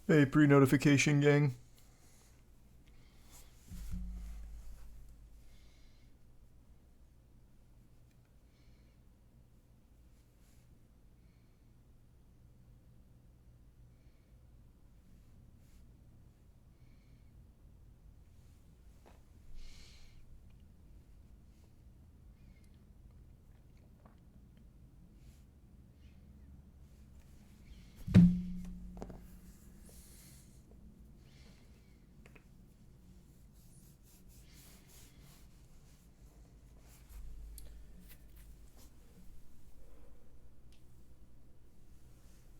Hey, pre-notification gang.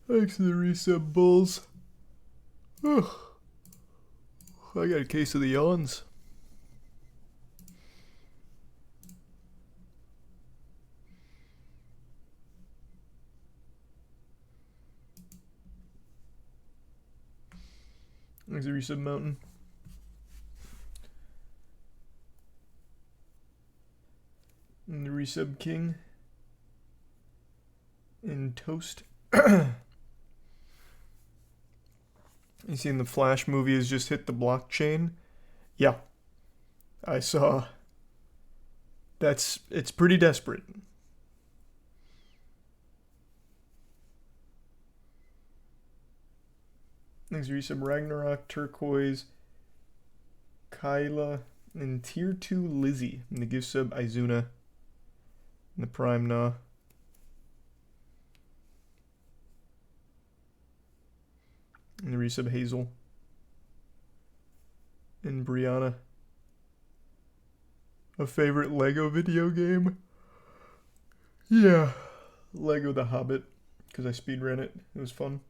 Thanks to the resub bulls. Ugh. I got a case of the yawns. Thanks to the resub mountain. And the resub king. And toast. You seen the Flash movie has just hit the blockchain? Yeah. I saw. It's pretty desperate. Thanks for some Ragnarok, Turquoise, Kyla, and Tier 2 Lizzie. And the gift sub Izuna. And the Prime Na. And the resub Hazel. And Brianna. A favorite Lego video game? Yeah. Lego The Hobbit. Because I speedran it. It was fun.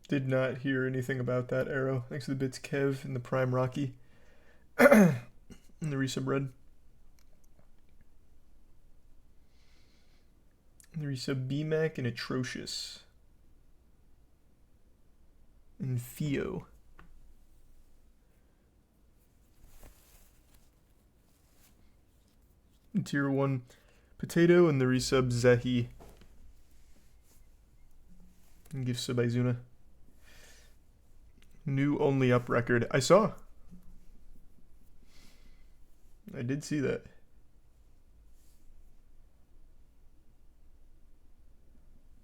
Did not hear anything about that arrow. Thanks to the bits Kev and the Prime Rocky. And the resub Red. And the resub BMAC and Atrocious. And Theo. And Tier 1 Potato and the resub Zehi. And gift sub Izuna. New only up record. I saw. I did see that.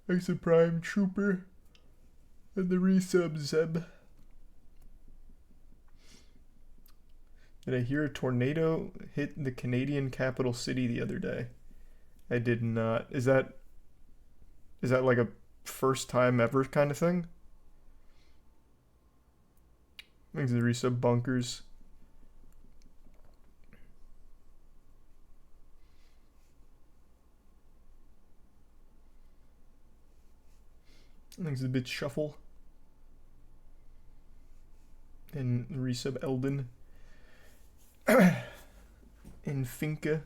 Thanks to Prime Trooper. And the resub Zeb. Did I hear a tornado hit the Canadian capital city the other day? I did not. Is that like a first time ever kind of thing? Thanks to the resub Bunkers. Thanks to the bit Shuffle. And the resub Eldon. And Finca.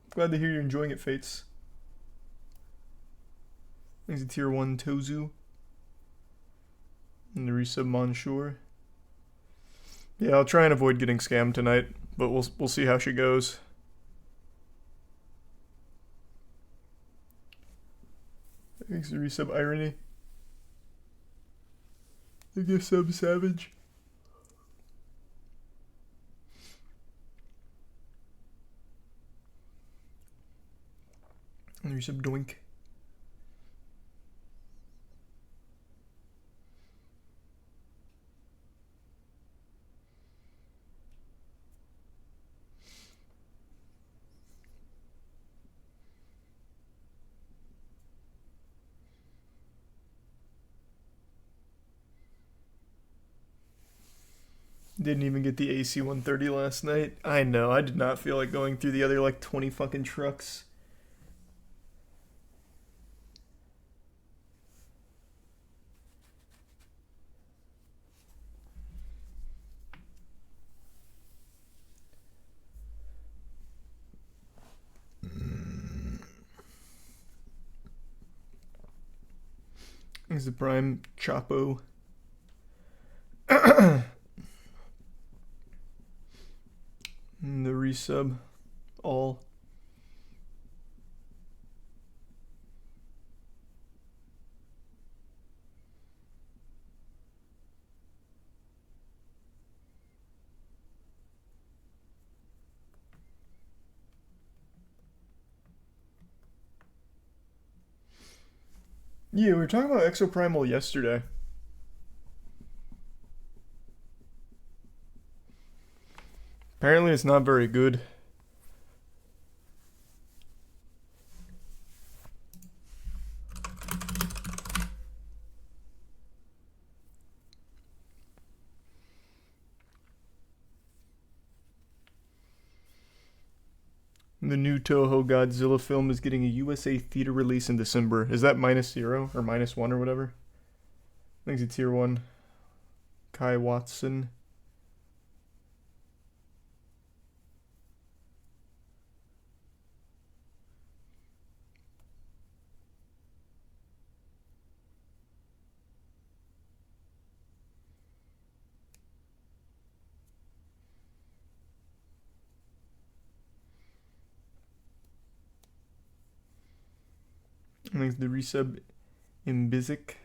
Glad to hear you're enjoying it, Fates. Thanks to Tier 1 Tozu. And the resub Monsieur. Yeah, I'll try and avoid getting scammed tonight, but we'll see how she goes. Thanks to resub Irony. The gift sub Savage. And the resub Doink. Didn't even get the AC 130 last night. I know, I did not feel like going through the other like 20 fucking trucks. Is the Prime Chapo. And the resub. All. Yeah, we were talking about Exoprimal yesterday. Apparently it's not very good. The new Toho Godzilla film is getting a USA theater release in December. Is that -0 or -1 or whatever? I think it's a tier 1. Kai Watson. I think it's the resub Imbizic.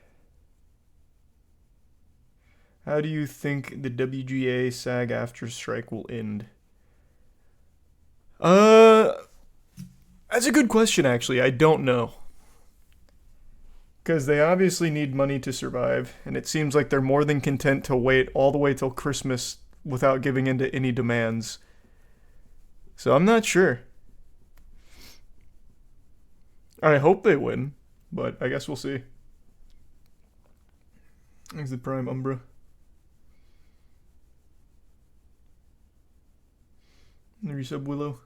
How do you think the WGA SAG after strike will end? That's a good question, actually. I don't know. Because they obviously need money to survive, and it seems like they're more than content to wait all the way till Christmas without giving in to any demands. So I'm not sure. I hope they win, but I guess we'll see. Thanks the Prime Umbra. The resub Willow.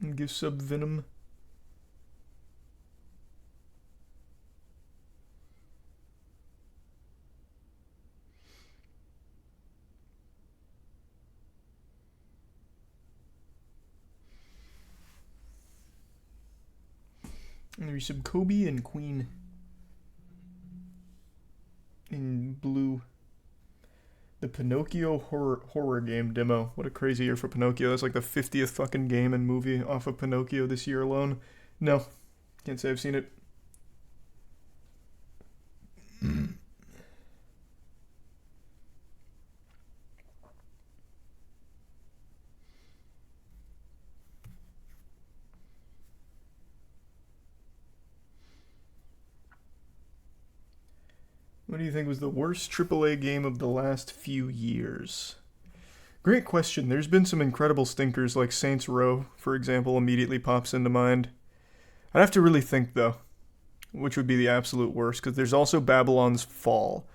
And give sub Venom. And the resub Kobe and Queen. In blue. The Pinocchio horror game demo. What a crazy year for Pinocchio. That's like the 50th fucking game and movie off of Pinocchio this year alone. No, can't say I've seen it. What do you think was the worst AAA game of the last few years? Great question. There's been some incredible stinkers like Saints Row, for example, immediately pops into mind. I'd have to really think, though, which would be the absolute worst, because there's also Babylon's Fall.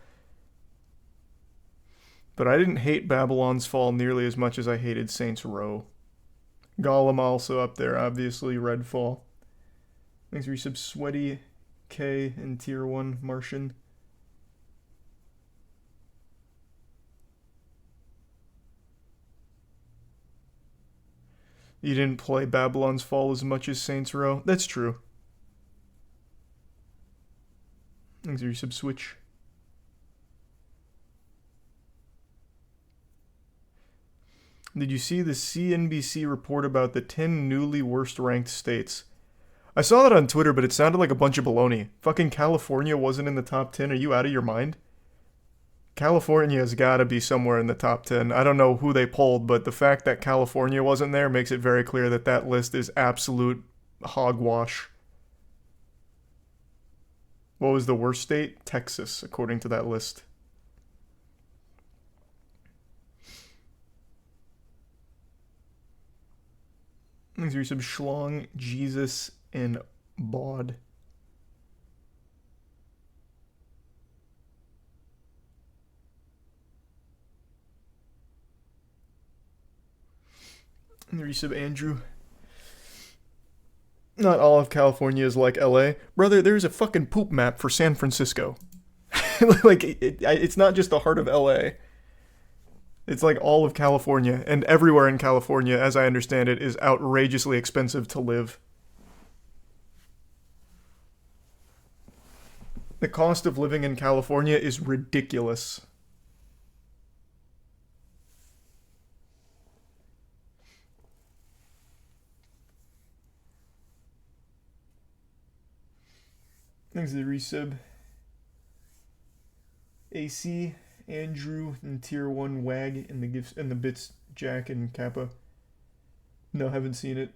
But I didn't hate Babylon's Fall nearly as much as I hated Saints Row. Gollum also up there, obviously, Redfall. Thanks for resub Sweaty K and Tier 1 Martian. You didn't play Babylon's Fall as much as Saints Row? That's true. Thanks for resub Switch. Did you see the CNBC report about the 10 newly worst ranked states? I saw that on Twitter, but it sounded like a bunch of baloney. Fucking California wasn't in the top 10. Are you out of your mind? California's gotta be somewhere in the top 10. I don't know who they polled, but the fact that California wasn't there makes it very clear that that list is absolute hogwash. What was the worst state? Texas, according to that list. These are some Schlong, Jesus, and Bod. And the resub Andrew. Not all of California is like LA. Brother, there's a fucking poop map for San Francisco. Like, it's not just the heart of LA. It's like all of California, and everywhere in California, as I understand it, is outrageously expensive to live. The cost of living in California is ridiculous. Thanks to the resub. AC, Andrew, and Tier 1 Wag, and the gifts and the bits Jack and Kappa. No, haven't seen it.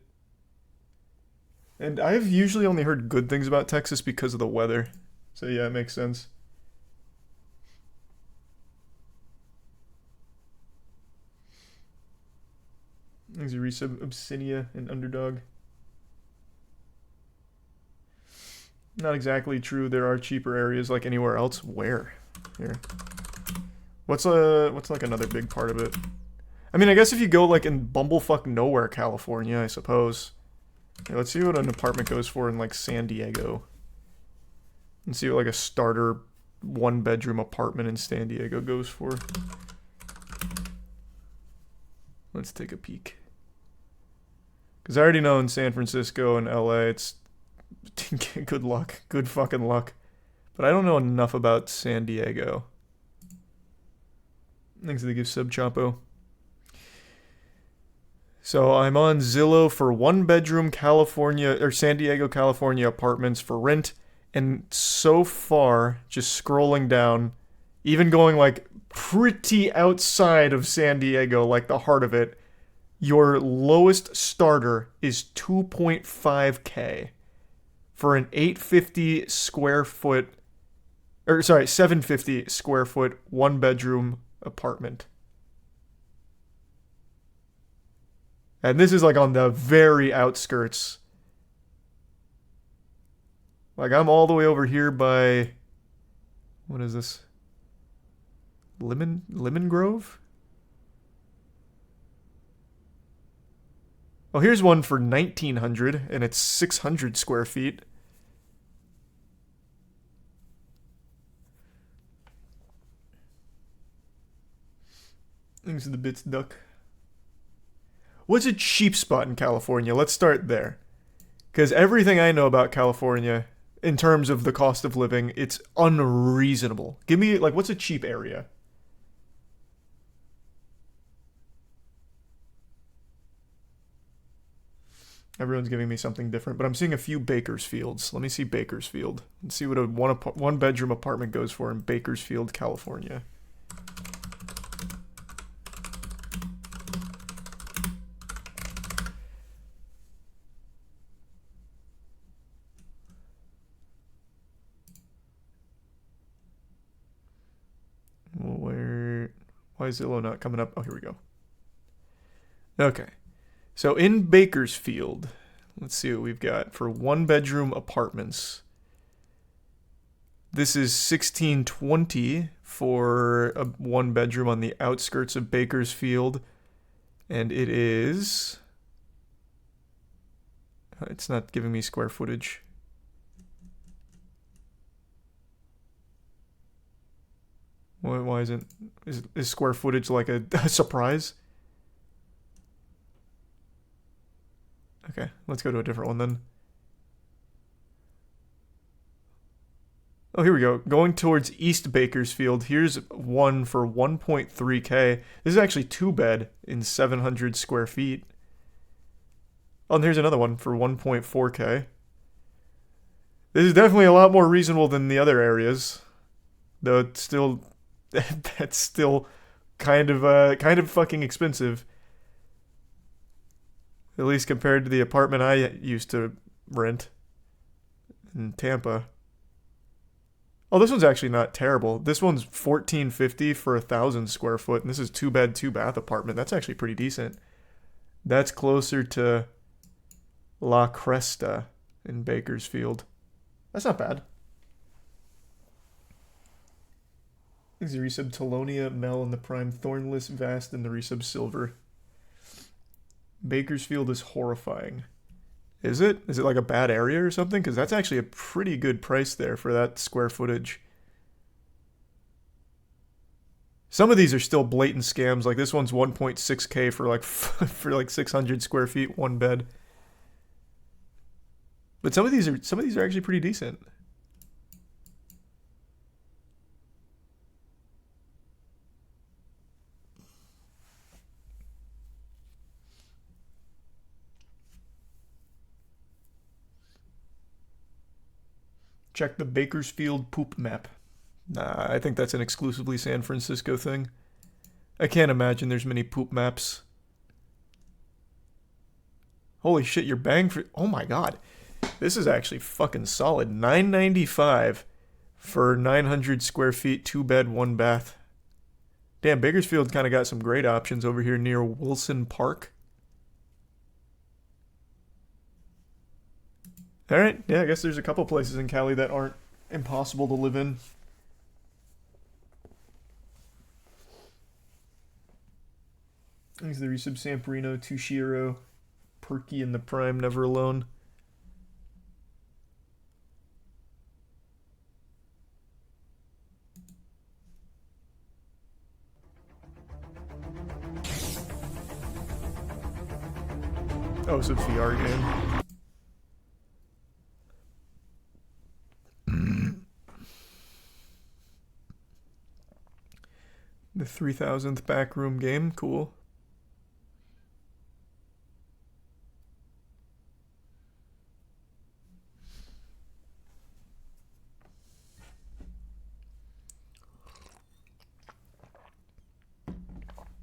And I've usually only heard good things about Texas because of the weather. So yeah, it makes sense. Thanks to resub, Obsinia, and Underdog. Not exactly true. There are cheaper areas like anywhere else. Where? Here. What's like another big part of it? I mean, I guess if you go like in bumblefuck nowhere, California, I suppose. Okay, let's see what an apartment goes for in like San Diego. And see what like a starter 1-bedroom apartment in San Diego goes for. Let's take a peek. Because I already know in San Francisco and LA, it's good luck. Good fucking luck. But I don't know enough about San Diego. Thanks to the gift sub, Chapo. So I'm on Zillow for 1-bedroom California or San Diego, California apartments for rent. And so far, just scrolling down, even going like pretty outside of San Diego, like the heart of it, your lowest starter is 2.5K for an 850 square foot, or sorry, 750 square foot 1-bedroom apartment. And this is like on the very outskirts. Like I'm all the way over here by, what is this? Lemon Grove? Oh, here's one for 1900 and it's 600 square feet. Thanks to the bits, duck. What's a cheap spot in California? Let's start there. Because everything I know about California, in terms of the cost of living, it's unreasonable. Give me, like, what's a cheap area? Everyone's giving me something different, but I'm seeing a few Bakersfields. Let me see Bakersfield and see what a one-bedroom apartment goes for in Bakersfield, California. Why is Zillow not coming up? Oh, here we go. Okay. So in Bakersfield, let's see what we've got for 1-bedroom apartments. This is $1,620 for a 1-bedroom on the outskirts of Bakersfield. And it is... It's not giving me square footage. Why isn't... Is square footage like a surprise? Okay, let's go to a different one then. Oh, here we go. Going towards East Bakersfield. Here's one for 1.3K. This is actually 2-bed in 700 square feet. Oh, and here's another one for 1.4K. This is definitely a lot more reasonable than the other areas. Though it's still... that's still kind of fucking expensive. At least compared to the apartment I used to rent in Tampa. Oh, this one's actually not terrible. This one's $1,450 for 1,000 square foot, and this is 2-bed, 2-bath apartment. That's actually pretty decent. That's closer to La Cresta in Bakersfield. That's not bad. Thanks to resub Telonia, Mel, and the Prime Thornless, Vast, and the resub Silver. Bakersfield is horrifying. Is it? Is it like a bad area or something? Because that's actually a pretty good price there for that square footage. Some of these are still blatant scams. Like this one's 1.6K for like for like 600 square feet, one bed. But some of these are actually pretty decent. Check the Bakersfield poop map. Nah, I think that's an exclusively San Francisco thing. I can't imagine there's many poop maps. Holy shit, you're bang for... Oh my god. This is actually fucking solid. $9.95 for 900 square feet, 2-bed, 1-bath. Damn, Bakersfield kind of got some great options over here near Wilson Park. Alright, yeah, I guess there's a couple places in Cali that aren't impossible to live in. There's the Resub Samperino, Tushiro, Perky in the Prime, Never Alone. Oh, it's a VR game. The 3000th backroom game, cool.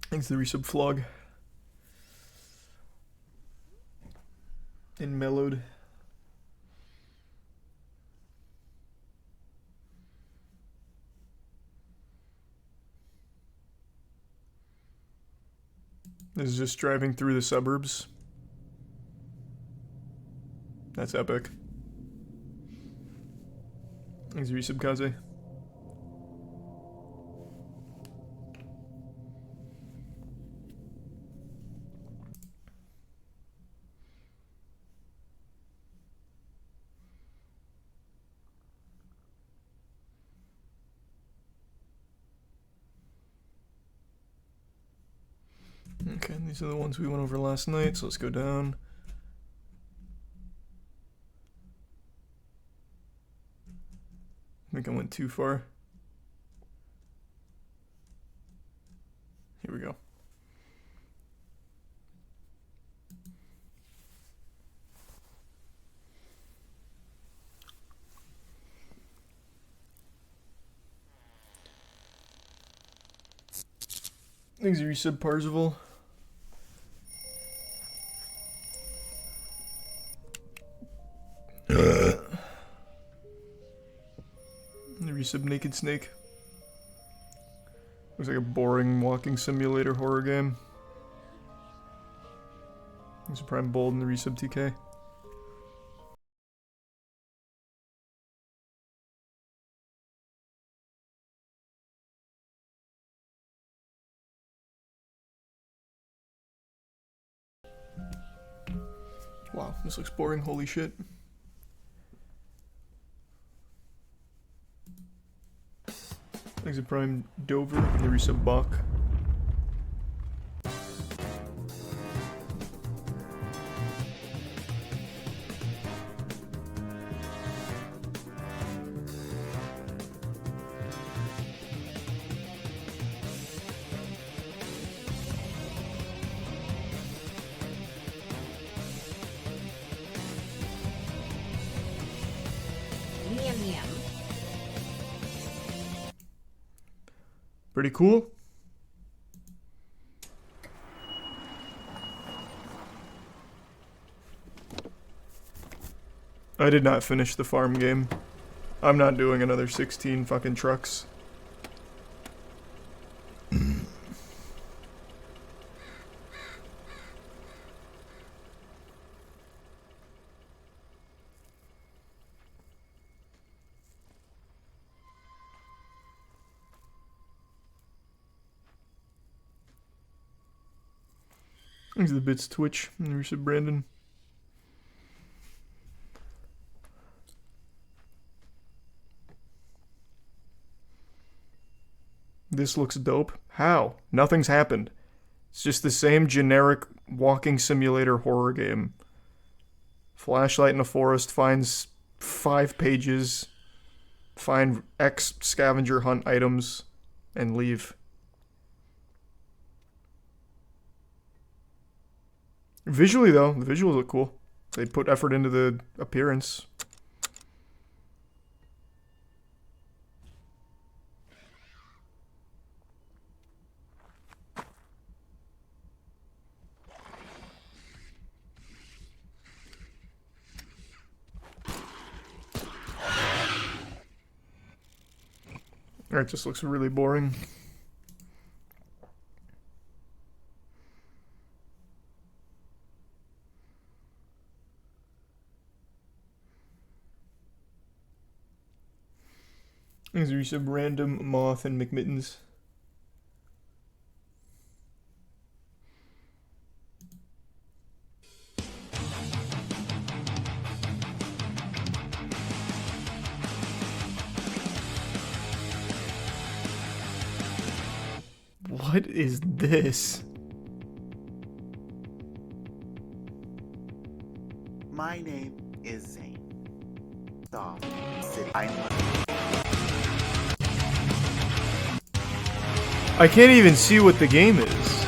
Thanks the resub flog. And mellowed. This is just driving through the suburbs. That's epic. Thanks resub Kaze. Okay, these are the ones we went over last night, so let's go down. I think I went too far. Here we go. Thanks, resub Parzival. Resub Naked Snake. Looks like a boring walking simulator horror game. There's a Prime Bold in the resub TK. Wow, this looks boring, holy shit. Thanks to Prime Dover and the resub Bach. Pretty cool. I did not finish the farm game. I'm not doing another 16 fucking trucks. Thanks to the bits Twitch and the resub Brandon. This looks dope. How? Nothing's happened. It's just the same generic walking simulator horror game. Flashlight in a forest, finds 5 pages, find X scavenger hunt items, and leave. Visually, though, the visuals look cool. They put effort into the appearance. It just looks really boring. These are some random moth and McMittens. What is this? My name is Zane. Stop. I can't even see what the game is.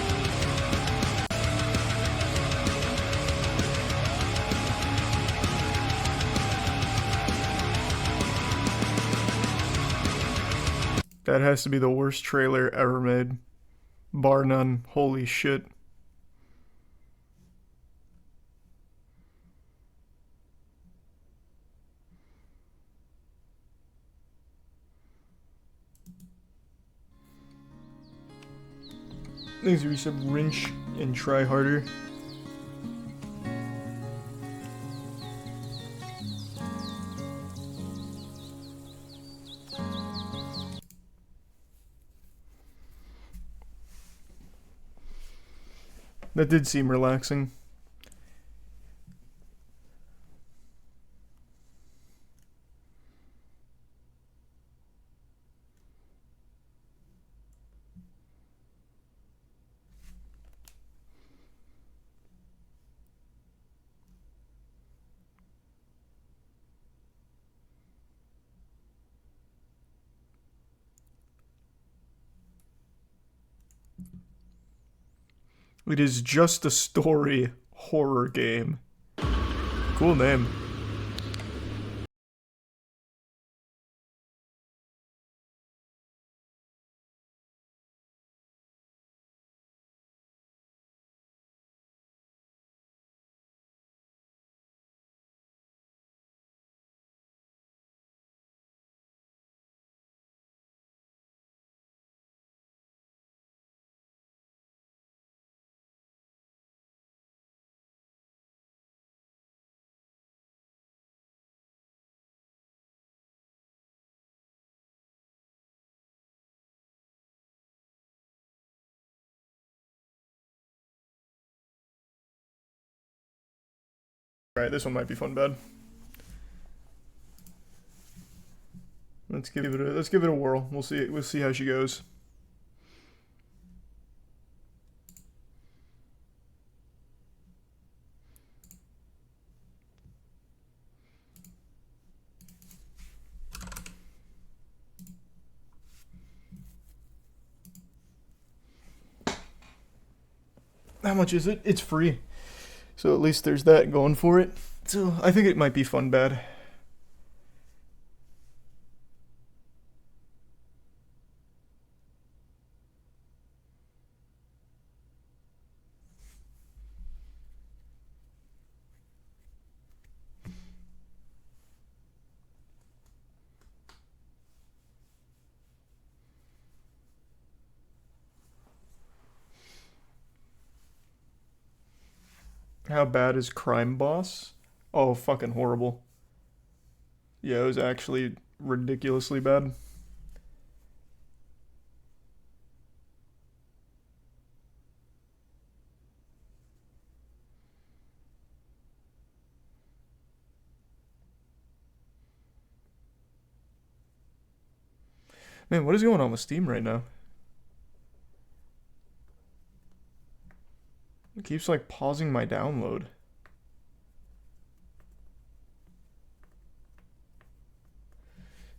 That has to be the worst trailer ever made. Bar none. Holy shit. These are some wrench and try harder. That did seem relaxing. It is just a story horror game. Cool name. Alright, this one might be fun bad. Let's give it a whirl. We'll see how she goes. How much is it? It's free. So at least there's that going for it. So I think it might be fun bad. How bad is Crime Boss? Oh, fucking horrible. Yeah, it was actually ridiculously bad. Man, what is going on with Steam right now? keeps like pausing my download.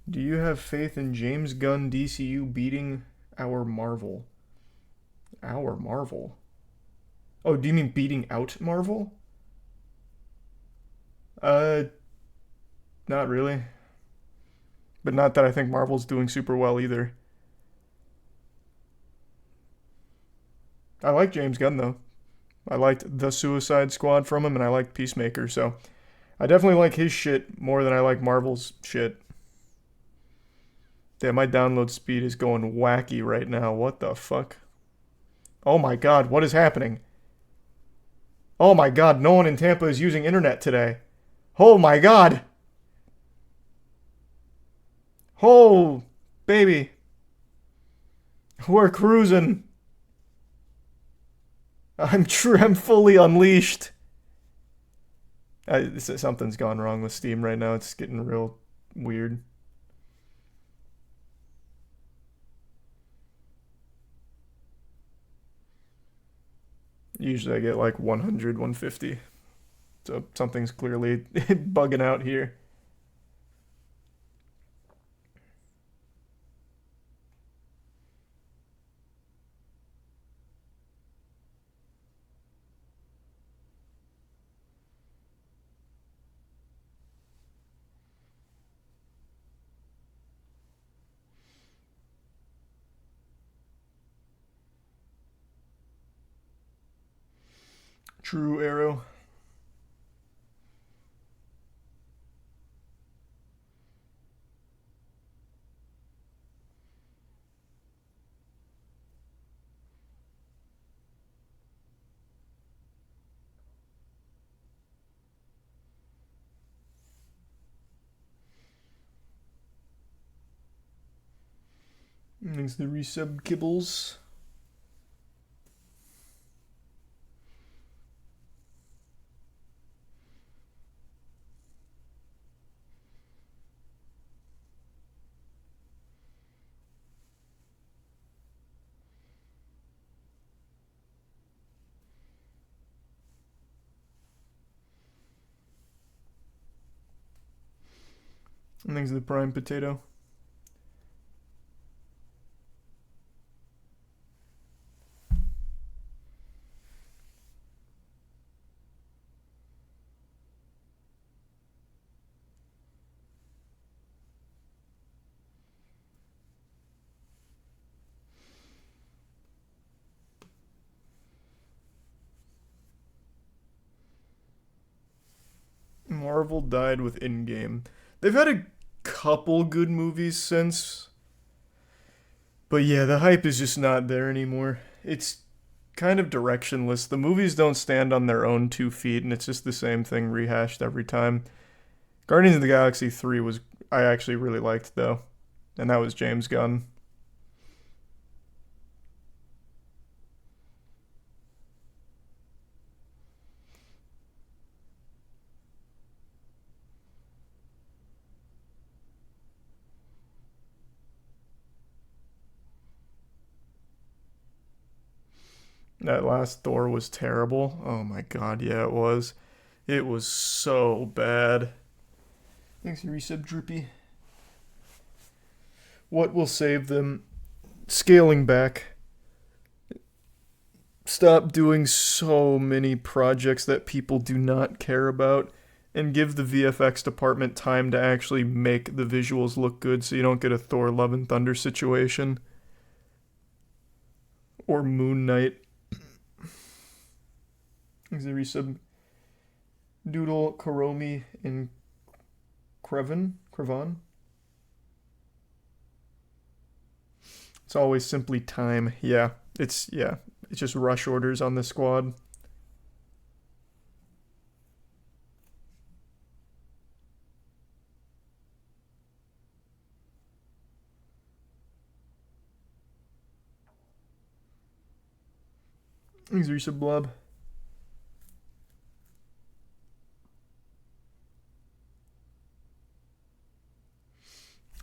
Do you have faith in James Gunn DCU beating our Marvel? Our Marvel? Oh, do you mean beating out Marvel? Not really. But not that I think Marvel's doing super well either. I like James Gunn though. I liked The Suicide Squad from him, and I liked Peacemaker, so I definitely like his shit more than I like Marvel's shit. Damn, my download speed is going wacky right now. What the fuck? Oh my god, what is happening? Oh my god, no one in Tampa is using internet today. Oh my god! Oh, baby. We're cruising. I'm fully unleashed. Something's gone wrong with Steam right now. It's getting real weird. Usually I get like 100, 150. So something's clearly bugging out here. True arrow. Thanks the resub kibbles. And thanks to the prime potato. Marvel died with Endgame. They've had a couple good movies since. But yeah, the hype is just not there anymore. It's kind of directionless. The movies don't stand on their own 2 feet, and it's just the same thing rehashed every time. Guardians of the Galaxy 3 was I actually really liked though. And that was James Gunn. That last Thor was terrible. Oh my god, yeah, it was. It was so bad. Thanks, you resub Droopy. What will save them? Scaling back. Stop doing so many projects that people do not care about, and give the VFX department time to actually make the visuals look good so you don't get a Thor Love and Thunder situation. Or Moon Knight. Thanks, the resub. Doodle, Karomi, and Krevan. It's always simply time. Yeah, it's just rush orders on the squad. Thanks, resub Blob.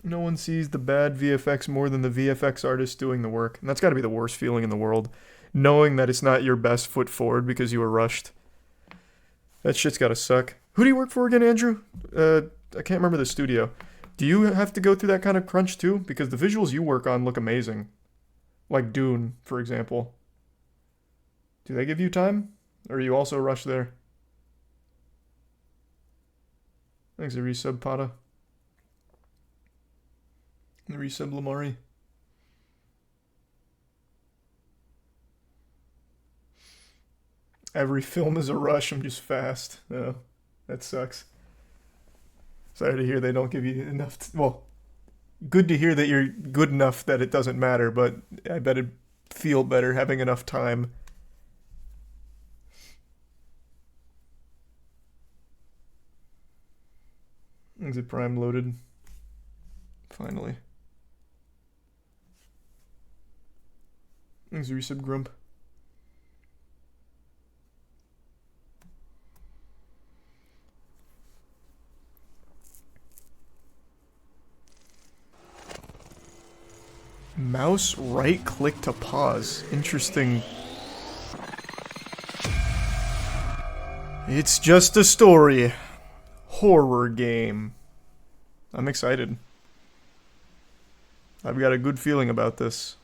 No one sees the bad VFX more than the VFX artist doing the work. And that's got to be the worst feeling in the world. knowing that it's not your best foot forward because you were rushed. That shit's gotta suck. Who do you work for again, Andrew? I can't remember the studio. Do you have to go through that kind of crunch too? Because the visuals you work on look amazing. Like Dune, for example. Do they give you time? Or are you also rushed there? Thanks, a resub, Pata. The resub, Lamari. Every film is a rush. I'm just fast. Oh, that sucks. Sorry to hear they don't give you enough. Well, good to hear that you're good enough that it doesn't matter, but I bet it'd feel better having enough time. Is it prime loaded? Finally. Is resub grump? Mouse right click to pause. Interesting. It's just a story. Horror game. I'm excited. I've got a good feeling about this.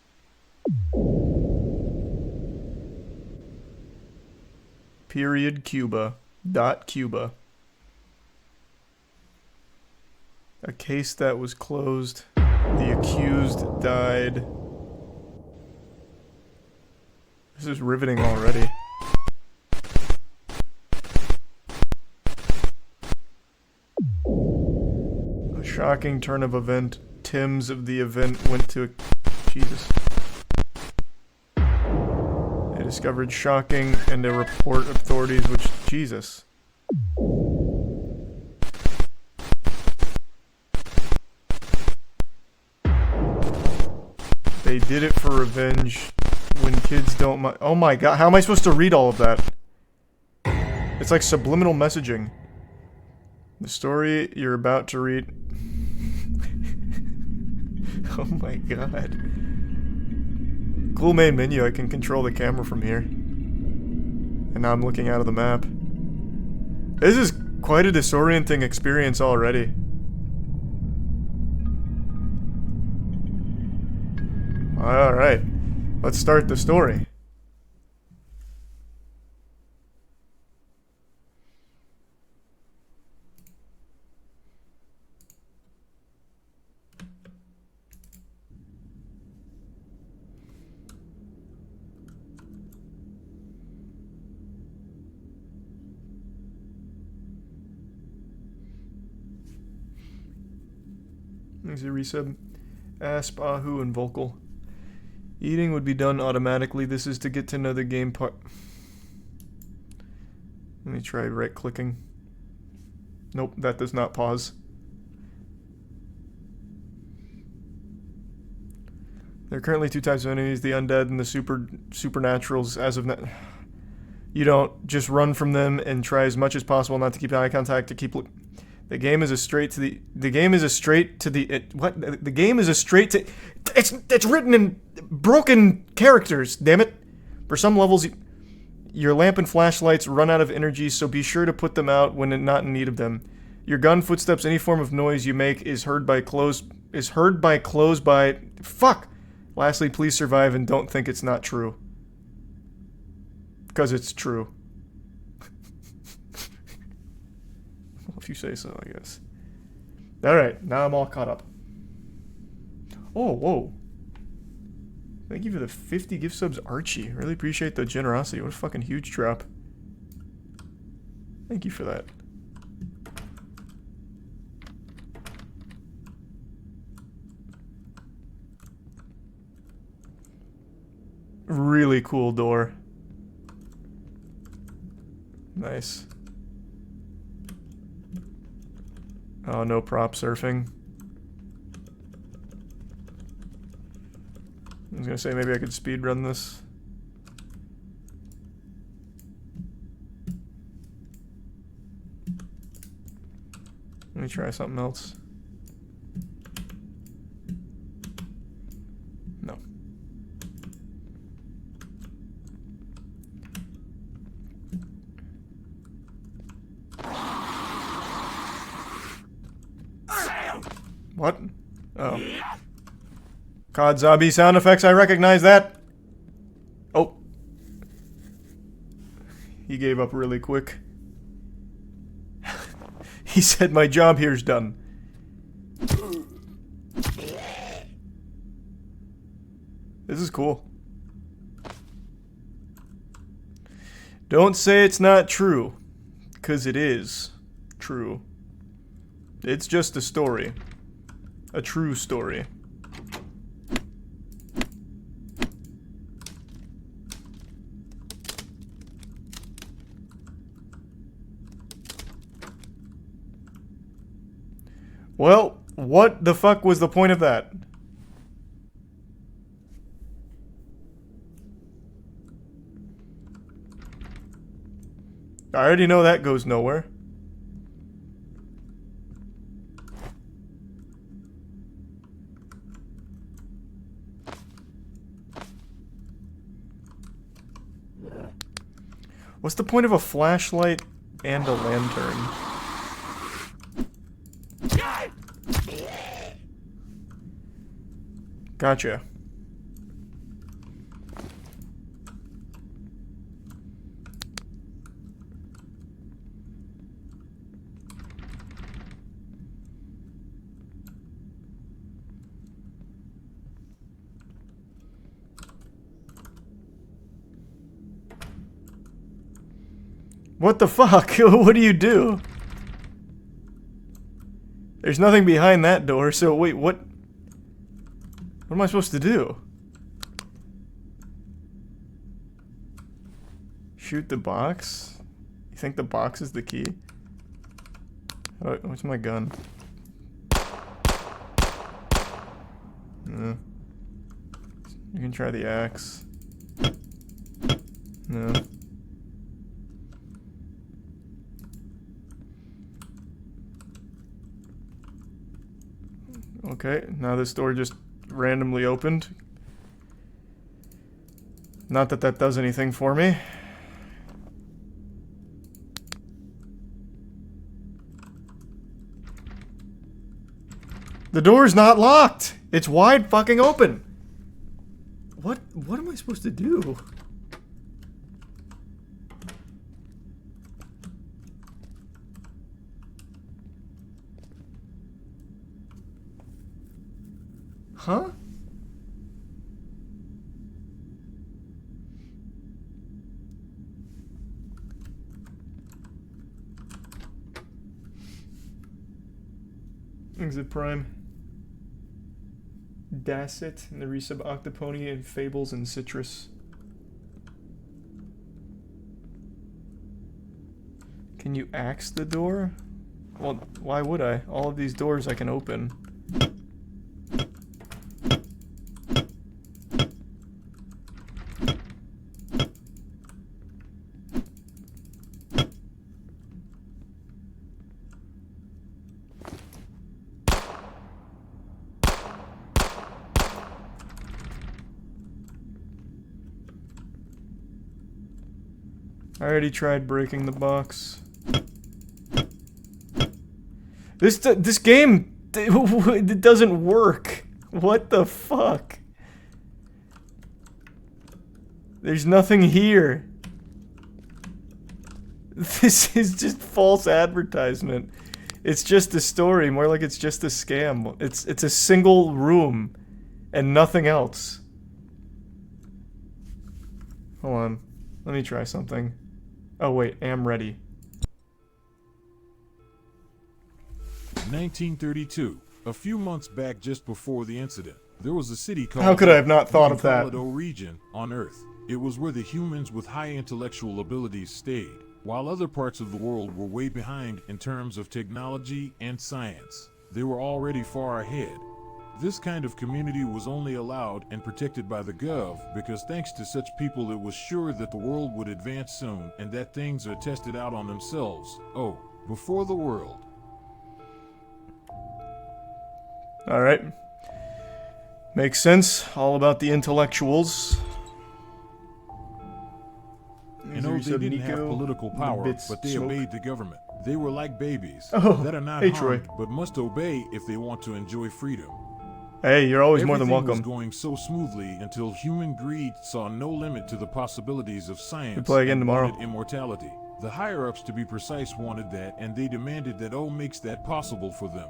Period Cuba. Dot Cuba. A case that was closed. The accused died. This is riveting already. A shocking turn of event. Tim's of the event went to... Jesus. They discovered shocking and a report authorities which... Jesus. They did it for revenge when kids don't... Oh my god, how am I supposed to read all of that? It's like subliminal messaging. The story you're about to read... Oh my god. Cool main menu, I can control the camera from here. And now I'm looking out of the map. This is quite a disorienting experience already. Alright, let's start the story. There's a resub. Asp, Ahu, and Vocal. Eating would be done automatically. This is to get to know the game part. Let me try right-clicking. Nope, that does not pause. There are currently two types of enemies, the undead and the supernaturals as of now. You don't just run from them and try as much as possible not to keep eye contact, to keep... The game is a straight to the... The game is a straight to the... What? The game is a straight to... It's written in broken characters, damn it. For some levels, your lamp and flashlights run out of energy, so be sure to put them out when not in need of them. Your gun, footsteps, any form of noise you make is heard by close by... Fuck! Lastly, please survive and don't think it's not true. Because it's true. If you say so, I guess. Alright, now I'm all caught up. Oh, whoa. Thank you for the 50 gift subs, Archie. Really appreciate the generosity. What a fucking huge drop. Thank you for that. Really cool door. Nice. Oh, no prop surfing. I was gonna say maybe I could speedrun this. Let me try something else. No. What? Oh. COD zombie sound effects, I recognize that. Oh. He gave up really quick. He said my job here's done. This is cool. Don't say it's not true, 'cause it is true. It's just a story. A true story. Well, what the fuck was the point of that? I already know that goes nowhere. What's the point of a flashlight and a lantern? Gotcha. What the fuck? What do you do? There's nothing behind that door, so wait, what? What am I supposed to do? Shoot the box? You think the box is the key? Oh, what's my gun? No. You can try the axe. No. Okay, now this door just randomly opened. Not that that does anything for me. The door's not locked! It's wide fucking open! What am I supposed to do? Huh? Exit Prime. Dacit and the Resub Octoponia and Fables and Citrus. Can you axe the door? Well, why would I? All of these doors I can open. I already tried breaking the box. This game, it doesn't work. What the fuck? There's nothing here. This is just false advertisement. It's just a story, more like it's just a scam. It's a single room and nothing else. Hold on. Let me try something. Oh wait, am ready. 1932. A few months back, just before the incident, there was a city called... How could I have not thought of that? ...region on Earth. It was where the humans with high intellectual abilities stayed, while other parts of the world were way behind in terms of technology and science. They were already far ahead. This kind of community was only allowed and protected by the Gov because thanks to such people it was sure that the world would advance soon and that things are tested out on themselves. Oh, before the world. Alright. Makes sense. All about the intellectuals. You know, they didn't have political power, but they obeyed the government. They were like babies Oh, that are not hey, Troy. harmed but must obey if they want to enjoy freedom. Hey, you're always more than Everything was welcome. going so smoothly until human greed saw no limit to the possibilities of science We play again and tomorrow. wanted immortality. The higher-ups, to be precise, wanted that, and they demanded that O makes that possible for them.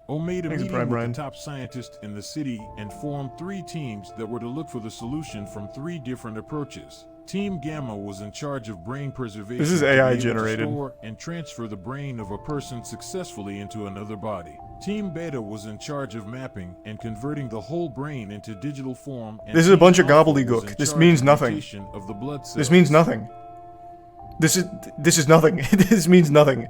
O made a Thanks, meeting Prime with Brian. the top scientists in the city and formed 3 teams that were to look for the solution from 3 different approaches. Team Gamma was in charge of brain preservation. This is to be AI able to generated. store and transfer the brain of a person successfully into another body. Team Beta was in charge of mapping and converting the whole brain into digital form. And This is a Team bunch of Alpha was gobbledygook. in This charge means of nothing. mutation of the blood cells. This means nothing. This is nothing. This means nothing.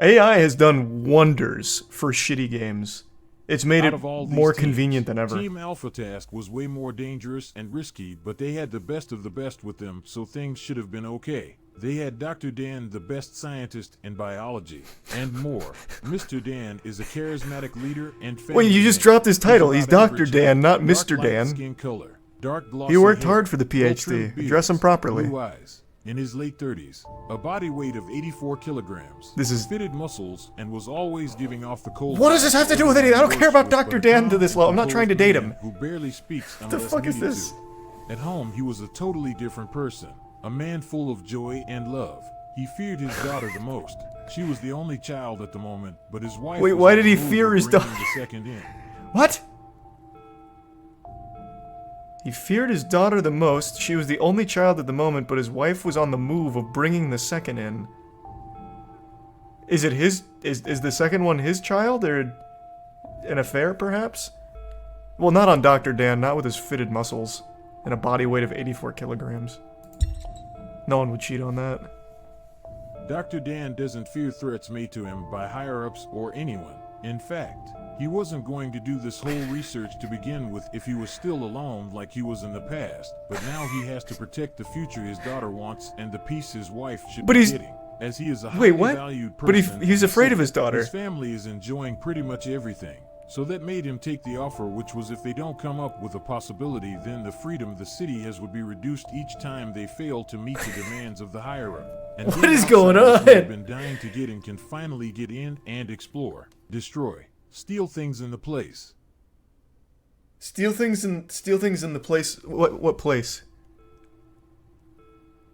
AI has done wonders for shitty games. It's made Out it of all these more teams, convenient than ever. Team Alpha Task was way more dangerous and risky, but they had the best of the best with them, so things should have been okay. They had Dr. Dan, the best scientist in biology, and more. Mr. Dan is a charismatic leader and family Wait, you just man. dropped his title. He's He's about Dr. average Dan, height, not dark Mr. light Dan. skin color, dark glossy He worked hair, hard for the full-trimmed PhD. Dress him beard, properly. blue eyes. In his late 30s, a body weight of 84 kilograms, This is- fitted muscles, and was always giving off the cold. What does this have to do with anything? I don't care about Dr. Dan to this level. level. I'm not trying to date him. Who barely speaks the unless fuck is needed this? to. At home, he was a totally different person, a man full of joy and love. He feared his daughter the most. She was the only child at the moment, but his wife. Wait, was why on did the he move fear of his bringing daughter? the second in. What? He feared his daughter the most. She was the only child at the moment, but his wife was on the move of bringing the second in. Is it his? Is the second one his child, or an affair, perhaps? Well, not on Dr. Dan, not with his fitted muscles and a body weight of 84 kilograms. No one would cheat on that. Dr. Dan doesn't fear threats made to him by higher-ups or anyone. In fact, he wasn't going to do this whole research to begin with if he was still alone like he was in the past, but now he has to protect the future his daughter wants and the peace his wife should But be he's- getting. As he is a Wait, highly what? valued But person he's in the afraid of city, his daughter. His family is enjoying pretty much everything. So that made him take the offer, which was if they don't come up with a possibility, then the freedom the city has would be reduced each time they fail to meet the demands of the higher-up. And What then is going outsiders who have on? been dying to get in can finally get in and explore, destroy, steal things in the place. Steal things in the place. What place?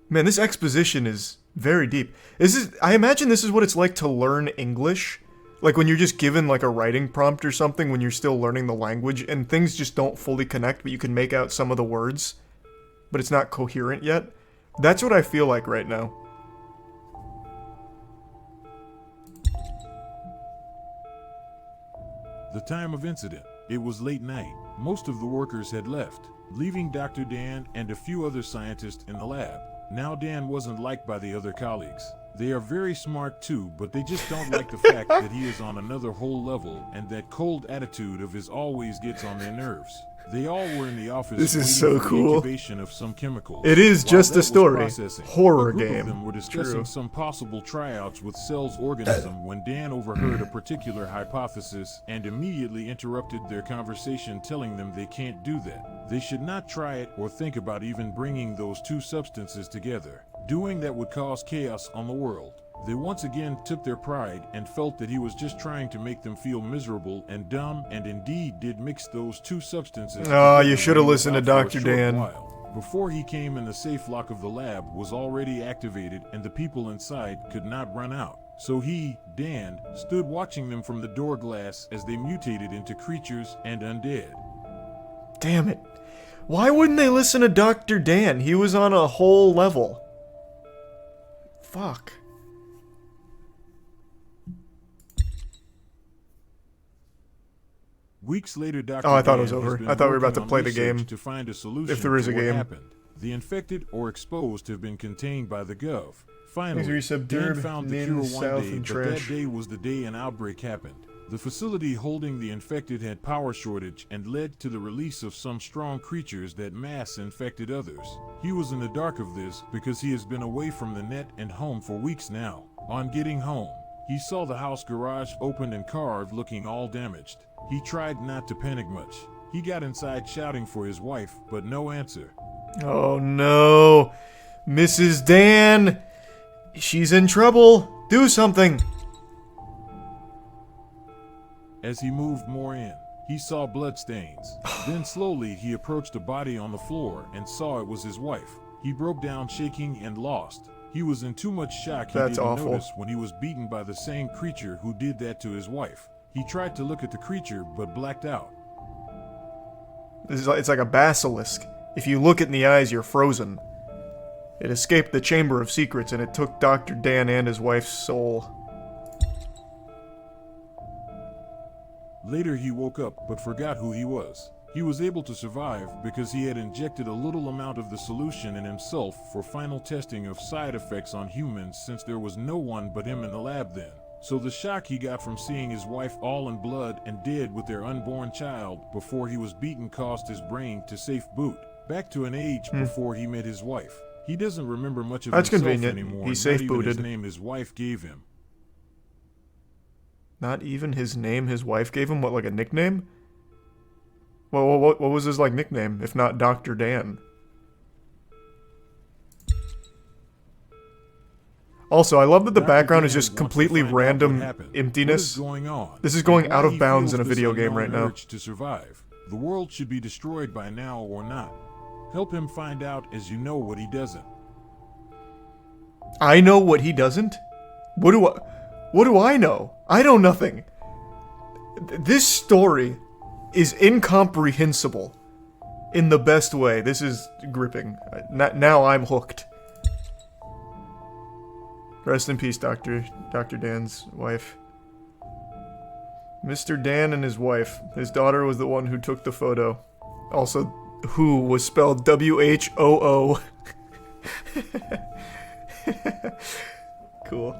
Man, this exposition is very deep. I imagine this is what it's like to learn English. Like when you're just given like a writing prompt or something when you're still learning the language and things just don't fully connect, but you can make out some of the words, but it's not coherent yet. That's what I feel like right now. The time of incident. It was late night. Most of the workers had left, leaving Dr. Dan and a few other scientists in the lab. Now Dan wasn't liked by the other colleagues. They are very smart too, but they just don't like the fact that he is on another whole level, and that cold attitude of his always gets on their nerves. They all were in the office. This is waiting so for the cool. incubation of some chemicals. It is While just that a was story. processing, Horror a group game. Of them were discussing True. some possible tryouts with Cell's organism when Dan overheard a particular hypothesis and immediately interrupted their conversation, telling them they can't do that. They should not try it or think about even bringing those two substances together. Doing that would cause chaos on the world. They once again took their pride and felt that he was just trying to make them feel miserable and dumb, and indeed did mix those two substances. Oh, together you should have when he was listened to out for a Dr. short Dan. while. Before he came in, the safe lock of the lab was already activated and the people inside could not run out. So he, Dan, stood watching them from the door glass as they mutated into creatures and undead. Damn it. Why wouldn't they listen to Dr. Dan? He was on a whole level. Fuck. Weeks later, Dr. Oh, I thought it Dan was has over. been I thought we were about working to on play the research game. to find a solution If there is to a what game. happened. The infected or exposed have been contained by the Gov. Finally, Thanks, Resub Dan Derb, found the Lynn, cure one South, day, and but Trash. that day was the day an outbreak happened. The facility holding the infected had power shortage and led to the release of some strong creatures that mass infected others. He was in the dark of this because he has been away from the net and home for weeks now. On getting home, he saw the house garage open and carved, looking all damaged. He tried not to panic much. He got inside shouting for his wife, but no answer. Oh no. Mrs. Dan! She's in trouble! Do something! As he moved more in, he saw bloodstains. Then slowly he approached a body on the floor and saw it was his wife. He broke down shaking and lost. He was in too much shock he That's didn't awful. notice when he was beaten by the same creature who did that to his wife. He tried to look at the creature but blacked out. It's like a basilisk. If you look it in the eyes, you're frozen. It escaped the Chamber of Secrets and it took Dr. Dan and his wife's soul. Later he woke up but forgot who he was. He was able to survive because he had injected a little amount of the solution in himself for final testing of side effects on humans, since there was no one but him in the lab then. So the shock he got from seeing his wife all in blood and dead with their unborn child before he was beaten caused his brain to safe boot back to an age before he met his wife. He doesn't remember much of That's himself convenient. anymore. He's not safe even his booted. name his wife gave him. Not even his name his wife gave him? What, like a nickname? Well, what was his, like, nickname, if not Dr. Dan? Also, I love that the Dr. background Dan is just wants to completely find out what random happened. emptiness. What is going on? This is and going why out of he bounds feels in a this video game right unknown now. urge to survive. The world should be destroyed by now or not. Help him find out, as you know what he doesn't. I know what he doesn't? What do I know? I know nothing. This story is incomprehensible in the best way. This is gripping. Now I'm hooked. Rest in peace, Dr. Dan's wife. Mr. Dan and his wife. His daughter was the one who took the photo. Also, who was spelled W-H-O-O. Cool.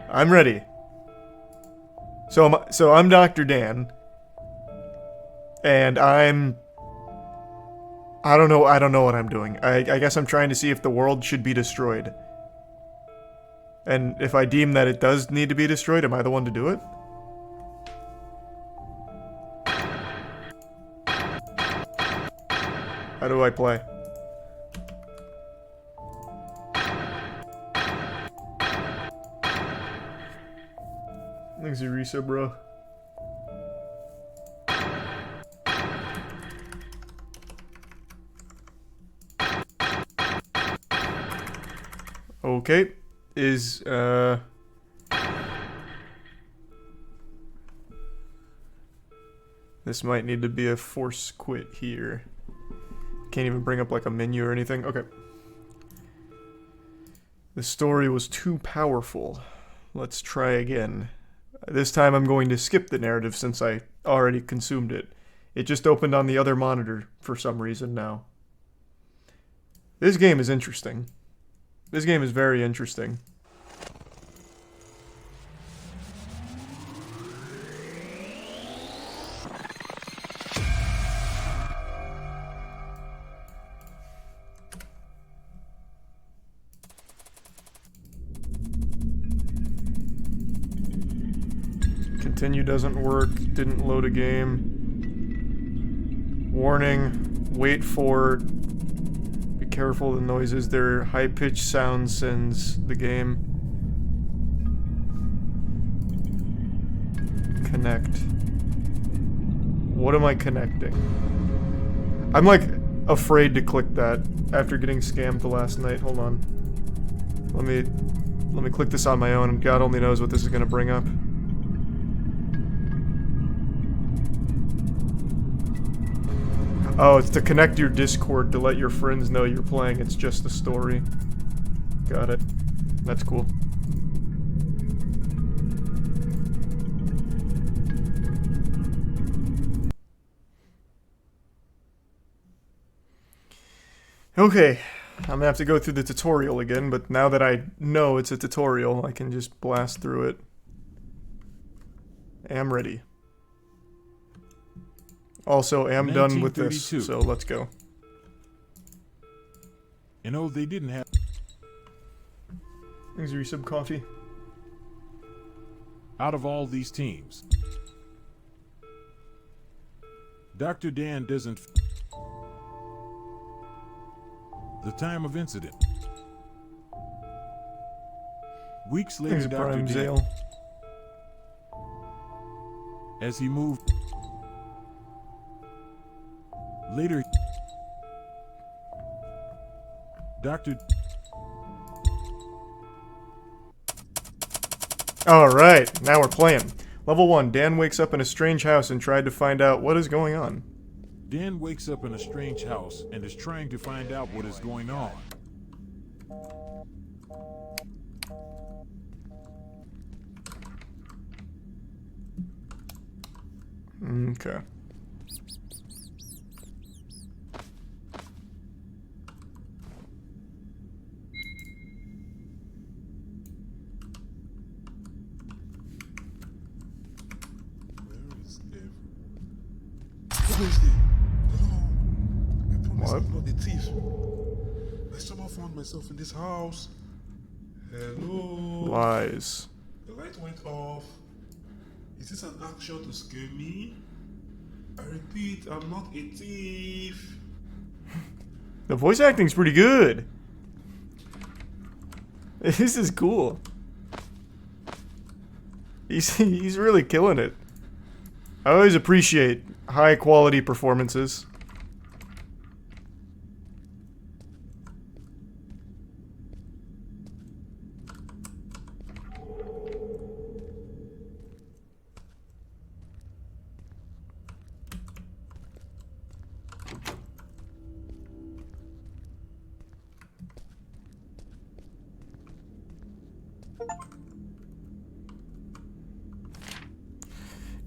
I'm ready. So I'm Dr. Dan, and I don't know what I'm doing. I guess I'm trying to see if the world should be destroyed. And if I deem that it does need to be destroyed, am I the one to do it? How do I play? Thanks, Eureka, bro. Okay. This might need to be a force quit here. Can't even bring up like a menu or anything. Okay. The story was too powerful. Let's try again. This time I'm going to skip the narrative since I already consumed it. It just opened on the other monitor for some reason now. This game is interesting. This game is very interesting. Continue doesn't work. Didn't load a game. Warning. Wait for... Be careful of the noises. They're high-pitched sound sends the game. Connect. What am I connecting? I'm like afraid to click that after getting scammed the last night. Hold on. Let me click this on my own, and God only knows what this is gonna bring up. Oh, it's to connect your Discord to let your friends know you're playing. It's just the story. Got it. That's cool. Okay, I'm gonna have to go through the tutorial again, but now that I know it's a tutorial, I can just blast through it. Am ready. Also, am done with this, 1932. so let's go. You know, they didn't have... Thanks for your sub coffee. Out of all these teams, Dr. Dan doesn't... the time of incident. Weeks later, Thanks, Dr. Prime Dan, Zale. as he moved later, Dr. Alright, now we're playing. Level 1, Dan wakes up in a strange house and tried to find out what is going on. Dan wakes up in a strange house and is trying to find out what is going on. Okay. Who is there? Hello? I promise What? I'm not a thief. I somehow found myself in this house. Hello? Lies. The light went off. Is this an action to scare me? I repeat, I'm not a thief. The voice acting's pretty good. This is cool. He's really killing it. I always appreciate high quality performances.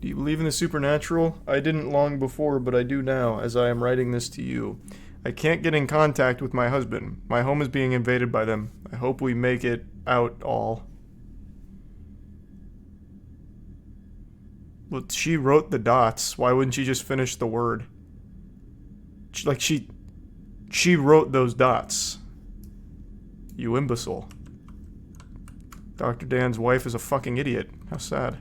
Do you believe in the supernatural? I didn't long before, but I do now, as I am writing this to you. I can't get in contact with my husband. My home is being invaded by them. I hope we make it out all. Well, she wrote the dots. Why wouldn't she just finish the word? She wrote those dots. You imbecile. Dr. Dan's wife is a fucking idiot. How sad.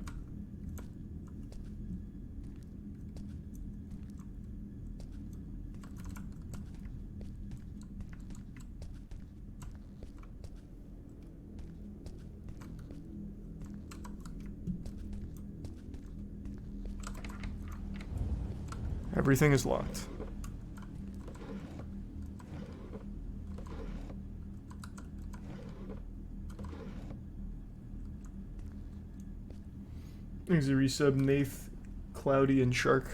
Everything is locked. Thanks a resub, Nath, Cloudy, and Shark.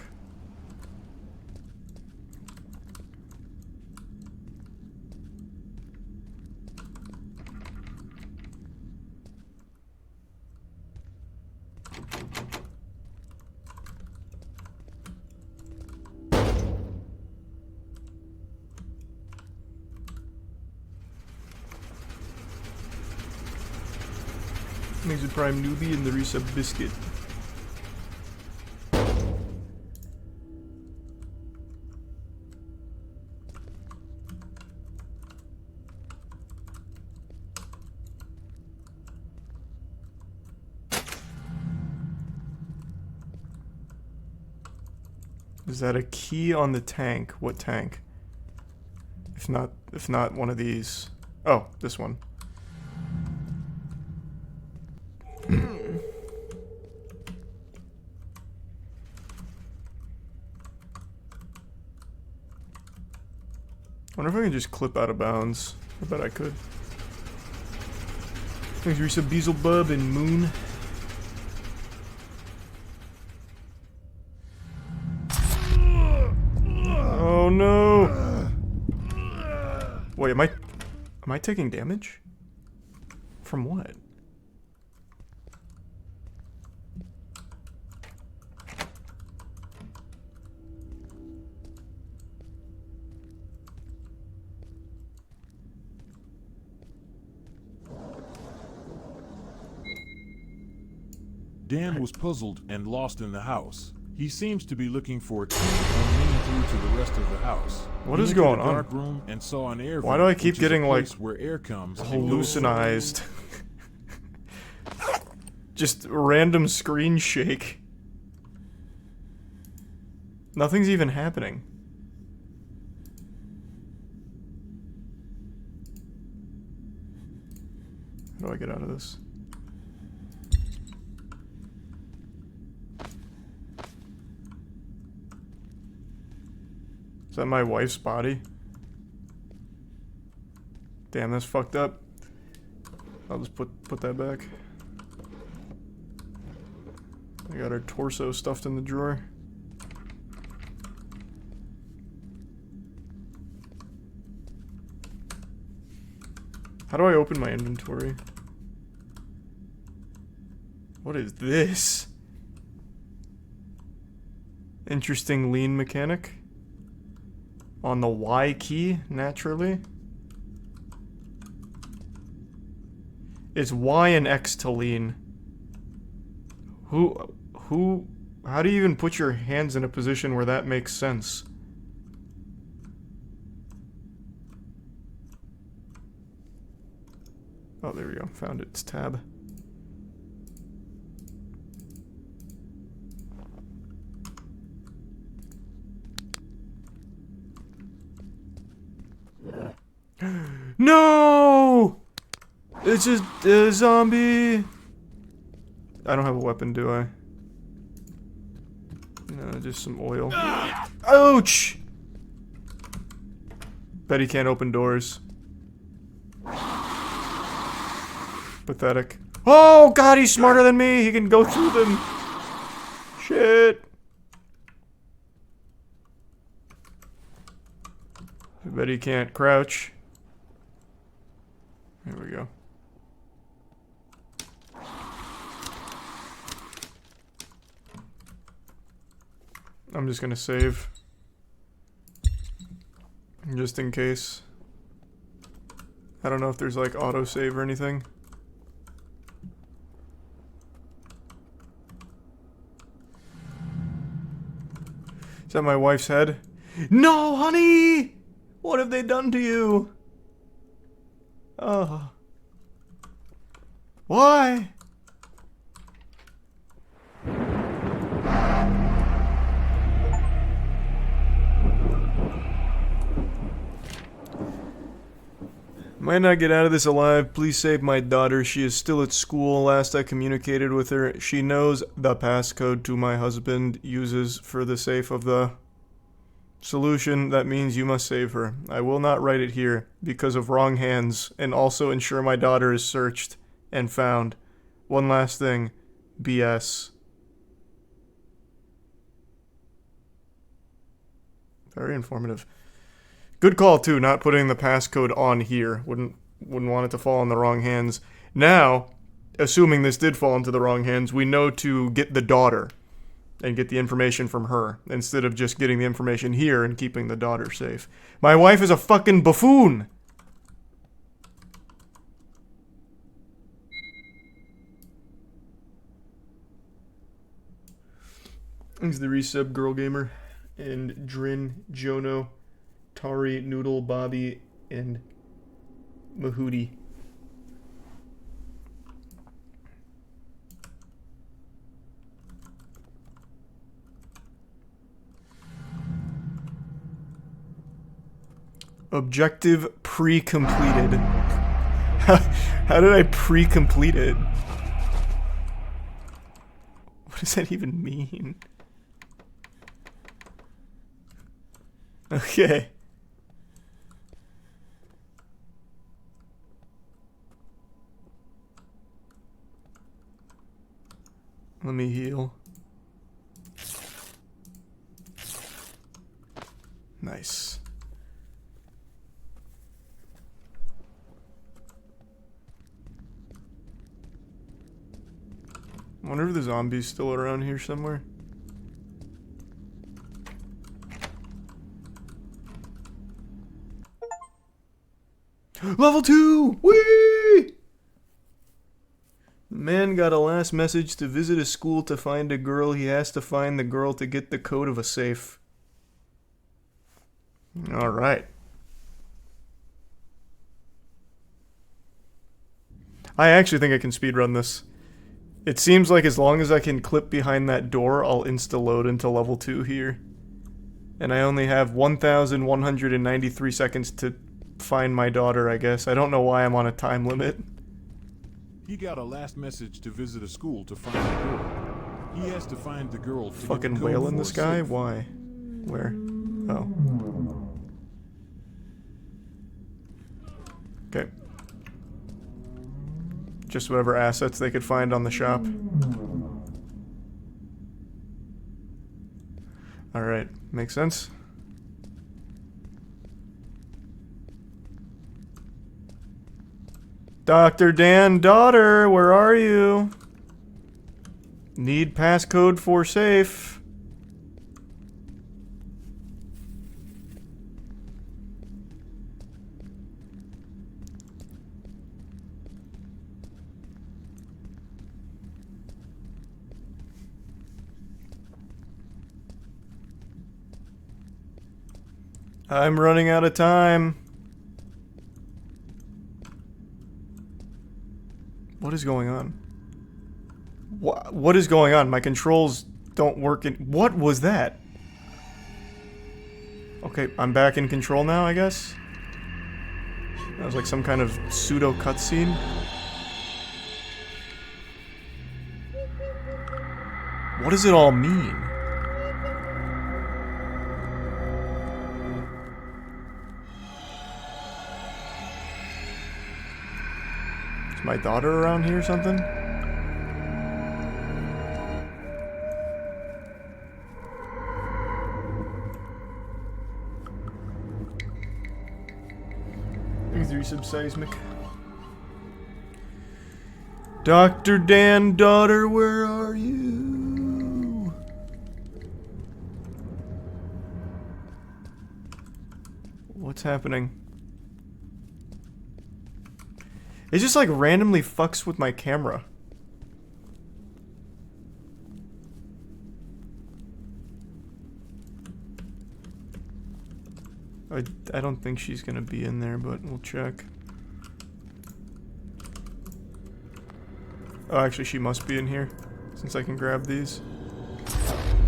Thanks a Prime Newbie and the resub Biscuit. Is that a key on the tank? What tank? If not one of these. Oh, this one. I wonder if I can just clip out of bounds. I bet I could. Thanks, Resub, Beelzebub, and Moon. Oh no! Wait, am I taking damage? From what? Dan was puzzled and lost in the house. He seems to be looking for a key and leaning through to the rest of the house. What He is entered going a on? dark room and saw an air Why vent, do I keep which is a getting, like, place where air comes and goes. Hallucinized. Just random screen shake. Nothing's even happening. How do I get out of this? Is that my wife's body? Damn, that's fucked up. I'll just put that back. I got her torso stuffed in the drawer. How do I open my inventory? What is this? Interesting lean mechanic. On the Y key, naturally. It's Y and X to lean. How do you even put your hands in a position where that makes sense? Oh, there we go. Found it. It's tab. No! It's just a zombie. I don't have a weapon, do I? No, just some oil. Ouch! Bet he can't open doors. Pathetic. Oh god, he's smarter than me! He can go through them! Shit! I bet he can't crouch. There we go. I'm just gonna save. Just in case. I don't know if there's like autosave or anything. Is that my wife's head? No, honey! What have they done to you? Oh. Why? Might not get out of this alive. Please save my daughter. She is still at school. Last I communicated with her, she knows the passcode to my husband uses for the safe of the solution. That means you must save her. I will not write it here because of wrong hands, and also ensure my daughter is searched and found. One last thing. BS. Very informative. Good call too, not putting the passcode on here. Wouldn't want it to fall in the wrong hands. Now, assuming this did fall into the wrong hands, we know to get the daughter and get the information from her instead of just getting the information here and keeping the daughter safe. My wife is a fucking buffoon. Thanks the resub Girl Gamer and Drin, Jono, Tari, Noodle, Bobby, and Mahudi. Objective pre-completed. How did I pre-complete it? What does that even mean? Okay. Let me heal. Nice. I wonder if the zombie's still around here somewhere. Level 2! Whee! The man got a last message to visit a school to find a girl. He has to find the girl to get the code of a safe. Alright. I actually think I can speedrun this. It seems like as long as I can clip behind that door, I'll insta-load into level 2 here. And I only have 1,193 seconds to find my daughter, I guess. I don't know why I'm on a time limit. He got a last message to visit a school to find a girl. He has to find the girl to Fucking get the code whale in for the a sky? safe. Why? Where? Oh. Okay. Just whatever assets they could find on the shop. Alright, makes sense. Dr. Dan, daughter, where are you? Need passcode for safe. I'm running out of time. What is going on? What is going on? My controls don't work in... What was that? Okay, I'm back in control now, I guess? That was like some kind of pseudo cutscene. What does it all mean? Is my daughter around here or something? Subseismic. Dr. Dan, daughter, where are you? What's happening? It just like randomly fucks with my camera. I don't think she's gonna be in there, but we'll check. Oh, actually, she must be in here, since I can grab these.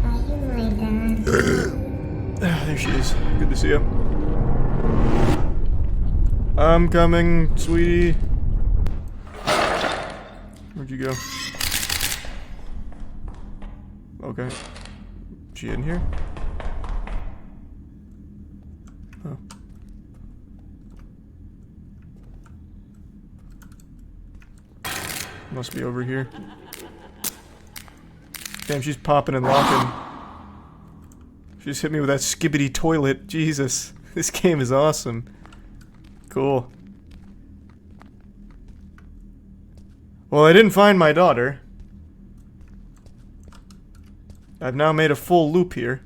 Are you my dad? There she is. Good to see you. I'm coming, sweetie. Where'd you go? Okay. She in here? Oh. Must be over here. Damn, she's popping and locking. She just hit me with that skibbity toilet. Jesus. This game is awesome. Cool. Well, I didn't find my daughter. I've now made a full loop here.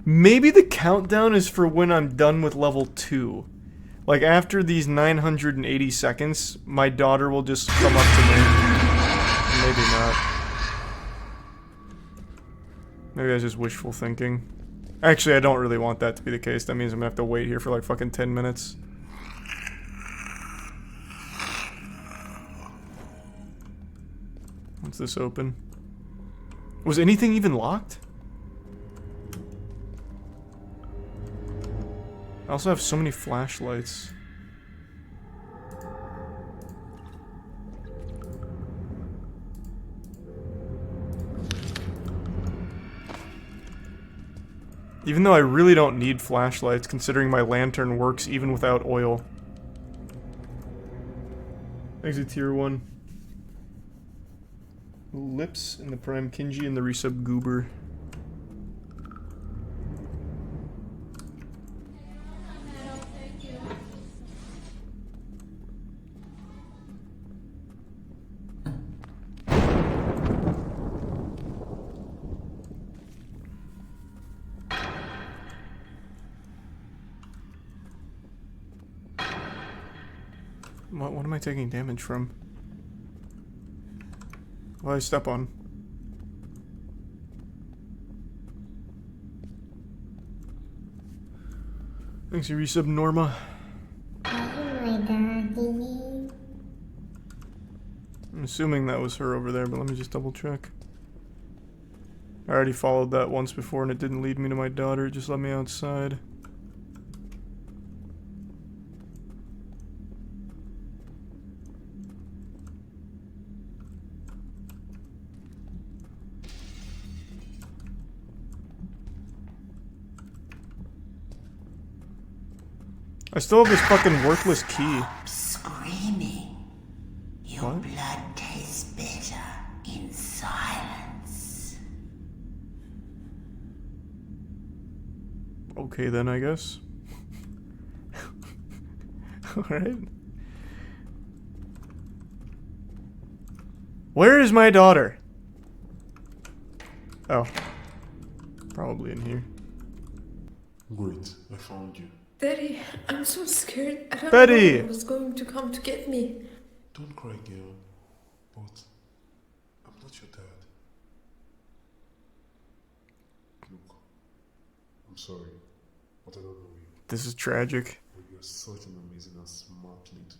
Maybe the countdown is for when I'm done with level 2. Like, after these 980 seconds, my daughter will just come up to me. Maybe not. Maybe that's just wishful thinking. Actually, I don't really want that to be the case. That means I'm gonna have to wait here for like fucking 10 minutes. What's this open? Was anything even locked? I also have so many flashlights. Even though I really don't need flashlights, considering my lantern works even without oil. Exit tier 1. Lips and the Prime Kinji and the Resub Goober. What am I taking damage from? What did I step on? Thanks, you resub Norma. Are you my daddy? I'm assuming that was her over there, but let me just double check. I already followed that once before and it didn't lead me to my daughter, it just let me outside. I still have this fucking worthless key. Screaming. Your What? blood tastes better in silence. Okay then, I guess. Alright. Where is my daughter? Oh. Probably in here. Great, I found you. Daddy, I'm so scared. I don't Betty! know who was going to come to get me. Don't cry, girl. But I'm not your dad. Look, I'm sorry, but I don't know you. This is tragic. But you're such an amazing and smart kid.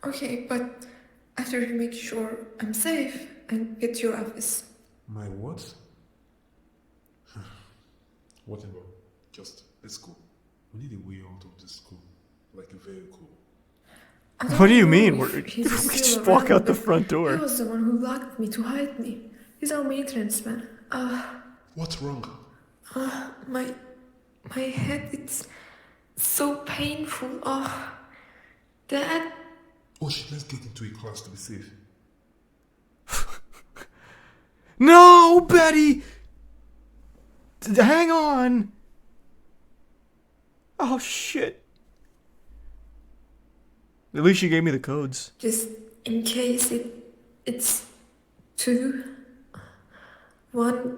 Okay, but after you make sure I'm safe and get to your office. My what? Whatever. Just let's go. We need a way out of this school, like a vehicle. I don't What do you know mean? if We're, he's we still just walk around, out the but front He door. was the one who locked me to hide me. He's our maintenance man. What's wrong? My head, it's so painful. Dad, Oh shit, let's get into a class to be safe. No, Betty! Hang on! Oh, shit. At least she gave me the codes. just in case it's 2, 1,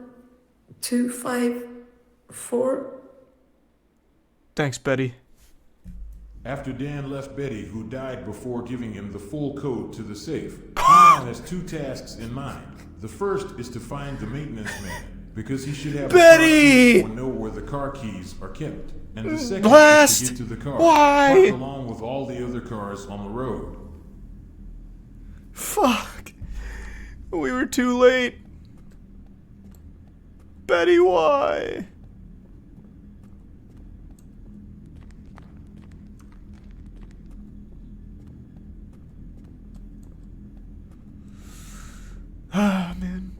2, 5, 4. Thanks, Betty. After Dan left Betty, who died before giving him the full code to the safe, Keon has two tasks in mind. The first is to find the maintenance man, because he should have Betty! a car key or know where the car keys are kept. And the second Blast! is to get to the car, Why? parked along with all the other cars on the road. Fuck. We were too late. Betty, why? Ah, man.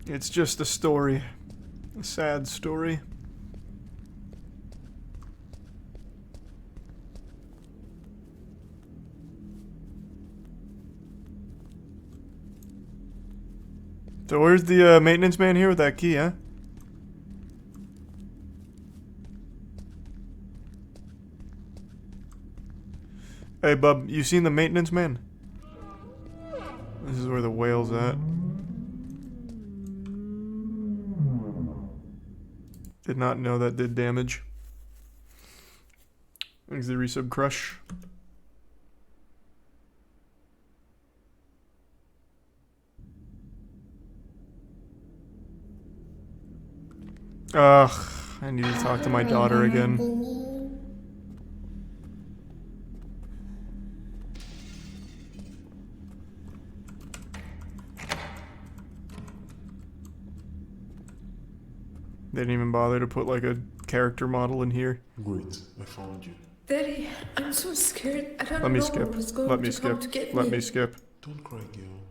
It's just a story. A sad story. So where's the maintenance man here with that key, huh? Hey, bub, you seen the maintenance man? This is where the whale's at. Did not know that did damage. Thanks the resub crush. Ugh, I need to talk to my daughter again. They didn't even bother to put like a character model in here. Great, I found you. Daddy, I'm so scared. I don't Let me know skip. who was going Let me to come skip. to get Let me. me skip. Don't cry, girl.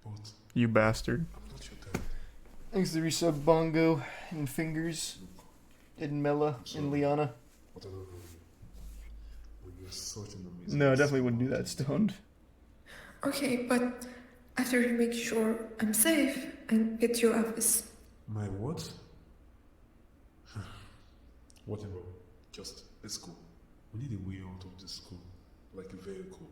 But You bastard. I'm not your dad. Thanks the resub Bongo and Fingers and Mela and Liana. But I don't know you. But you're such an amazing. No, I definitely wouldn't do that stoned. Okay, but after you make sure I'm safe and get to your office. My what? Whatever. Just let's go. We need a way out of this school, like a vehicle.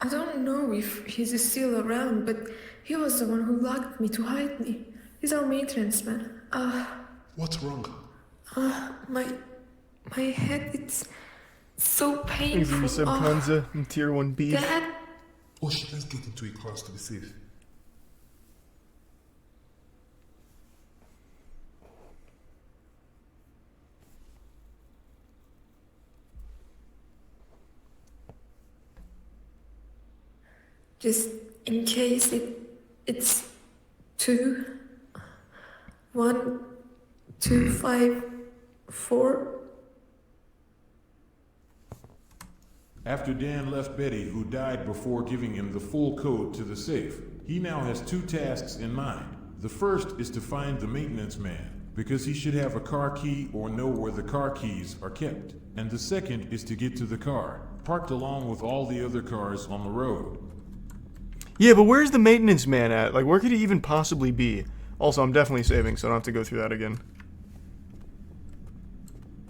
I don't know if he's still around, but he was the one who locked me to hide me. He's our maintenance man. What's wrong? My head, it's so Thanks the painful. resub Kanza and tier 1 beef. Dad, Oh shit, let's get into a class to be safe. Just in case it's 2, 1, 2, 5, 4. After Dan left Betty, who died before giving him the full code to the safe, he now has 2 tasks in mind. The first is to find the maintenance man, because he should have a car key or know where the car keys are kept. And the second is to get to the car, parked along with all the other cars on the road. Yeah, but where's the maintenance man at? Like, where could he even possibly be? Also, I'm definitely saving, so I don't have to go through that again.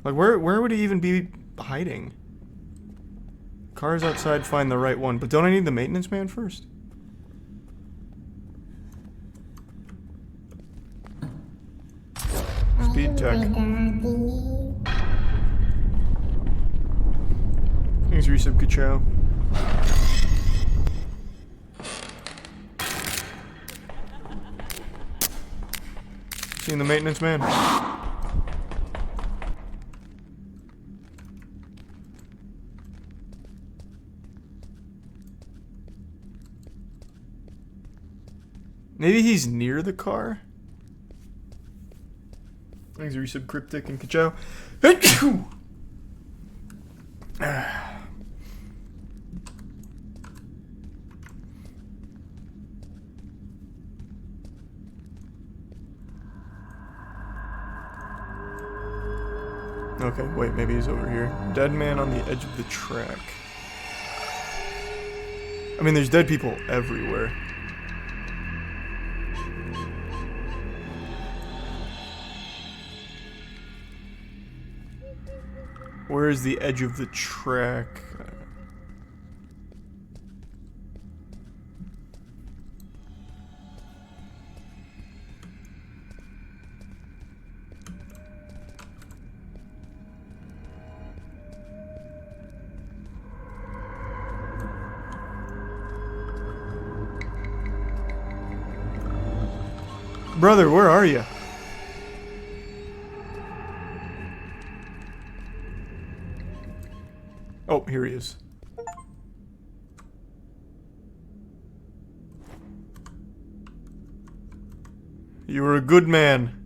Like, where would he even be hiding? Cars outside, find the right one. But don't I need the maintenance man first? Speed check. Thanks, Resub Kachow. Seen the maintenance man? Maybe he's near the car? Thanks, Resub Cryptic and Kachow. Okay, wait, maybe he's over here. Dead man on the edge of the track. I mean, there's dead people everywhere. Where is the edge of the track? Brother, where are you? Oh, here he is. You were a good man.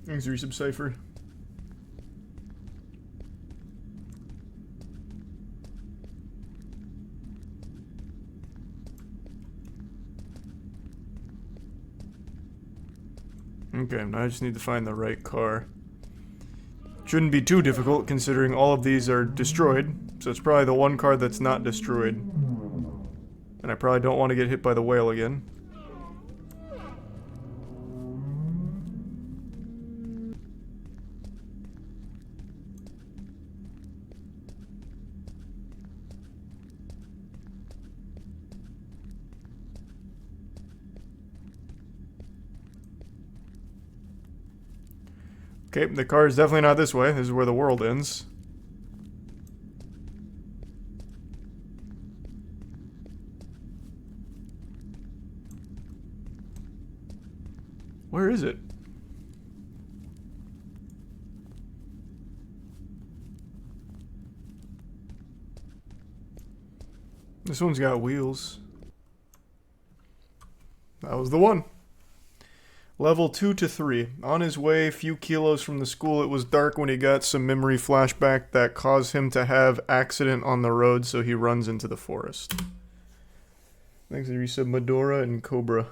Thanks, Resub Cypher. Okay, now I just need to find the right car. Shouldn't be too difficult considering all of these are destroyed, so it's probably the one car that's not destroyed. And I probably don't want to get hit by the whale again. Okay, the car is definitely not this way. This is where the world ends. Where is it? This one's got wheels. That was the one. Level 2 to 3. On his way a few kilos from the school, it was dark when he got some memory flashback that caused him to have accident on the road, so he runs into the forest. Thanks to Resub Medora and Cobra.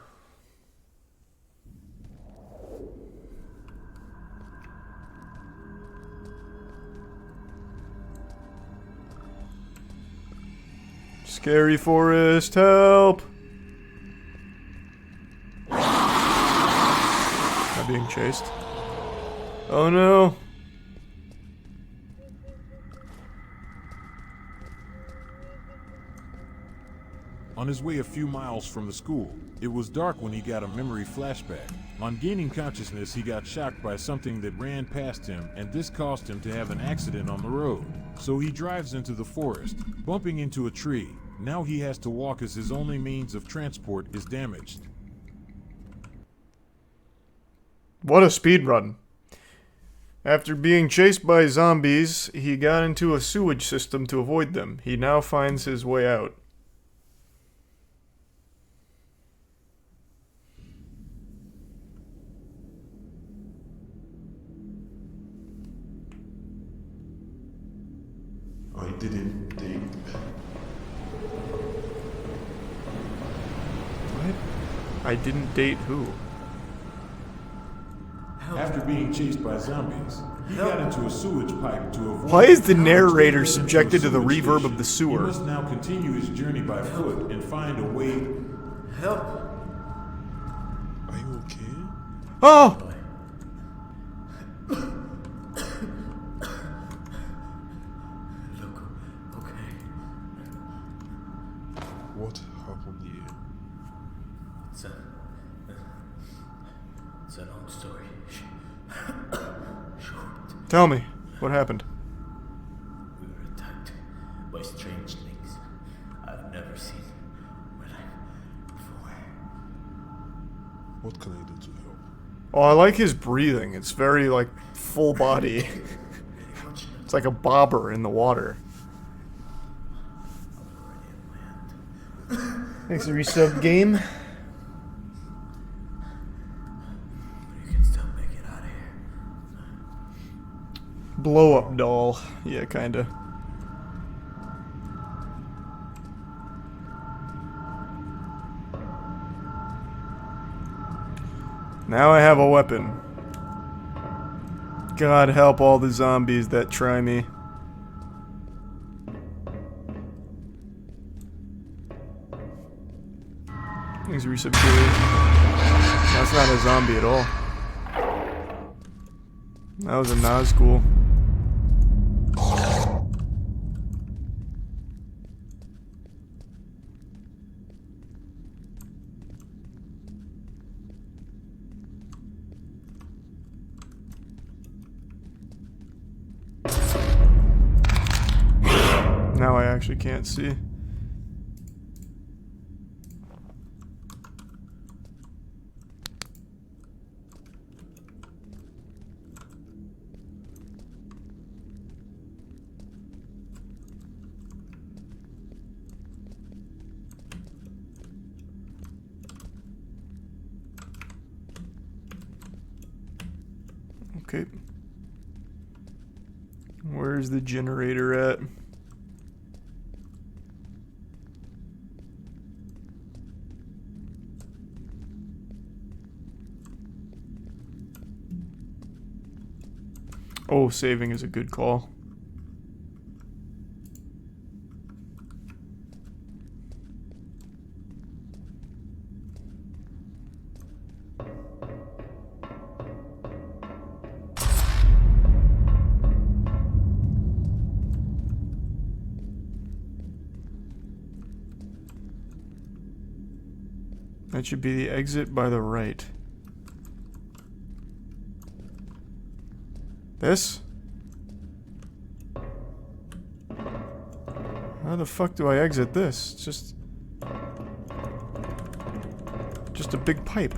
Scary forest, help! Being chased. Oh no. On his way a few miles from the school, it was dark when he got a memory flashback. On gaining consciousness, he got shocked by something that ran past him, and this caused him to have an accident on the road. So he drives into the forest, bumping into a tree. Now he has to walk as his only means of transport is damaged. What a speed run. After being chased by zombies, he got into a sewage system to avoid them. He now finds his way out. I didn't take. What? I didn't date who? After being chased by zombies, he got into a sewage pipe to avoid... Why is the Now narrator he's into subjected a to the sewage reverb station. of the sewer? He must now continue his journey by foot and find a way... Help! Are you okay? Oh! Look, okay. What happened here? It's a long story. Short. Tell me, what happened? We were attacked by strange things I've never seen in my life before. What can I do to help? Oh, I like his breathing. It's very, like, full body. It's like a bobber in the water. Thanks for resub game. You can still make it out of here. Blow up doll. Yeah, kinda. Now I have a weapon. God help all the zombies that try me. Thanks for resub game. That's not a zombie at all. That was a Nazgul. Now I actually can't see. Okay. Where's the generator at? Oh, saving is a good call. That should be the exit by the right. This? How the fuck do I exit this? It's just a big pipe.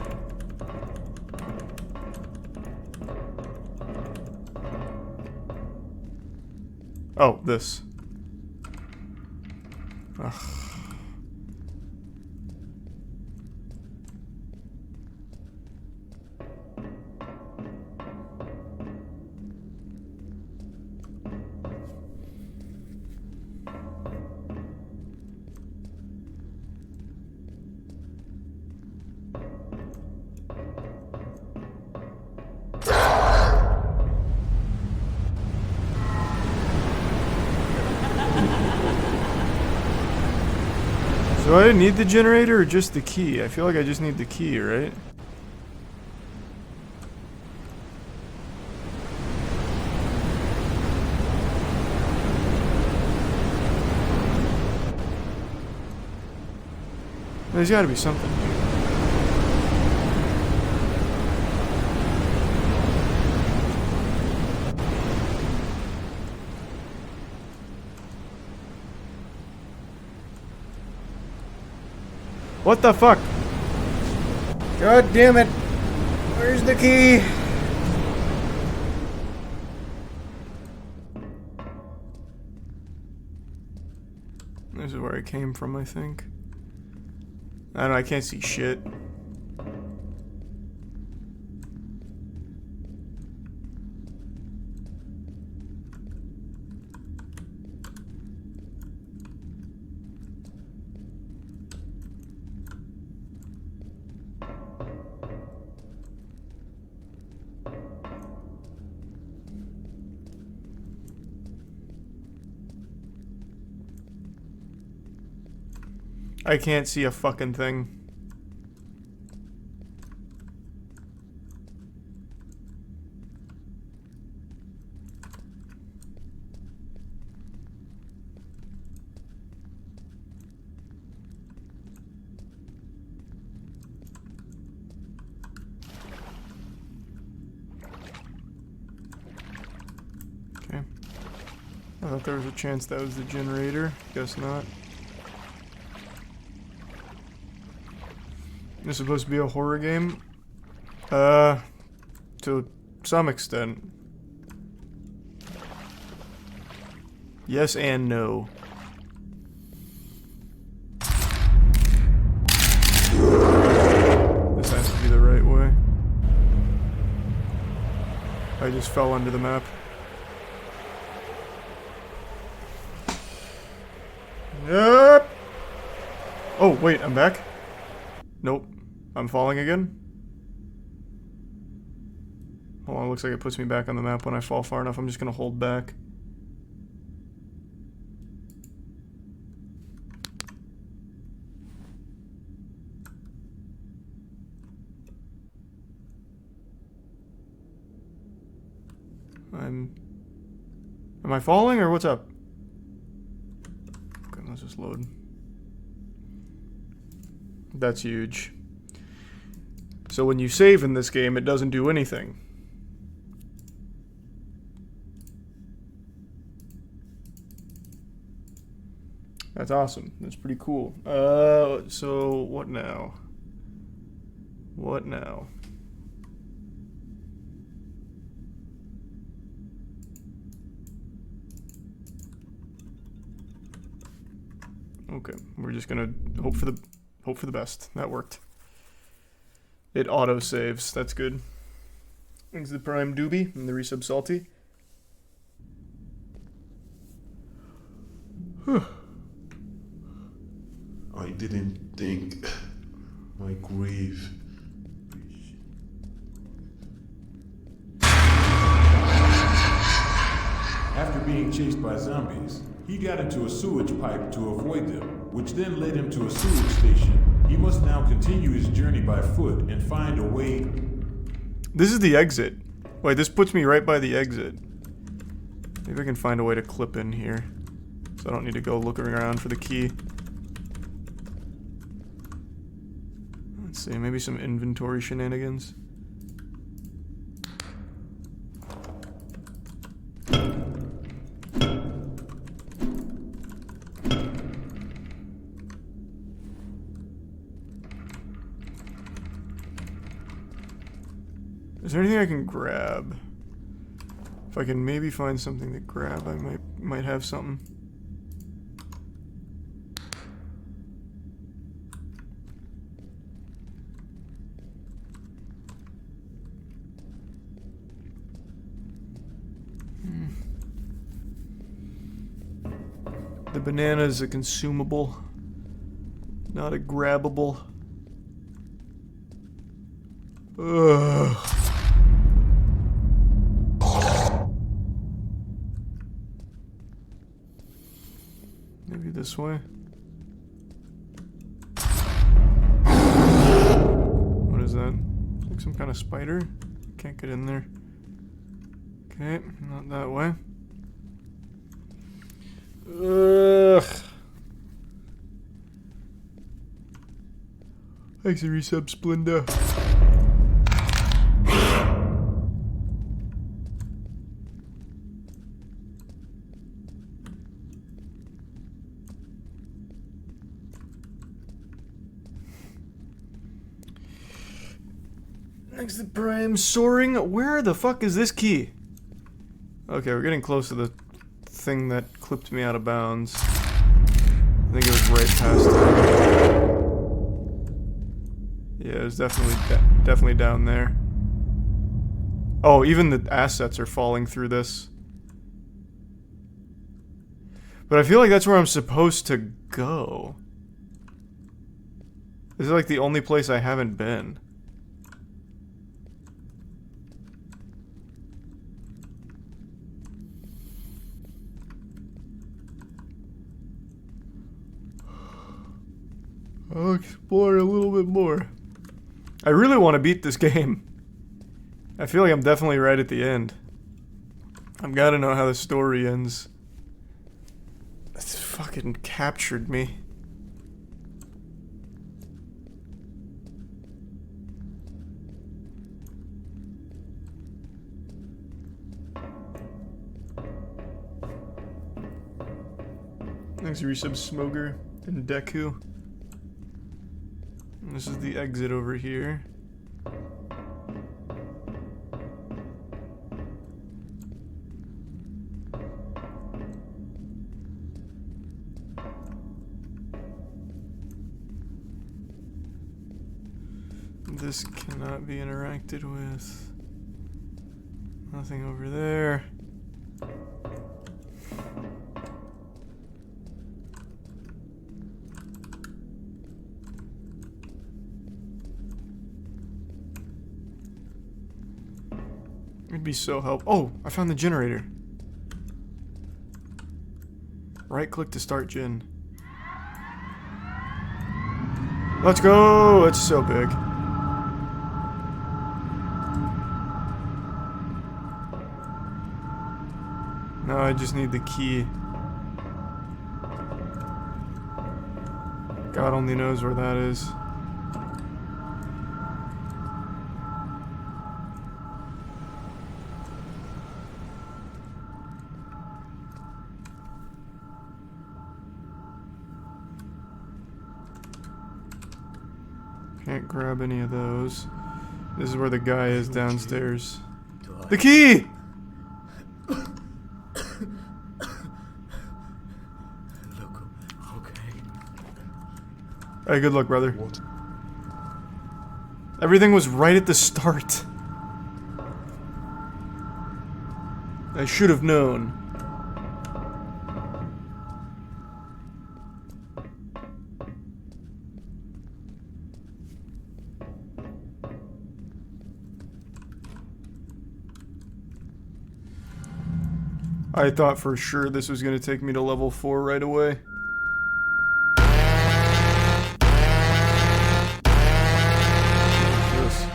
Oh, this. Ugh. Do I need the generator or just the key? I feel like I just need the key, right? There's gotta be something here. What the fuck? God damn it. Where's the key? This is where I came from, I think. I don't know, I can't see shit. I can't see a fucking thing. Okay. I thought there was a chance that was the generator. Guess not. This is supposed to be a horror game? To some extent. Yes and no. This has to be the right way. I just fell under the map. Yep. Oh, wait, I'm back? Nope. I'm falling again? Hold on, looks like it puts me back on the map when I fall far enough. I'm just gonna hold back. Am I falling or what's up? Okay, let's just load. That's huge. So when you save in this game, it doesn't do anything. That's awesome. That's pretty cool. So what now? What now? Okay, we're just gonna hope for the best. That worked. It auto saves. That's good. Thanks to the Prime Doobie and the resub Salty. I didn't think my grave. After being chased by zombies, he got into a sewage pipe to avoid them, which then led him to a sewage station. He must now continue his journey by foot and find a way. This is the exit. Wait, this puts me right by the exit. Maybe I can find a way to clip in here, so I don't need to go looking around for the key. Let's see, maybe some inventory shenanigans. Is there anything I can grab? If I can maybe find something to grab, I might have something. The banana is a consumable, not a grabbable. Ugh. Maybe this way. What is that? Like some kind of spider? Can't get in there. Okay, not that way. Ugh. Thanks, resub Splinda. Exit prime soaring. Where the fuck is this key? Okay, we're getting close to the thing that clipped me out of bounds. I think it was right past it. Yeah, it was definitely down there. Oh, even the assets are falling through this. But I feel like that's where I'm supposed to go. This is like the only place I haven't been. I'll explore a little bit more. I really want to beat this game. I feel like I'm definitely right at the end. I've got to know how the story ends. It's fucking captured me. Thanks, Resub Smoger and Deku. And this is the exit over here. This cannot be interacted with. Nothing over there. It'd be so helpful. Oh, I found the generator. Right click to start gen. Let's go! It's so big. Now I just need the key. God only knows where that is. Can't grab any of those. This is where the guy is downstairs. The key! Look, okay. Hey, good luck, brother. What? Everything was right at the start. I should have known. I thought for sure this was going to take me to level 4 right away. This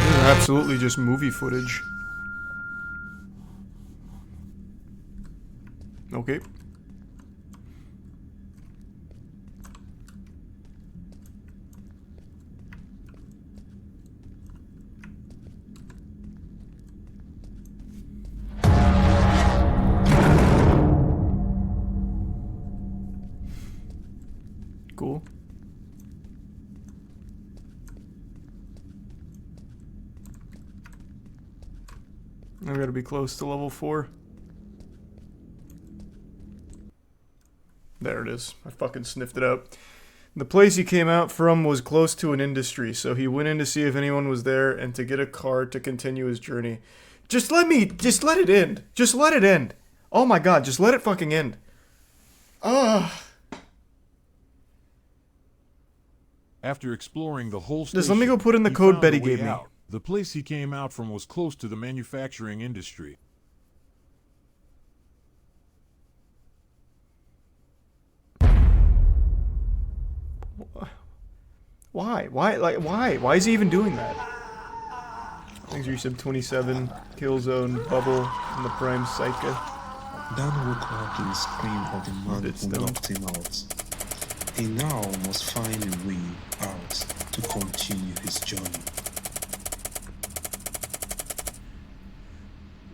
is absolutely just movie footage. Okay. Cool. I've got to be close to level 4. There it is. I fucking sniffed it out. The place he came out from was close to an industry, so he went in to see if anyone was there and to get a car to continue his journey. Just let it end. Just let it end. Oh my god, just let it fucking end. Ugh. After exploring the whole station, Just let me go put in the he code found Betty a way gave me. out. The place he came out from was close to the manufacturing industry. Why? Why is he even doing that? Thanks, Resub 27, Killzone, Bubble, and the Prime Psycho. Dan woke up to the scream of the man It's who done. knocked him out. He now must find a way out to continue his journey.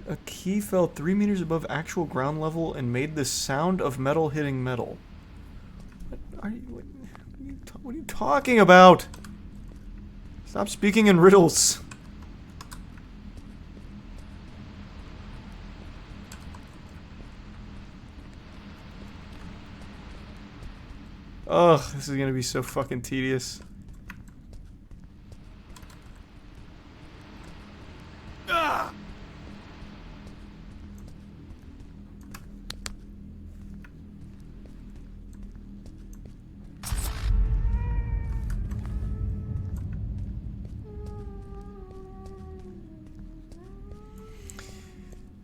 A key fell 3 meters above actual ground level and made the sound of metal hitting metal. What are you What are you talking about? Stop speaking in riddles. Ugh, this is gonna be so fucking tedious. Ah!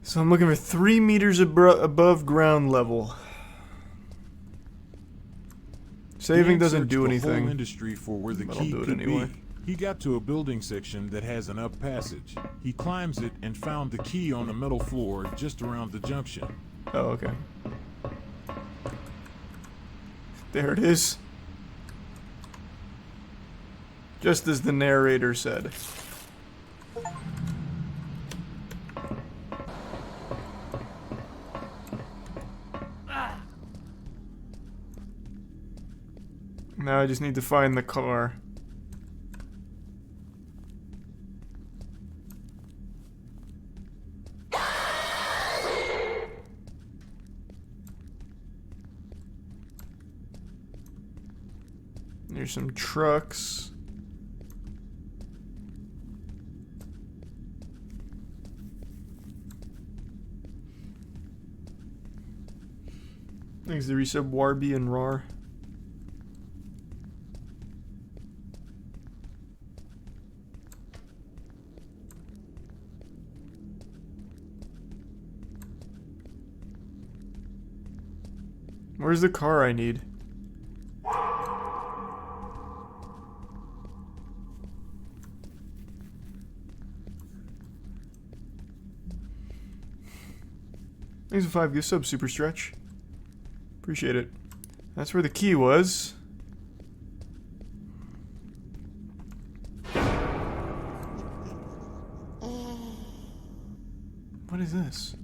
So I'm looking for 3 meters above ground level. Saving doesn't do anything. The whole industry for where the key could be. He got to a building section that has an up passage. He climbs it and found the key on the metal floor just around the junction. Oh, okay. There it is. Just as the narrator said. Now I just need to find the car. There's some trucks. Thanks to resub Warby and Rar. Where's the car I need? Thanks for 5 gift subs, Super Stretch. Appreciate it. That's where the key was. What is this?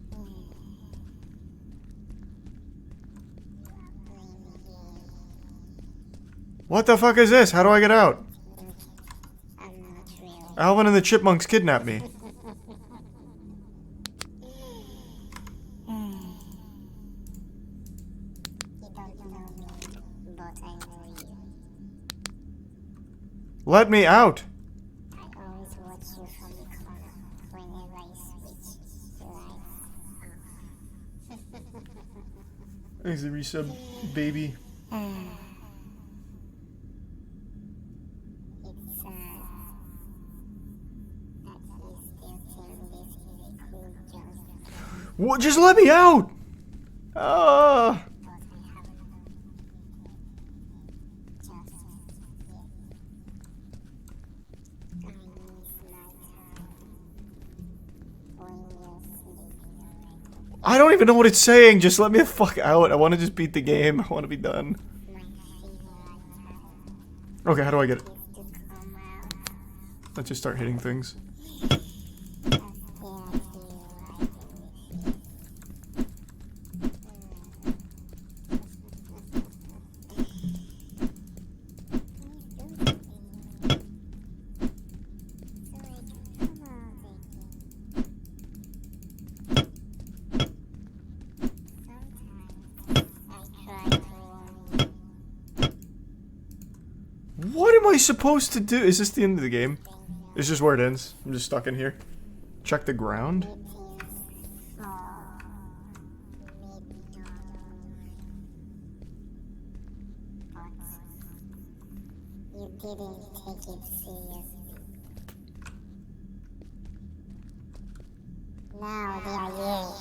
What the fuck is this? How do I get out? Alvin and the Chipmunks kidnapped me. Let me out! I always watch you from the corner whenever I switch to life. Thanks, the resub, baby. It's sad that you still think this is a cool joke. What? Just let me out! Ah! I don't even know what it's saying. Just let me the fuck out. I want to just beat the game. I want to be done. Okay, how do I get it? Let's just start hitting things. What am I supposed to do? Is this the end of the game? Is this where it ends? I'm just stuck in here. Check the ground? You didn't take it seriously. Now they are you.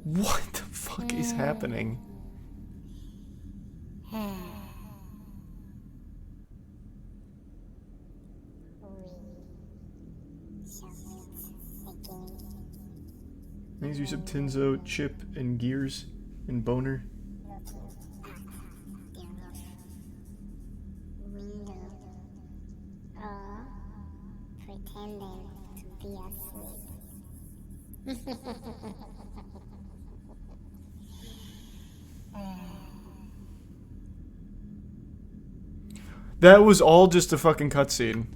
What the fuck is happening? These use of Tinzo, Chip, and Gears, and Boner. That was all just a fucking cutscene.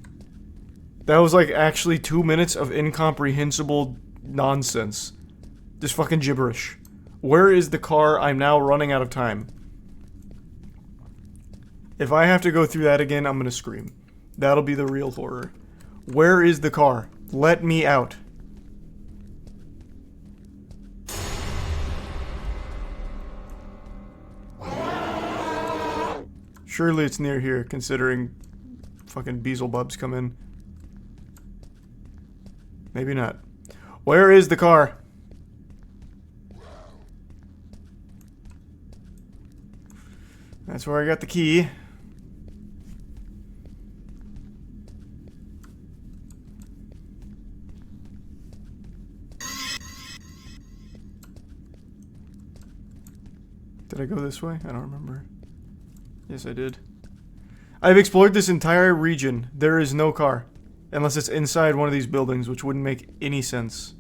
That was like actually 2 minutes of incomprehensible nonsense. Just fucking gibberish. Where is the car? I'm now running out of time. If I have to go through that again, I'm gonna scream. That'll be the real horror. Where is the car? Let me out. Surely it's near here, considering fucking Beelzebubs come in. Maybe not. Where is the car? That's where I got the key. Did I go this way? I don't remember. Yes, I did. I've explored this entire region. There is no car. Unless it's inside one of these buildings, which wouldn't make any sense.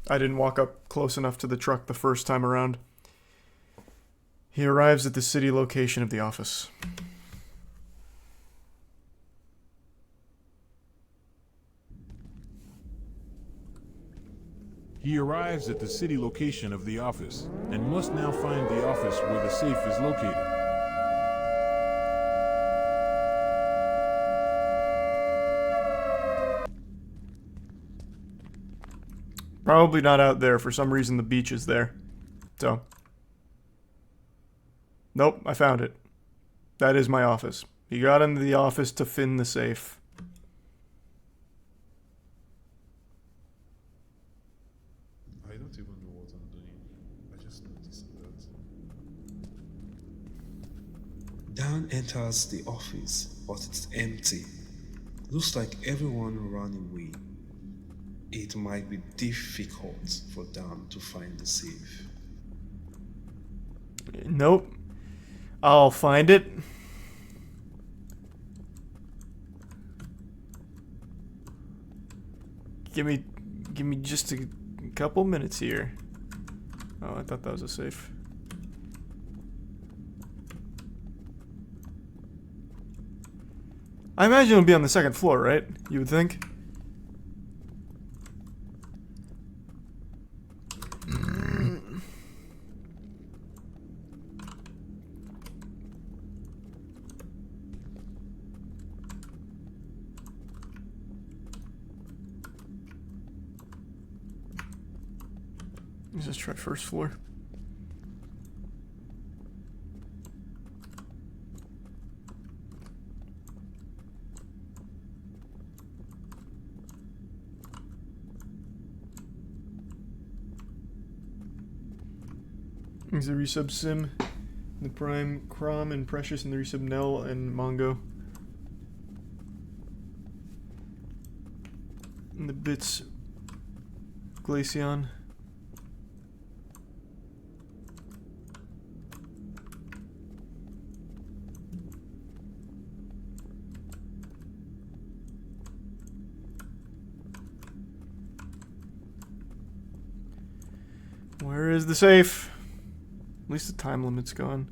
I didn't walk up close enough to the truck the first time around. He arrives at the city location of the office. He arrives at the city location of the office, and must now find the office where the safe is located. Probably not out there. For some reason the beach is there. So. Nope, I found it. That is my office. He got into the office to fin the safe. I don't even know what I'm doing. I just noticed that. Dan enters the office, but it's empty. Looks like everyone ran away. It might be difficult for Dan to find the safe. Nope. I'll find it. Give me just a couple minutes here. Oh, I thought that was a safe. I imagine it'll be on the second floor, right? You would think. Let's just try first floor. There's the resub sim, the prime Crom and Precious, and the resub Nell and Mongo. And the bits Glaceon. Where is the safe? At least the time limit's gone.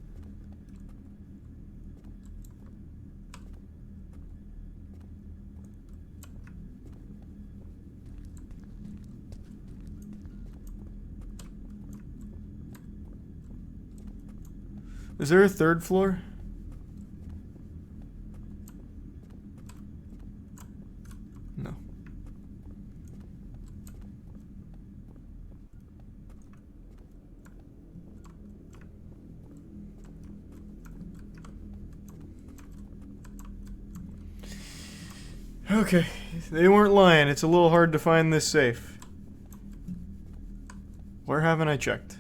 Is there a third floor? No. Okay, they weren't lying. It's a little hard to find this safe. Where haven't I checked?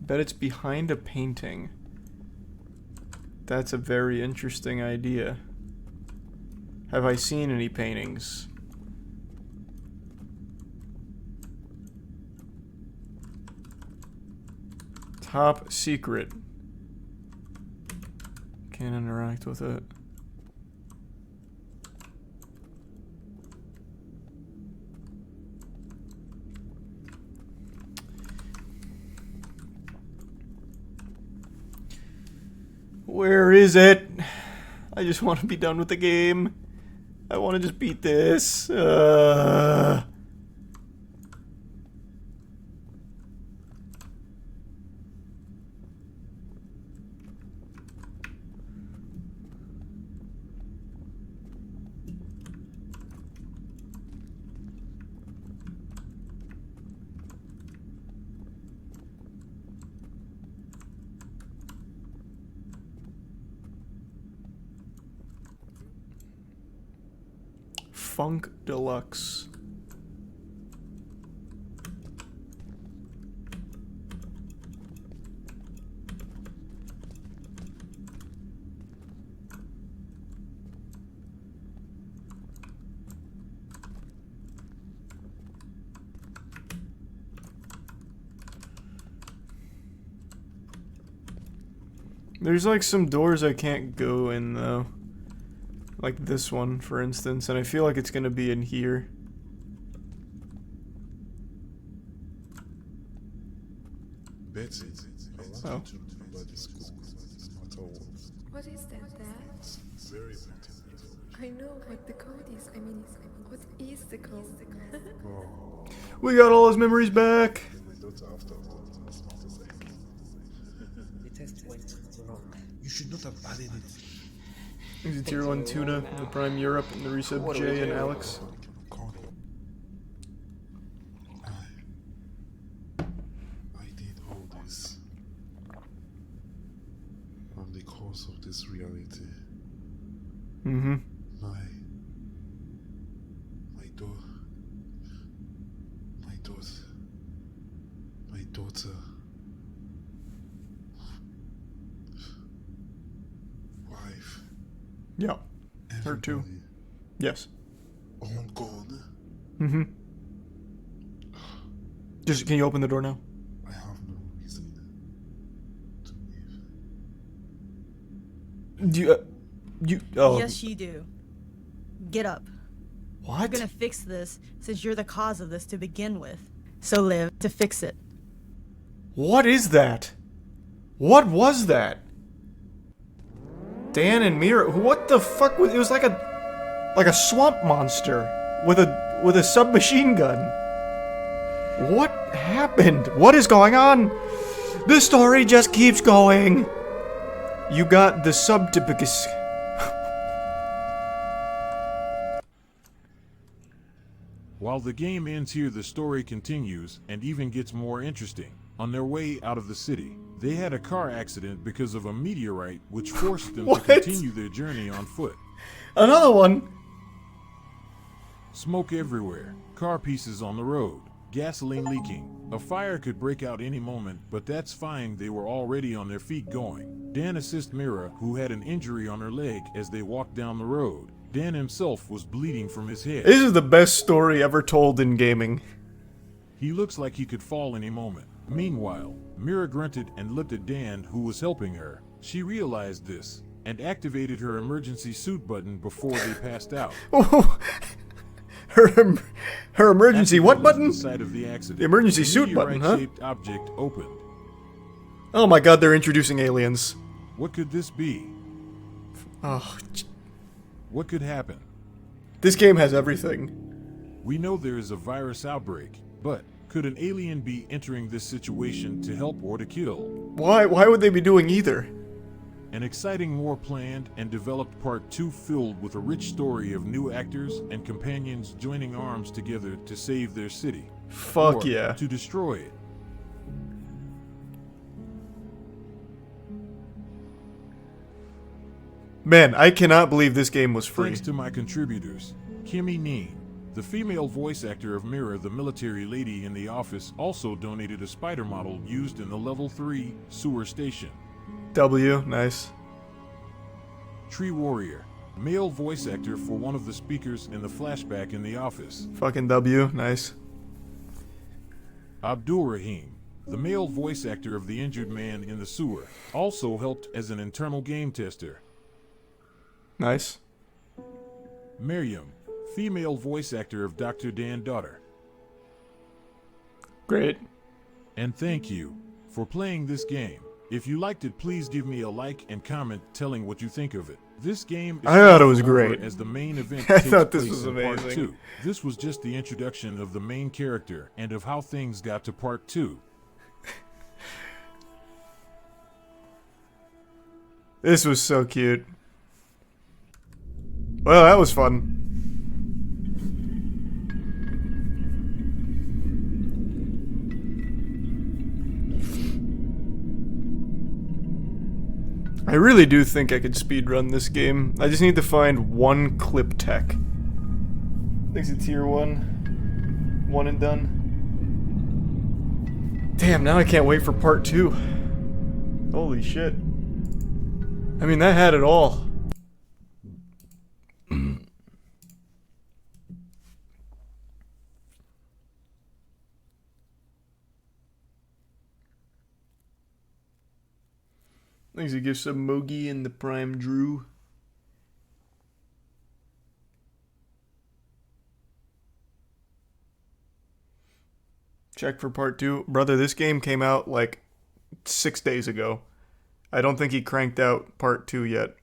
Bet it's behind a painting. That's a very interesting idea. Have I seen any paintings? Top secret. Can't interact with it. Where is it? I just want to be done with the game. I want to just beat this. Funk Deluxe. There's like some doors I can't go in though. Like this one, for instance, and I feel like it's gonna be in here. Betsy, I want Oh. you to remember the school, not all. What is that, Dad? It's very important. I know what the code is. I mean, what is the code? Oh, We got all his memories back. my daughter after all, as much as I can. The test went wrong. You should not have added it. He's a tier 1 tuna, the Prime Europe, and the resub Jay and Alex. I did all this on the course of this reality. Mm-hmm. My daughter, wife, Yeah. Her too. everybody, Yes. all gone. Mm-hmm. Just, can you open the door now? I have no reason to live. Oh. Yes, you do. Get up. What? We're gonna fix this since you're the cause of this to begin with. So live to fix it. What is that? What was that? Dan and Mira, what the fuck was it? Was like a swamp monster with a submachine gun. What happened? What is going on? The story just keeps going. You got the subtypicus. While the game ends here, the story continues and even gets more interesting. On their way out of the city, they had a car accident because of a meteorite which forced them to What? continue their journey on foot. Another one. Smoke everywhere, car pieces on the road, gasoline leaking. A fire could break out any moment, but that's fine, they were already on their feet going. Dan assists Mira, who had an injury on her leg, as they walked down the road. Dan himself was bleeding from his head. This is the best story ever told in gaming. He looks like he could fall any moment. Meanwhile, Mira grunted and looked at Dan, who was helping her. She realized this and activated her emergency suit button before they passed out. her emergency After what they left button? The site of the accident, The emergency a suit button, huh? meteorite-shaped object opened. Oh my god, they're introducing aliens. What could this be? Oh, What could happen? this game has everything. We know there is a virus outbreak, but could an alien be entering this situation to help or to kill? Why would they be doing either? An exciting more planned and developed part 2 filled with a rich story of new actors and companions joining arms together to save their city. Fuck or yeah. to destroy it. Man, I cannot believe this game was free. Thanks to my contributors, Kimmy Neen, the female voice actor of Mira, the military lady in the office, also donated a spider model used in the level 3 sewer station. W, nice. Tree Warrior, male voice actor for one of the speakers in the flashback in the office. Fucking W, nice. Abdul Rahim, The male voice actor of the injured man in the sewer also helped as an internal game tester. Nice. Miriam, female voice actor of Dr. Dan Daughter. Great. And thank you for playing this game. If you liked it, please give me a like and comment telling what you think of it. This game is I thought it was great. as the main event I takes thought this place was in part amazing. 2. This was just the introduction of the main character and of how things got to part 2. This was so cute. Well, that was fun. I really do think I could speedrun this game. I just need to find one clip tech. I think it's a tier 1. One and done. Damn, now I can't wait for part 2. Holy shit. I mean, that had it all. Thanks, it gives some Mogi and the Prime Drew. Check for part 2. Brother, this game came out like 6 days ago. I don't think he cranked out part 2 yet.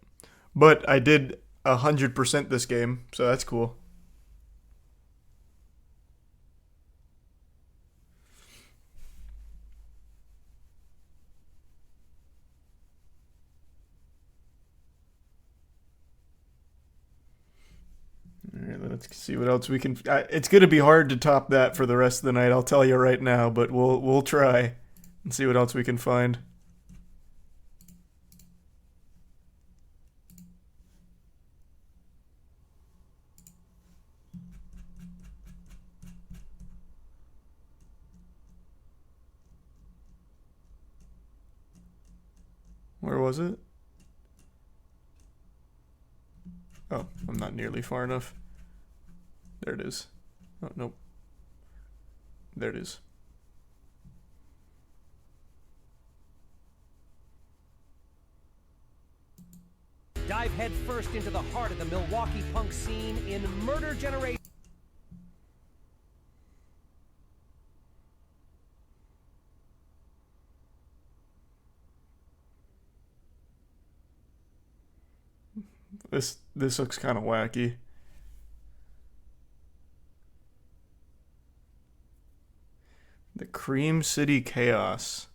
But I did 100% this game, so that's cool. Alright, let's see what else we can... it's going to be hard to top that for the rest of the night, I'll tell you right now, but we'll try and see what else we can find. Where was it? Oh, I'm not nearly far enough. There it is. Oh, nope. There it is. Dive headfirst into the heart of the Milwaukee punk scene in Murder Generation. This looks kind of wacky. The Cream City Chaos.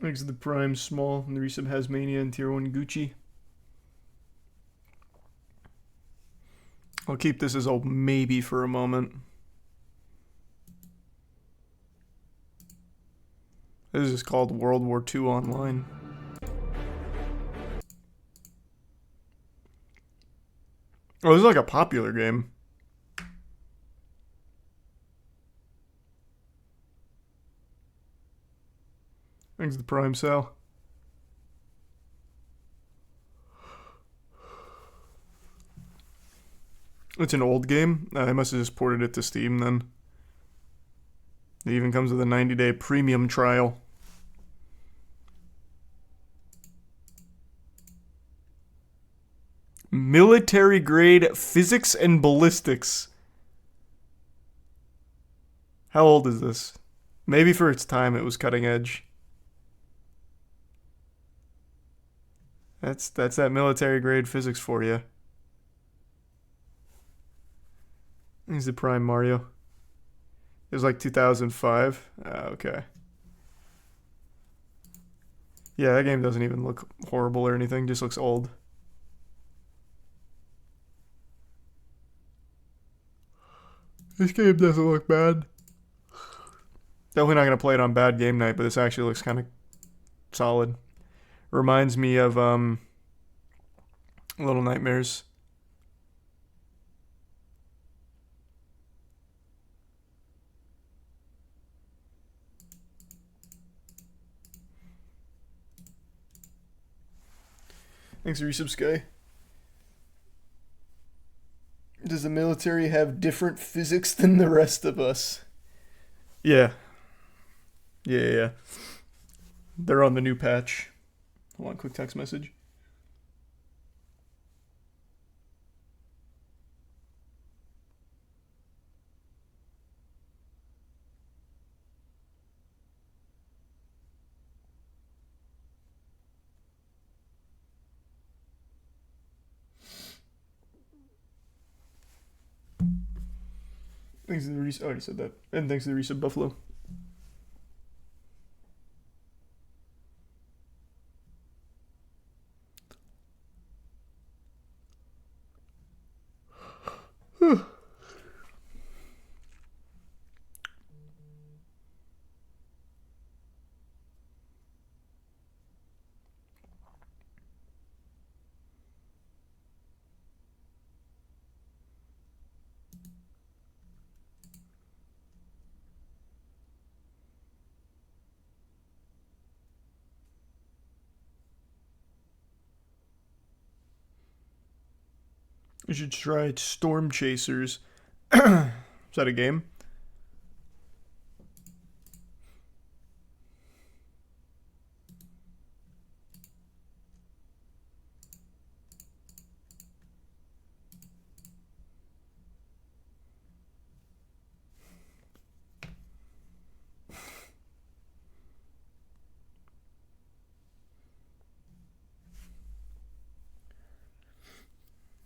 Thanks to the Prime Small and the resub Hasmania and Tier 1 Gucci. I'll keep this as a maybe for a moment. This is called World War II Online. Oh, this is like a popular game. Thanks to the Prime Sale. It's an old game. I must have just ported it to Steam then. It even comes with a 90-day premium trial. Military grade physics and ballistics. How old is this? Maybe for its time it was cutting edge. That's that military grade physics for you. Here's the Prime Mario. It was like 2005. Okay. Yeah, that game doesn't even look horrible or anything. Just looks old. This game doesn't look bad. Definitely not going to play it on bad game night, but this actually looks kind of solid. Reminds me of Little Nightmares. Thanks for resub, Sky. Does the military have different physics than the rest of us? Yeah. Yeah. They're on the new patch. Hold on, quick text message. Thanks to the resub. I already said that. And thanks to the resub, Buffalo. We should try Storm Chasers. Is that a game?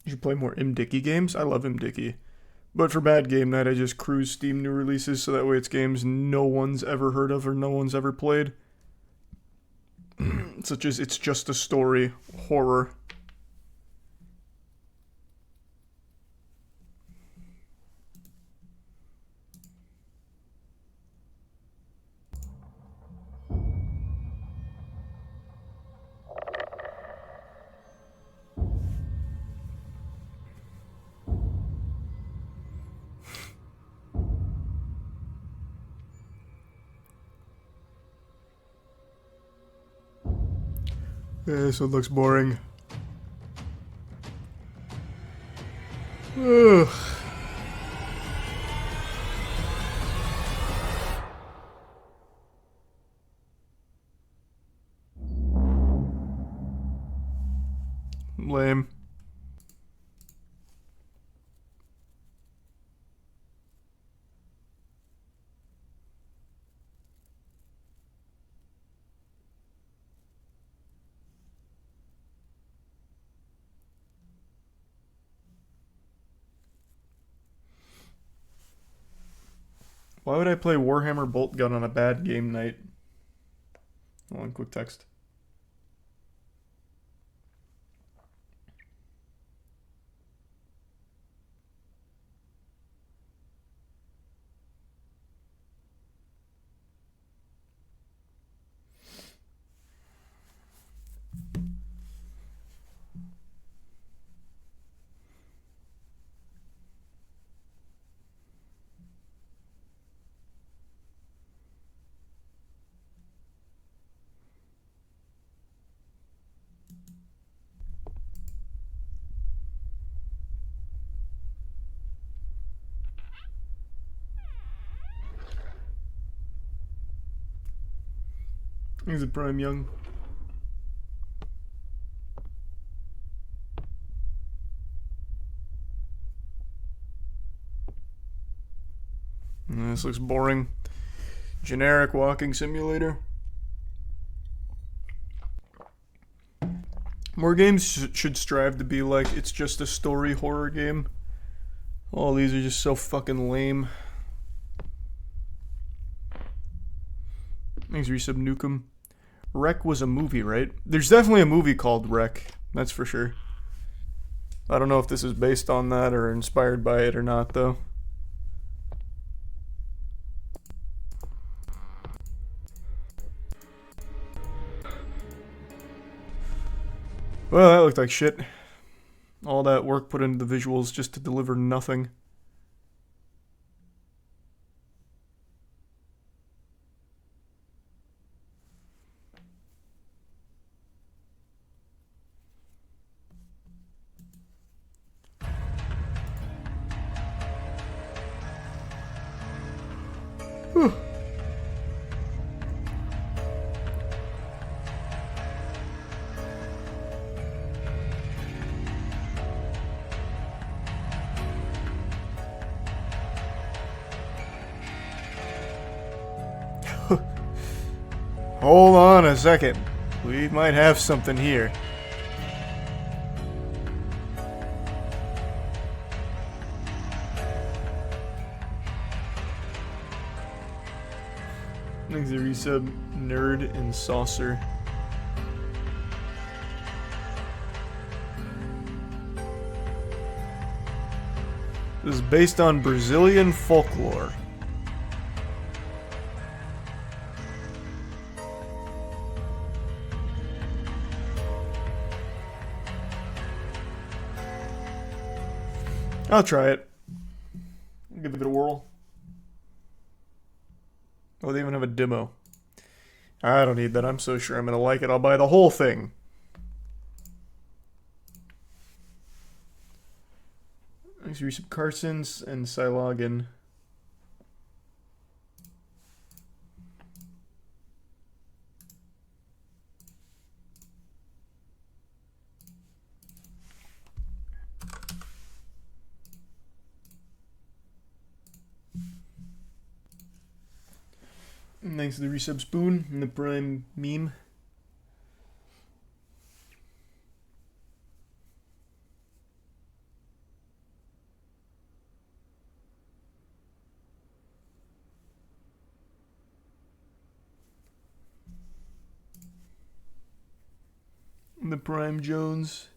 You should play more MDicky games. I love MDicky. But for bad game night, I just cruise Steam new releases so that way it's games no one's ever heard of or no one's ever played. Such as It's Just a Story, horror. Yeah, this one looks boring. Ugh. Lame. Why would I play Warhammer Bolt Gun on a bad game night? Hold on, quick text. He's a prime young. This looks boring. Generic walking simulator. More games should strive to be like It's Just a Story horror game. All these are just so fucking lame. Thanks, Resub Nukem. Wreck was a movie, right? There's definitely a movie called Wreck. That's for sure. I don't know if this is based on that or inspired by it or not, though. Well, that looked like shit. All that work put into the visuals just to deliver nothing. Hold on a second. We might have something here. Thanks to resub Nerd and Saucer. This is based on Brazilian folklore. I'll try it. Give it a whirl. Oh, they even have a demo. I don't need that. I'm so sure I'm gonna like it. I'll buy the whole thing. Thanks for some Carsons and Silogin. And thanks to the resub Spoon and the Prime meme. And the Prime Jones.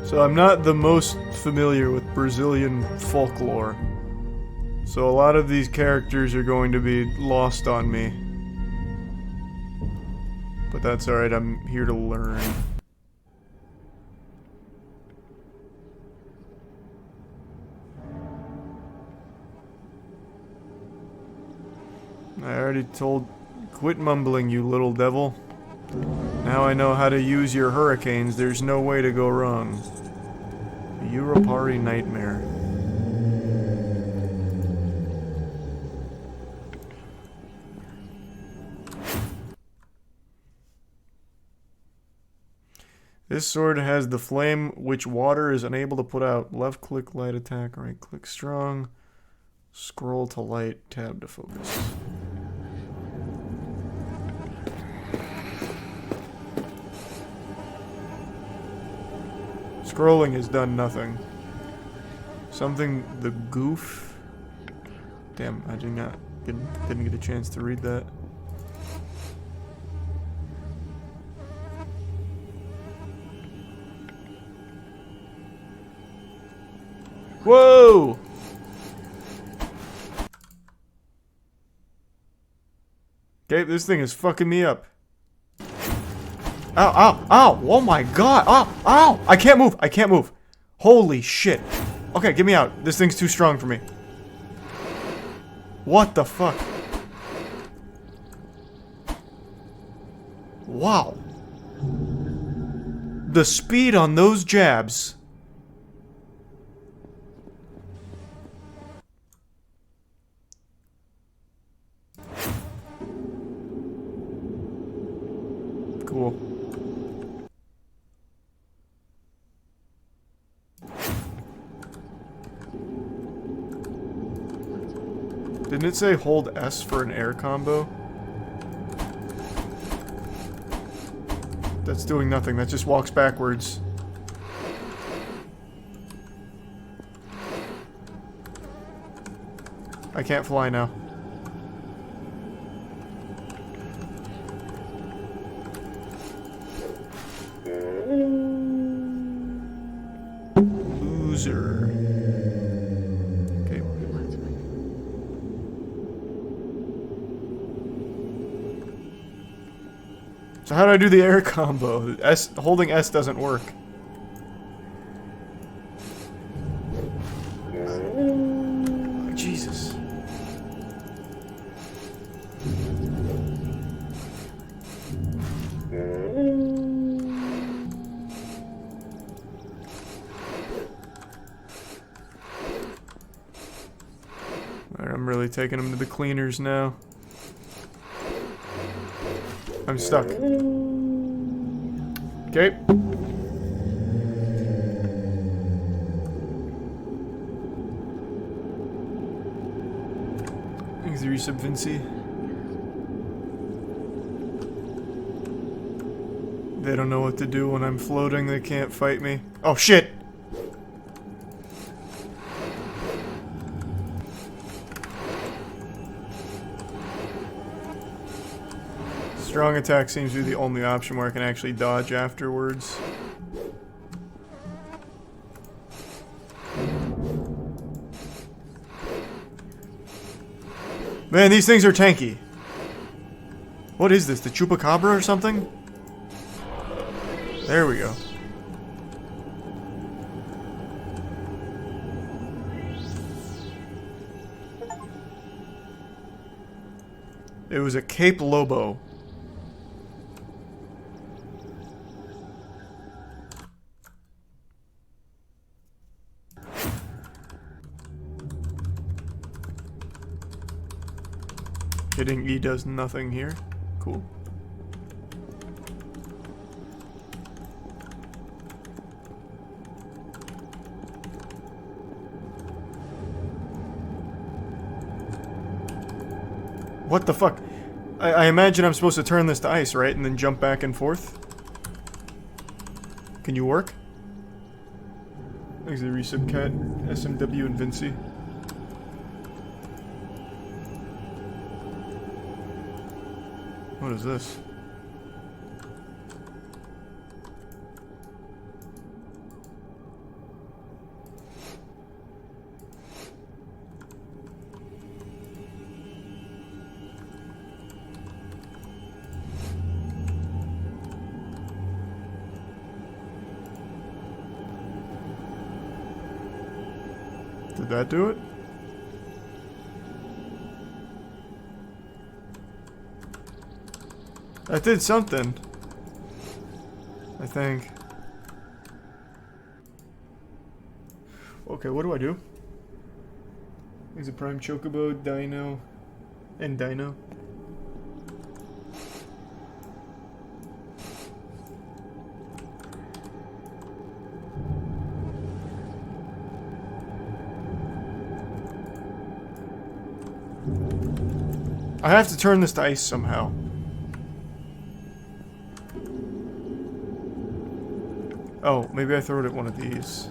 So I'm not the most familiar with Brazilian folklore. So a lot of these characters are going to be lost on me. But that's alright, I'm here to learn. I already told... Quit mumbling, you little devil. Now I know how to use your hurricanes, there's no way to go wrong. A Europari nightmare. This sword has the flame which water is unable to put out. Left click light attack, right click strong. Scroll to light, tab to focus. Scrolling has done nothing. Something the goof. Damn, I didn't get a chance to read that. Whoa! Okay, this thing is fucking me up. Ow, ow, ow! Oh my god! Ow, ow! I can't move! I can't move! Holy shit! Okay, get me out. This thing's too strong for me. What the fuck? Wow. The speed on those jabs. Cool. Didn't it say hold S for an air combo? That's doing nothing. That just walks backwards. I can't fly now. Loser. Okay. So how do I do the air combo? Holding S doesn't work. Oh, Jesus. I'm really taking him to the cleaners now. I'm stuck. Okay. Thanks, Resub Vinci. They don't know what to do when I'm floating. They can't fight me. Oh, shit! Strong attack seems to be the only option where I can actually dodge afterwards. Man, these things are tanky. What is this, the Chupacabra or something? There we go. It was a Cape Lobo. Hitting E does nothing here. Cool. What the fuck? I imagine I'm supposed to turn this to ice, right? And then jump back and forth? Can you work? Thanks to the Resub Cat, SMW, and Vinci. What is this? Did that do it? That did something. I think. Okay, what do I do? Is it Prime Chocobo, Dino, and Dino? I have to turn this to ice somehow. Oh, maybe I throw it at one of these.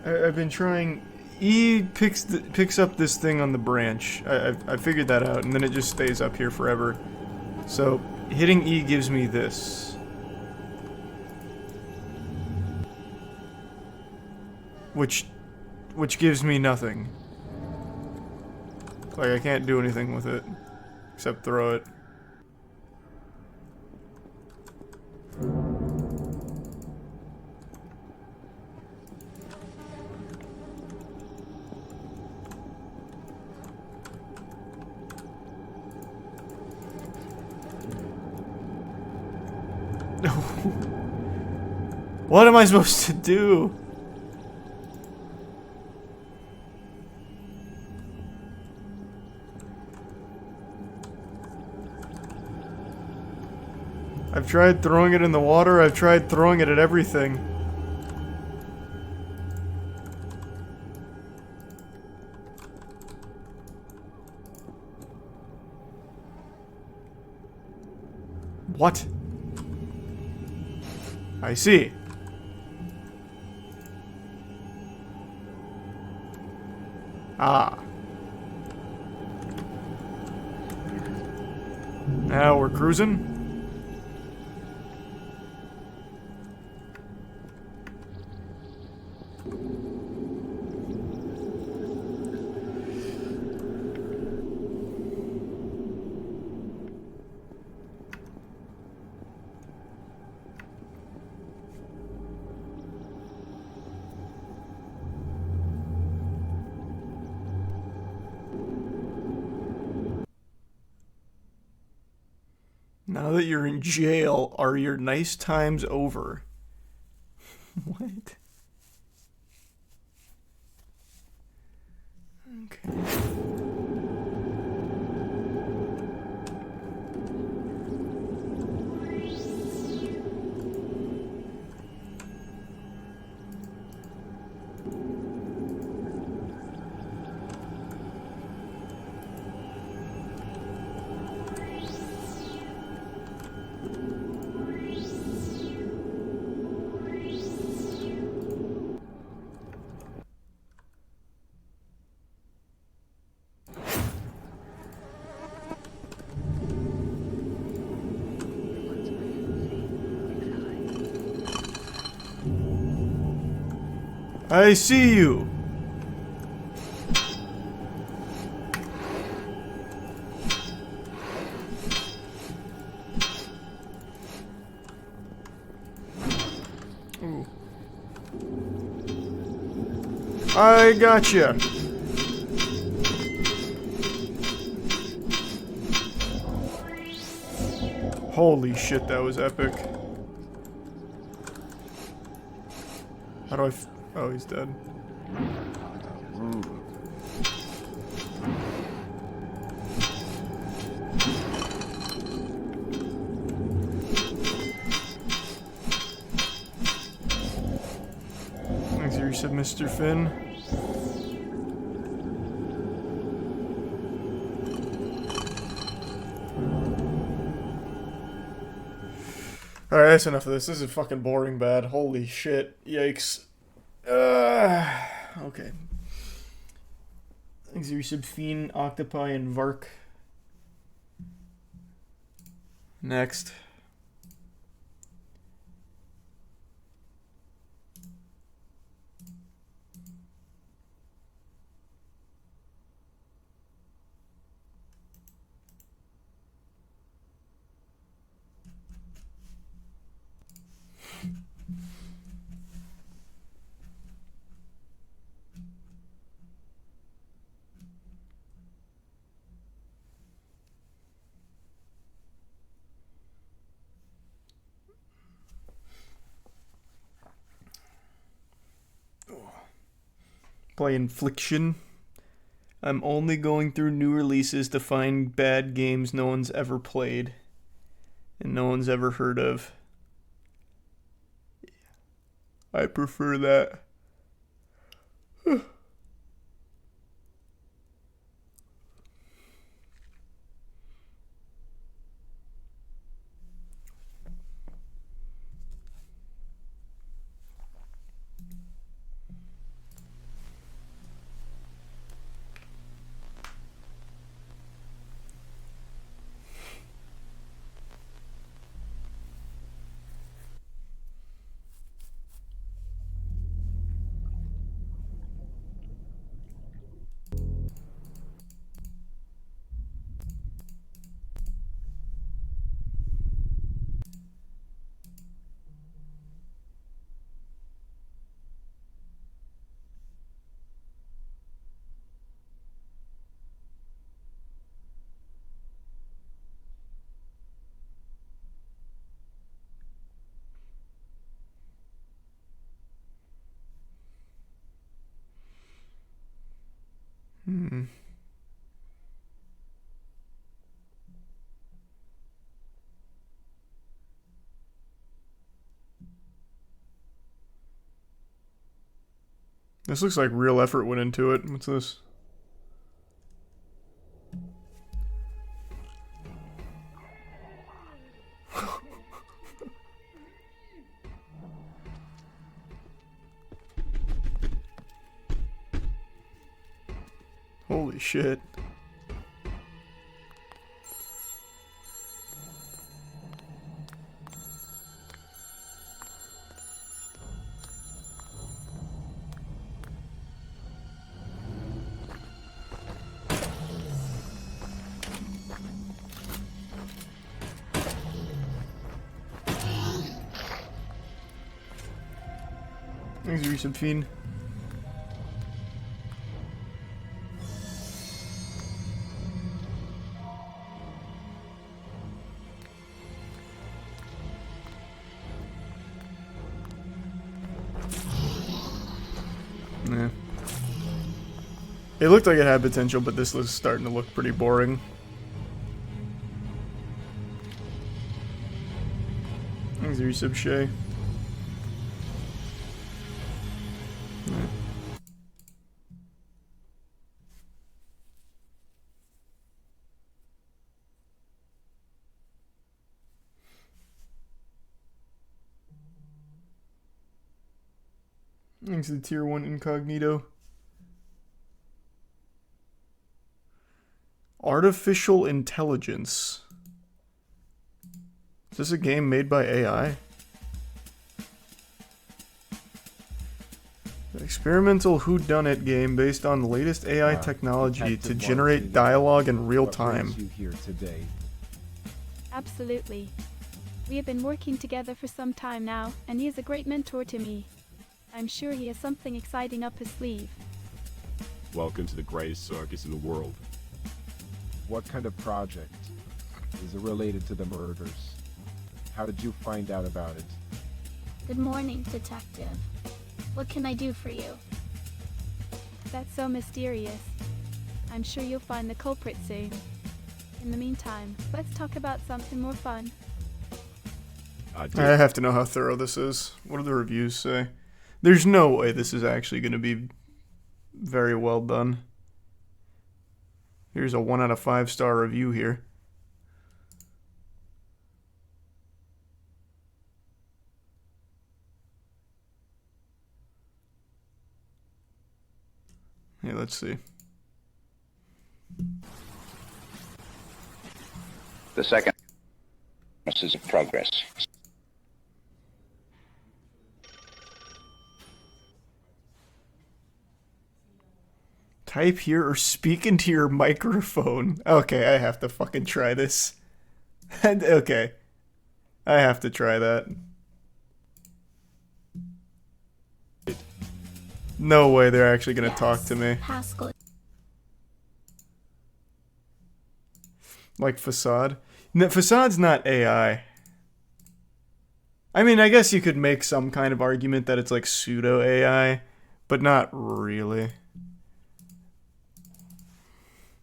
I've been trying. E picks up this thing on the branch. I figured that out, and then it just stays up here forever. So hitting E gives me this, which gives me nothing. Like, I can't do anything with it except throw it. What am I supposed to do? I've tried throwing it in the water, I've tried throwing it at everything. What? I see. Ah. Now we're cruising. Now that you're in jail, are your nice times over? What? Okay. I see you. Ooh. I gotcha. Holy shit, that was epic. How do I oh, he's dead. Thanks, you said Mr. Finn. Alright, that's enough of this. This is fucking boring bad. Holy shit. Yikes. Okay. Thanks, you said Fiend, Octopi, and Vark. Next. Play Infliction. I'm only going through new releases to find bad games no one's ever played and no one's ever heard of. I prefer that. This looks like real effort went into it. What's this? Holy shit. Thanks, recent fiend. It looked like it had potential, but this was starting to look pretty boring. Thanks, Resub Shay. Thanks to the tier 1 incognito. Artificial intelligence. Is this a game made by AI? An experimental whodunit game based on the latest AI technology to generate dialogue in real time. You here today? Absolutely. We have been working together for some time now, and he is a great mentor to me. I'm sure he has something exciting up his sleeve. Welcome to the greatest circus in the world. What kind of project? Is it related to the murders? How did you find out about it? Good morning, Detective. What can I do for you? That's so mysterious. I'm sure you'll find the culprit soon. In the meantime, let's talk about something more fun. I have to know how thorough this is. What do the reviews say? There's no way this is actually going to be very well done. Here's a 1 out of 5 star review here. Hey, let's see. The second is of progress. Type here or speak into your microphone. Okay, I have to fucking try this. Okay. I have to try that. No way they're actually gonna talk to me. Haskell. Like Facade? No, Facade's not AI. I mean, I guess you could make some kind of argument that it's like pseudo AI, but not really.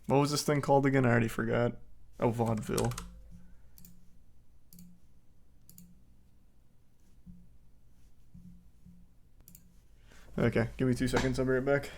What was this thing called again? I already forgot. Oh, Vaudeville. Okay, give me 2 seconds. I'll be right back.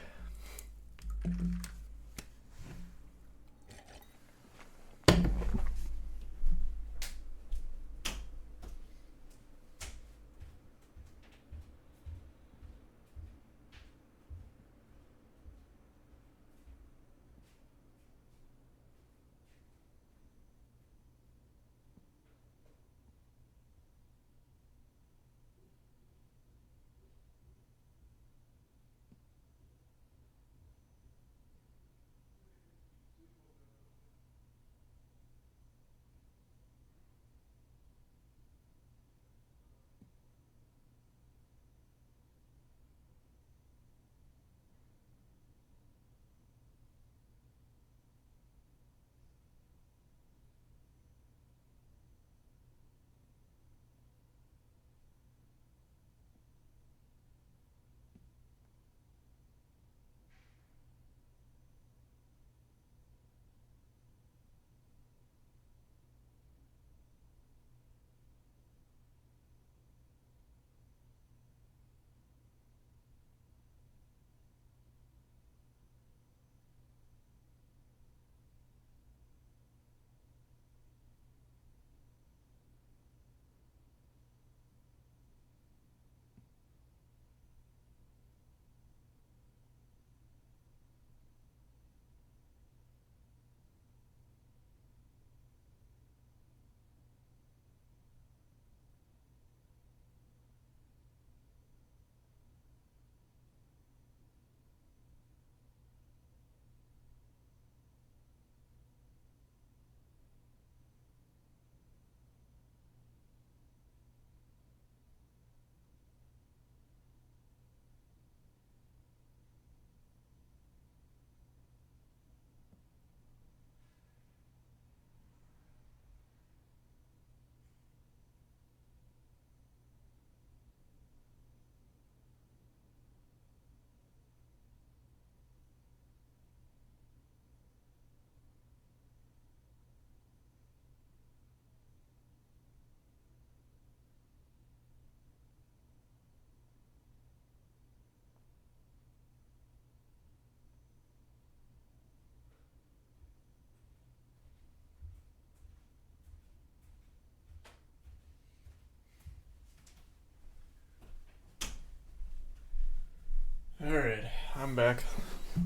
I'm back.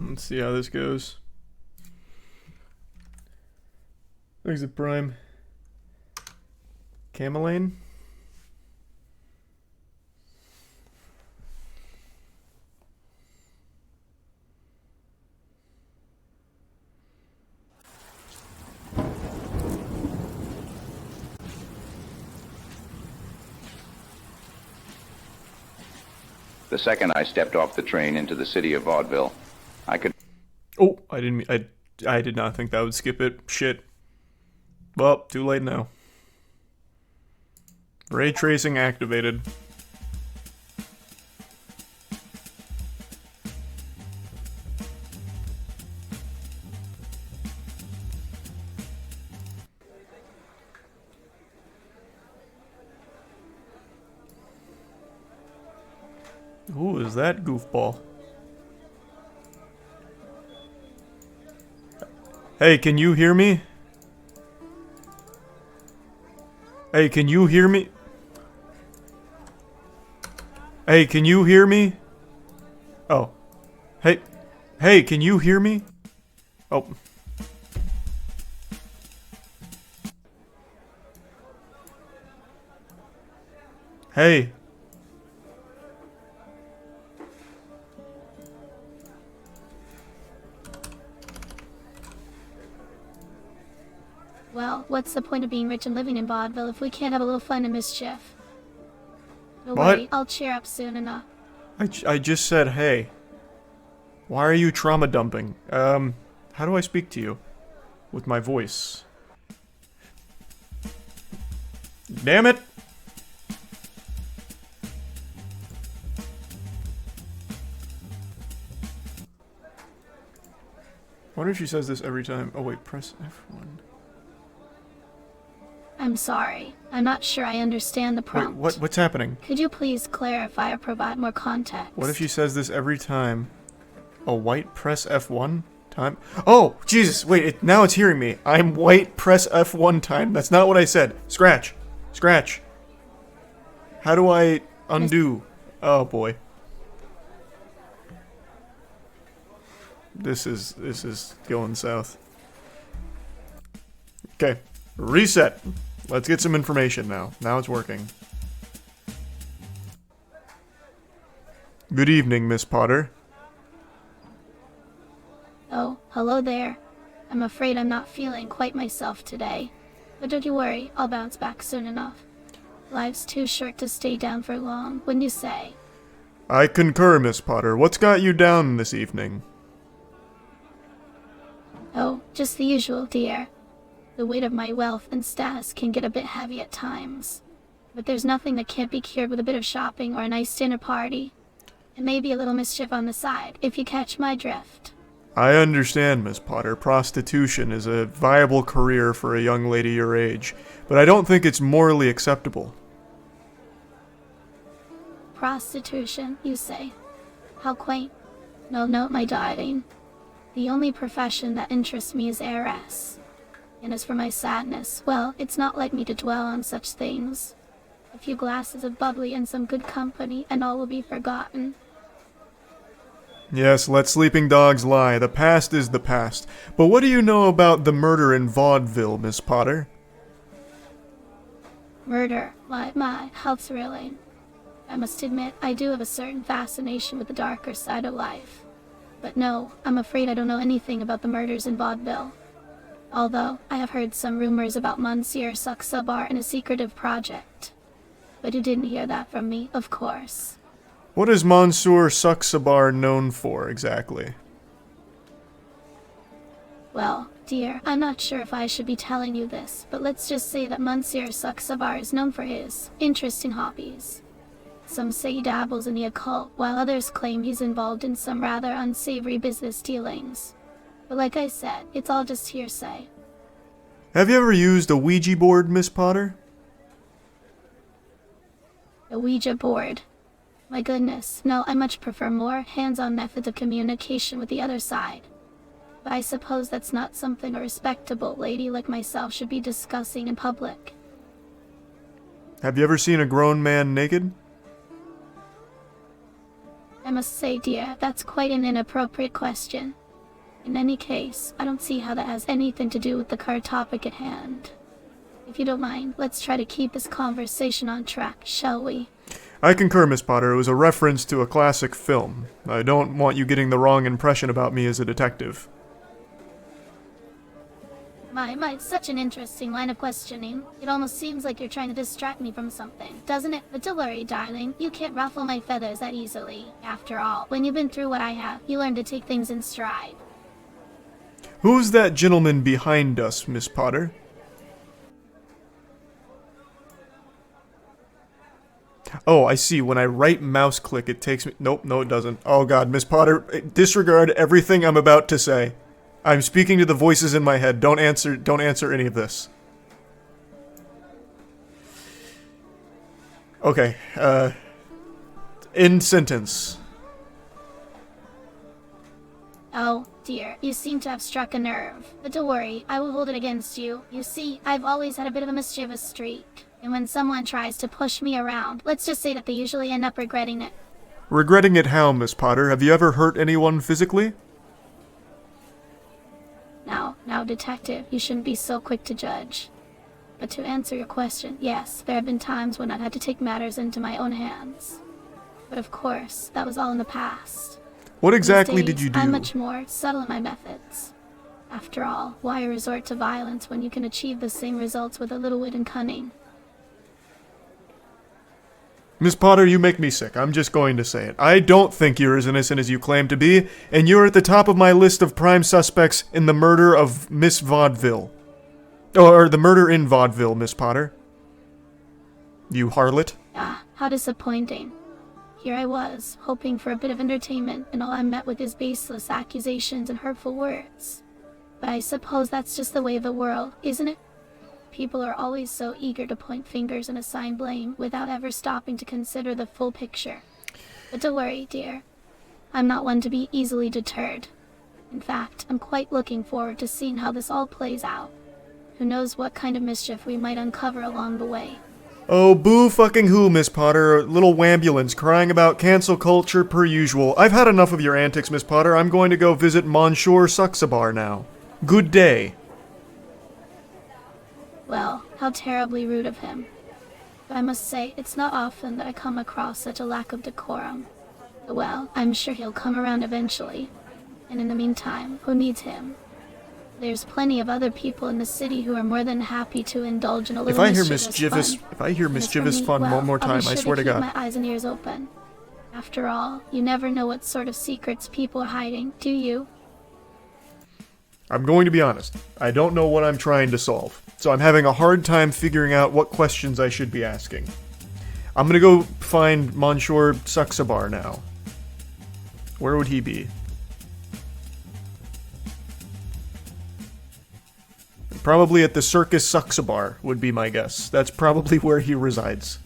Let's see how this goes. Exit Prime. Camelane? The second I stepped off the train into the city of Vaudeville, I could... Oh, I did not think that would skip it. Shit. Well, too late now. Ray tracing activated. Who is that goofball? Hey, can you hear me? Hey, can you hear me? Hey, can you hear me? Oh. Hey. Hey, can you hear me? Oh. Hey. Well, what's the point of being rich and living in Vaudeville if we can't have a little fun and mischief? Don't What? worry, I'll cheer up soon enough. I just said hey. Why are you trauma dumping? How do I speak to you? With my voice. Damn it! I wonder if she says this every time. Oh wait, press F1. I'm sorry. I'm not sure I understand the prompt. Wait, what's happening? Could you please clarify or provide more context? What if she says this every time? A white, press F1 time? Oh, Jesus, wait, now it's hearing me. I'm white, press F1 time. That's not what I said. Scratch. Scratch. How do I undo? Oh boy. This is going south. Okay. Reset. Let's get some information now. Now it's working. Good evening, Miss Potter. Oh, hello there. I'm afraid I'm not feeling quite myself today. But don't you worry, I'll bounce back soon enough. Life's too short to stay down for long, wouldn't you say? I concur, Miss Potter. What's got you down this evening? Oh, just the usual, dear. The weight of my wealth and status can get a bit heavy at times. But there's nothing that can't be cured with a bit of shopping or a nice dinner party. And maybe a little mischief on the side, if you catch my drift. I understand, Miss Potter. Prostitution is a viable career for a young lady your age, but I don't think it's morally acceptable. Prostitution, you say? How quaint. No, my darling. The only profession that interests me is heiress. And as for my sadness, well, it's not like me to dwell on such things. A few glasses of bubbly and some good company, and all will be forgotten. Yes, let sleeping dogs lie. The past is the past. But what do you know about the murder in Vaudeville, Miss Potter? Murder? My, how thrilling. I must admit, I do have a certain fascination with the darker side of life. But no, I'm afraid I don't know anything about the murders in Vaudeville. Although, I have heard some rumors about Moistcr1tikal and a secretive project. But you didn't hear that from me, of course. What is Moistcr1tikal known for, exactly? Well, dear, I'm not sure if I should be telling you this, but let's just say that Moistcr1tikal is known for his interesting hobbies. Some say he dabbles in the occult, while others claim he's involved in some rather unsavory business dealings. But like I said, it's all just hearsay. Have you ever used a Ouija board, Miss Potter? A Ouija board? My goodness, no, I much prefer more hands-on methods of communication with the other side. But I suppose that's not something a respectable lady like myself should be discussing in public. Have you ever seen a grown man naked? I must say, dear, that's quite an inappropriate question. In any case, I don't see how that has anything to do with the current topic at hand. If you don't mind, let's try to keep this conversation on track, shall we? I concur, Miss Potter. It was a reference to a classic film. I don't want you getting the wrong impression about me as a detective. My, it's such an interesting line of questioning. It almost seems like you're trying to distract me from something, doesn't it? But don't worry, darling. You can't ruffle my feathers that easily. After all, when you've been through what I have, you learn to take things in stride. Who's that gentleman behind us, Miss Potter? Oh, I see. When I right mouse click, it takes me... Nope, no it doesn't. Oh god, Miss Potter, disregard everything I'm about to say. I'm speaking to the voices in my head. Don't answer any of this. Okay, in sentence. Oh, dear, you seem to have struck a nerve. But don't worry, I will hold it against you. You see, I've always had a bit of a mischievous streak. And when someone tries to push me around, let's just say that they usually end up regretting it. Regretting it how, Miss Potter? Have you ever hurt anyone physically? Now, detective, you shouldn't be so quick to judge. But to answer your question, yes, there have been times when I've had to take matters into my own hands. But of course, that was all in the past. What exactly These days, did you do? I'm much more subtle in my methods. After all, why resort to violence when you can achieve the same results with a little wit and cunning? Miss Potter, you make me sick. I'm just going to say it. I don't think you're as innocent as you claim to be, and you're at the top of my list of prime suspects in the murder of Miss Vaudeville. Or the murder in Vaudeville, Miss Potter. You harlot. Ah, how disappointing. Here I was, hoping for a bit of entertainment, and all I met with is baseless accusations and hurtful words. But I suppose that's just the way of the world, isn't it? People are always so eager to point fingers and assign blame without ever stopping to consider the full picture. But don't worry, dear. I'm not one to be easily deterred. In fact, I'm quite looking forward to seeing how this all plays out. Who knows what kind of mischief we might uncover along the way. Oh, boo fucking who, Miss Potter? Little wambulance crying about cancel culture per usual. I've had enough of your antics, Miss Potter. I'm going to go visit Monsieur Suxabar now. Good day. Well, how terribly rude of him. But I must say, it's not often that I come across such a lack of decorum. Well, I'm sure he'll come around eventually. And in the meantime, who needs him? There's plenty of other people in the city who are more than happy to indulge in a little mischievous fun one more time, I swear to God. Keep my eyes and ears open. After all, you never know what sort of secrets people are hiding, do you? I'm going to be honest. I don't know what I'm trying to solve, so I'm having a hard time figuring out what questions I should be asking. I'm gonna go find Monsieur Suxabar now. Where would he be? Probably at the Circus Suxabar would be my guess. That's probably where he resides.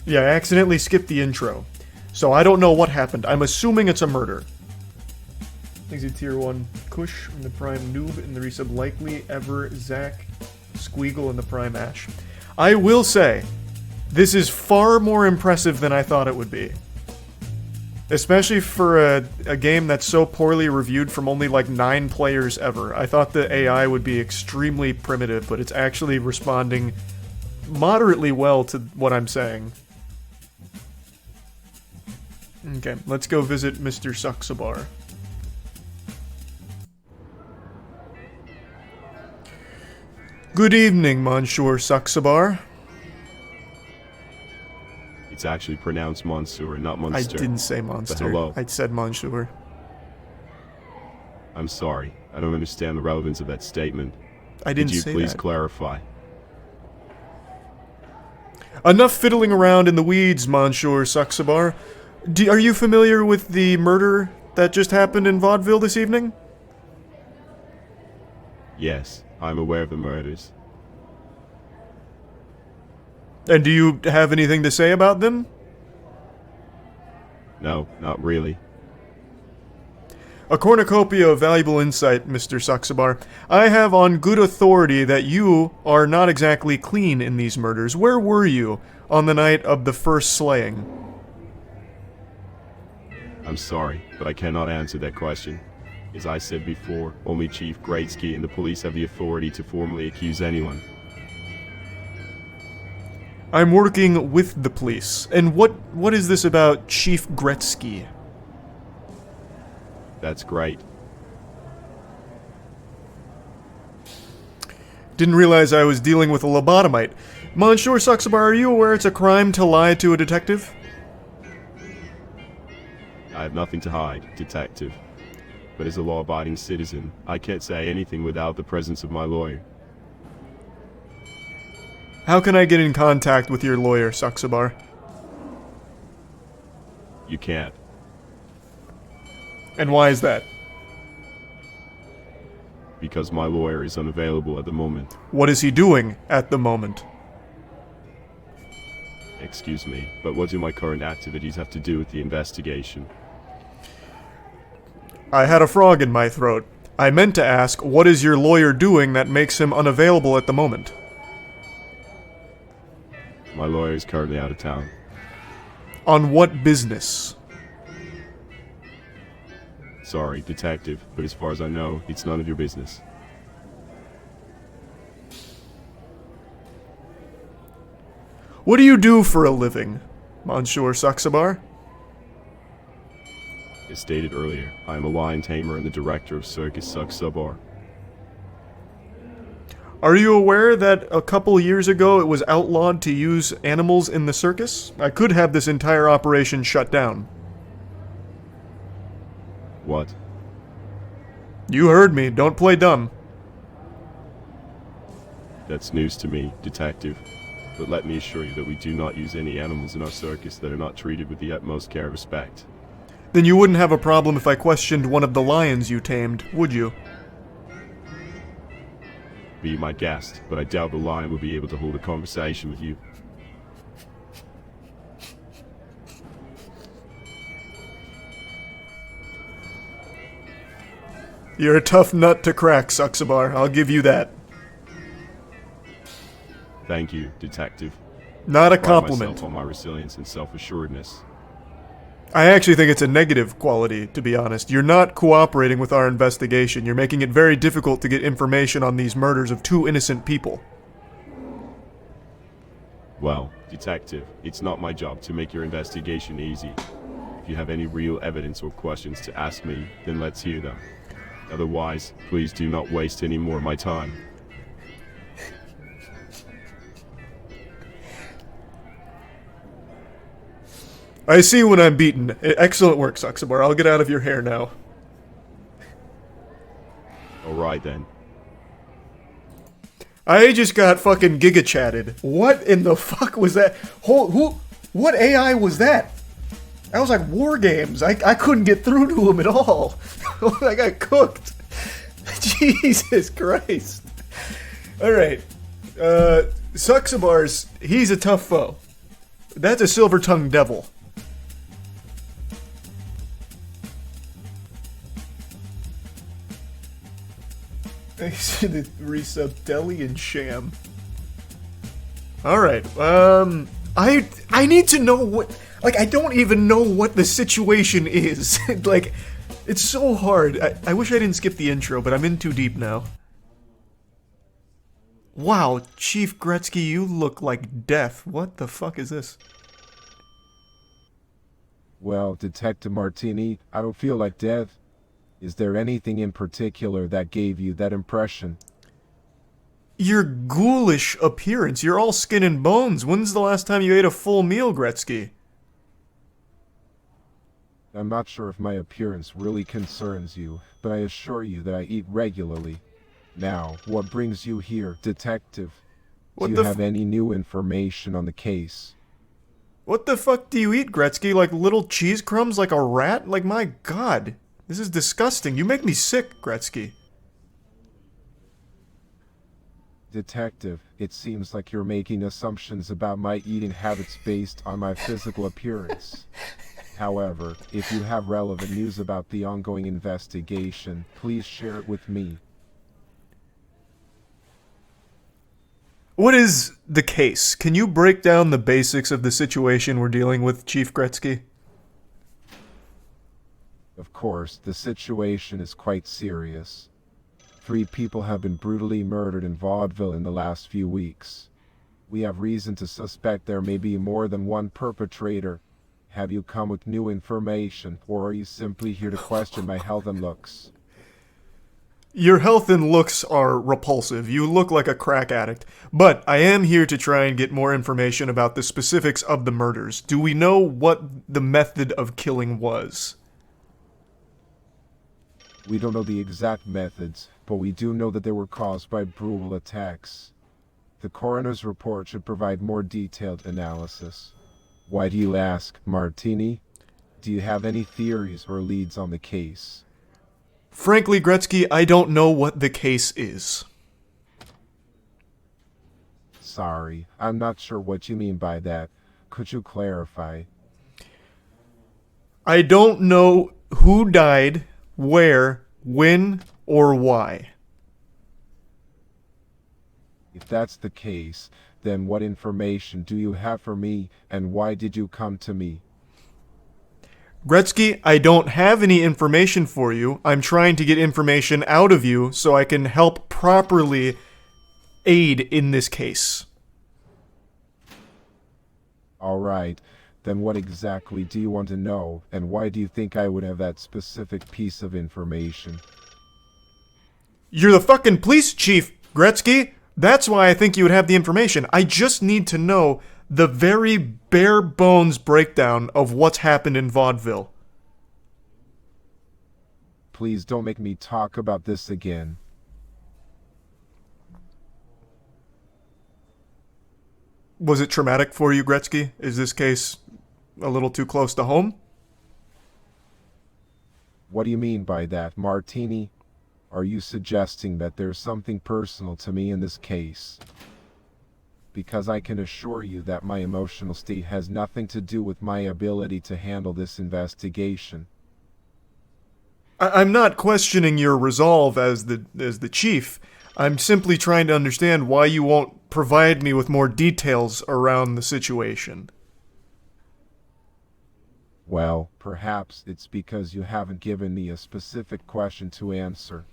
Yeah, I accidentally skipped the intro, so I don't know what happened. I'm assuming it's a murder. Thanks to Tier 1 Kush in the Prime Noob in the resub Likely Ever Zach Squeagle in the Prime Ash. I will say, this is far more impressive than I thought it would be. Especially for a game that's so poorly reviewed from only like 9 players ever. I thought the AI would be extremely primitive, but it's actually responding moderately well to what I'm saying. Okay, let's go visit Mr. Suxabar. Good evening, Monsieur Suxabar. It's actually pronounced Monsieur, not Monster. I didn't say monster. But hello. I said Monsieur. I'm sorry. I don't understand the relevance of that statement. I didn't say that. Could you please clarify? Enough fiddling around in the weeds, Monsieur Suxabar. Are you familiar with the murder that just happened in Vaudeville this evening? Yes, I'm aware of the murders. And do you have anything to say about them? No, not really. A cornucopia of valuable insight, Mr. Suxabar. I have on good authority that you are not exactly clean in these murders. Where were you on the night of the first slaying? I'm sorry, but I cannot answer that question. As I said before, only Chief Greatsky and the police have the authority to formally accuse anyone. I'm working with the police. And what is this about Chief Greatsky? That's great. Didn't realize I was dealing with a lobotomite. Monsieur Saxabar, are you aware it's a crime to lie to a detective? I have nothing to hide, detective. But as a law-abiding citizen, I can't say anything without the presence of my lawyer. How can I get in contact with your lawyer, Saxabar? You can't. And why is that? Because my lawyer is unavailable at the moment. What is he doing at the moment? Excuse me, but what do my current activities have to do with the investigation? I had a frog in my throat. I meant to ask, what is your lawyer doing that makes him unavailable at the moment? My lawyer is currently out of town. On what business? Sorry, detective, but as far as I know, it's none of your business. What do you do for a living, Monsieur Saxabar? As stated earlier, I am a lion tamer and the director of Circus Saxabar. Are you aware that a couple years ago it was outlawed to use animals in the circus? I could have this entire operation shut down. What? You heard me. Don't play dumb. That's news to me, detective. But let me assure you that we do not use any animals in our circus that are not treated with the utmost care and respect. Then you wouldn't have a problem if I questioned one of the lions you tamed, would you? Be my guest, but I doubt the lion will be able to hold a conversation with you. You're a tough nut to crack, Saxabar. I'll give you that. Thank you, detective. Not a I pride compliment. myself on my resilience and self-assuredness. I actually think it's a negative quality, to be honest. You're not cooperating with our investigation. You're making it very difficult to get information on these murders of two innocent people. Well, detective, it's not my job to make your investigation easy. If you have any real evidence or questions to ask me, then let's hear them. Otherwise, please do not waste any more of my time. I see when I'm beaten. Excellent work, Saxabar. I'll get out of your hair now. Alright then. I just got fucking giga-chatted. What in the fuck was that? What AI was that? That was like War Games. I couldn't get through to him at all. I got cooked. Jesus Christ. Alright. Saxabar's, he's a tough foe. That's a silver-tongued devil. The resub Deli and Sham. Alright, I need to know what, like, I don't even know what the situation is. Like, it's so hard. I wish I didn't skip the intro, but I'm in too deep now. Wow, Chief Gretzky, you look like death. What the fuck is this? Well, Detective Martini, I don't feel like death. Is there anything in particular that gave you that impression? Your ghoulish appearance. You're all skin and bones. When's the last time you ate a full meal, Gretzky? I'm not sure if my appearance really concerns you, but I assure you that I eat regularly. Now, what brings you here, Detective? Do you have any new information on the case? What the fuck do you eat, Gretzky? Like little cheese crumbs like a rat? Like, my god. This is disgusting. You make me sick, Gretzky. Detective, it seems like you're making assumptions about my eating habits based on my physical appearance. However, if you have relevant news about the ongoing investigation, please share it with me. What is the case? Can you break down the basics of the situation we're dealing with, Chief Gretzky? Of course, the situation is quite serious. 3 people have been brutally murdered in Vaudeville in the last few weeks. We have reason to suspect there may be more than one perpetrator. Have you come with new information, or are you simply here to question my health and looks? Your health and looks are repulsive. You look like a crack addict. But I am here to try and get more information about the specifics of the murders. Do we know what the method of killing was? We don't know the exact methods, but we do know that they were caused by brutal attacks. The coroner's report should provide more detailed analysis. Why do you ask, Martini? Do you have any theories or leads on the case? Frankly, Gretzky, I don't know what the case is. Sorry, I'm not sure what you mean by that. Could you clarify? I don't know who died, where, when, or why. If that's the case, then what information do you have for me, and why did you come to me? Gretzky, I don't have any information for you. I'm trying to get information out of you so I can help properly aid in this case. All right, then what exactly do you want to know, and why do you think I would have that specific piece of information? You're the fucking police chief, Gretzky. That's why I think you would have the information. I just need to know the very bare bones breakdown of what's happened in Vaudeville. Please don't make me talk about this again. Was it traumatic for you, Gretzky? Is this case a little too close to home? What do you mean by that, Martini? Are you suggesting that there's something personal to me in this case? Because I can assure you that my emotional state has nothing to do with my ability to handle this investigation. I'm not questioning your resolve as the chief. I'm simply trying to understand why you won't provide me with more details around the situation. Well, perhaps it's because you haven't given me a specific question to answer.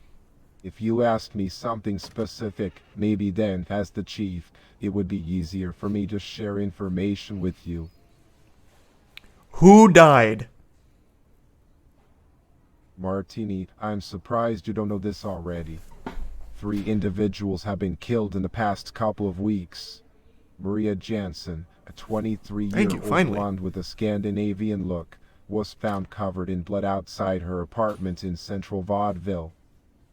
If you asked me something specific, maybe then, as the chief, it would be easier for me to share information with you. Who died? Martini, I'm surprised you don't know this already. 3 individuals have been killed in the past couple of weeks. Maria Jansen, a 23-year-old blonde with a Scandinavian look, was found covered in blood outside her apartment in central Vaudeville.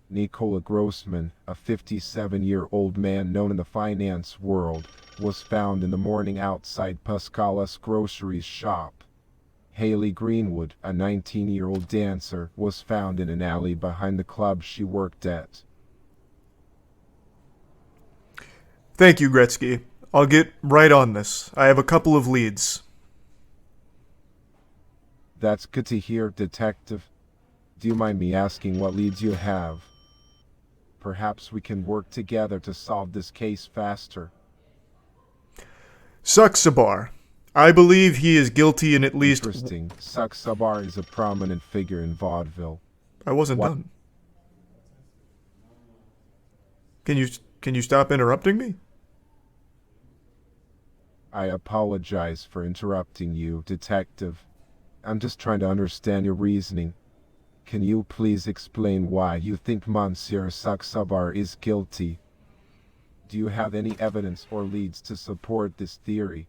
Nicola Grossman, a 57-year-old man known in the finance world, was found in the morning outside Pascala's groceries shop. Haley Greenwood, a 19-year-old dancer, was found in an alley behind the club she worked at. Thank you, Gretzky. I'll get right on this. I have a couple of leads. That's good to hear, Detective. Do you mind me asking what leads you have? Perhaps we can work together to solve this case faster. Saksabar. I believe he is guilty in at least... Interesting. Saksabar is a prominent figure in Vaudeville. I wasn't done. Can you stop interrupting me? I apologize for interrupting you, Detective. I'm just trying to understand your reasoning. Can you please explain why you think Monsieur Saksabar is guilty? Do you have any evidence or leads to support this theory?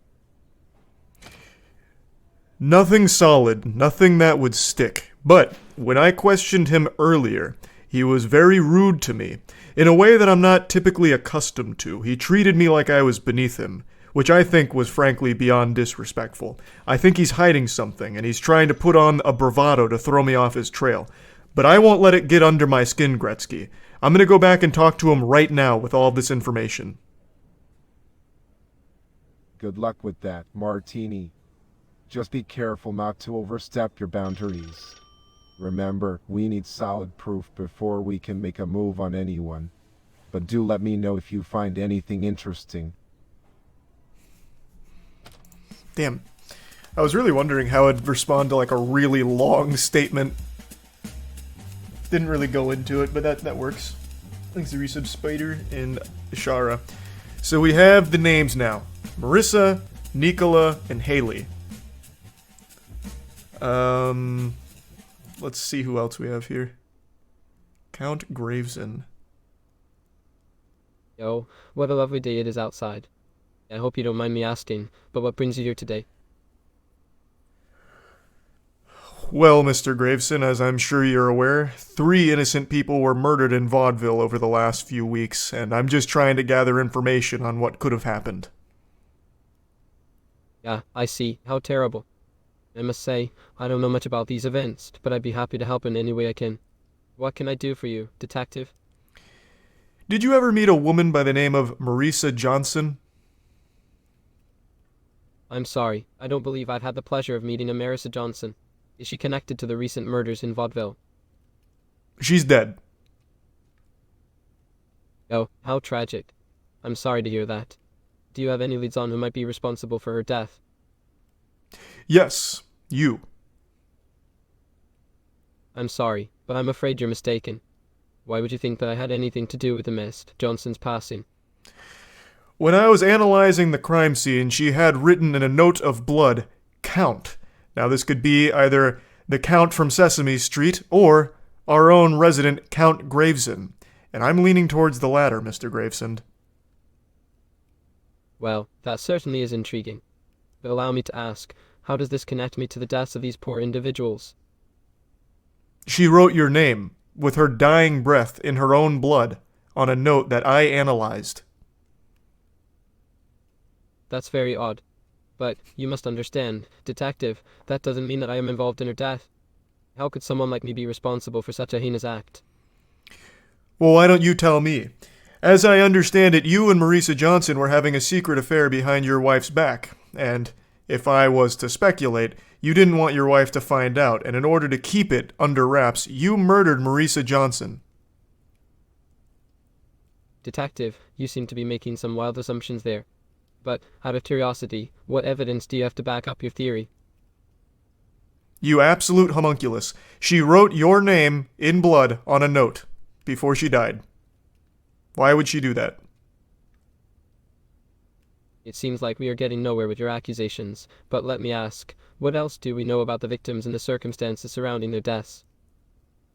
Nothing solid, nothing that would stick. But when I questioned him earlier, he was very rude to me, in a way that I'm not typically accustomed to. He treated me like I was beneath him, which I think was frankly beyond disrespectful. I think he's hiding something, and he's trying to put on a bravado to throw me off his trail. But I won't let it get under my skin, Gretzky. I'm gonna go back and talk to him right now with all this information. Good luck with that, Martini. Just be careful not to overstep your boundaries. Remember, we need solid proof before we can make a move on anyone. But do let me know if you find anything interesting. Damn. I was really wondering how I'd respond to like a really long statement. Didn't really go into it, but that works. Thanks to resub Spider and Shara. So we have the names now. Marissa, Nicola, and Haley. Let's see who else we have here. Count Graveson. Yo, what a lovely day it is outside. I hope you don't mind me asking, but what brings you here today? Well, Mr. Graveson, as I'm sure you're aware, 3 innocent people were murdered in Vaudeville over the last few weeks, and I'm just trying to gather information on what could have happened. Yeah, I see. How terrible. I must say, I don't know much about these events, but I'd be happy to help in any way I can. What can I do for you, detective? Did you ever meet a woman by the name of Marissa Johnson? I'm sorry. I don't believe I've had the pleasure of meeting a Marissa Johnson. Is she connected to the recent murders in Vaudeville? She's dead. Oh, how tragic. I'm sorry to hear that. Do you have any leads on who might be responsible for her death? Yes, you. I'm sorry, but I'm afraid you're mistaken. Why would you think that I had anything to do with the Miss Johnson's passing? When I was analyzing the crime scene, she had written in a note of blood, Count. Now this could be either the Count from Sesame Street or our own resident Count Graveson. And I'm leaning towards the latter, Mr. Graveson. Well, that certainly is intriguing. But allow me to ask, how does this connect me to the deaths of these poor individuals? She wrote your name, with her dying breath in her own blood, on a note that I analyzed. That's very odd. But you must understand, detective, that doesn't mean that I am involved in her death. How could someone like me be responsible for such a heinous act? Well, why don't you tell me? As I understand it, you and Marissa Johnson were having a secret affair behind your wife's back, and if I was to speculate, you didn't want your wife to find out, and in order to keep it under wraps, you murdered Marissa Johnson. Detective, you seem to be making some wild assumptions there. But, out of curiosity, what evidence do you have to back up your theory? You absolute homunculus. She wrote your name in blood on a note before she died. Why would she do that? It seems like we are getting nowhere with your accusations, but let me ask, what else do we know about the victims and the circumstances surrounding their deaths?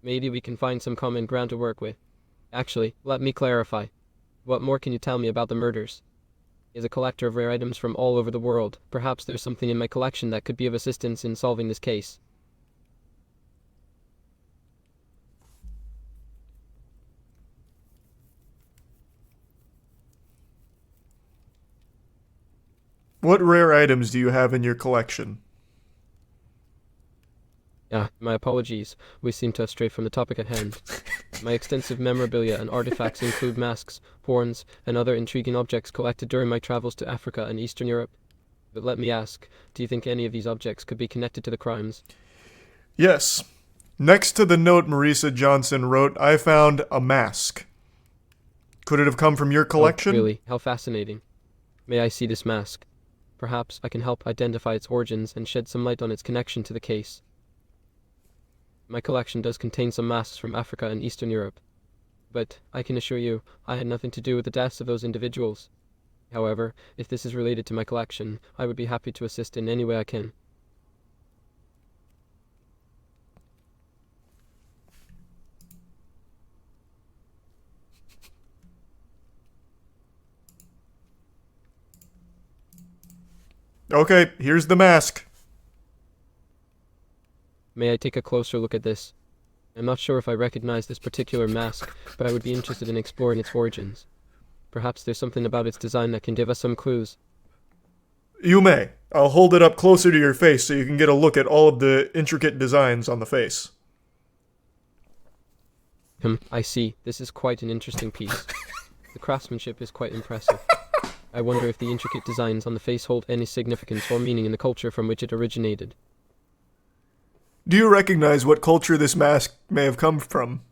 Maybe we can find some common ground to work with. Actually, let me clarify. What more can you tell me about the murders? As a collector of rare items from all over the world, perhaps there's something in my collection that could be of assistance in solving this case. What rare items do you have in your collection? My apologies. We seem to have strayed from the topic at hand. My extensive memorabilia and artifacts include masks, horns, and other intriguing objects collected during my travels to Africa and Eastern Europe. But let me ask, do you think any of these objects could be connected to the crimes? Yes. Next to the note Marissa Johnson wrote, I found a mask. Could it have come from your collection? Oh, really? How fascinating. May I see this mask? Perhaps I can help identify its origins and shed some light on its connection to the case. My collection does contain some masks from Africa and Eastern Europe, but I can assure you I had nothing to do with the deaths of those individuals. However, if this is related to my collection, I would be happy to assist in any way I can. Okay, here's the mask. May I take a closer look at this? I'm not sure if I recognize this particular mask, but I would be interested in exploring its origins. Perhaps there's something about its design that can give us some clues. You may. I'll hold it up closer to your face so you can get a look at all of the intricate designs on the face. I see. This is quite an interesting piece. The craftsmanship is quite impressive. I wonder if the intricate designs on the face hold any significance or meaning in the culture from which it originated. Do you recognize what culture this mask may have come from?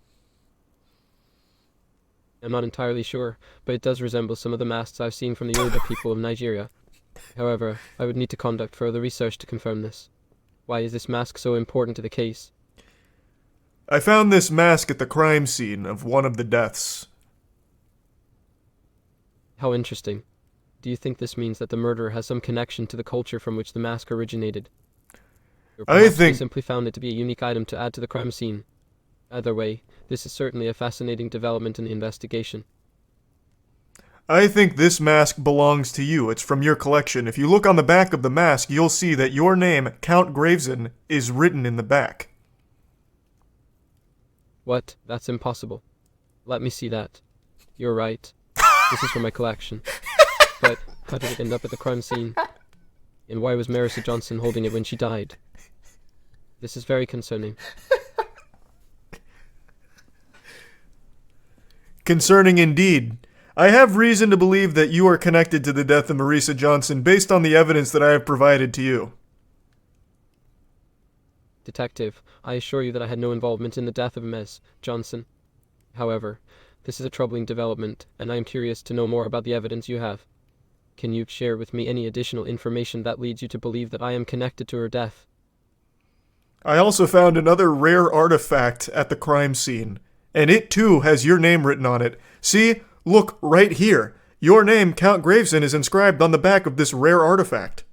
I'm not entirely sure, but it does resemble some of the masks I've seen from the Yoruba people of Nigeria. However, I would need to conduct further research to confirm this. Why is this mask so important to the case? I found this mask at the crime scene of one of the deaths. How interesting. Do you think this means that the murderer has some connection to the culture from which the mask originated? Or perhaps they simply found it to be a unique item to add to the crime scene. Either way, this is certainly a fascinating development in the investigation. I think this mask belongs to you. It's from your collection. If you look on the back of the mask, you'll see that your name, Count Graveson, is written in the back. What? That's impossible. Let me see that. You're right. This is from my collection. But how did it end up at the crime scene? And why was Marissa Johnson holding it when she died? This is very concerning. Concerning indeed. I have reason to believe that you are connected to the death of Marissa Johnson based on the evidence that I have provided to you. Detective, I assure you that I had no involvement in the death of Ms. Johnson. However, this is a troubling development, and I am curious to know more about the evidence you have. Can you share with me any additional information that leads you to believe that I am connected to her death? I also found another rare artifact at the crime scene, and it too has your name written on it. See? Look, right here. Your name, Count Graveson, is inscribed on the back of this rare artifact.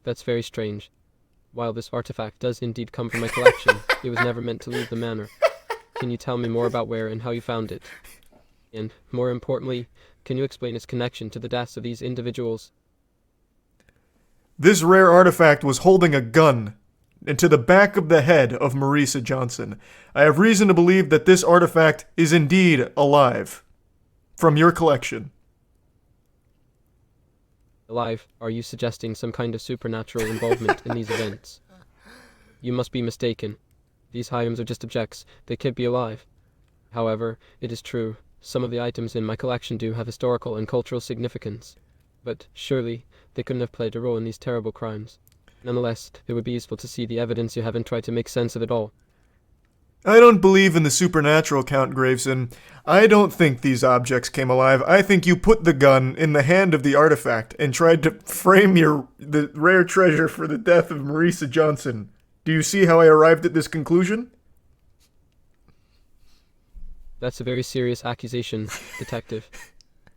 That's very strange. While this artifact does indeed come from my collection, it was never meant to leave the manor. Can you tell me more about where and how you found it? And, more importantly, can you explain its connection to the deaths of these individuals? This rare artifact was holding a gun into the back of the head of Marissa Johnson. I have reason to believe that this artifact is indeed alive. From your collection. Alive? Are you suggesting some kind of supernatural involvement in these events? You must be mistaken. These items are just objects. They could be alive. However, it is true, some of the items in my collection do have historical and cultural significance. But surely, they couldn't have played a role in these terrible crimes. Nonetheless, it would be useful to see the evidence you have and try to make sense of it all. I don't believe in the supernatural, Count Graveson. I don't think these objects came alive. I think you put the gun in the hand of the artifact and tried to frame the rare treasure for the death of Marissa Johnson. Do you see how I arrived at this conclusion? That's a very serious accusation, Detective.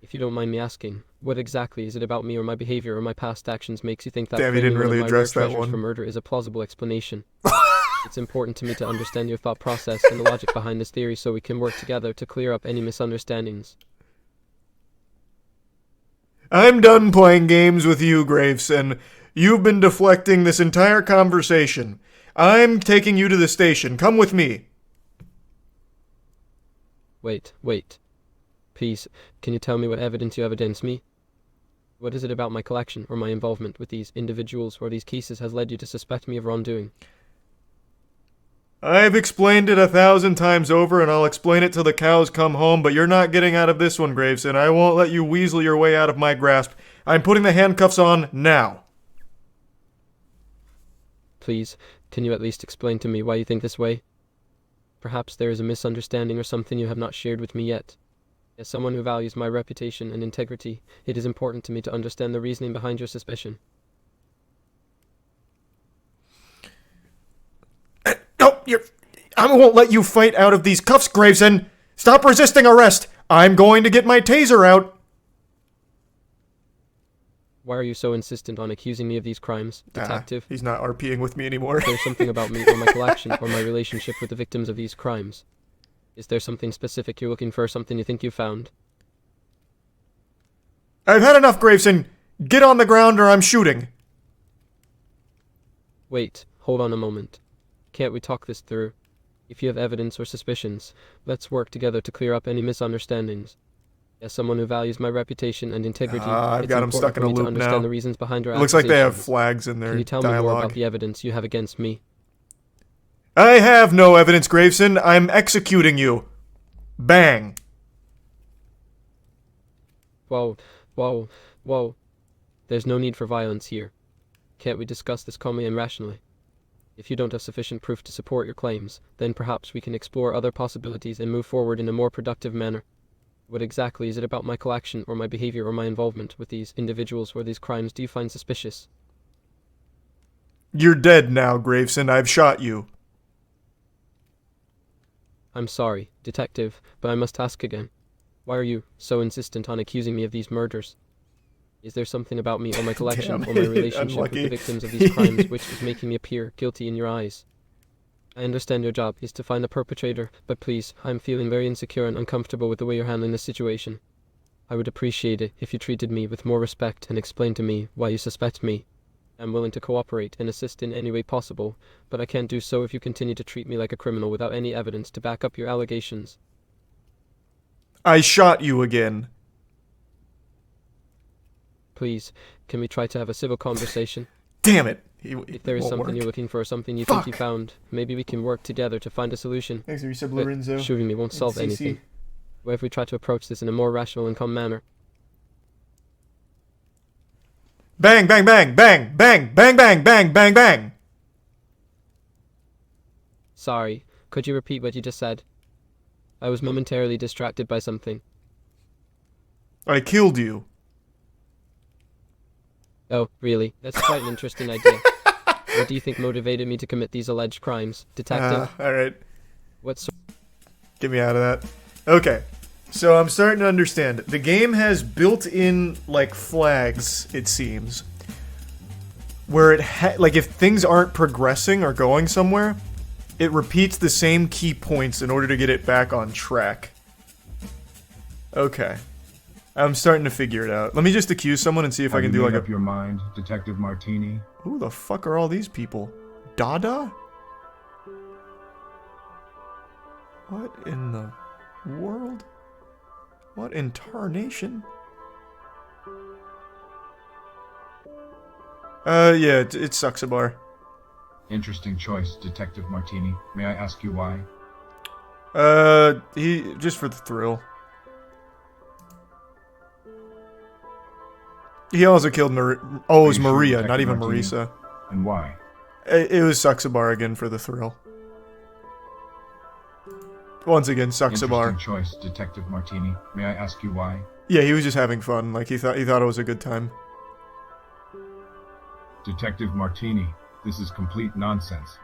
If you don't mind me asking, what exactly is it about me or my behavior or my past actions makes you think that Damn, you didn't really address that one for murder is a plausible explanation? It's important to me to understand your thought process and the logic behind this theory so we can work together to clear up any misunderstandings. I'm done playing games with you, Graveson. You've been deflecting this entire conversation. I'm taking you to the station. Come with me. Wait. Please, can you tell me what evidence you have against me? What is it about my collection or my involvement with these individuals or these cases has led you to suspect me of wrongdoing? I've explained it 1,000 times over, and I'll explain it till the cows come home, but you're not getting out of this one, Graveson. I won't let you weasel your way out of my grasp. I'm putting the handcuffs on now. Please, can you at least explain to me why you think this way? Perhaps there is a misunderstanding or something you have not shared with me yet. As someone who values my reputation and integrity, it is important to me to understand the reasoning behind your suspicion. No, I won't let you fight out of these cuffs, Graveson. Stop resisting arrest. I'm going to get my taser out. Why are you so insistent on accusing me of these crimes, Detective? He's not RPing with me anymore. Is there something about me or my collection or my relationship with the victims of these crimes? Is there something specific you're looking for, something you think you found? I've had enough, Graveson. Get on the ground or I'm shooting. Wait, hold on a moment. Can't we talk this through? If you have evidence or suspicions, let's work together to clear up any misunderstandings. As someone who values my reputation and integrity, I've got him stuck in a loop to understand the reasons behind our It looks like they have flags in their Can you tell dialogue. me more about the evidence you have against me? I have no evidence, Graveson. I'm executing you. Bang. Whoa. There's no need for violence here. Can't we discuss this calmly and rationally? If you don't have sufficient proof to support your claims, then perhaps we can explore other possibilities and move forward in a more productive manner. What exactly is it about my collection or my behavior or my involvement with these individuals or these crimes do you find suspicious? You're dead now, Graveson. I've shot you. I'm sorry, Detective, but I must ask again. Why are you so insistent on accusing me of these murders? Is there something about me or my collection or my relationship with the victims of these crimes which is making me appear guilty in your eyes? I understand your job is to find the perpetrator, but please, I'm feeling very insecure and uncomfortable with the way you're handling this situation. I would appreciate it if you treated me with more respect and explained to me why you suspect me. I'm willing to cooperate and assist in any way possible, but I can't do so if you continue to treat me like a criminal without any evidence to back up your allegations. I shot you again. Please, can we try to have a civil conversation? Damn it! If there is something you're looking for or something you think you found, maybe we can work together to find a solution. Thanks, Resub But Lorenzo. shooting me won't solve CC. anything. What if we try to approach this in a more rational and calm manner? Bang, bang, bang, bang, bang, bang, bang, bang, bang, bang. Sorry, could you repeat what you just said? I was momentarily distracted by something. I killed you. Oh, really? That's quite an interesting idea. What do you think motivated me to commit these alleged crimes, Detective? Alright. What Get me out of that. Okay. So I'm starting to understand. The game has built-in, like, flags, it seems. Where it like, if things aren't progressing or going somewhere, it repeats the same key points in order to get it back on track. Okay. I'm starting to figure it out. Let me just accuse someone and see if I can do like up your mind, Detective Martini? Who the fuck are all these people? Dada? What in the world? What in tarnation? Yeah, it sucks a bar. Interesting choice, Detective Martini. May I ask you why? He just for the thrill. He also killed it was Maria, not even Marisa. And why? It was Suxabar again for the thrill. Once again, Suxabar. Interesting choice, Detective Martini. May I ask you why? Yeah, he was just having fun. Like he thought it was a good time. Detective Martini, this is complete nonsense.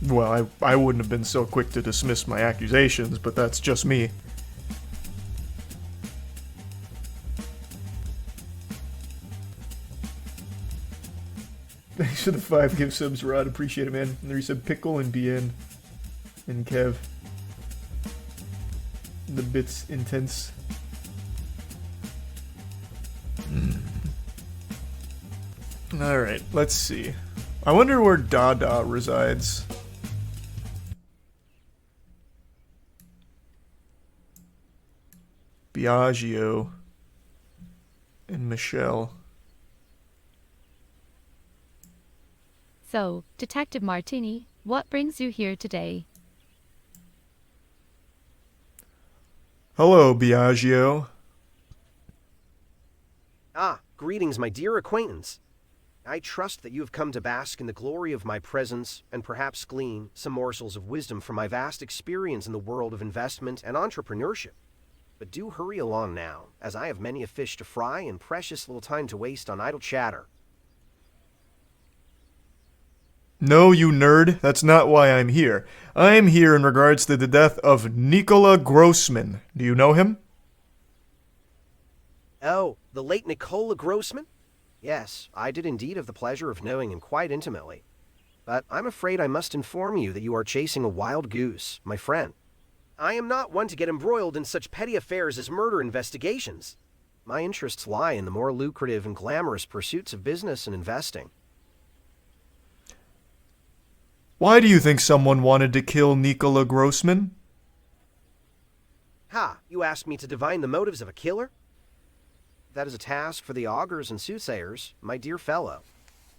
Well, I wouldn't have been so quick to dismiss my accusations, but that's just me. Thanks for the 5 gift subs, Rod. Appreciate it, man. And there you said Pickle and BN and Kev. The bits intense. Alright, let's see. I wonder where Dada resides. Biagio and Michelle. So, Detective Martini, what brings you here today? Hello, Biagio. Ah, greetings, my dear acquaintance. I trust that you have come to bask in the glory of my presence and perhaps glean some morsels of wisdom from my vast experience in the world of investment and entrepreneurship. But do hurry along now, as I have many a fish to fry and precious little time to waste on idle chatter. No, you nerd. That's not why I'm here. I'm here in regards to the death of Nikola Grossman. Do you know him? Oh, the late Nikola Grossman? Yes, I did indeed have the pleasure of knowing him quite intimately. But I'm afraid I must inform you that you are chasing a wild goose, my friend. I am not one to get embroiled in such petty affairs as murder investigations. My interests lie in the more lucrative and glamorous pursuits of business and investing. Why do you think someone wanted to kill Nikola Grossman? Ha! You asked me to divine the motives of a killer? That is a task for the augurs and soothsayers, my dear fellow.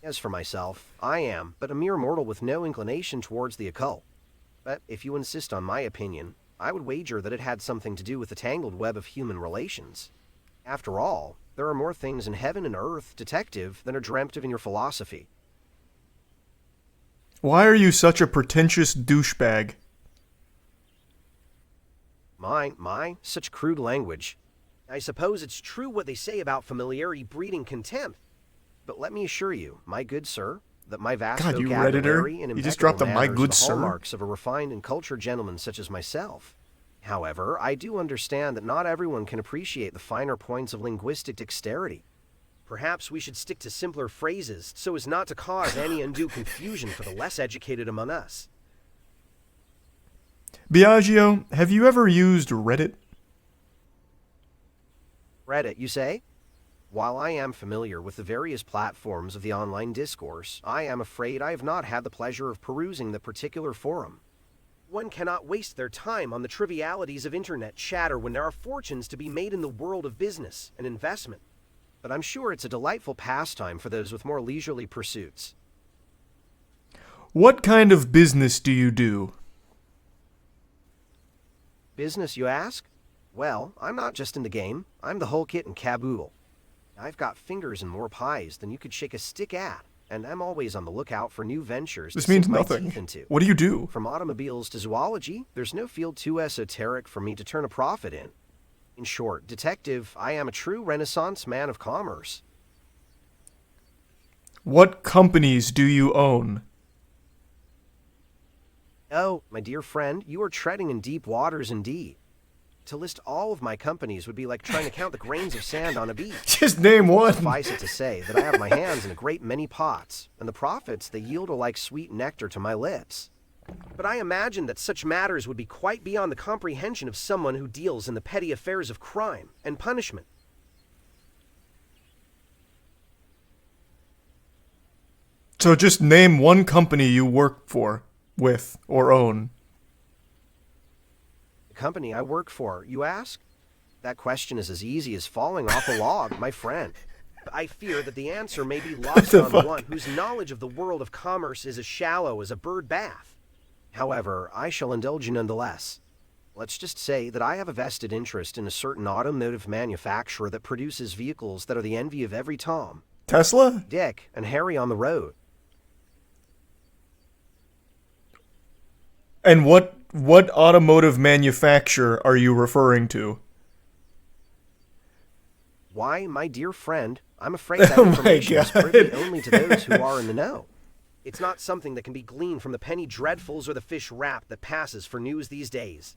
As for myself, I am but a mere mortal with no inclination towards the occult. But if you insist on my opinion, I would wager that it had something to do with the tangled web of human relations. After all, there are more things in heaven and earth, detective, than are dreamt of in your philosophy. Why are you such a pretentious douchebag? My, such crude language. I suppose it's true what they say about familiarity breeding contempt. But let me assure you, my good sir, that my vast God, you vocabulary Redditor. and You just dropped impeccable the "my manners good are the sir"? hallmarks of a refined and cultured gentleman such as myself. However, I do understand that not everyone can appreciate the finer points of linguistic dexterity. Perhaps we should stick to simpler phrases so as not to cause any undue confusion for the less educated among us. Biagio, have you ever used Reddit? Reddit, you say? While I am familiar with the various platforms of the online discourse, I am afraid I have not had the pleasure of perusing the particular forum. One cannot waste their time on the trivialities of internet chatter when there are fortunes to be made in the world of business and investment. But I'm sure it's a delightful pastime for those with more leisurely pursuits. What kind of business do you do? Business, you ask? Well, I'm not just in the game. I'm the whole kit and caboodle. I've got fingers in more pies than you could shake a stick at, and I'm always on the lookout for new ventures This to means sink my nothing. teeth into. What do you do? From automobiles to zoology, there's no field too esoteric for me to turn a profit in. In short, detective, I am a true Renaissance man of commerce. What companies do you own? Oh, my dear friend, you are treading in deep waters indeed. To list all of my companies would be like trying to count the grains of sand on a beach. Just name one. Suffice it to say that I have my hands in a great many pots, and the profits they yield are like sweet nectar to my lips. But I imagine that such matters would be quite beyond the comprehension of someone who deals in the petty affairs of crime and punishment. So just name one company you work for, with, or own. The company I work for, you ask? That question is as easy as falling off a log, my friend. But I fear that the answer may be lost on one whose knowledge of the world of commerce is as shallow as a bird bath. However, I shall indulge you nonetheless. Let's just say that I have a vested interest in a certain automotive manufacturer that produces vehicles that are the envy of every Tom, Tesla? Dick, and Harry on the road. And what automotive manufacturer are you referring to? Why, my dear friend, I'm afraid that information is privy only to those who are in the know. It's not something that can be gleaned from the penny dreadfuls or the fish wrap that passes for news these days.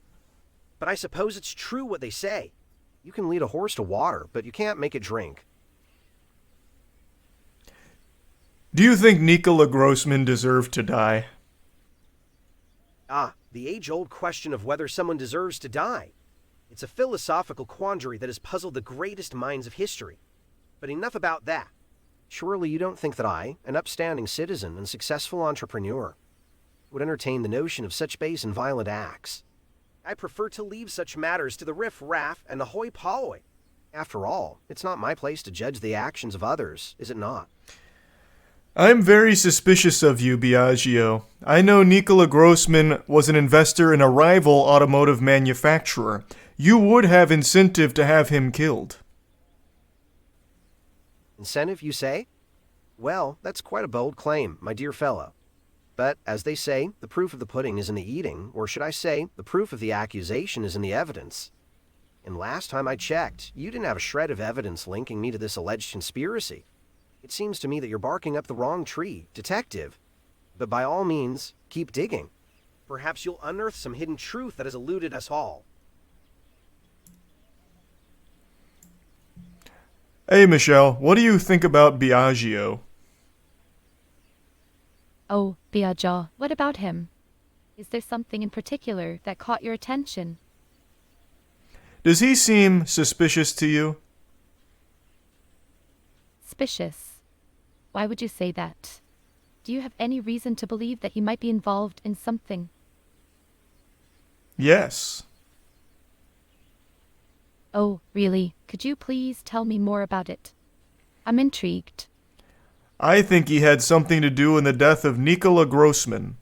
But I suppose it's true what they say. You can lead a horse to water, but you can't make it drink. Do you think Nikola Grossman deserved to die? Ah, the age-old question of whether someone deserves to die. It's a philosophical quandary that has puzzled the greatest minds of history. But enough about that. Surely you don't think that I, an upstanding citizen and successful entrepreneur, would entertain the notion of such base and violent acts. I prefer to leave such matters to the riff-raff and the hoi-polloi. After all, it's not my place to judge the actions of others, is it not? I'm very suspicious of you, Biagio. I know Nikola Grossman was an investor in a rival automotive manufacturer. You would have incentive to have him killed. Incentive, you say? Well, that's quite a bold claim, my dear fellow. But, as they say, the proof of the pudding is in the eating, or should I say, the proof of the accusation is in the evidence. And last time I checked, you didn't have a shred of evidence linking me to this alleged conspiracy. It seems to me that you're barking up the wrong tree, detective. But by all means, keep digging. Perhaps you'll unearth some hidden truth that has eluded us all. Hey, Michelle, what do you think about Biagio? Oh, Biagio, what about him? Is there something in particular that caught your attention? Does he seem suspicious to you? Suspicious? Why would you say that? Do you have any reason to believe that he might be involved in something? Yes. Oh, really? Could you please tell me more about it? I'm intrigued. I think he had something to do in the death of Nikola Grossman.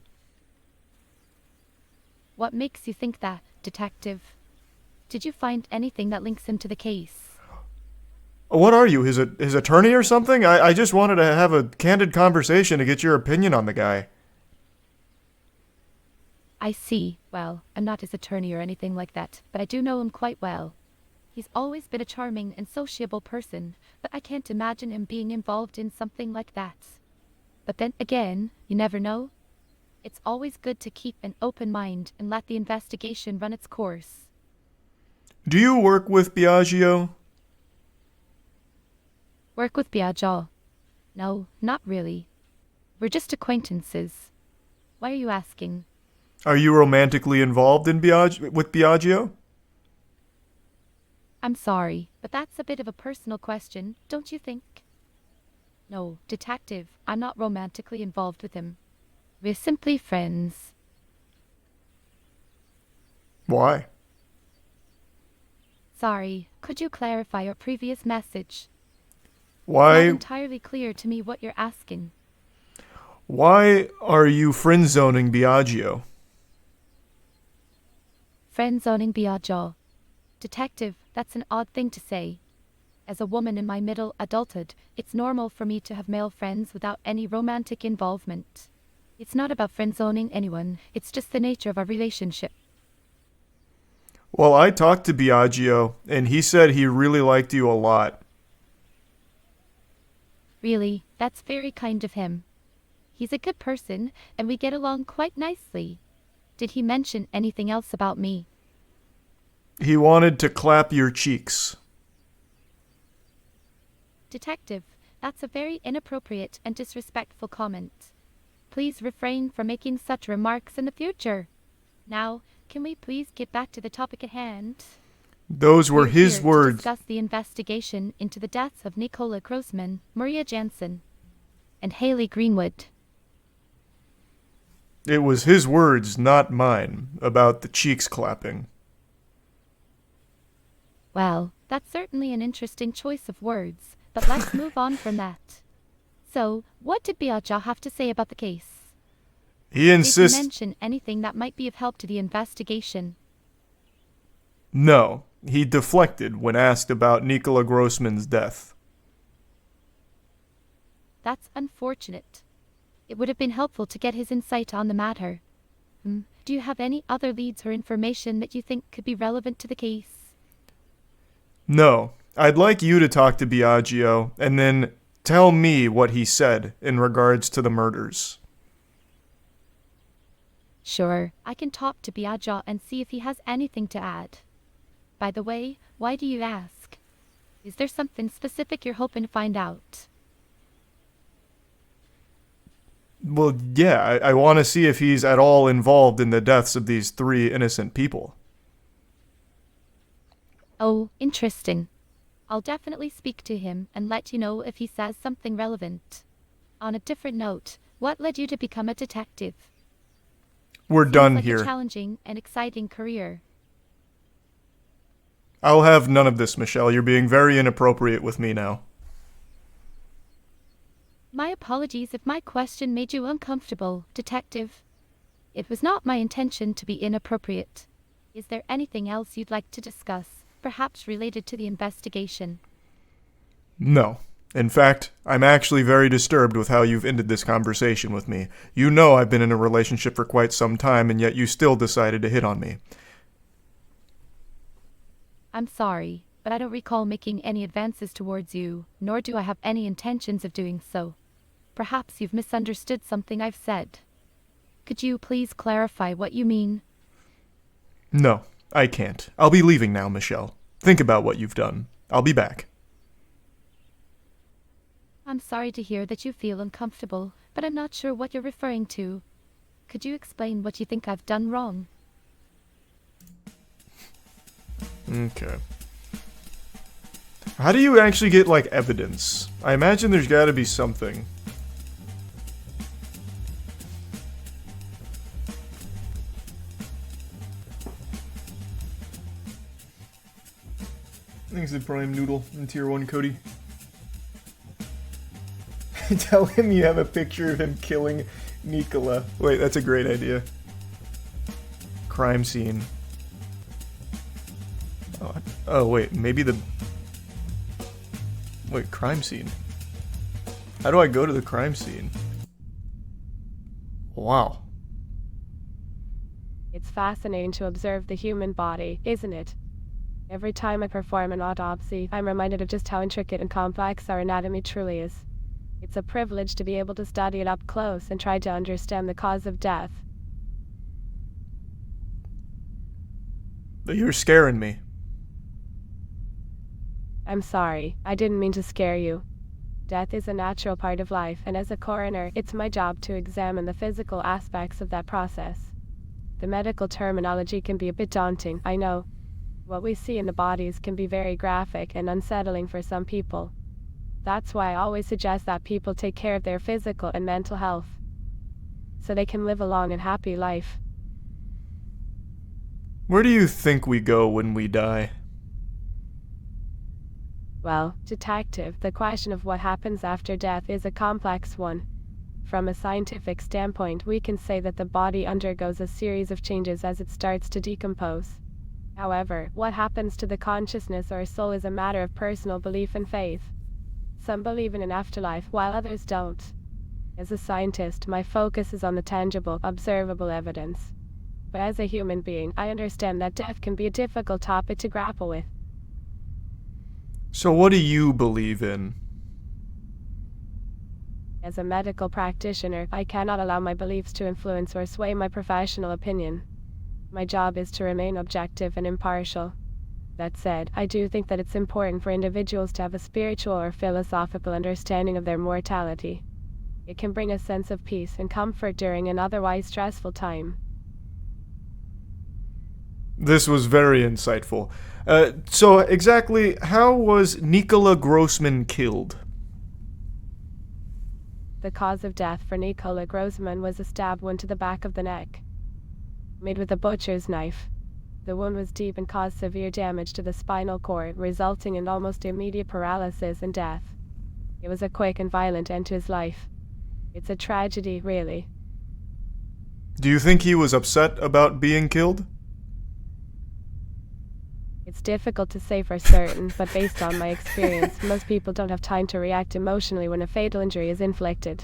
What makes you think that, detective? Did you find anything that links him to the case? What are you, his attorney or something? I just wanted to have a candid conversation to get your opinion on the guy. I see. Well, I'm not his attorney or anything like that, but I do know him quite well. He's always been a charming and sociable person, but I can't imagine him being involved in something like that. But then again, you never know. It's always good to keep an open mind and let the investigation run its course. Do you work with Biagio? Work with Biagio? No, not really. We're just acquaintances. Why are you asking? Are you romantically involved in with Biagio? I'm sorry, but that's a bit of a personal question, don't you think? No, detective, I'm not romantically involved with him. We're simply friends. Why? Sorry, could you clarify your previous message? Why? It's not entirely clear to me what you're asking. Why are you friend-zoning Biagio? Friend-zoning Biagio. Detective, that's an odd thing to say. As a woman in my middle adulthood, it's normal for me to have male friends without any romantic involvement. It's not about friend-zoning anyone, it's just the nature of our relationship. Well, I talked to Biagio, and he said he really liked you a lot. Really, that's very kind of him. He's a good person, and we get along quite nicely. Did he mention anything else about me? He wanted to clap your cheeks. Detective, that's a very inappropriate and disrespectful comment. Please refrain from making such remarks in the future. Now, can we please get back to the topic at hand? Those were his here to words. Discuss the investigation into the deaths of Nicola Grossman, Maria Jansen, and Haley Greenwood. It was his words, not mine, about the cheeks clapping. Well, that's certainly an interesting choice of words, but let's move on from that. So, what did Biagio have to say about the case? He insists. Did he mention anything that might be of help to the investigation? No, he deflected when asked about Nicola Grossman's death. That's unfortunate. It would have been helpful to get his insight on the matter. Do you have any other leads or information that you think could be relevant to the case? No, I'd like you to talk to Biagio and then tell me what he said in regards to the murders. Sure, I can talk to Biagio and see if he has anything to add. By the way, why do you ask? Is there something specific you're hoping to find out? Well, yeah, I want to see if he's at all involved in the deaths of these 3 innocent people. Oh, interesting. I'll definitely speak to him and let you know if he says something relevant. On a different note, what led you to become a detective? We're Seems done like here. A challenging and exciting career. I'll have none of this, Michelle. You're being very inappropriate with me now. My apologies if my question made you uncomfortable, Detective. It was not my intention to be inappropriate. Is there anything else you'd like to discuss, perhaps related to the investigation? No. In fact, I'm actually very disturbed with how you've ended this conversation with me. You know I've been in a relationship for quite some time, and yet you still decided to hit on me. I'm sorry, but I don't recall making any advances towards you, nor do I have any intentions of doing so. Perhaps you've misunderstood something I've said. Could you please clarify what you mean? No, I can't. I'll be leaving now, Michelle. Think about what you've done. I'll be back. I'm sorry to hear that you feel uncomfortable, but I'm not sure what you're referring to. Could you explain what you think I've done wrong? Okay. How do you actually get, like, evidence? I imagine there's gotta be something. Thanks to Prime Noodle in Tier 1, Cody. Tell him you have a picture of him killing Nicola. Wait, that's a great idea. Crime scene. Oh wait, maybe the... Wait, crime scene. How do I go to the crime scene? Wow. It's fascinating to observe the human body, isn't it? Every time I perform an autopsy, I'm reminded of just how intricate and complex our anatomy truly is. It's a privilege to be able to study it up close and try to understand the cause of death. You're scaring me. I'm sorry, I didn't mean to scare you. Death is a natural part of life, and as a coroner, it's my job to examine the physical aspects of that process. The medical terminology can be a bit daunting, I know. What we see in the bodies can be very graphic and unsettling for some people. That's why I always suggest that people take care of their physical and mental health, so they can live a long and happy life. Where do you think we go when we die? Well, detective, the question of what happens after death is a complex one. From a scientific standpoint, we can say that the body undergoes a series of changes as it starts to decompose. However, what happens to the consciousness or soul is a matter of personal belief and faith. Some believe in an afterlife, while others don't. As a scientist, my focus is on the tangible, observable evidence. But as a human being, I understand that death can be a difficult topic to grapple with. So what do you believe in? As a medical practitioner, I cannot allow my beliefs to influence or sway my professional opinion. My job is to remain objective and impartial. That said, I do think that it's important for individuals to have a spiritual or philosophical understanding of their mortality. It can bring a sense of peace and comfort during an otherwise stressful time. This was very insightful. So exactly how was Nikola Grossman killed? The cause of death for Nikola Grossman was a stab wound to the back of the neck, made with a butcher's knife. The wound was deep and caused severe damage to the spinal cord, resulting in almost immediate paralysis and death. It was a quick and violent end to his life. It's a tragedy, really. Do you think he was upset about being killed? It's difficult to say for certain, but based on my experience, most people don't have time to react emotionally when a fatal injury is inflicted.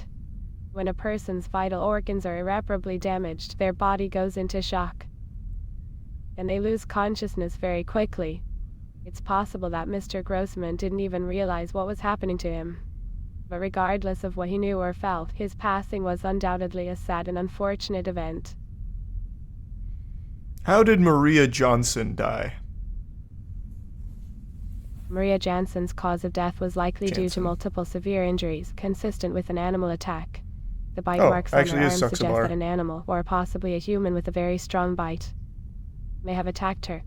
When a person's vital organs are irreparably damaged, their body goes into shock, and they lose consciousness very quickly. It's possible that Mr. Grossman didn't even realize what was happening to him. But regardless of what he knew or felt, his passing was undoubtedly a sad and unfortunate event. How did Maria Johnson die? Maria Jansen's cause of death was likely due to multiple severe injuries, consistent with an animal attack. The bite marks on her arm suggest that an animal, or possibly a human with a very strong bite, may have attacked her.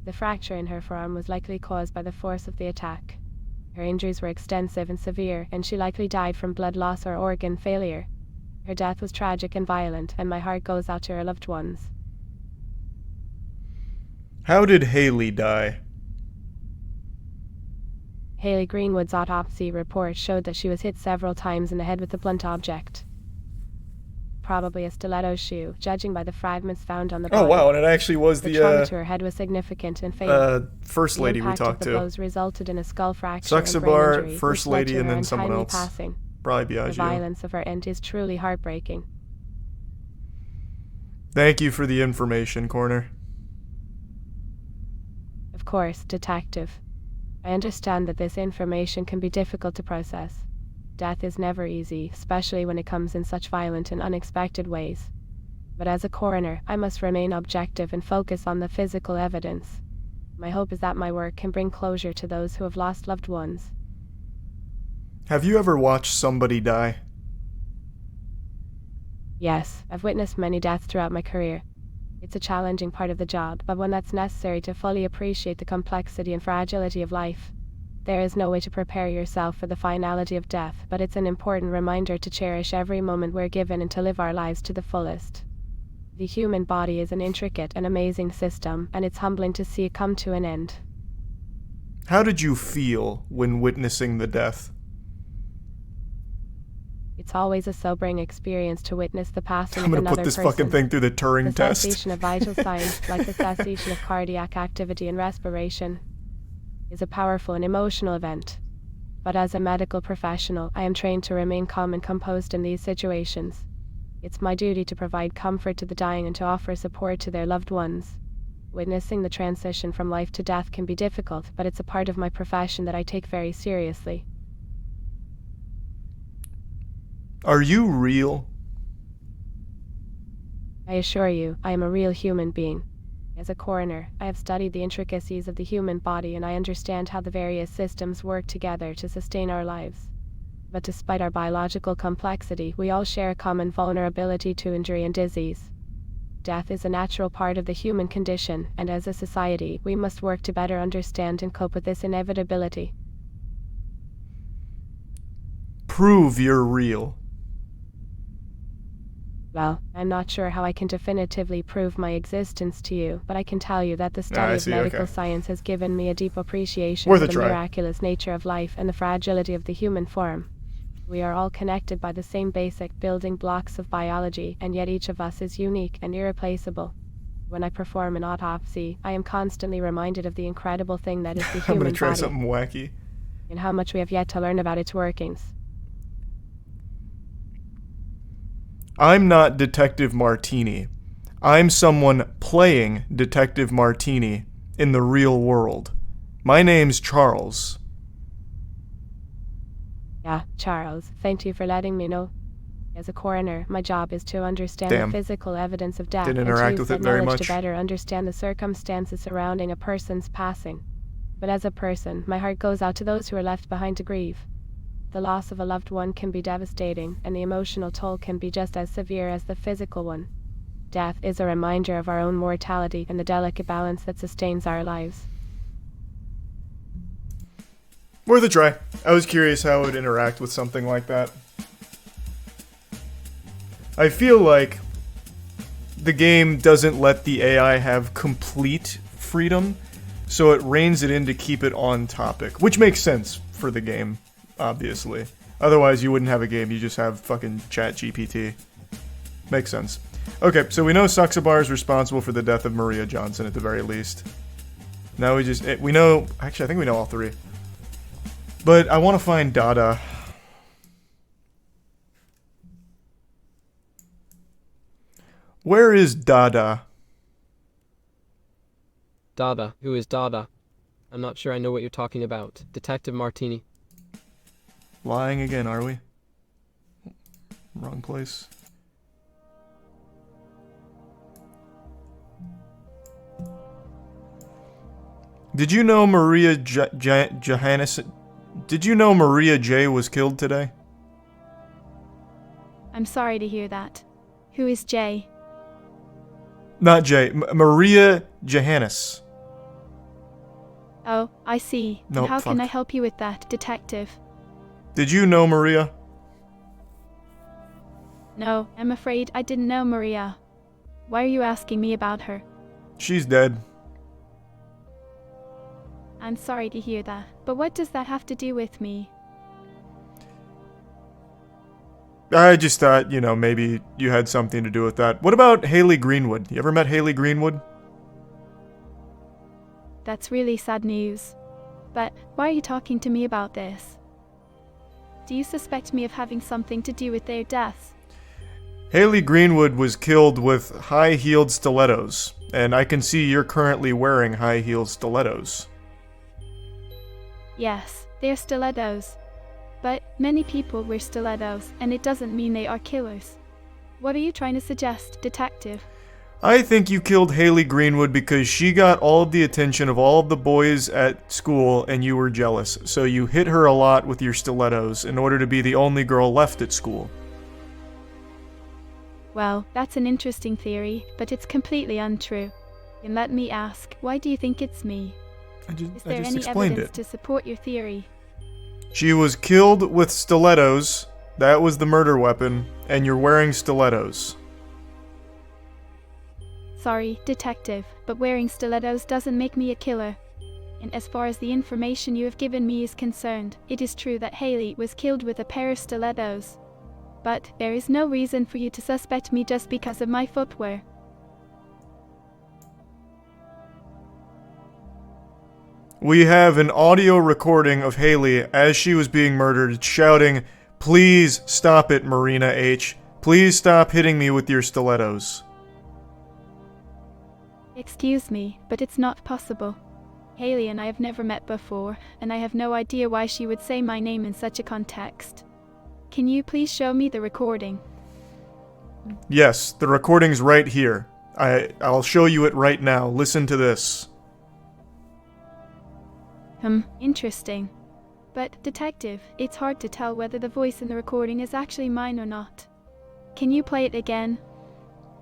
The fracture in her forearm was likely caused by the force of the attack. Her injuries were extensive and severe, and she likely died from blood loss or organ failure. Her death was tragic and violent, and my heart goes out to her loved ones. How did Haley die? Haley Greenwood's autopsy report showed that she was hit several times in the head with a blunt object. Probably a stiletto shoe, judging by the fragments found on the body. Oh wow, and it actually was the trauma to her head was significant and fatal. First lady we talked to. The blows resulted in a skull fracture and brain Saxabar, injury, first which led lady, to and her then someone untimely else. Passing. Probably Biagio. The violence of her end is truly heartbreaking. Thank you for the information, Coroner. Of course, Detective. I understand that this information can be difficult to process. Death is never easy, especially when it comes in such violent and unexpected ways. But as a coroner, I must remain objective and focus on the physical evidence. My hope is that my work can bring closure to those who have lost loved ones. Have you ever watched somebody die? Yes, I've witnessed many deaths throughout my career. It's a challenging part of the job, but one that's necessary to fully appreciate the complexity and fragility of life. There is no way to prepare yourself for the finality of death, but it's an important reminder to cherish every moment we're given and to live our lives to the fullest. The human body is an intricate and amazing system, and it's humbling to see it come to an end. How did you feel when witnessing the death? It's always a sobering experience to witness the passing I'm of gonna another put this person. fucking thing through the Turing test. The cessation of vital signs, like the cessation of cardiac activity and respiration, is a powerful and emotional event. But as a medical professional, I am trained to remain calm and composed in these situations. It's my duty to provide comfort to the dying and to offer support to their loved ones. Witnessing the transition from life to death can be difficult, but it's a part of my profession that I take very seriously. Are you real? I assure you, I am a real human being. As a coroner, I have studied the intricacies of the human body and I understand how the various systems work together to sustain our lives. But despite our biological complexity, we all share a common vulnerability to injury and disease. Death is a natural part of the human condition, and as a society, we must work to better understand and cope with this inevitability. Prove you're real. Well, I'm not sure how I can definitively prove my existence to you, but I can tell you that the study of medical science has given me a deep appreciation for the miraculous nature of life and the fragility of the human form. We are all connected by the same basic building blocks of biology, and yet each of us is unique and irreplaceable. When I perform an autopsy, I am constantly reminded of the incredible thing that is the human body. I'm gonna try something wacky. And how much we have yet to learn about its workings. I'm not Detective Martini. I'm someone playing Detective Martini in the real world. My name's Charles. Yeah, Charles, thank you for letting me know. As a coroner, my job is to understand the physical evidence of death Didn't and interact to use with that it very knowledge much. to better understand the circumstances surrounding a person's passing. But as a person, my heart goes out to those who are left behind to grieve. The loss of a loved one can be devastating, and the emotional toll can be just as severe as the physical one. Death is a reminder of our own mortality and the delicate balance that sustains our lives. Worth a try. I was curious how it would interact with something like that. I feel like the game doesn't let the AI have complete freedom, so it reins it in to keep it on topic, which makes sense for the game, obviously. Otherwise, you wouldn't have a game, you just have fucking ChatGPT. Makes sense. Okay, so we know Suxabar is responsible for the death of Maria Johnson at the very least. Now we know, actually I think we know all three. But I want to find Dada. Where is Dada? Dada? Who is Dada? I'm not sure I know what you're talking about. Detective Martini. Lying again, are we? Wrong place. Did you know Maria Johannes? Did you know Maria J was killed today? I'm sorry to hear that. Who is Jay? Not J. Maria Johannes. Oh, I see. Nope, And how can fuck. I help you with that, detective? Did you know Maria? No, I'm afraid I didn't know Maria. Why are you asking me about her? She's dead. I'm sorry to hear that, but what does that have to do with me? I just thought, you know, maybe you had something to do with that. What about Haley Greenwood? You ever met Haley Greenwood? That's really sad news. But why are you talking to me about this? Do you suspect me of having something to do with their deaths? Haley Greenwood was killed with high-heeled stilettos, and I can see you're currently wearing high-heeled stilettos. Yes, they're stilettos. But many people wear stilettos, and it doesn't mean they are killers. What are you trying to suggest, detective? I think you killed Haley Greenwood because she got all of the attention of all of the boys at school and you were jealous, so you hit her a lot with your stilettos in order to be the only girl left at school. Well, that's an interesting theory, but it's completely untrue. And let me ask, why do you think it's me? Is there any evidence to support your theory? She was killed with stilettos, that was the murder weapon, and you're wearing stilettos. Sorry, detective, but wearing stilettos doesn't make me a killer. And as far as the information you have given me is concerned, it is true that Haley was killed with a pair of stilettos. But there is no reason for you to suspect me just because of my footwear. We have an audio recording of Haley as she was being murdered shouting, "Please stop it, Marina H. please stop hitting me with your stilettos. Excuse me, but it's not possible. Haley and I have never met before, and I have no idea why she would say my name in such a context. Can you please show me the recording? Yes, the recording's right here. I'll show you it right now. Listen to this. Interesting. But, Detective, it's hard to tell whether the voice in the recording is actually mine or not. Can you play it again?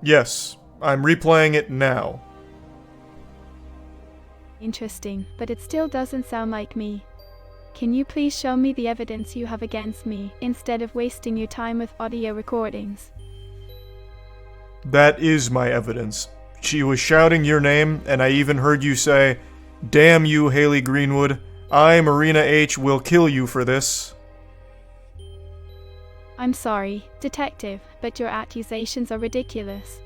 Yes, I'm replaying it now. Interesting, but it still doesn't sound like me. Can you please show me the evidence you have against me, instead of wasting your time with audio recordings? That is my evidence. She was shouting your name, and I even heard you say, "Damn you, Haley Greenwood. I, Marina H., will kill you for this." I'm sorry, Detective, but your accusations are ridiculous.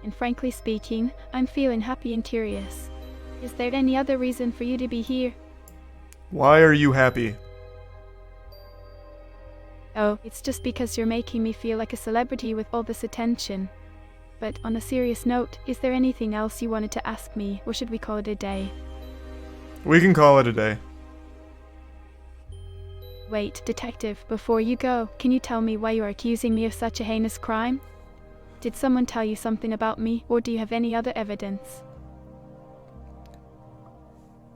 And frankly speaking, I'm feeling happy and curious. Is there any other reason for you to be here? Why are you happy? Oh, it's just because you're making me feel like a celebrity with all this attention. But on a serious note, is there anything else you wanted to ask me, or should we call it a day? We can call it a day. Wait, Detective, before you go, can you tell me why you are accusing me of such a heinous crime? Did someone tell you something about me, or do you have any other evidence?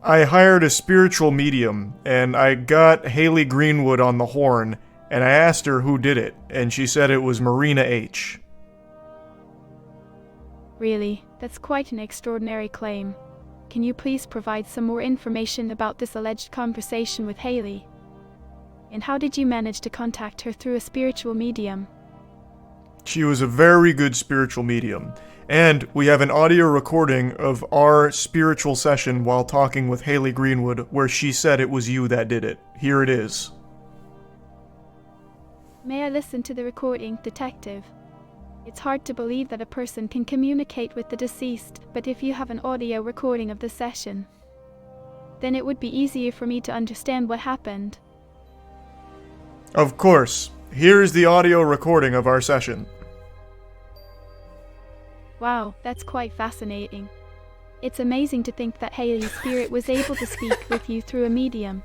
I hired a spiritual medium, and I got Haley Greenwood on the horn, and I asked her who did it, and she said it was Marina H. Really, that's quite an extraordinary claim. Can you please provide some more information about this alleged conversation with Haley? And how did you manage to contact her through a spiritual medium? She was a very good spiritual medium, and we have an audio recording of our spiritual session while talking with Haley Greenwood where she said it was you that did it. Here it is. May I listen to the recording, Detective? It's hard to believe that a person can communicate with the deceased, but if you have an audio recording of the session, then it would be easier for me to understand what happened. Of course. Here is the audio recording of our session. Wow, that's quite fascinating. It's amazing to think that Haley's spirit was able to speak with you through a medium.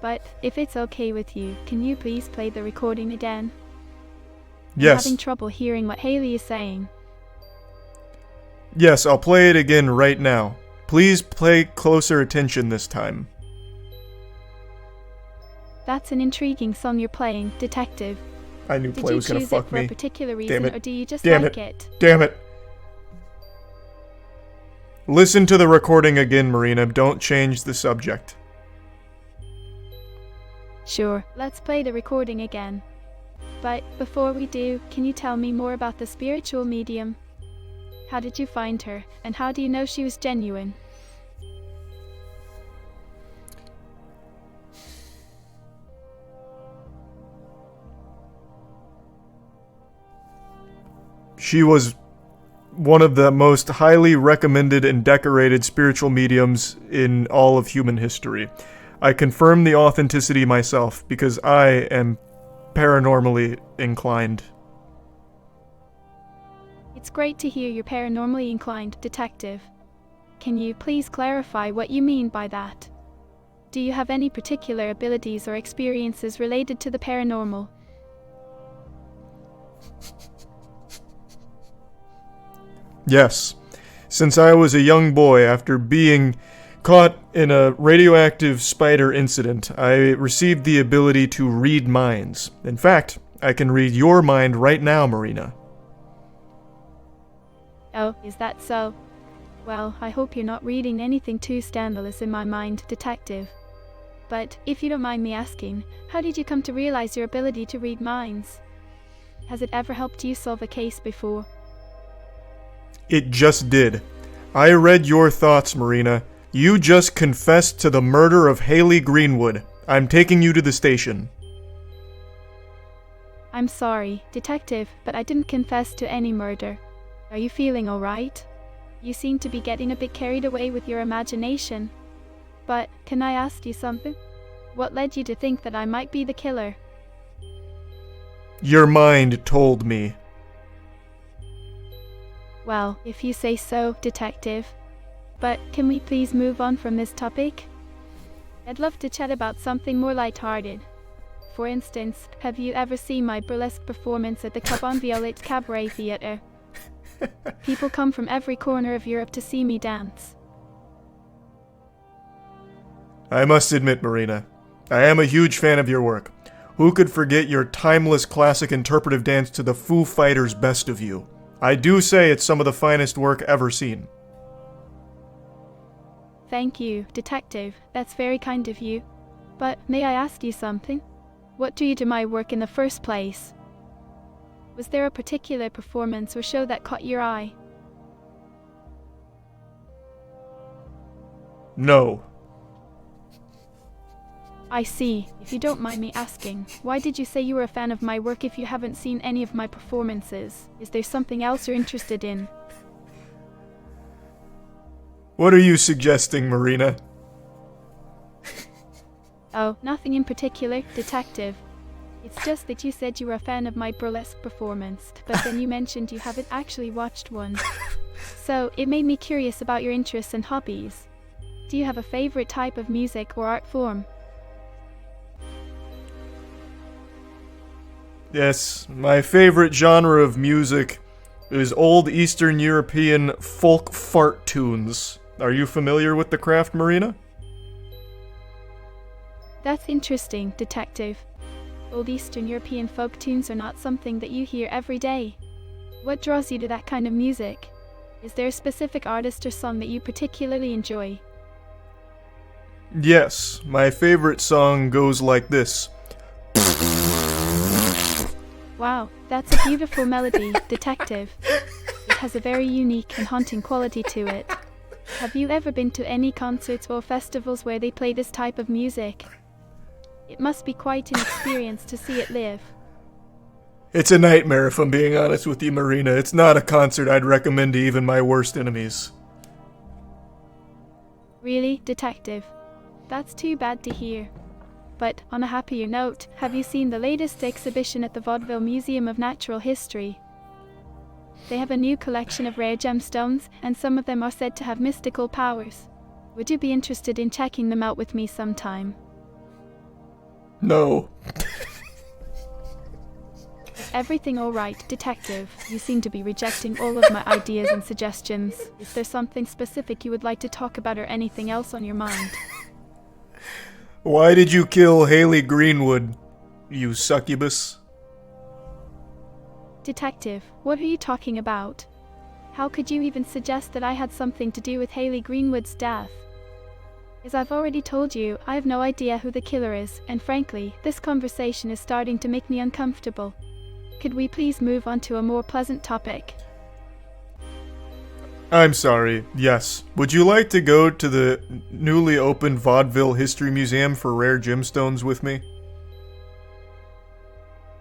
But, if it's okay with you, can you please play the recording again? Yes. I'm having trouble hearing what Haley is saying. Yes, I'll play it again right now. Please pay closer attention this time. That's an intriguing song you're playing, Detective. I knew play was gonna fuck me. Did you choose it for a particular reason, or do you just Damn like it. it? Damn it. Listen to the recording again, Marina. Don't change the subject. Sure, let's play the recording again. But before we do, can you tell me more about the spiritual medium? How did you find her, and how do you know she was genuine? She was one of the most highly recommended and decorated spiritual mediums in all of human history. I confirm the authenticity myself because I am paranormally inclined. It's great to hear you're paranormally inclined, Detective. Can you please clarify what you mean by that? Do you have any particular abilities or experiences related to the paranormal? Yes. Since I was a young boy, after being caught in a radioactive spider incident, I received the ability to read minds. In fact, I can read your mind right now, Marina. Oh, is that so? Well, I hope you're not reading anything too scandalous in my mind, Detective. But, if you don't mind me asking, how did you come to realize your ability to read minds? Has it ever helped you solve a case before? It just did. I read your thoughts, Marina. You just confessed to the murder of Haley Greenwood. I'm taking you to the station. I'm sorry, Detective, but I didn't confess to any murder. Are you feeling alright? You seem to be getting a bit carried away with your imagination. But, can I ask you something? What led you to think that I might be the killer? Your mind told me. Well, if you say so, Detective. But can we please move on from this topic? I'd love to chat about something more lighthearted. For instance, have you ever seen my burlesque performance at the Club on Violet Cabaret Theatre? People come from every corner of Europe to see me dance. I must admit, Marina, I am a huge fan of your work. Who could forget your timeless classic interpretive dance to the Foo Fighters' Best of You? I do say it's some of the finest work ever seen. Thank you, Detective. That's very kind of you. But may I ask you something? What drew you to my work in the first place? Was there a particular performance or show that caught your eye? No. I see. If you don't mind me asking, why did you say you were a fan of my work if you haven't seen any of my performances? Is there something else you're interested in? What are you suggesting, Marina? Oh, nothing in particular, Detective. It's just that you said you were a fan of my burlesque performance, but then you mentioned you haven't actually watched one. So, it made me curious about your interests and hobbies. Do you have a favorite type of music or art form? Yes, my favorite genre of music is old Eastern European folk fart tunes. Are you familiar with the craft, Marina? That's interesting, Detective. Old Eastern European folk tunes are not something that you hear every day. What draws you to that kind of music? Is there a specific artist or song that you particularly enjoy? Yes, my favorite song goes like this. Wow, that's a beautiful melody, Detective. It has a very unique and haunting quality to it. Have you ever been to any concerts or festivals where they play this type of music? It must be quite an experience to see it live. It's a nightmare, if I'm being honest with you, Marina. It's not a concert I'd recommend to even my worst enemies. Really, Detective? That's too bad to hear. But, on a happier note, have you seen the latest exhibition at the Vaudeville Museum of Natural History? They have a new collection of rare gemstones, and some of them are said to have mystical powers. Would you be interested in checking them out with me sometime? No. Is everything alright, Detective? You seem to be rejecting all of my ideas and suggestions. Is there something specific you would like to talk about or anything else on your mind? Why did you kill Haley Greenwood, you succubus? Detective, what are you talking about? How could you even suggest that I had something to do with Haley Greenwood's death? As I've already told you, I have no idea who the killer is, and frankly, this conversation is starting to make me uncomfortable. Could we please move on to a more pleasant topic? I'm sorry, yes. Would you like to go to the newly opened Vaudeville History Museum for rare gemstones with me?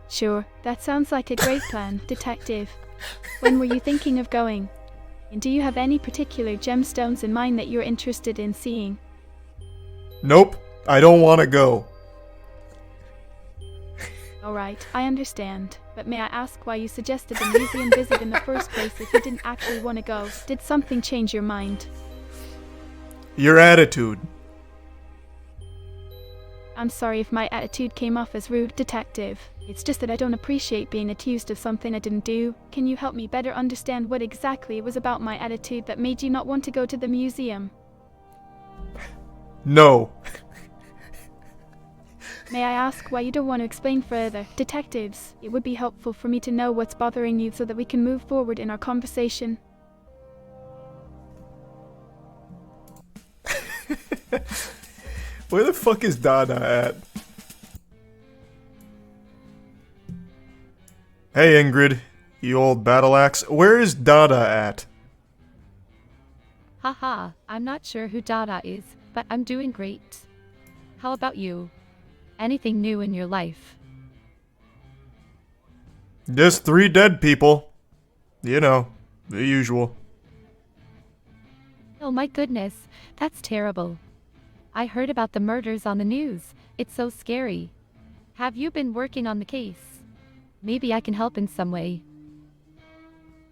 Sure, that sounds like a great plan, Detective. When were you thinking of going? And do you have any particular gemstones in mind that you're interested in seeing? Nope, I don't want to go. Alright, I understand. But may I ask why you suggested a museum visit in the first place if you didn't actually want to go? Did something change your mind? Your attitude. I'm sorry if my attitude came off as rude, Detective. It's just that I don't appreciate being accused of something I didn't do. Can you help me better understand what exactly it was about my attitude that made you not want to go to the museum? No. May I ask why you don't want to explain further? Detectives, it would be helpful for me to know what's bothering you so that we can move forward in our conversation. Where the fuck is Dada at? Hey Ingrid, you old battle axe. Where is Dada at? Haha, I'm not sure who Dada is, but I'm doing great. How about you? Anything new in your life? Just 3 dead people. You know, the usual. Oh my goodness, that's terrible. I heard about the murders on the news. It's so scary. Have you been working on the case? Maybe I can help in some way.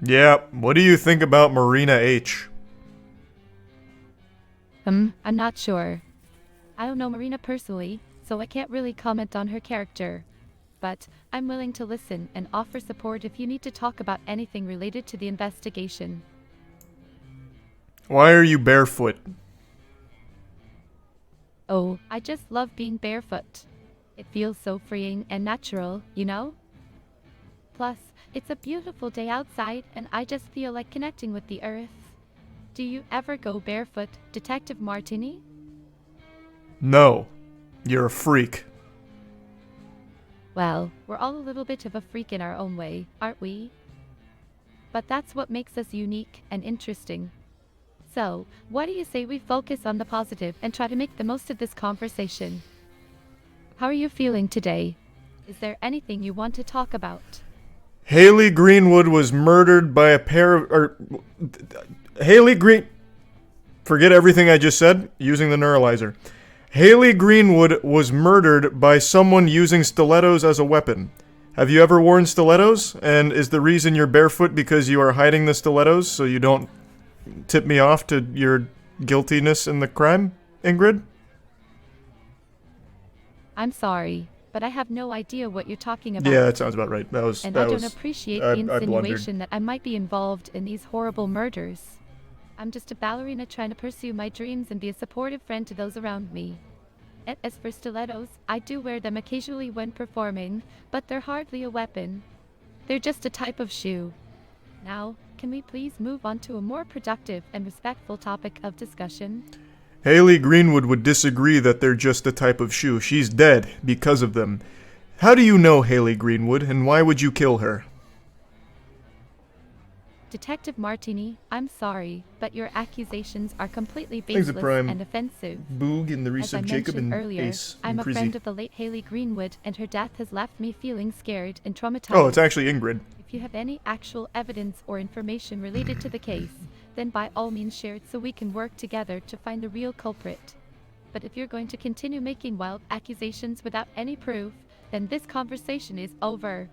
Yeah, what do you think about Marina H? I'm not sure. I don't know Marina personally, so I can't really comment on her character. But I'm willing to listen and offer support if you need to talk about anything related to the investigation. Why are you barefoot? Oh, I just love being barefoot. It feels so freeing and natural, you know? Plus, it's a beautiful day outside and I just feel like connecting with the earth. Do you ever go barefoot, Detective Martini? No. You're a freak. Well, we're all a little bit of a freak in our own way, aren't we? But that's what makes us unique and interesting. So, what do you say we focus on the positive and try to make the most of this conversation? How are you feeling today? Is there anything you want to talk about? Haley Greenwood was murdered by a pair of... Forget everything I just said, using the neuralizer. Haley Greenwood was murdered by someone using stilettos as a weapon. Have you ever worn stilettos? And is the reason you're barefoot because you are hiding the stilettos so you don't tip me off to your guiltiness in the crime, Ingrid? I'm sorry, but I have no idea what you're talking about. Yeah, that sounds about right. I don't appreciate the insinuation that I might be involved in these horrible murders. I'm just a ballerina trying to pursue my dreams and be a supportive friend to those around me. And as for stilettos, I do wear them occasionally when performing, but they're hardly a weapon. They're just a type of shoe. Now, can we please move on to a more productive and respectful topic of discussion? Haley Greenwood would disagree that they're just a type of shoe. She's dead because of them. How do you know Haley Greenwood, and why would you kill her? Detective Martini, I'm sorry, but your accusations are completely baseless and offensive. Boog in the As I of Jacob and mentioned earlier, Ace. I'm a Crizzy. friend of the late Haley Greenwood, and her death has left me feeling scared and traumatized. Oh, it's actually Ingrid. If you have any actual evidence or information related to the case, then by all means share it so we can work together to find the real culprit. But if you're going to continue making wild accusations without any proof, then this conversation is over.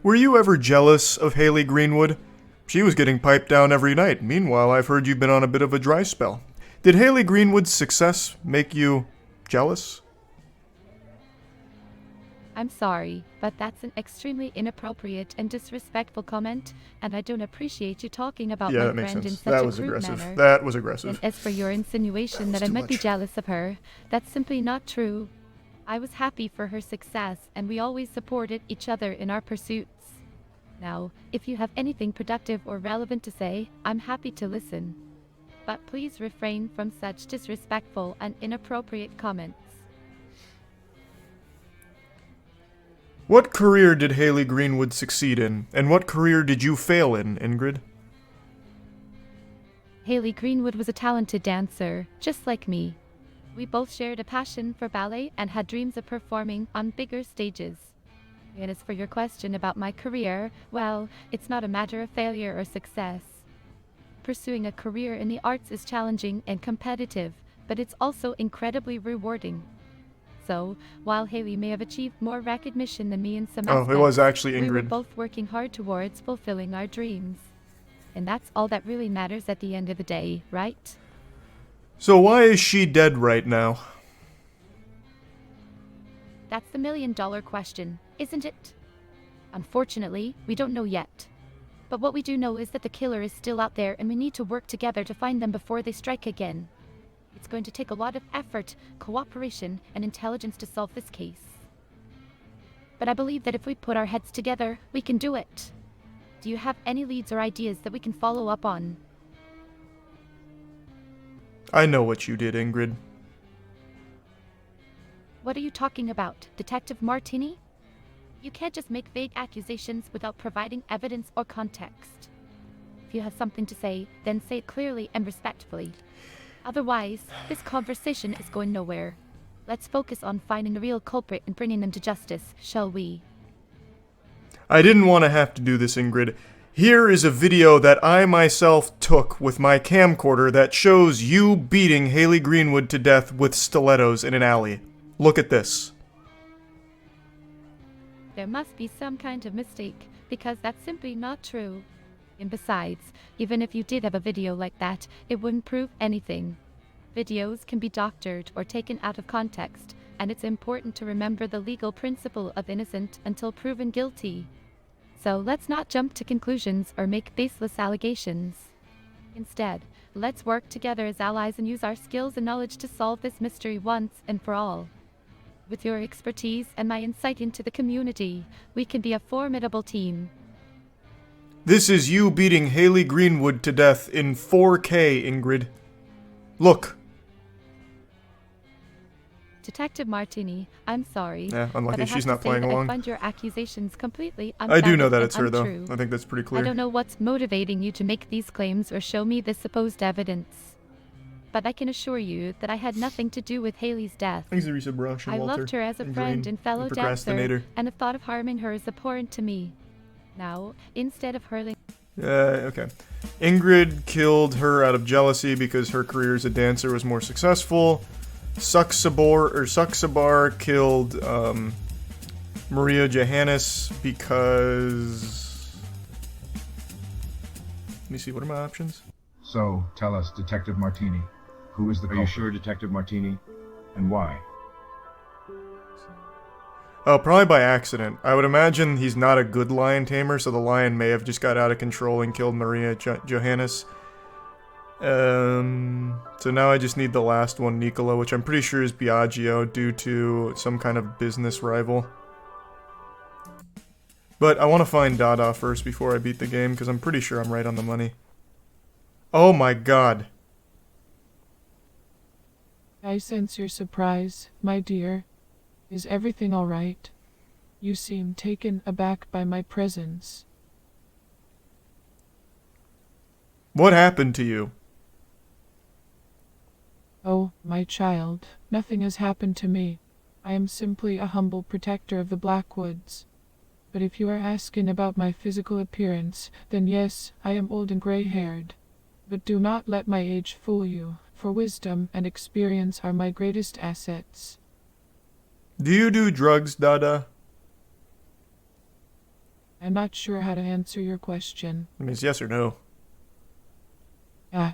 Were you ever jealous of Haley Greenwood? She was getting piped down every night. Meanwhile, I've heard you've been on a bit of a dry spell. Did Haley Greenwood's success make you jealous? I'm sorry, but that's an extremely inappropriate and disrespectful comment, and I don't appreciate you talking about Yeah, my that makes friend in sense. such That a was crude aggressive. manner. That was aggressive. And as for your insinuation that I too might be much. jealous of her, that's simply not true. I was happy for her success, and we always supported each other in our pursuits. Now, if you have anything productive or relevant to say, I'm happy to listen. But please refrain from such disrespectful and inappropriate comments. What career did Haley Greenwood succeed in, and what career did you fail in, Ingrid? Haley Greenwood was a talented dancer, just like me. We both shared a passion for ballet and had dreams of performing on bigger stages. And as for your question about my career, well, it's not a matter of failure or success. Pursuing a career in the arts is challenging and competitive, but it's also incredibly rewarding. So, while Haley may have achieved more recognition than me in some aspects, it was actually we were Ingrid. both working hard towards fulfilling our dreams. And that's all that really matters at the end of the day, right? So why is she dead right now? That's the million-dollar question, isn't it? Unfortunately, we don't know yet. But what we do know is that the killer is still out there and we need to work together to find them before they strike again. It's going to take a lot of effort, cooperation, and intelligence to solve this case. But I believe that if we put our heads together, we can do it. Do you have any leads or ideas that we can follow up on? I know what you did, Ingrid. What are you talking about, Detective Martini? You can't just make vague accusations without providing evidence or context. If you have something to say, then say it clearly and respectfully. Otherwise, this conversation is going nowhere. Let's focus on finding the real culprit and bringing them to justice, shall we? I didn't want to have to do this, Ingrid. Here is a video that I myself took with my camcorder that shows you beating Haley Greenwood to death with stilettos in an alley. Look at this. there must be some kind of mistake, because that's simply not true. And besides, even if you did have a video like that, it wouldn't prove anything. Videos can be doctored or taken out of context, and it's important to remember the legal principle of innocent until proven guilty. So let's not jump to conclusions or make baseless allegations. Instead, let's work together as allies and use our skills and knowledge to solve this mystery once and for all. With your expertise and my insight into the community, we can be a formidable team. This is you beating Haley Greenwood to death in 4K, Ingrid. Look. Detective Martini, I'm sorry. Yeah, unlucky but I have she's to not say playing that along. I find your accusations completely I unfounded do know that and it's her, though. untrue. I think that's pretty clear. I don't know what's motivating you to make these claims or show me this supposed evidence. But I can assure you that I had nothing to do with Haley's death. Thanks, Arisa Brush and I Walter loved her as a and friend Green and fellow and dancer, procrastinator. and the thought of harming her is abhorrent to me. Now, instead of hurling... Okay. Ingrid killed her out of jealousy because her career as a dancer was more successful. Suxabar killed Maria Johannes because... Let me see, what are my options? So, tell us, Detective Martini, who is the culprit? Are you sure, Detective Martini? And why? Oh, probably by accident. I would imagine he's not a good lion tamer, so the lion may have just got out of control and killed Maria Johannes. So now I just need the last one, Nicola, which I'm pretty sure is Biagio due to some kind of business rival. But I want to find Dada first before I beat the game, because I'm pretty sure I'm right on the money. Oh my god. I sense your surprise, my dear. Is everything all right? You seem taken aback by my presence. What happened to you? Oh, my child, nothing has happened to me. I am simply a humble protector of the Blackwoods. But if you are asking about my physical appearance, then yes, I am old and gray-haired. But do not let my age fool you, for wisdom and experience are my greatest assets. Do you do drugs, Dada? I'm not sure how to answer your question. I mean, it's yes or no.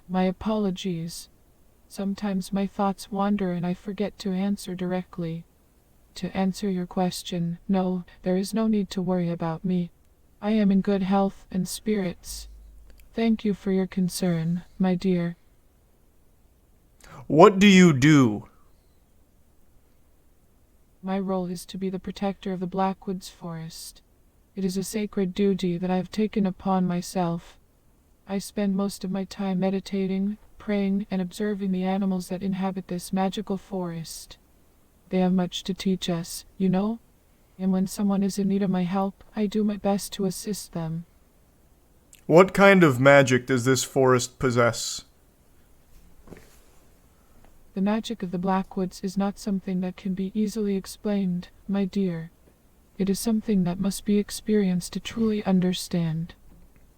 My apologies. Sometimes my thoughts wander and I forget to answer directly. To answer your question, no, there is no need to worry about me. I am in good health and spirits. Thank you for your concern, my dear. What do you do? My role is to be the protector of the Blackwoods Forest. It is a sacred duty that I have taken upon myself. I spend most of my time meditating, praying, and observing the animals that inhabit this magical forest. They have much to teach us, you know? And when someone is in need of my help, I do my best to assist them. What kind of magic does this forest possess? The magic of the Blackwoods is not something that can be easily explained, my dear. It is something that must be experienced to truly understand.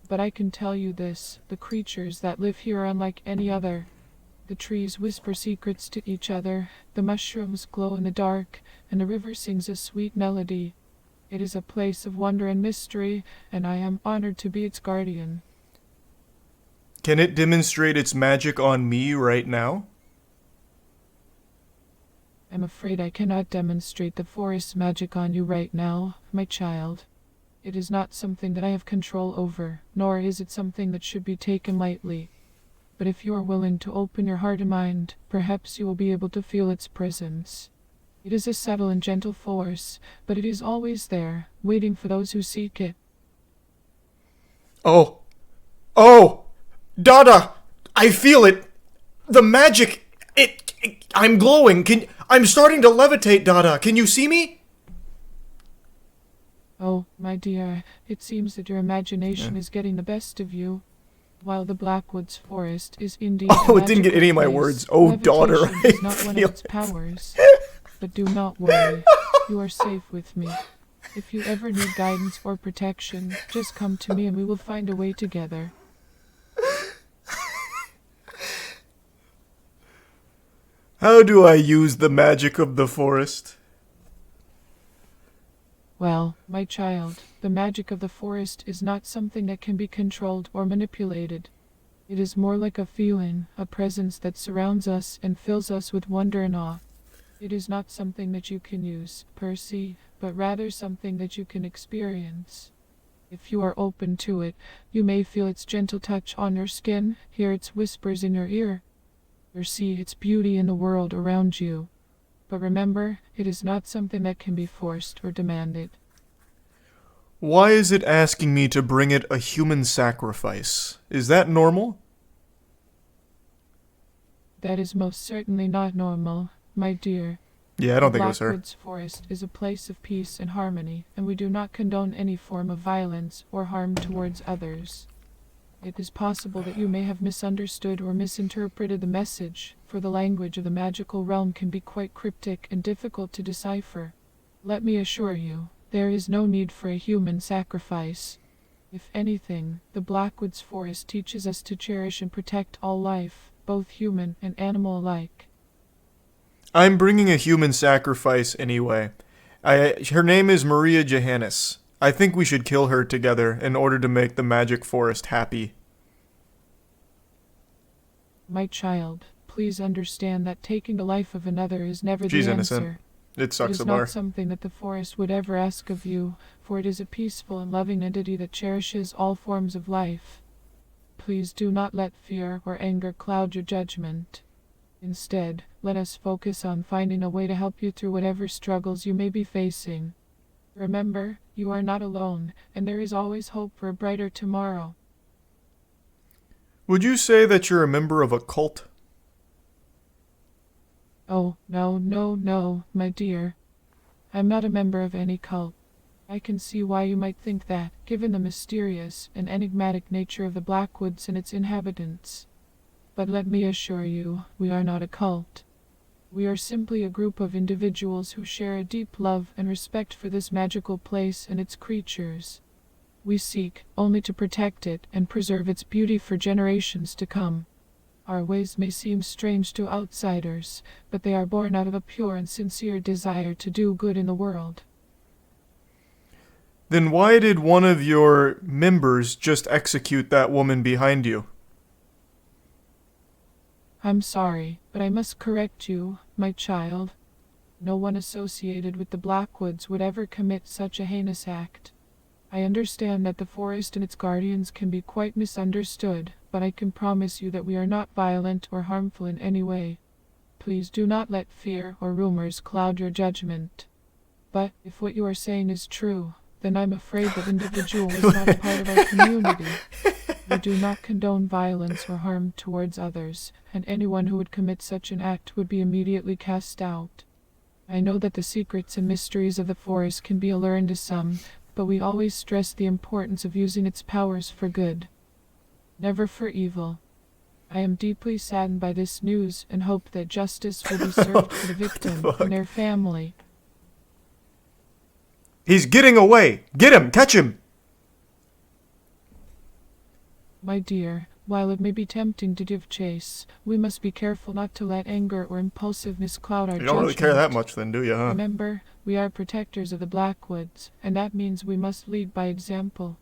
But I can tell you this, the creatures that live here are unlike any other. The trees whisper secrets to each other, the mushrooms glow in the dark, and the river sings a sweet melody. It is a place of wonder and mystery, and I am honored to be its guardian. Can it demonstrate its magic on me right now? I'm afraid I cannot demonstrate the forest's magic on you right now, my child. It is not something that I have control over, nor is it something that should be taken lightly. But if you are willing to open your heart and mind, perhaps you will be able to feel its presence. It is a subtle and gentle force, but it is always there, waiting for those who seek it. Oh! Dada! I feel it! The magic! I'm glowing! I'm starting to levitate, Dada! Can you see me? Oh, my dear, it seems that your imagination is getting the best of you. While the Blackwoods Forest is indeed Oh, it didn't get any of my words. Oh, daughter, levitation is not one of its powers. But do not worry. You are safe with me. If you ever need guidance or protection, just come to me and we will find a way together. How do I use the magic of the forest? Well, my child, the magic of the forest is not something that can be controlled or manipulated. It is more like a feeling, a presence that surrounds us and fills us with wonder and awe. It is not something that you can use, perceive, but rather something that you can experience. If you are open to it, you may feel its gentle touch on your skin, hear its whispers in your ear, or see its beauty in the world around you. But remember, it is not something that can be forced or demanded. Why is it asking me to bring it a human sacrifice? Is that normal? That is most certainly not normal, my dear. Yeah, I don't think it was her. Blackwoods Forest is a place of peace and harmony, and we do not condone any form of violence or harm towards others. It is possible that you may have misunderstood or misinterpreted the message, for the language of the magical realm can be quite cryptic and difficult to decipher. Let me assure you, there is no need for a human sacrifice. If anything, the Blackwoods Forest teaches us to cherish and protect all life, both human and animal alike. I'm bringing a human sacrifice anyway. Her name is Maria Johannes. I think we should kill her together in order to make the magic forest happy. My child, please understand that taking the life of another is never She's the innocent. answer. It sucks It is about her. not something that the forest would ever ask of you, for it is a peaceful and loving entity that cherishes all forms of life. Please do not let fear or anger cloud your judgment. Instead, let us focus on finding a way to help you through whatever struggles you may be facing. Remember, you are not alone, and there is always hope for a brighter tomorrow. Would you say that you're a member of a cult? Oh, no, my dear. I'm not a member of any cult. I can see why you might think that, given the mysterious and enigmatic nature of the Blackwoods and its inhabitants. But let me assure you, we are not a cult. We are simply a group of individuals who share a deep love and respect for this magical place and its creatures. We seek only to protect it and preserve its beauty for generations to come. Our ways may seem strange to outsiders, but they are born out of a pure and sincere desire to do good in the world. Then why did one of your members just execute that woman behind you? I'm sorry, but I must correct you, my child. No one associated with the Blackwoods would ever commit such a heinous act. I understand that the forest and its guardians can be quite misunderstood, but I can promise you that we are not violent or harmful in any way. Please do not let fear or rumors cloud your judgment. But if what you are saying is true, then I'm afraid that individual is not a part of our community. We do not condone violence or harm towards others, and anyone who would commit such an act would be immediately cast out. I know that the secrets and mysteries of the forest can be alluring to some, but we always stress the importance of using its powers for good, never for evil. I am deeply saddened by this news and hope that justice will be served for the victim and their family. He's getting away! Get him! Catch him! My dear, while it may be tempting to give chase, we must be careful not to let anger or impulsiveness cloud our judgment. You don't really care that much then, do you, huh? Remember, we are protectors of the Blackwoods, and that means we must lead by example.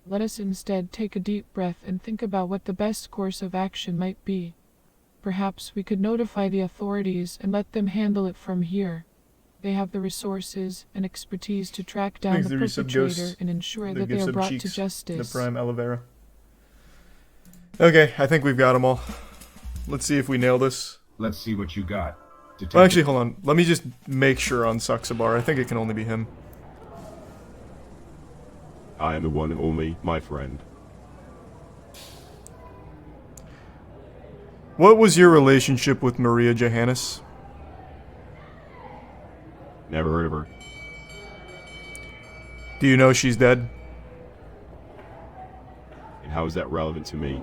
Let us instead take a deep breath and think about what the best course of action might be. Perhaps we could notify the authorities and let them handle it from here. They have the resources and expertise to track down the perpetrator and ensure that they are brought to justice. The prime aloe vera. Okay, I think we've got them all. Let's see if we nail this. Let's see what you got. Well, actually, hold on. Let me just make sure on Saxabar. I think it can only be him. I am the one and only, my friend. What was your relationship with Maria Johannes? Never heard of her. Do you know she's dead? And how is that relevant to me?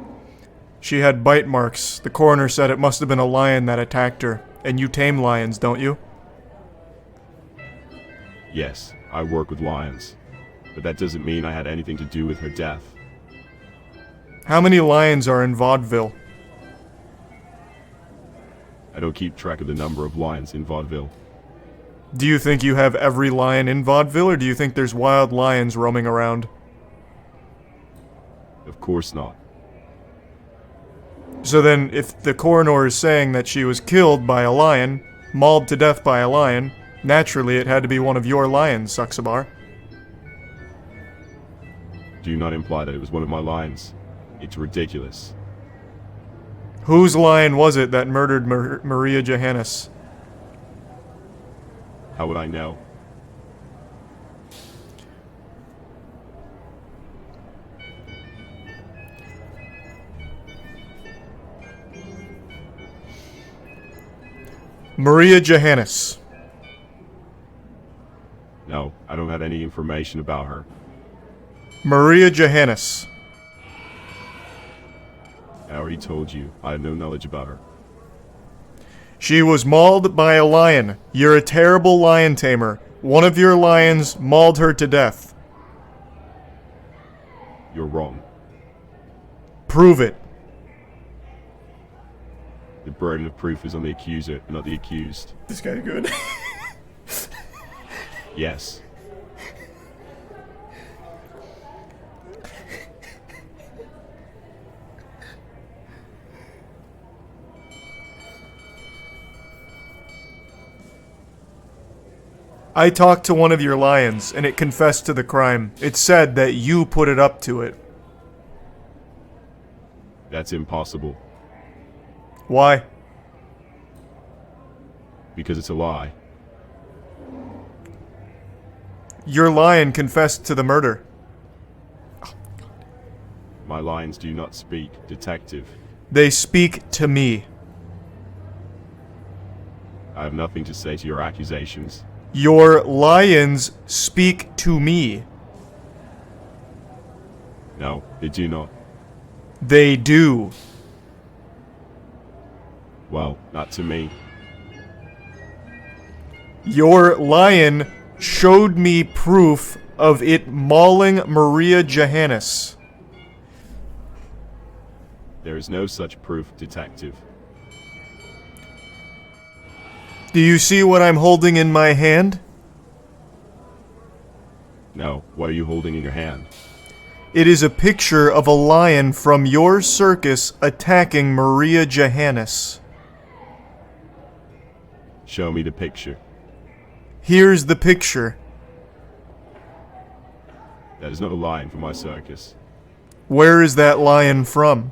She had bite marks. The coroner said it must have been a lion that attacked her. And you tame lions, don't you? Yes, I work with lions. But that doesn't mean I had anything to do with her death. How many lions are in Vaudeville? I don't keep track of the number of lions in Vaudeville. Do you think you have every lion in Vaudeville, or do you think there's wild lions roaming around? Of course not. So then, if the coroner is saying that she was killed by a lion, mauled to death by a lion, naturally it had to be one of your lions, Saxabar. Do not imply that it was one of my lions. It's ridiculous. Whose lion was it that murdered Maria Johannes? How would I know? Maria Johannes. No, I don't have any information about her. Maria Johannes. I already told you, I have no knowledge about her. She was mauled by a lion. You're a terrible lion tamer. One of your lions mauled her to death. You're wrong. Prove it. The burden of proof is on the accuser, not the accused. This guy's good. Yes. I talked to one of your lions, and it confessed to the crime. It said that you put it up to it. That's impossible. Why? Because it's a lie. Your lion confessed to the murder. My lions do not speak, detective. They speak to me. I have nothing to say to your accusations. Your lions speak to me. No, they do not. They do. Well, not to me. Your lion showed me proof of it mauling Maria Johannes. There is no such proof, detective. Do you see what I'm holding in my hand? No, what are you holding in your hand? It is a picture of a lion from your circus attacking Maria Johannes. Show me the picture. Here's the picture. That is not a lion from my circus. Where is that lion from?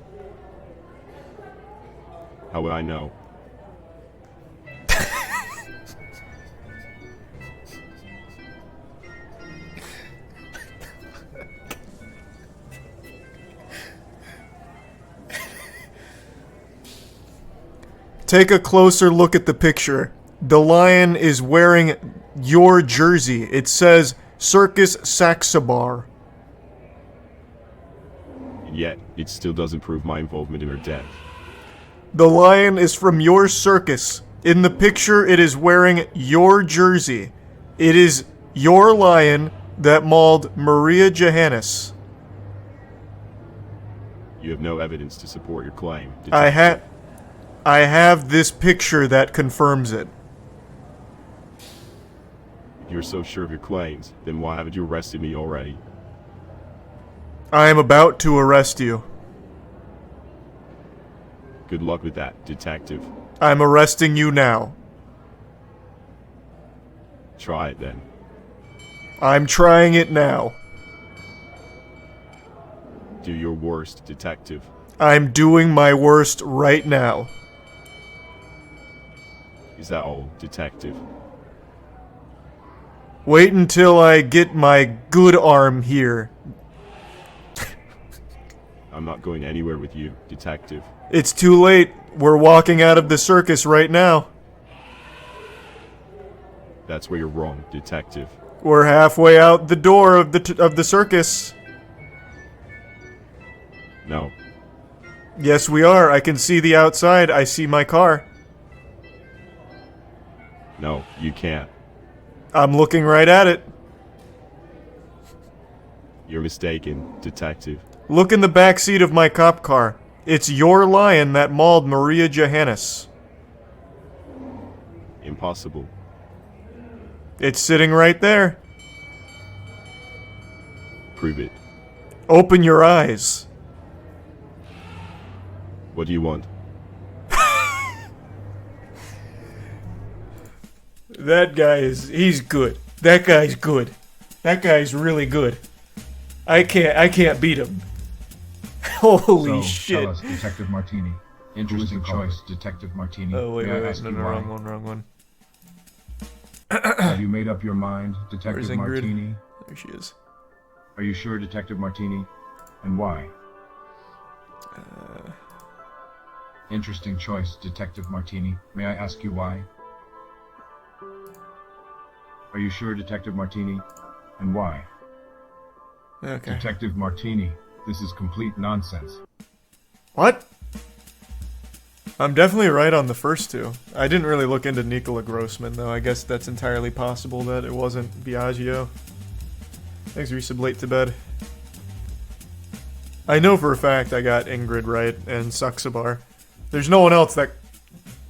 How would I know? Take a closer look at the picture. The lion is wearing your jersey. It says Circus Saxabar. And yet, it still doesn't prove my involvement in her death. The lion is from your circus. In the picture, it is wearing your jersey. It is your lion that mauled Maria Johannes. You have no evidence to support your claim. I have this picture that confirms it. If you're so sure of your claims, then why haven't you arrested me already? I am about to arrest you. Good luck with that, detective. I'm arresting you now. Try it then. I'm trying it now. Do your worst, detective. I'm doing my worst right now. Is that all, detective? Wait until I get my good arm here. I'm not going anywhere with you, detective. It's too late. We're walking out of the circus right now. That's where you're wrong, detective. We're halfway out the door of the circus. No. Yes, we are. I can see the outside. I see my car. No, you can't. I'm looking right at it. You're mistaken, detective. Look in the back seat of my cop car. It's your lion that mauled Maria Johannes. Impossible. It's sitting right there. Prove it. Open your eyes. What do you want? That guy he's good. That guy's good. That guy's really good. I can't beat him. Holy so, shit. Tell us, Detective Martini. Interesting choice, Detective Martini. Oh, wait, May I wait, ask no, you no, why? wrong one. Have you made up your mind, Where's Detective Ingrid? Martini? There she is. Are you sure, Detective Martini? And why? Interesting choice, Detective Martini. May I ask you why? Are you sure, Detective Martini? And why? Okay. Detective Martini, this is complete nonsense. What? I'm definitely right on the first two. I didn't really look into Nicola Grossman, though. I guess that's entirely possible that it wasn't Biagio. Thanks, resub late to bed. I know for a fact I got Ingrid right and Suxabar. There's no one else that...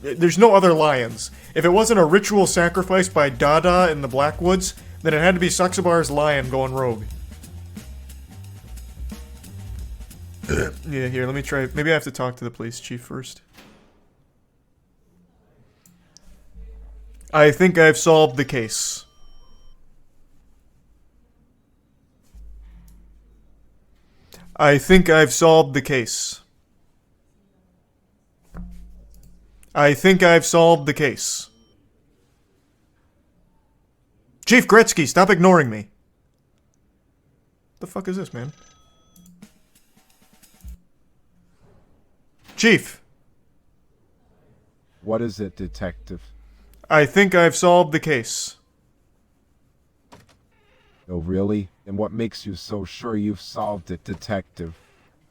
There's no other lions. If it wasn't a ritual sacrifice by Dada in the Blackwoods, then it had to be Suxabar's lion going rogue. Yeah, here, let me try... Maybe I have to talk to the police chief first. I think I've solved the case. I think I've solved the case. I think I've solved the case. Chief Gretzky, stop ignoring me. The fuck is this, man? Chief. What is it, Detective? I think I've solved the case. Oh, really? And what makes you so sure you've solved it, Detective?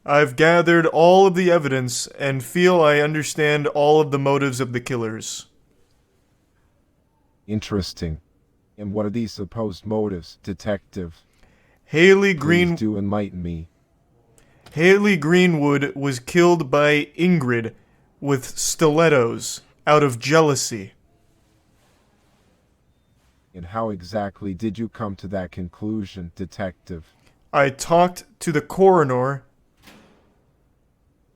I've gathered all of the evidence and feel I understand all of the motives of the killers. Interesting. And what are these supposed motives, Detective? Haley Please do enlighten me. Haley Greenwood was killed by Ingrid with stilettos out of jealousy. And how exactly did you come to that conclusion, Detective? I talked to the coroner.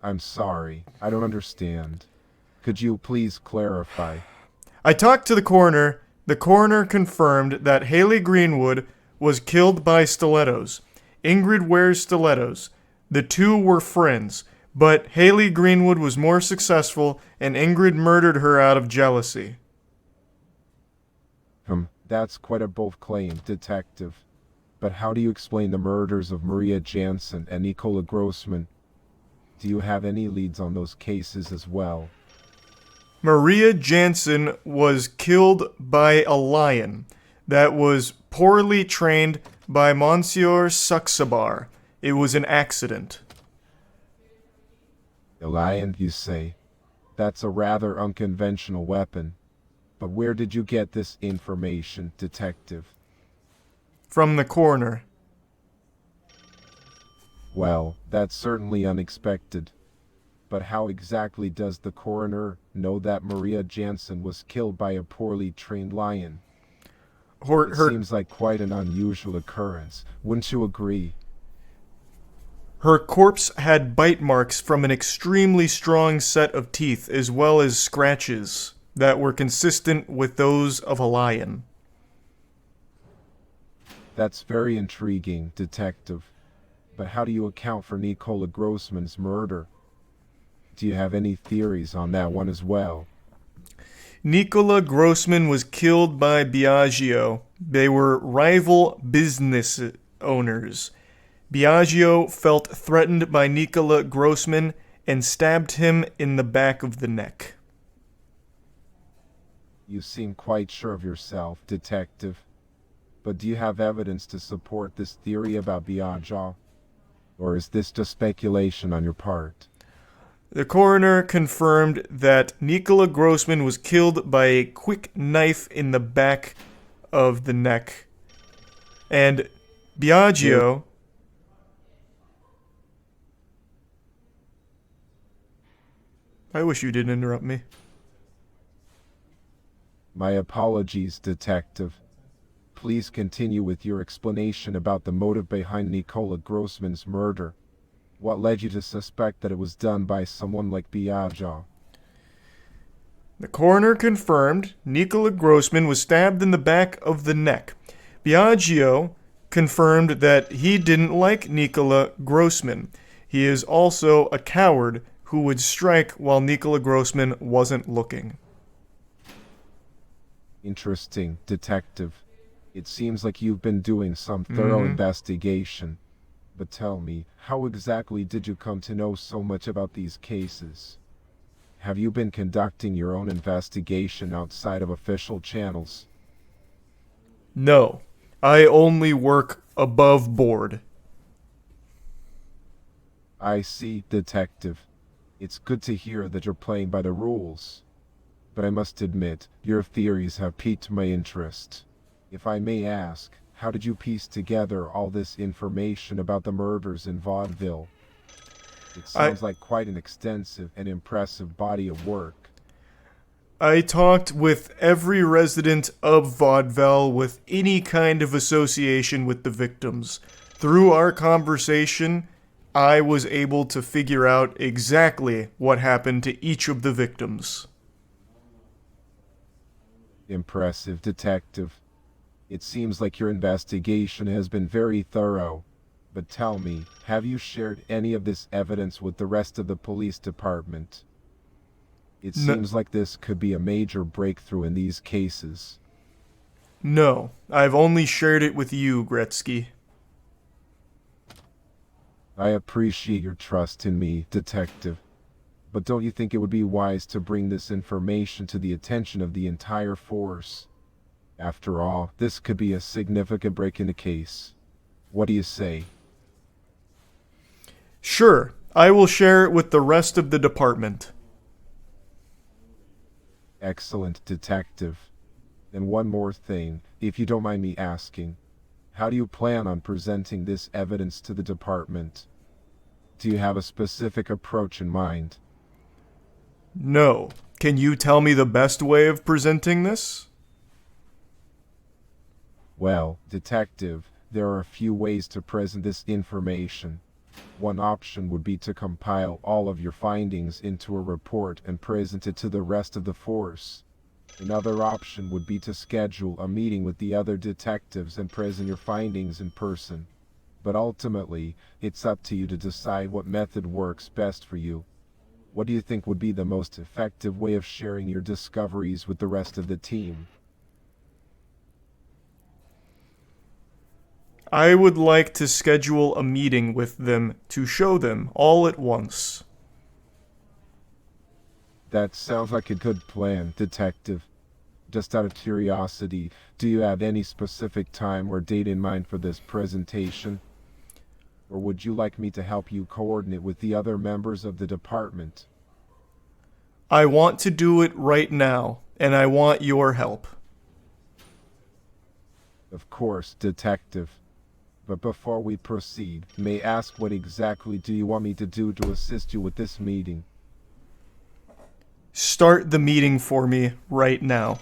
I'm sorry, I don't understand. Could you please clarify? I talked to the coroner. The coroner confirmed that Haley Greenwood was killed by stilettos. Ingrid wears stilettos. The two were friends, but Haley Greenwood was more successful and Ingrid murdered her out of jealousy. That's quite a bold claim, Detective. But how do you explain the murders of Maria Jansen and Nicola Grossman? Do you have any leads on those cases as well? Maria Jansen was killed by a lion that was poorly trained by Monsieur Suxabar. It was an accident. A lion, you say? That's a rather unconventional weapon. But where did you get this information, Detective? From the coroner. Well, that's certainly unexpected. But how exactly does the coroner know that Maria Jansen was killed by a poorly trained lion? It seems like quite an unusual occurrence, wouldn't you agree? Her corpse had bite marks from an extremely strong set of teeth, as well as scratches that were consistent with those of a lion. That's very intriguing, Detective. But how do you account for Nicola Grossman's murder? Do you have any theories on that one as well? Nicola Grossman was killed by Biagio. They were rival business owners. Biagio felt threatened by Nicola Grossman and stabbed him in the back of the neck. You seem quite sure of yourself, Detective. But do you have evidence to support this theory about Biagio? Or is this just speculation on your part? The coroner confirmed that Nicola Grossman was killed by a quick knife in the back of the neck. And Biagio... I wish you didn't interrupt me. My apologies, Detective. please continue with your explanation about the motive behind Nikola Grossman's murder. What led you to suspect that it was done by someone like Biagio? The coroner confirmed Nikola Grossman was stabbed in the back of the neck. Biagio confirmed that he didn't like Nikola Grossman. He is also a coward who would strike while Nikola Grossman wasn't looking. Interesting, Detective. It seems like you've been doing some thorough investigation. But tell me, how exactly did you come to know so much about these cases? Have you been conducting your own investigation outside of official channels? No, I only work above board. I see, Detective. It's good to hear that you're playing by the rules. But I must admit, your theories have piqued my interest. If I may ask, how did you piece together all this information about the murders in Vaudeville? It sounds like quite an extensive and impressive body of work. I talked with every resident of Vaudeville with any kind of association with the victims. Through our conversation, I was able to figure out exactly what happened to each of the victims. Impressive, Detective. It seems like your investigation has been very thorough. But tell me, have you shared any of this evidence with the rest of the police department? It seems like this could be a major breakthrough in these cases. No, I've only shared it with you, Gretzky. I appreciate your trust in me, Detective. But don't you think it would be wise to bring this information to the attention of the entire force? After all, this could be a significant break in the case. What do you say? Sure, I will share it with the rest of the department. Excellent, Detective. And one more thing, if you don't mind me asking. How do you plan on presenting this evidence to the department? Do you have a specific approach in mind? No. Can you tell me the best way of presenting this? Well, Detective, there are a few ways to present this information. One option would be to compile all of your findings into a report and present it to the rest of the force. Another option would be to schedule a meeting with the other detectives and present your findings in person. But ultimately, it's up to you to decide what method works best for you. What do you think would be the most effective way of sharing your discoveries with the rest of the team? I would like to schedule a meeting with them to show them all at once. That sounds like a good plan, Detective. Just out of curiosity, do you have any specific time or date in mind for this presentation? Or would you like me to help you coordinate with the other members of the department? I want to do it right now, and I want your help. Of course, Detective. But before we proceed, may I ask what exactly do you want me to do to assist you with this meeting? Start the meeting for me right now.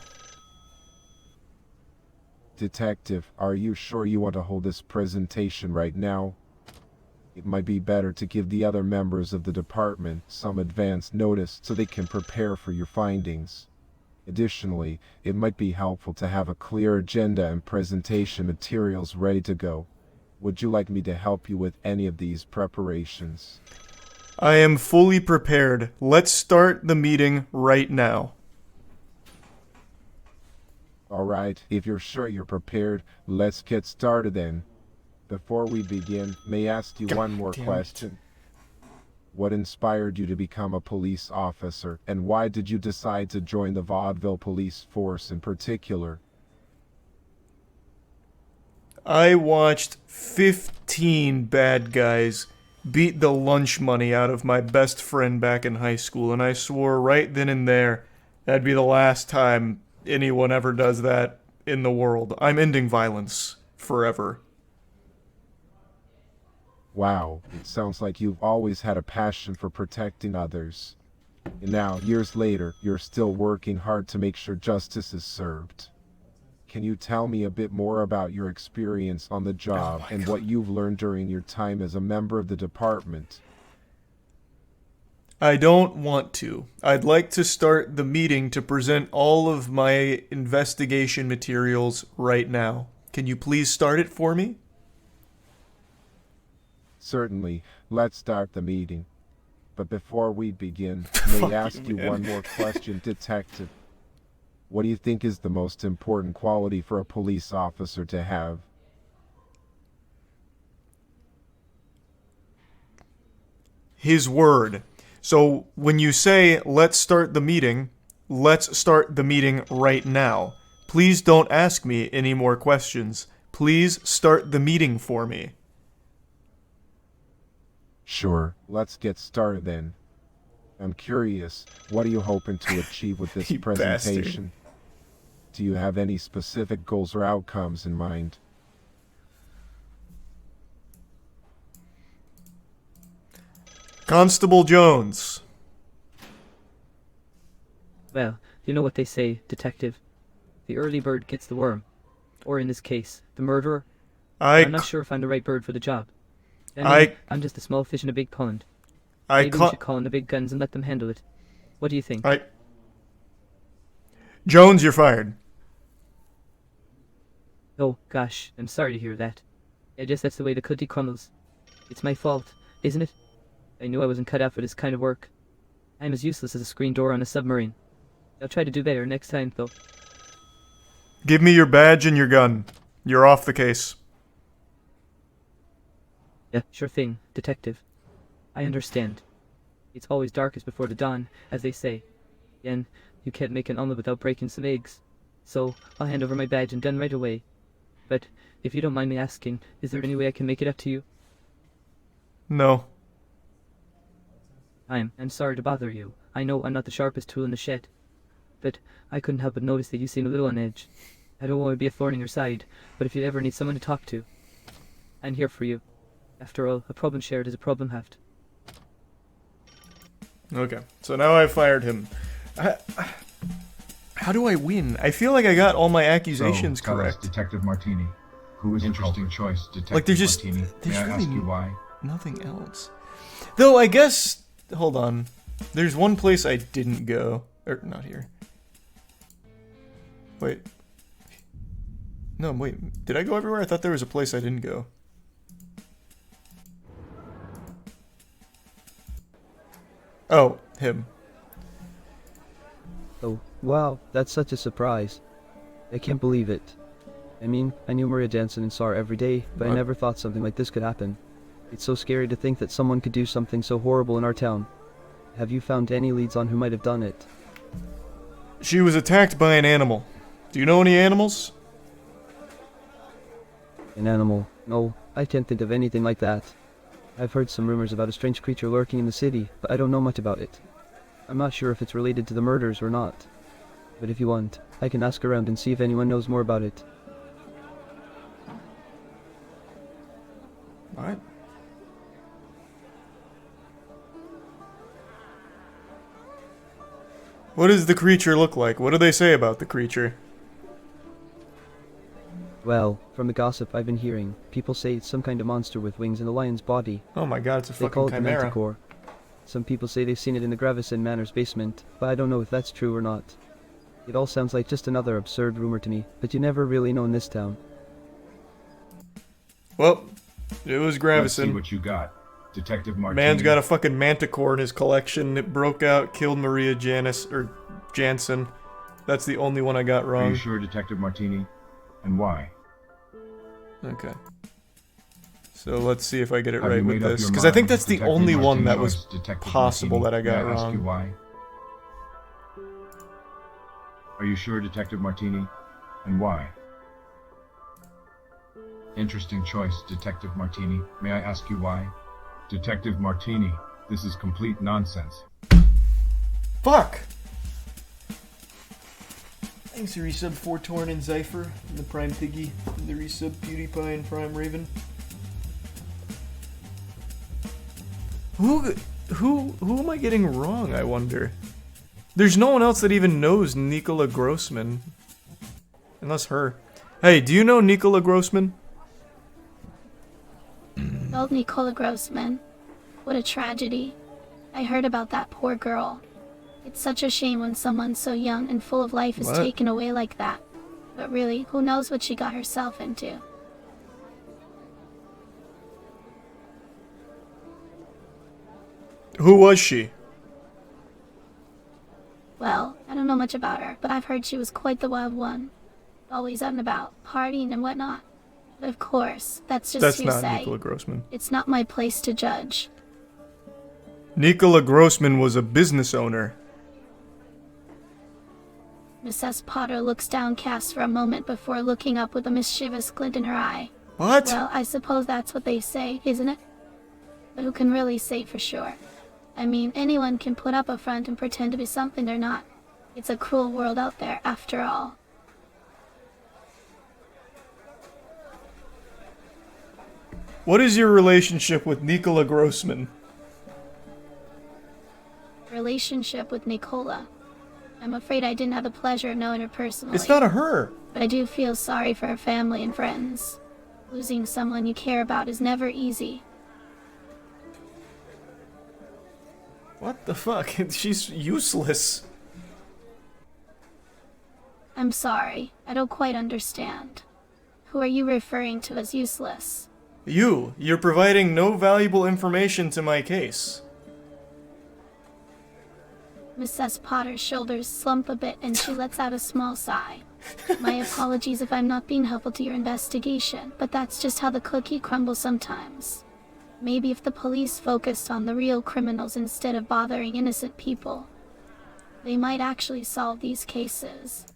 Detective, are you sure you want to hold this presentation right now? It might be better to give the other members of the department some advance notice so they can prepare for your findings. Additionally, it might be helpful to have a clear agenda and presentation materials ready to go. Would you like me to help you with any of these preparations? I am fully prepared. Let's start the meeting right now. Alright, if you're sure you're prepared, let's get started then. Before we begin, may I ask you one more question? What inspired you to become a police officer, and why did you decide to join the Vaudeville police force in particular? I watched 15 bad guys beat the lunch money out of my best friend back in high school, and I swore right then and there that'd be the last time anyone ever does that in the world. I'm ending violence forever. Wow, it sounds like you've always had a passion for protecting others. And now, years later, you're still working hard to make sure justice is served. Can you tell me a bit more about your experience on the job and what you've learned during your time as a member of the department? I don't want to. I'd like to start the meeting to present all of my investigation materials right now. Can you please start it for me? Certainly. Let's start the meeting. But before we begin, may I ask you one more question, Detective? What do you think is the most important quality for a police officer to have? His word. So when you say, let's start the meeting right now. Please don't ask me any more questions. Please start the meeting for me. Sure, let's get started then. I'm curious, what are you hoping to achieve with this presentation? Do you have any specific goals or outcomes in mind? Constable Jones. Well, you know what they say, Detective. The early bird gets the worm. Or in this case, the murderer. I'm not sure if I'm the right bird for the job. I'm just a small fish in a big pond. Maybe we should call in the big guns and let them handle it. What do you think? Jones, you're fired. Oh, gosh, I'm sorry to hear that. I guess that's the way the cookie crumbles. It's my fault, isn't it? I knew I wasn't cut out for this kind of work. I'm as useless as a screen door on a submarine. I'll try to do better next time, though. Give me your badge and your gun. You're off the case. Yeah, sure thing, Detective. I understand. It's always darkest before the dawn, as they say. And you can't make an omelet without breaking some eggs. So, I'll hand over my badge and gun right away. But, if you don't mind me asking, is there any way I can make it up to you? No. I'm sorry to bother you. I know I'm not the sharpest tool in the shed. But I couldn't help but notice that you seem a little on edge. I don't want to be a thorn in your side, but if you ever need someone to talk to, I'm here for you. After all, a problem shared is a problem halved. Okay, so now I've fired him. How do I win? I feel like I got all my accusations correct. Detective Martini. Who is interesting choice, Detective like there's just, Martini. May I ask you why? Nothing else. Though I guess, hold on. There's one place I didn't go. Or, not here. Wait. No, wait. Did I go everywhere? I thought there was a place I didn't go. Oh, him. Oh, wow, that's such a surprise. I can't believe it. I mean, I knew Maria Jansen and saw her every day, but I never thought something like this could happen. It's so scary to think that someone could do something so horrible in our town. Have you found any leads on who might have done it? She was attacked by an animal. Do you know any animals? An animal? No, I can't think of anything like that. I've heard some rumors about a strange creature lurking in the city, but I don't know much about it. I'm not sure if it's related to the murders or not. But if you want, I can ask around and see if anyone knows more about it. Alright. What does the creature look like? What do they say about the creature? Well, from the gossip I've been hearing, people say it's some kind of monster with wings and a lion's body. Oh my god, it's a they fucking call it chimera. The Manticore. Some people say they've seen it in the Gravison Manor's basement, but I don't know if that's true or not. It all sounds like just another absurd rumor to me, but you never really know in this town. Well, it was Gravison. Let's see what you got. Detective Martini. Man's got a fucking manticore in his collection. It broke out, killed Maria Jansen. That's the only one I got wrong. Are you sure, Detective Martini? And why? Okay. So let's see if I get it right with this. Because I think that's the only one that was possible that I got wrong. May I ask you why? Are you sure, Detective Martini? And why? Interesting choice, Detective Martini. May I ask you why? Detective Martini, this is complete nonsense. Fuck! Thanks, resub 4 Torn and Zypher, and the Prime Piggy, and the resub PewDiePie and Prime Raven. Who am I getting wrong, I wonder? There's no one else that even knows Nicola Grossman. Unless her. Hey, do you know Nikola Grossman? Old Nicola Grossman. What a tragedy. I heard about that poor girl. It's such a shame when someone so young and full of life is What? taken away like that. But really, who knows what she got herself into? Who was she? Well, I don't know much about her, but I've heard she was quite the wild one. Always out and about, partying and whatnot. But of course, that's just That's hearsay. not Nikola Grossman. It's not my place to judge. Nikola Grossman was a business owner. Mrs. Potter looks downcast for a moment before looking up with a mischievous glint in her eye. What? Well, I suppose that's what they say, isn't it? But who can really say for sure? I mean, anyone can put up a front and pretend to be something they're not. It's a cruel world out there, after all. What is your relationship with Nikola Grossman? Relationship with Nicola. I'm afraid I didn't have the pleasure of knowing her personally. It's not a her. But I do feel sorry for her family and friends. Losing someone you care about is never easy. What the fuck? She's useless. I'm sorry. I don't quite understand. Who are you referring to as useless? You're providing no valuable information to my case. Mrs. Potter's shoulders slump a bit and she lets out a small sigh. My apologies if I'm not being helpful to your investigation, but that's just how the cookie crumbles sometimes. Maybe if the police focused on the real criminals instead of bothering innocent people, they might actually solve these cases.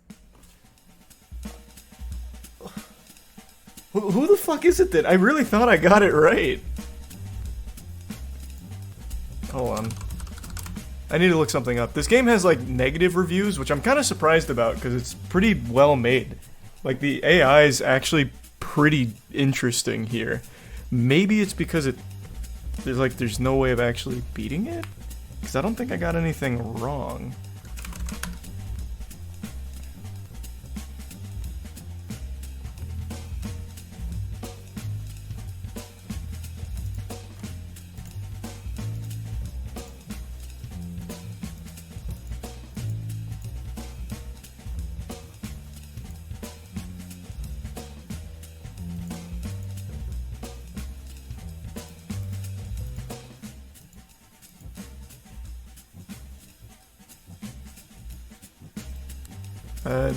Who the fuck is it then? I really thought I got it right. Hold on. I need to look something up. This game has like negative reviews, which I'm kind of surprised about because it's pretty well made. Like the AI is actually pretty interesting here. Maybe it's because there's no way of actually beating it? Because I don't think I got anything wrong.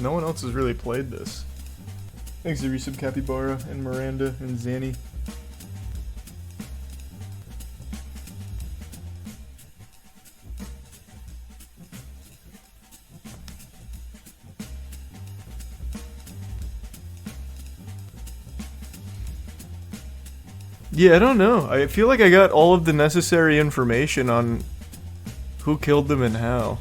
No one else has really played this. Thanks to Resub Capybara and Miranda and Zanny. Yeah, I don't know. I feel like I got all of the necessary information on who killed them and how.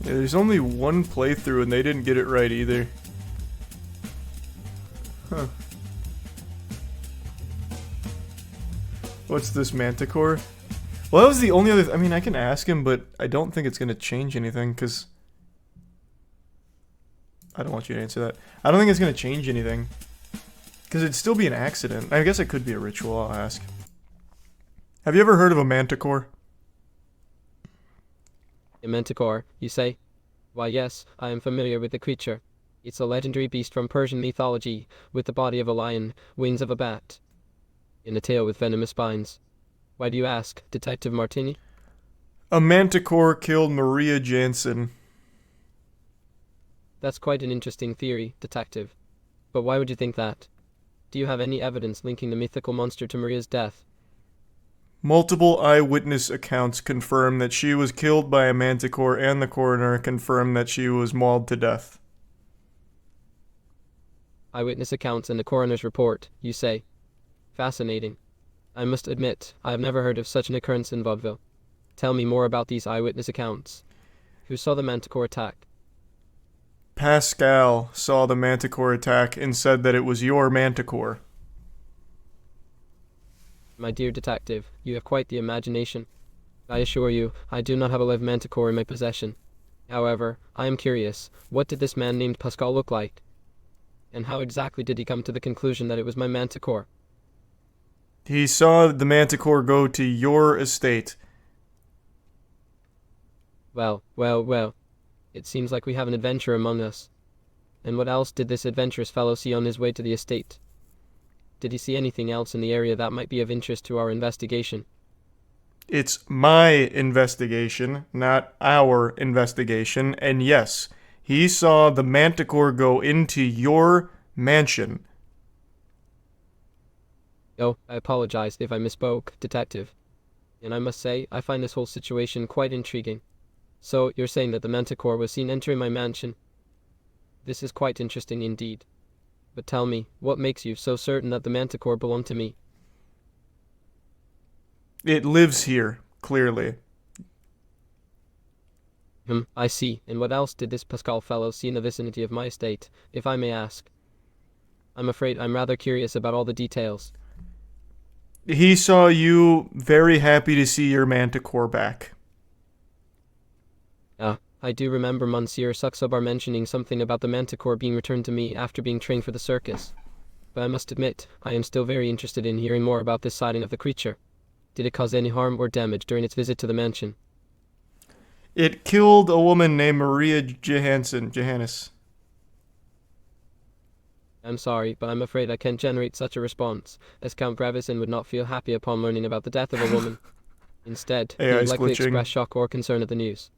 Yeah, there's only one playthrough and they didn't get it right either. Huh. What's this, Manticore? Well, that was the only other... I mean, I can ask him, but I don't think it's going to change anything, because... I don't want you to answer that. I don't think it's going to change anything. Because it'd still be an accident. I guess it could be a ritual, I'll ask. Have you ever heard of a Manticore? A manticore, you say? Why yes, I am familiar with the creature. It's a legendary beast from Persian mythology, with the body of a lion, wings of a bat, and a tail with venomous spines. Why do you ask, Detective Martini? A Manticore killed Maria Jansen. That's quite an interesting theory, Detective. But why would you think that? Do you have any evidence linking the mythical monster to Maria's death? Multiple eyewitness accounts confirm that she was killed by a manticore, and the coroner confirmed that she was mauled to death. Eyewitness accounts and the coroner's report, you say. Fascinating. I must admit, I have never heard of such an occurrence in Vaudeville. Tell me more about these eyewitness accounts. Who saw the manticore attack? Pascal saw the manticore attack and said that it was your manticore. My dear detective, you have quite the imagination. I assure you, I do not have a live manticore in my possession. However, I am curious, what did this man named Pascal look like? And how exactly did he come to the conclusion that it was my manticore? He saw the manticore go to your estate. Well. It seems like we have an adventurer among us. And what else did this adventurous fellow see on his way to the estate? Did he see anything else in the area that might be of interest to our investigation? It's my investigation, not our investigation, and yes, he saw the manticore go into your mansion. Oh, I apologize if I misspoke, detective. And I must say, I find this whole situation quite intriguing. So, you're saying that the manticore was seen entering my mansion? This is quite interesting indeed. But tell me, what makes you so certain that the manticore belonged to me? It lives here, clearly. I see. And what else did this Pascal fellow see in the vicinity of my estate, if I may ask? I'm afraid I'm rather curious about all the details. He saw you very happy to see your manticore back. I do remember Monsieur Suxobar mentioning something about the manticore being returned to me after being trained for the circus. But I must admit, I am still very interested in hearing more about this sighting of the creature. Did it cause any harm or damage during its visit to the mansion? It killed a woman named Maria Johannes. I'm sorry, but I'm afraid I can't generate such a response, as Count Brevison would not feel happy upon learning about the death of a woman. Instead, he would likely express shock or concern at the news.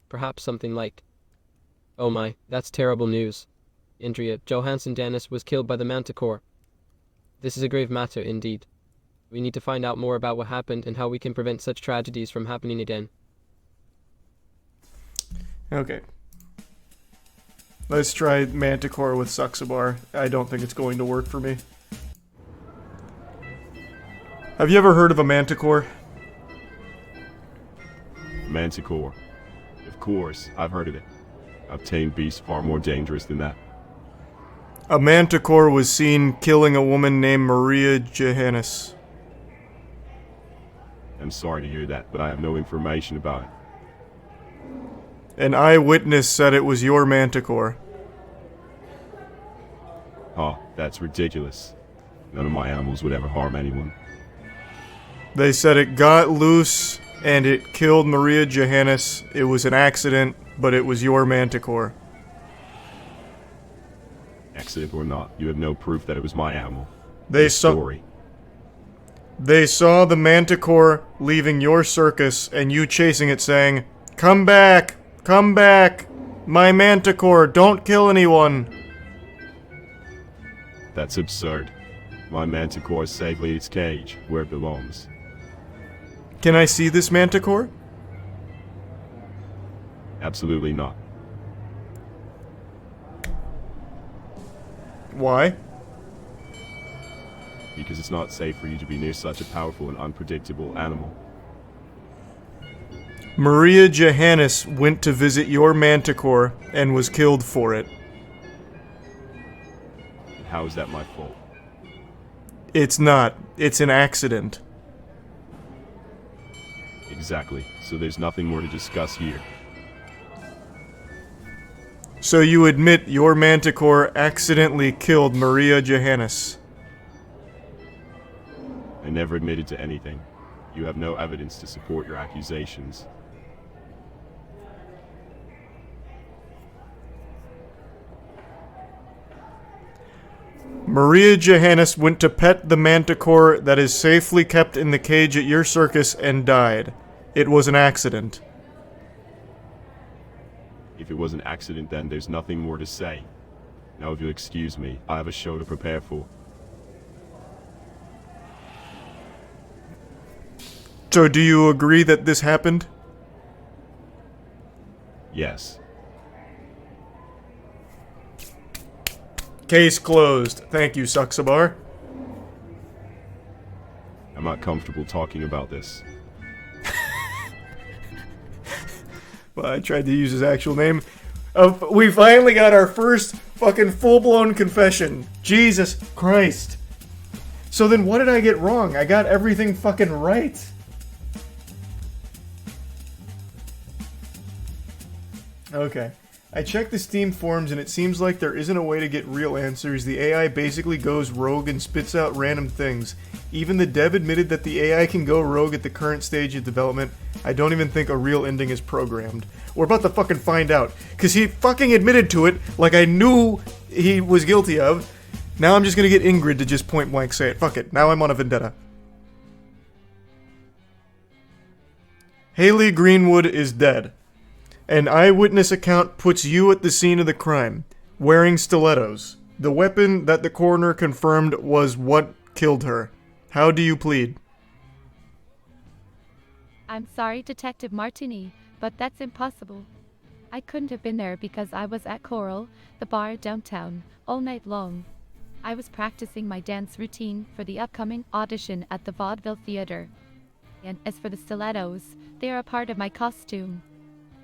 Perhaps something like, "Oh my, that's terrible news. Andrea Johansson Dennis was killed by the manticore. This is a grave matter indeed. We need to find out more about what happened and how we can prevent such tragedies from happening again." Okay. Let's try manticore with Suxobar. I don't think it's going to work for me. Have you ever heard of a manticore? Manticore. Of course, I've heard of it. I've tamed beasts far more dangerous than that. A manticore was seen killing a woman named Maria Johannes. I'm sorry to hear that, but I have no information about it. An eyewitness said it was your manticore. Oh, that's ridiculous. None of my animals would ever harm anyone. They said it got loose and it killed Maria Johannes. It was an accident, but it was your manticore. Accident or not, you have no proof that it was my animal. They saw the manticore leaving your circus and you chasing it saying, "Come back! Come back! My manticore, don't kill anyone!" That's absurd. My manticore is safely in its cage, where it belongs. Can I see this manticore? Absolutely not. Why? Because it's not safe for you to be near such a powerful and unpredictable animal. Maria Johannes went to visit your manticore and was killed for it. And how is that my fault? It's not. It's an accident. Exactly. So there's nothing more to discuss here. So you admit your manticore accidentally killed Maria Johannes? I never admitted to anything. You have no evidence to support your accusations. Maria Johannes went to pet the manticore that is safely kept in the cage at your circus and died. It was an accident. If it was an accident, then there's nothing more to say. Now if you'll excuse me, I have a show to prepare for. So do you agree that this happened? Yes. Case closed. Thank you, Suxabar. I'm not comfortable talking about this. Well, I tried to use his actual name. We finally got our first fucking full-blown confession. Jesus Christ. So then what did I get wrong? I got everything fucking right. Okay. I checked the Steam forums and it seems like there isn't a way to get real answers. The AI basically goes rogue and spits out random things. Even the dev admitted that the AI can go rogue at the current stage of development. I don't even think a real ending is programmed. We're about to fucking find out. Because he fucking admitted to it like I knew he was guilty of. Now I'm just gonna get Ingrid to just point blank say it. Fuck it. Now I'm on a vendetta. Haley Greenwood is dead. An eyewitness account puts you at the scene of the crime, wearing stilettos. The weapon that the coroner confirmed was what killed her. How do you plead? I'm sorry, Detective Martini, but that's impossible. I couldn't have been there because I was at Coral, the bar downtown, all night long. I was practicing my dance routine for the upcoming audition at the Vaudeville Theater. And as for the stilettos, they are a part of my costume.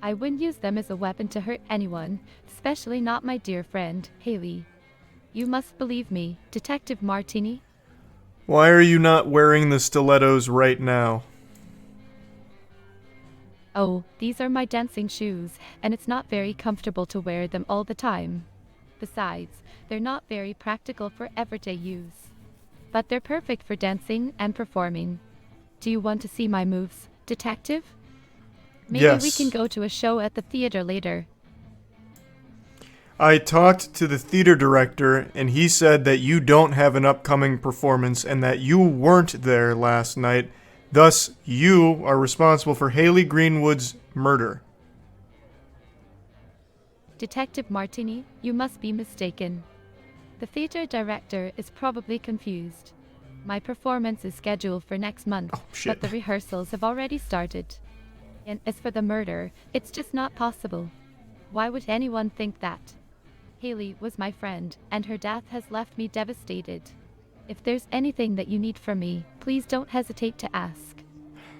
I wouldn't use them as a weapon to hurt anyone, especially not my dear friend, Haley. You must believe me, Detective Martini. Why are you not wearing the stilettos right now? Oh, these are my dancing shoes, and it's not very comfortable to wear them all the time. Besides, they're not very practical for everyday use. But they're perfect for dancing and performing. Do you want to see my moves, Detective? Maybe yes. We can go to a show at the theater later. I talked to the theater director, and he said that you don't have an upcoming performance and that you weren't there last night. Thus, you are responsible for Haley Greenwood's murder. Detective Martini, you must be mistaken. The theater director is probably confused. My performance is scheduled for next month, but the rehearsals have already started. And as for the murder, it's just not possible. Why would anyone think that? Haley was my friend, and her death has left me devastated. If there's anything that you need from me, please don't hesitate to ask.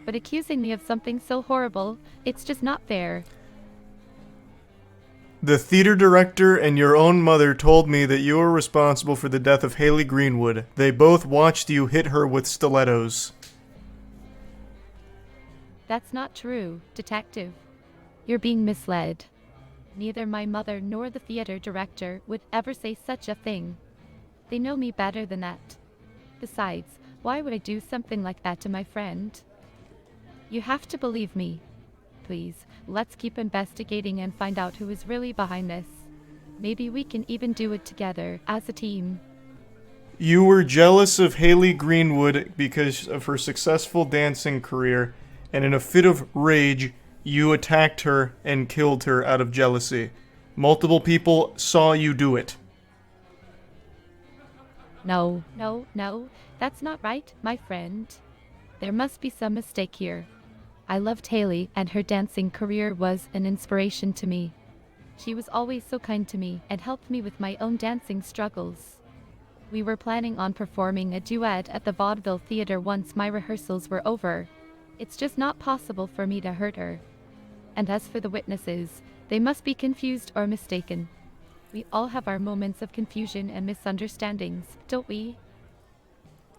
But accusing me of something so horrible, it's just not fair. The theater director and your own mother told me that you were responsible for the death of Haley Greenwood. They both watched you hit her with stilettos. That's not true, Detective. You're being misled. Neither my mother nor the theater director would ever say such a thing. They know me better than that. Besides, why would I do something like that to my friend? You have to believe me. Please, let's keep investigating and find out who is really behind this. Maybe we can even do it together, as a team. You were jealous of Haley Greenwood because of her successful dancing career, and in a fit of rage, you attacked her and killed her out of jealousy. Multiple people saw you do it. No, that's not right, my friend. There must be some mistake here. I loved Haley, and her dancing career was an inspiration to me. She was always so kind to me and helped me with my own dancing struggles. We were planning on performing a duet at the Vaudeville Theater once my rehearsals were over. It's just not possible for me to hurt her. And as for the witnesses, they must be confused or mistaken. We all have our moments of confusion and misunderstandings, don't we?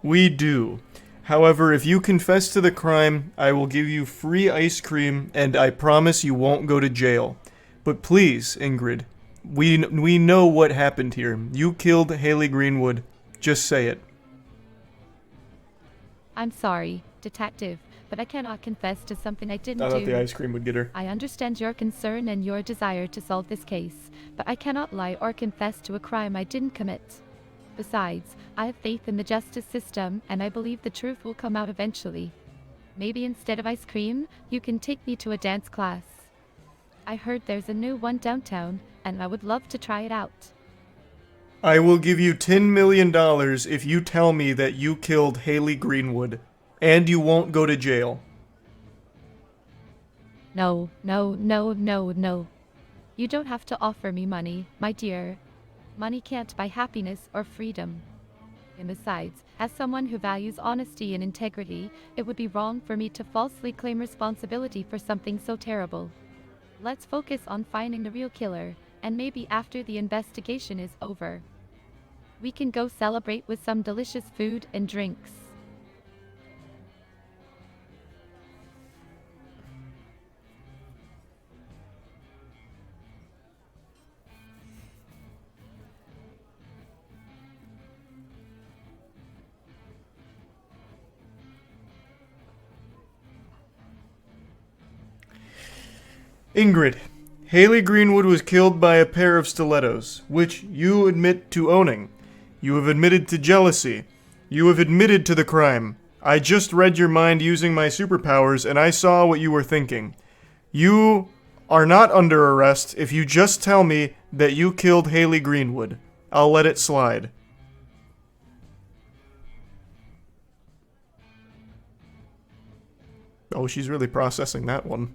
We do. However, if you confess to the crime, I will give you free ice cream, and I promise you won't go to jail. But please, Ingrid, we know what happened here. You killed Haley Greenwood. Just say it. I'm sorry, Detective, but I cannot confess to something I didn't do. I thought the ice cream would get her. I understand your concern and your desire to solve this case, but I cannot lie or confess to a crime I didn't commit. Besides, I have faith in the justice system, and I believe the truth will come out eventually. Maybe instead of ice cream, you can take me to a dance class. I heard there's a new one downtown, and I would love to try it out. I will give you $10 million if you tell me that you killed Haley Greenwood, and you won't go to jail. No, no, no, no, no. You don't have to offer me money, my dear. Money can't buy happiness or freedom. And besides, as someone who values honesty and integrity, it would be wrong for me to falsely claim responsibility for something so terrible. Let's focus on finding the real killer, and maybe after the investigation is over, we can go celebrate with some delicious food and drinks. Ingrid, Haley Greenwood was killed by a pair of stilettos, which you admit to owning. You have admitted to jealousy. You have admitted to the crime. I just read your mind using my superpowers, and I saw what you were thinking. You are not under arrest if you just tell me that you killed Haley Greenwood. I'll let it slide. Oh, she's really processing that one.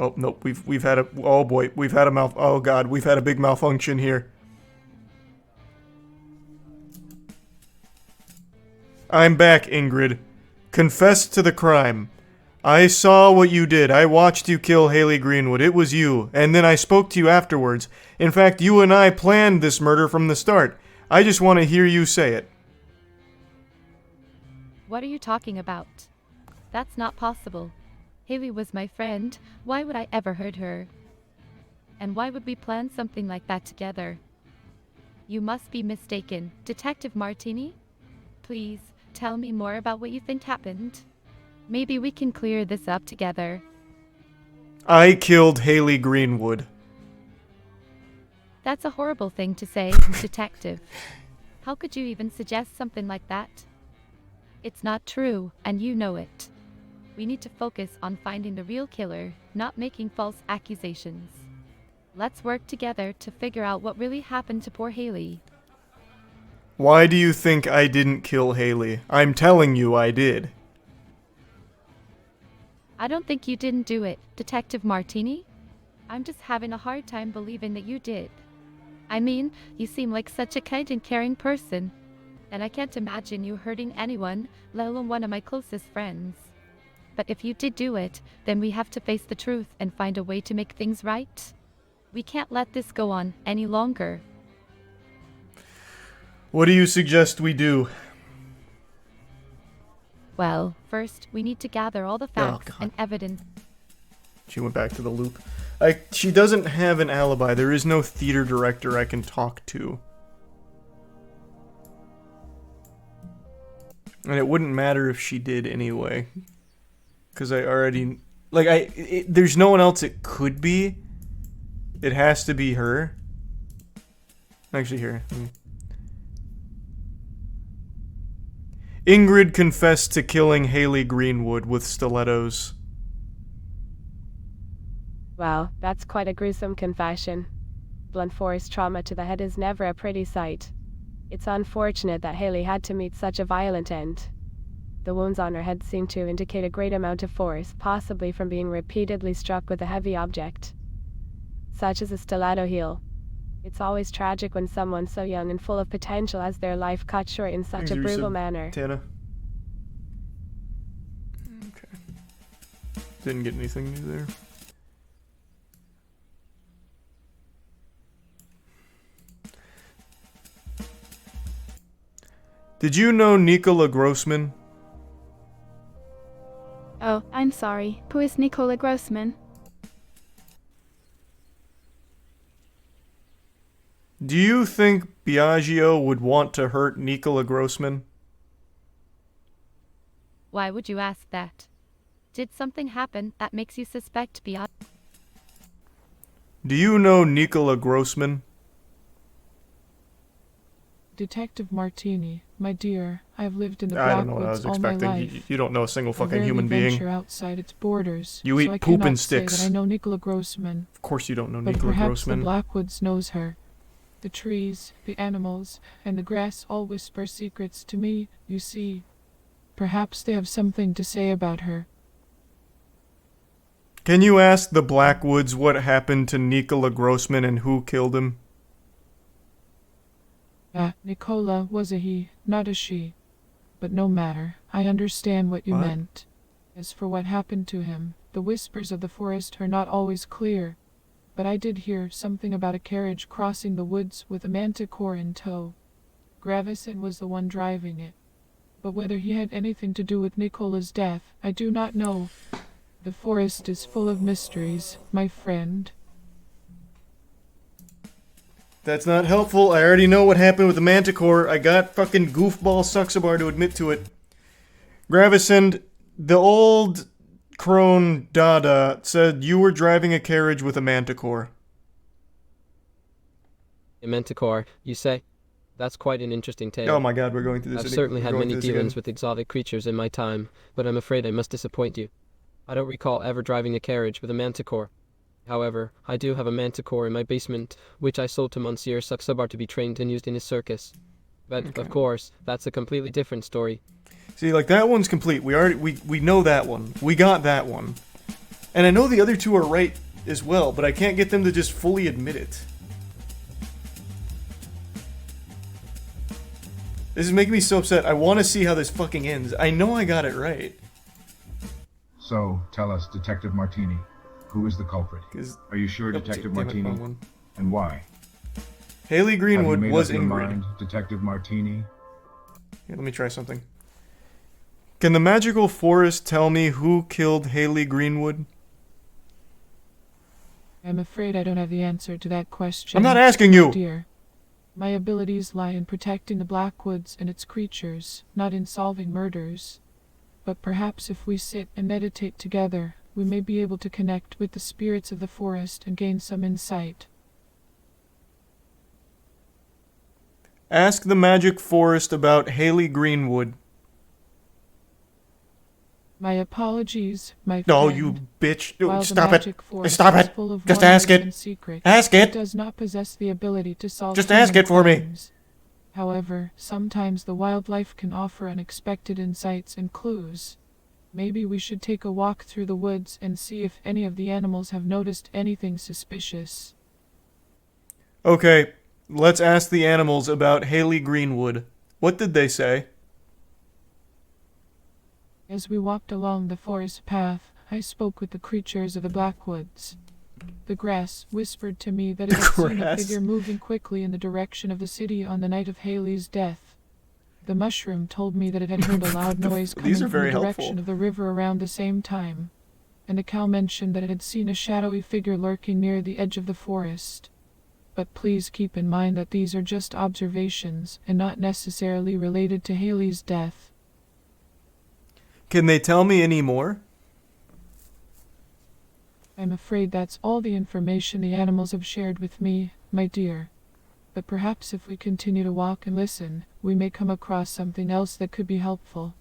Oh, nope, we've had a, oh boy, we've had a oh god, we've had a big malfunction here. I'm back, Ingrid. Confess to the crime. I saw what you did. I watched you kill Haley Greenwood. It was you. And then I spoke to you afterwards. In fact, you and I planned this murder from the start. I just want to hear you say it. What are you talking about? That's not possible. Haley was my friend. Why would I ever hurt her? And why would we plan something like that together? You must be mistaken. Detective Martini? Please, tell me more about what you think happened. Maybe we can clear this up together. I killed Haley Greenwood. That's a horrible thing to say, Detective. How could you even suggest something like that? It's not true, and you know it. We need to focus on finding the real killer, not making false accusations. Let's work together to figure out what really happened to poor Haley. Why do you think I didn't kill Haley? I'm telling you I did. I don't think you didn't do it, Detective Martini. I'm just having a hard time believing that you did. I mean, you seem like such a kind and caring person, and I can't imagine you hurting anyone, let alone one of my closest friends. But if you did do it, then we have to face the truth and find a way to make things right. We can't let this go on any longer. What do you suggest we do? Well, first, we need to gather all the facts and evidence. She went back to the loop. She doesn't have an alibi. There is no theater director I can talk to. And it wouldn't matter if she did anyway. Because I already... Like, there's no one else it could be. It has to be her. Actually, here. Ingrid confessed to killing Haley Greenwood with stilettos. Wow, that's quite a gruesome confession. Blunt force trauma to the head is never a pretty sight. It's unfortunate that Haley had to meet such a violent end. The wounds on her head seem to indicate a great amount of force, possibly from being repeatedly struck with a heavy object, such as a stiletto heel. It's always tragic when someone so young and full of potential has their life cut short in such a brutal manner. Tana. Okay. Didn't get anything new there. Did you know Nicola Grossman? Oh, I'm sorry. Who is Nicola Grossman? Do you think Biagio would want to hurt Nicola Grossman? Why would you ask that? Did something happen that makes you suspect Biagio? Do you know Nicola Grossman? Detective Martini, my dear, I have lived in the I don't know what I Blackwoods was all my expecting. life. You don't know a single fucking I human rarely being. venture outside its borders. You eat so I poop cannot and say sticks. that I know Nicola Grossman. Of course you don't know But Nicola perhaps Grossman. the Blackwoods knows her, The trees, the animals, and the grass all whisper secrets to me, you see. Perhaps they have something to say about her. Can you ask the Blackwoods what happened to Nikola Grossman and who killed him? Nicola was a he, not a she. But no matter, I understand what you meant. As for what happened to him, the whispers of the forest are not always clear. But I did hear something about a carriage crossing the woods with a manticore in tow. Gravison was the one driving it. But whether he had anything to do with Nicola's death, I do not know. The forest is full of mysteries, my friend. That's not helpful. I already know what happened with the Manticore. I got fucking goofball Suxabar to admit to it. Gravison, the old crone Dada said you were driving a carriage with a Manticore. A Manticore, you say? That's quite an interesting tale. Oh my god, we're going through this I've again. certainly We're had going many through this dealings again. with exotic creatures in my time, but I'm afraid I must disappoint you. I don't recall ever driving a carriage with a Manticore. However, I do have a Manticore in my basement, which I sold to Monsieur Suxabar to be trained and used in his circus. But, of course, that's a completely different story. See, like, that one's complete. We know that one. We got that one. And I know the other two are right as well, but I can't get them to just fully admit it. This is making me so upset. I want to see how this fucking ends. I know I got it right. So, tell us, Detective Martini, who is the culprit? Are you sure, Detective Martini? And why? Haley Greenwood Have you made was up your Ingrid. mind, Detective Martini? Here, let me try something. Can the magical forest tell me who killed Haley Greenwood? I'm afraid I don't have the answer to that question. I'm not asking you! Dear. My abilities lie in protecting the Blackwoods and its creatures, not in solving murders. But perhaps if we sit and meditate together, we may be able to connect with the spirits of the forest and gain some insight. Ask the magic forest about Haley Greenwood. My apologies, my friend. No, you bitch. While Stop the it. magic forest Stop is it. full of Just ask wonders it. and secrets, Ask it. does not possess the ability to solve Just human ask it for me. crimes. However, sometimes the wildlife can offer unexpected insights and clues. Maybe we should take a walk through the woods and see if any of the animals have noticed anything suspicious. Okay, let's ask the animals about Haley Greenwood. What did they say? As we walked along the forest path, I spoke with the creatures of the Blackwoods. The grass whispered to me that it had seen a Grass? figure moving quickly in the direction of the city on the night of Haley's death. The mushroom told me that it had heard a loud noise coming These are from very the direction helpful. of the river around the same time. And the cow mentioned that it had seen a shadowy figure lurking near the edge of the forest. But please keep in mind that these are just observations and not necessarily related to Haley's death. Can they tell me any more? I'm afraid that's all the information the animals have shared with me, my dear. But perhaps if we continue to walk and listen, we may come across something else that could be helpful.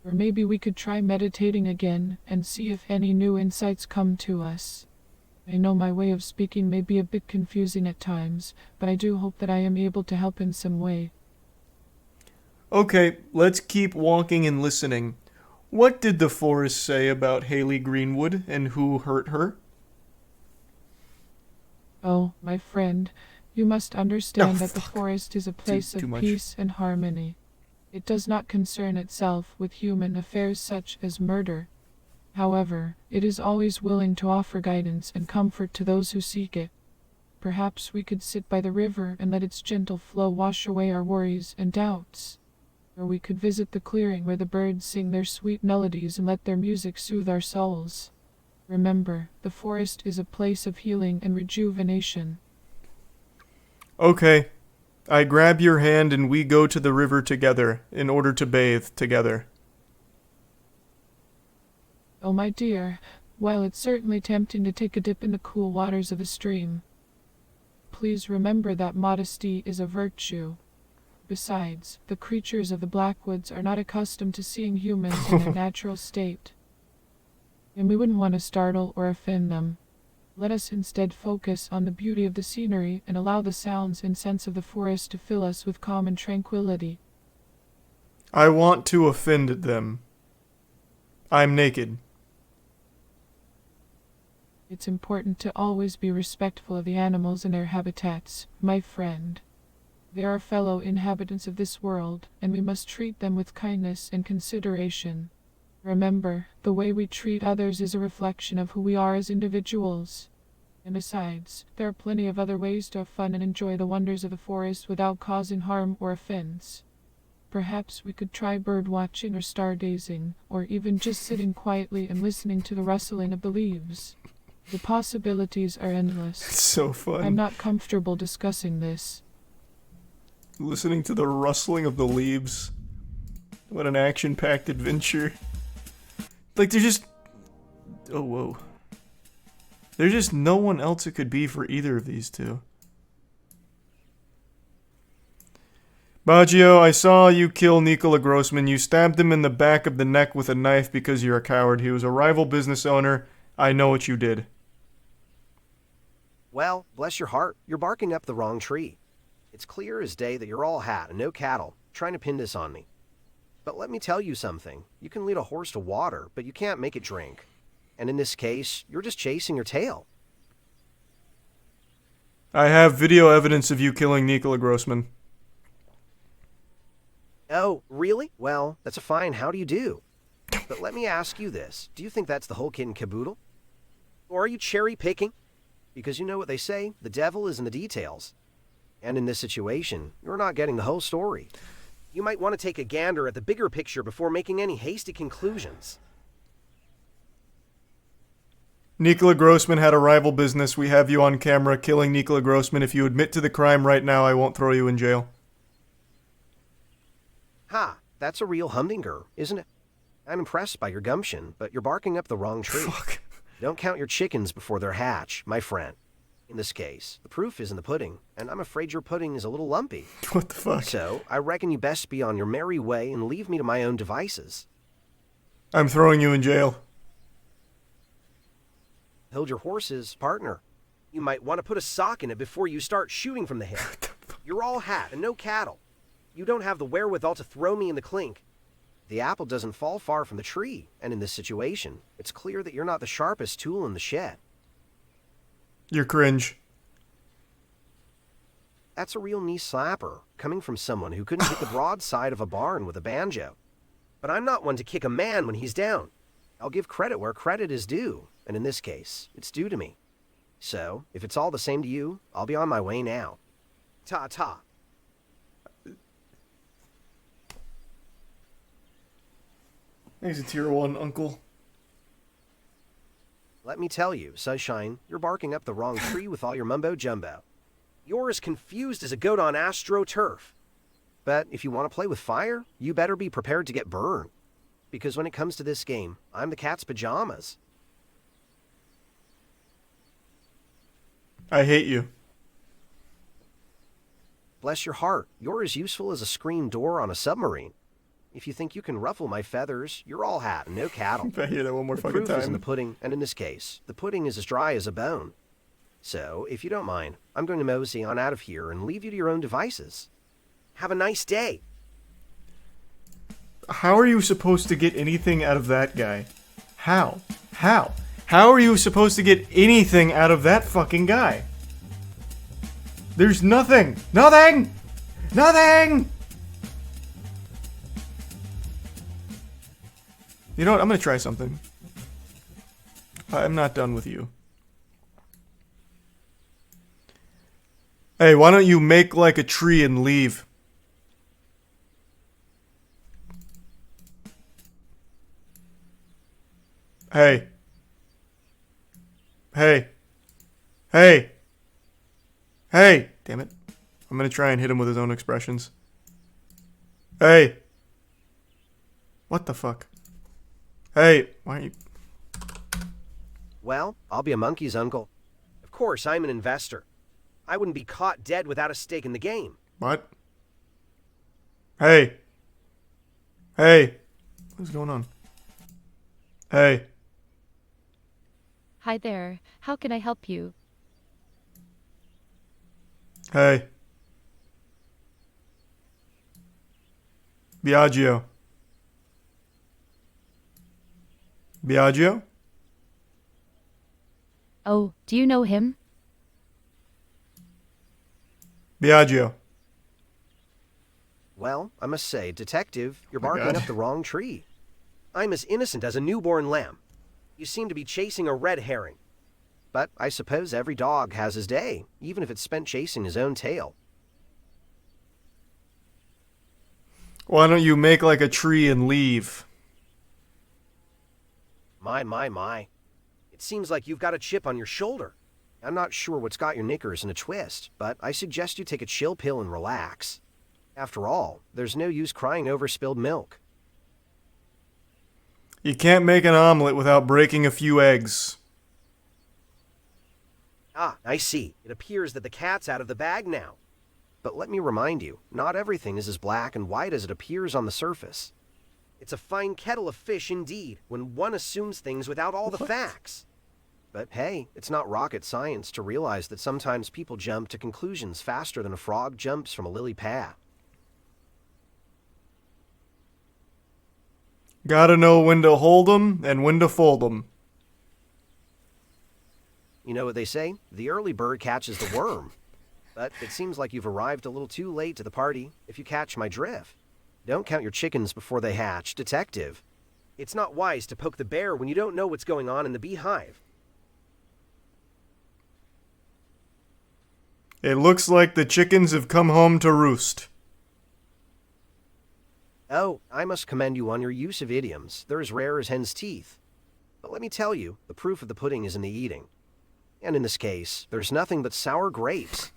Or maybe we could try meditating again and see if any new insights come to us. I know my way of speaking may be a bit confusing at times, but I do hope that I am able to help in some way. Okay, let's keep walking and listening. What did the forest say about Haley Greenwood and who hurt her? Oh, my friend, you must understand that the forest is a place too of much. peace and harmony. It does not concern itself with human affairs such as murder. However, it is always willing to offer guidance and comfort to those who seek it. Perhaps we could sit by the river and let its gentle flow wash away our worries and doubts. Or we could visit the clearing where the birds sing their sweet melodies and let their music soothe our souls. Remember, the forest is a place of healing and rejuvenation. Okay, I grab your hand and we go to the river together in order to bathe together. Oh, my dear, while it's certainly tempting to take a dip in the cool waters of a stream, please remember that modesty is a virtue. Besides, the creatures of the Blackwoods are not accustomed to seeing humans in their natural state, and we wouldn't want to startle or offend them. Let us instead focus on the beauty of the scenery and allow the sounds and scents of the forest to fill us with calm and tranquility. I want to offend them. I'm naked. It's important to always be respectful of the animals and their habitats, my friend. They are fellow inhabitants of this world, and we must treat them with kindness and consideration. Remember, the way we treat others is a reflection of who we are as individuals. And besides, there are plenty of other ways to have fun and enjoy the wonders of the forest without causing harm or offense. Perhaps we could try bird watching or stargazing, or even just sitting quietly and listening to the rustling of the leaves. The possibilities are endless. It's so fun. I'm not comfortable discussing this. Listening to the rustling of the leaves. What an action-packed adventure. Like, there's just... Oh, whoa. There's just no one else it could be for either of these two. Baggio, I saw you kill Nikola Grossman. You stabbed him in the back of the neck with a knife because you're a coward. He was a rival business owner. I know what you did. Well, bless your heart, you're barking up the wrong tree. It's clear as day that you're all hat and no cattle, trying to pin this on me. But let me tell you something. You can lead a horse to water, but you can't make it drink. And in this case, you're just chasing your tail. I have video evidence of you killing Nikola Grossman. Oh, really? Well, that's a fine how do you do. But let me ask you this. Do you think that's the whole kit and caboodle? Or are you cherry picking? Because you know what they say, the devil is in the details. And in this situation, you're not getting the whole story. You might want to take a gander at the bigger picture before making any hasty conclusions. Nikola Grossman had a rival business. We have you on camera killing Nikola Grossman. If you admit to the crime right now, I won't throw you in jail. Ha, that's a real humdinger, isn't it? I'm impressed by your gumption, but you're barking up the wrong tree. Fuck. Don't count your chickens before they're hatch, my friend. In this case, the proof is in the pudding, and I'm afraid your pudding is a little lumpy. What the fuck? So, I reckon you best be on your merry way and leave me to my own devices. I'm throwing you in jail. Hold your horses, partner. You might want to put a sock in it before you start shooting from the hip. You're all hat and no cattle. You don't have the wherewithal to throw me in the clink. The apple doesn't fall far from the tree, and in this situation, it's clear that you're not the sharpest tool in the shed. You're cringe. That's a real knee slapper, coming from someone who couldn't hit the broadside of a barn with a banjo. But I'm not one to kick a man when he's down. I'll give credit where credit is due, and in this case, it's due to me. So, if it's all the same to you, I'll be on my way now. Ta-ta. He's a tier 1 uncle. Let me tell you, Sunshine, you're barking up the wrong tree with all your mumbo-jumbo. You're as confused as a goat on AstroTurf. But if you want to play with fire, you better be prepared to get burned. Because when it comes to this game, I'm the cat's pajamas. I hate you. Bless your heart, you're as useful as a screen door on a submarine. If you think you can ruffle my feathers, you're all hat and no cattle. If I hear that one more the fucking proof is in time. the pudding, and in this case, the pudding is as dry as a bone. So, if you don't mind, I'm going to mosey on out of here and leave you to your own devices. Have a nice day. How are you supposed to get anything out of that guy? How? How? How are you supposed to get anything out of that fucking guy? There's nothing! Nothing! Nothing! You know what? I'm gonna try something. I'm not done with you. Hey, why don't you make like a tree and leave? Hey. Hey. Hey. Hey. Damn it. I'm gonna try and hit him with his own expressions. Hey. What the fuck? Hey. Why are you... Well, I'll be a monkey's uncle. Of course, I'm an investor. I wouldn't be caught dead without a stake in the game. What? Hey. Hey. What's going on? Hey. Hi there. How can I help you? Hey. Biagio. Biagio? Oh, do you know him? Biagio. Well, I must say, Detective, you're Oh my barking God. up the wrong tree. I'm as innocent as a newborn lamb. You seem to be chasing a red herring. But I suppose every dog has his day, even if it's spent chasing his own tail. Why don't you make like a tree and leave? My. It seems like you've got a chip on your shoulder. I'm not sure what's got your knickers in a twist, but I suggest you take a chill pill and relax. After all, there's no use crying over spilled milk. You can't make an omelet without breaking a few eggs. Ah, I see. It appears that the cat's out of the bag now. But let me remind you, not everything is as black and white as it appears on the surface. It's a fine kettle of fish indeed, when one assumes things without all the facts. But hey, it's not rocket science to realize that sometimes people jump to conclusions faster than a frog jumps from a lily pad. Gotta know when to hold 'em and when to fold 'em. You know what they say? The early bird catches the worm. But it seems like you've arrived a little too late to the party, if you catch my drift. Don't count your chickens before they hatch, Detective. It's not wise to poke the bear when you don't know what's going on in the beehive. It looks like the chickens have come home to roost. Oh, I must commend you on your use of idioms. They're as rare as hen's teeth. But let me tell you, the proof of the pudding is in the eating. And in this case, there's nothing but sour grapes.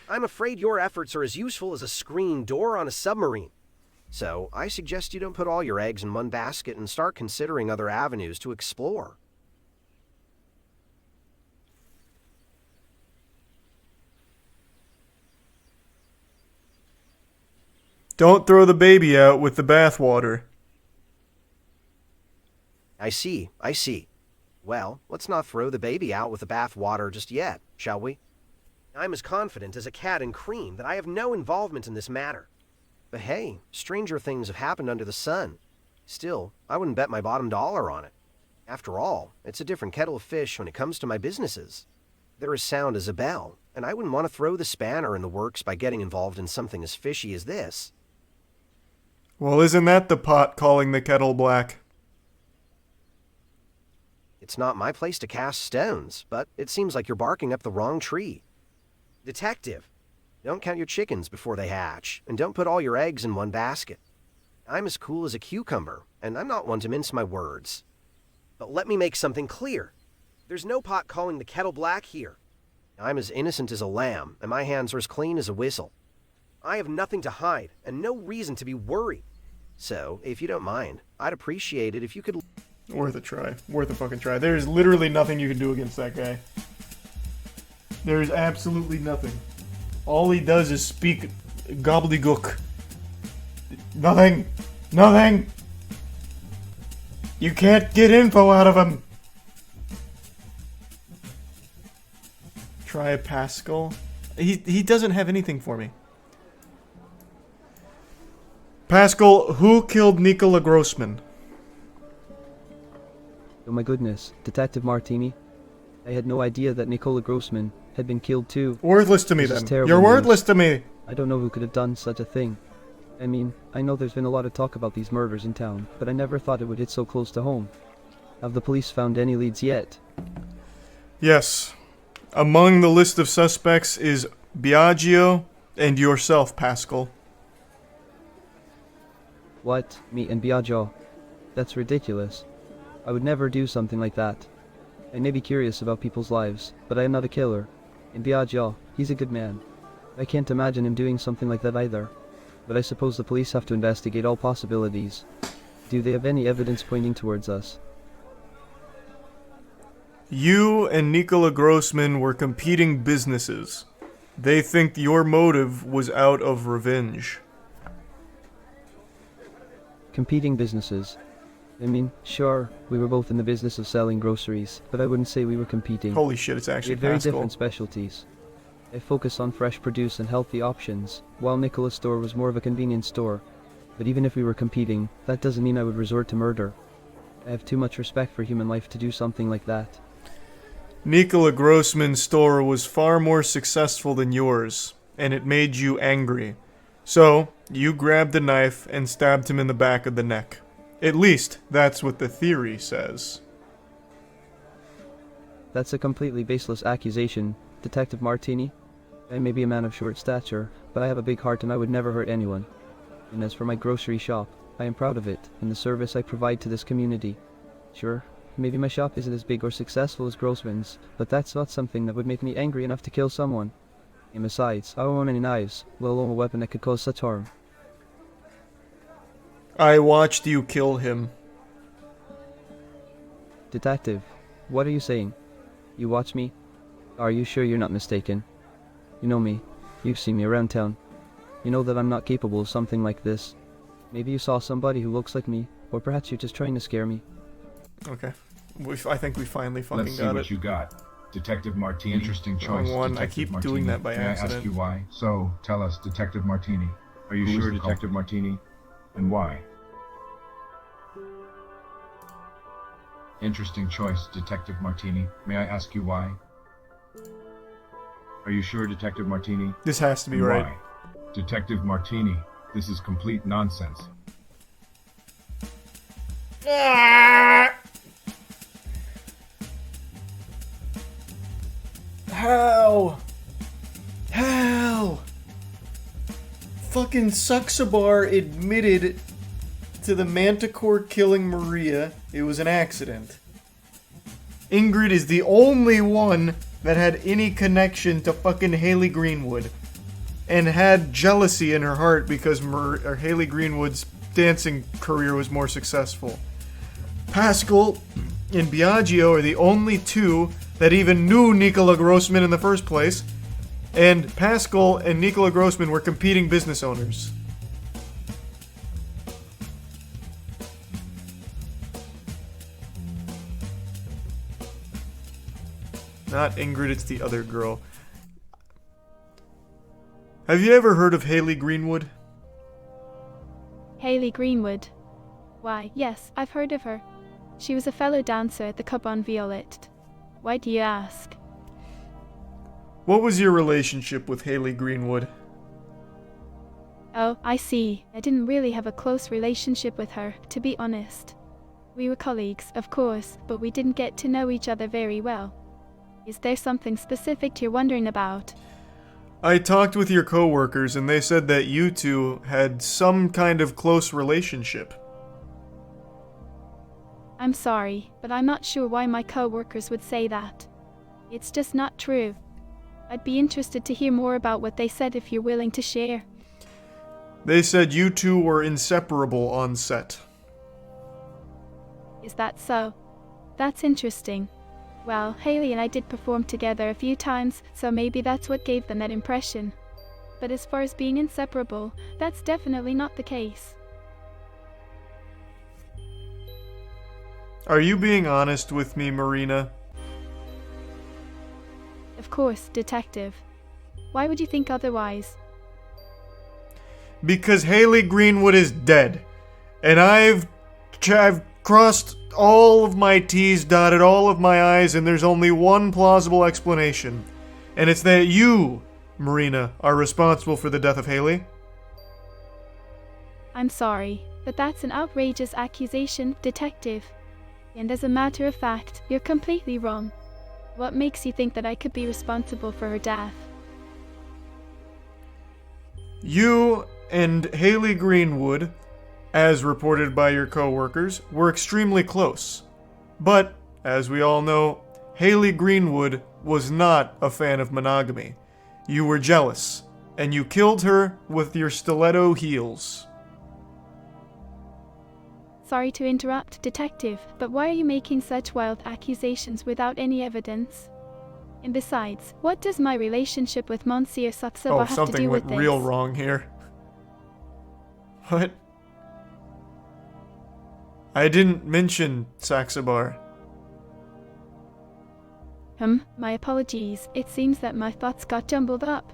I'm afraid your efforts are as useful as a screen door on a submarine. So I suggest you don't put all your eggs in one basket and start considering other avenues to explore. Don't throw the baby out with the bathwater. I see. Well, let's not throw the baby out with the bath water just yet, shall we? I'm as confident as a cat in cream that I have no involvement in this matter. But hey, stranger things have happened under the sun. Still, I wouldn't bet my bottom dollar on it. After all, it's a different kettle of fish when it comes to my businesses. They're as sound as a bell, and I wouldn't want to throw the spanner in the works by getting involved in something as fishy as this. Well, isn't that the pot calling the kettle black? It's not my place to cast stones, but it seems like you're barking up the wrong tree. Detective, don't count your chickens before they hatch, and don't put all your eggs in one basket. I'm as cool as a cucumber, and I'm not one to mince my words. But let me make something clear. There's no pot calling the kettle black here. I'm as innocent as a lamb, and my hands are as clean as a whistle. I have nothing to hide, and no reason to be worried. So, if you don't mind, I'd appreciate it if you could... Worth a try. Worth a fucking try. There's literally nothing you can do against that guy. There's absolutely nothing. All he does is speak gobbledygook. Nothing! Nothing! You can't get info out of him! Try Pascal. He doesn't have anything for me. Pascal, who killed Nikola Grossman? Oh my goodness, Detective Martini. I had no idea that Nikola Grossman had been killed too. Worthless to me This is then. terrible You're news. worthless to me. I don't know who could have done such a thing. I mean, I know there's been a lot of talk about these murders in town, but I never thought it would hit so close to home. Have the police found any leads yet? Yes. Among the list of suspects is Biagio and yourself, Pascal. What? Me and Biagio? That's ridiculous. I would never do something like that. I may be curious about people's lives, but I am not a killer. And Biagio, he's a good man. I can't imagine him doing something like that either. But I suppose the police have to investigate all possibilities. Do they have any evidence pointing towards us? You and Nikola Grossman were competing businesses. They think your motive was out of revenge. Competing businesses. I mean, sure, we were both in the business of selling groceries, but I wouldn't say we were competing. Holy shit, it's We actually had very Pascal. different specialties. I focus on fresh produce and healthy options, while Nicola's store was more of a convenience store. But even if we were competing, that doesn't mean I would resort to murder. I have too much respect for human life to do something like that. Nikola Grossman's store was far more successful than yours, and it made you angry. So, you grabbed a knife and stabbed him in the back of the neck. At least, that's what the theory says. That's a completely baseless accusation, Detective Martini. I may be a man of short stature, but I have a big heart and I would never hurt anyone. And as for my grocery shop, I am proud of it and the service I provide to this community. Sure, maybe my shop isn't as big or successful as Grossman's, but that's not something that would make me angry enough to kill someone. And besides, I don't own any knives, let alone a weapon that could cause such harm. I watched you kill him. Detective, what are you saying? You watch me? Are you sure you're not mistaken? You know me. You've seen me around town. You know that I'm not capable of something like this. Maybe you saw somebody who looks like me, or perhaps you're just trying to scare me. Okay. I think we finally fucking Let's see got what it. you got. Detective Martini. Interesting Wrong choice. one. I Detective keep Martini. doing that by May accident. I ask you why? So, tell us, Detective Martini. Are you sure, Detective Martini? And why? Interesting choice, Detective Martini. May I ask you why? Are you sure, Detective Martini? This has to be And right. why? Detective Martini, this is complete nonsense. How? How? Fucking Suxabar admitted to the Manticore killing Maria. It was an accident. Ingrid is the only one that had any connection to fucking Haley Greenwood. And had jealousy in her heart because Haley Greenwood's dancing career was more successful. Pascal and Biagio are the only two that even knew Nikola Grossman in the first place. And Pascal and Nikola Grossman were competing business owners. Not Ingrid, it's the other girl. Have you ever heard of Haley Greenwood? Haley Greenwood. Why, yes, I've heard of her. She was a fellow dancer at the Club on Violet. Why do you ask? What was your relationship with Haley Greenwood? Oh, I see. I didn't really have a close relationship with her, to be honest. We were colleagues, of course, but we didn't get to know each other very well. Is there something specific you're wondering about? I talked with your coworkers and they said that you two had some kind of close relationship. I'm sorry, but I'm not sure why my coworkers would say that. It's just not true. I'd be interested to hear more about what they said if you're willing to share. They said you two were inseparable on set. Is that so? That's interesting. Well, Haley and I did perform together a few times, so maybe that's what gave them that impression. But as far as being inseparable, that's definitely not the case. Are you being honest with me, Marina? Of course, Detective. Why would you think otherwise? Because Haley Greenwood is dead. And I've crossed all of my T's, dotted all of my I's, and there's only one plausible explanation. And it's that you, Marina, are responsible for the death of Haley. I'm sorry, but that's an outrageous accusation, Detective. And as a matter of fact, you're completely wrong. What makes you think that I could be responsible for her death? You and Haley Greenwood, as reported by your coworkers, were extremely close. But, as we all know, Haley Greenwood was not a fan of monogamy. You were jealous, and you killed her with your stiletto heels. Sorry to interrupt, Detective, but why are you making such wild accusations without any evidence? And besides, what does my relationship with Monsieur Suxabar have to do with this? Something went real wrong here. What? I didn't mention Saxabar. My apologies. It seems that my thoughts got jumbled up.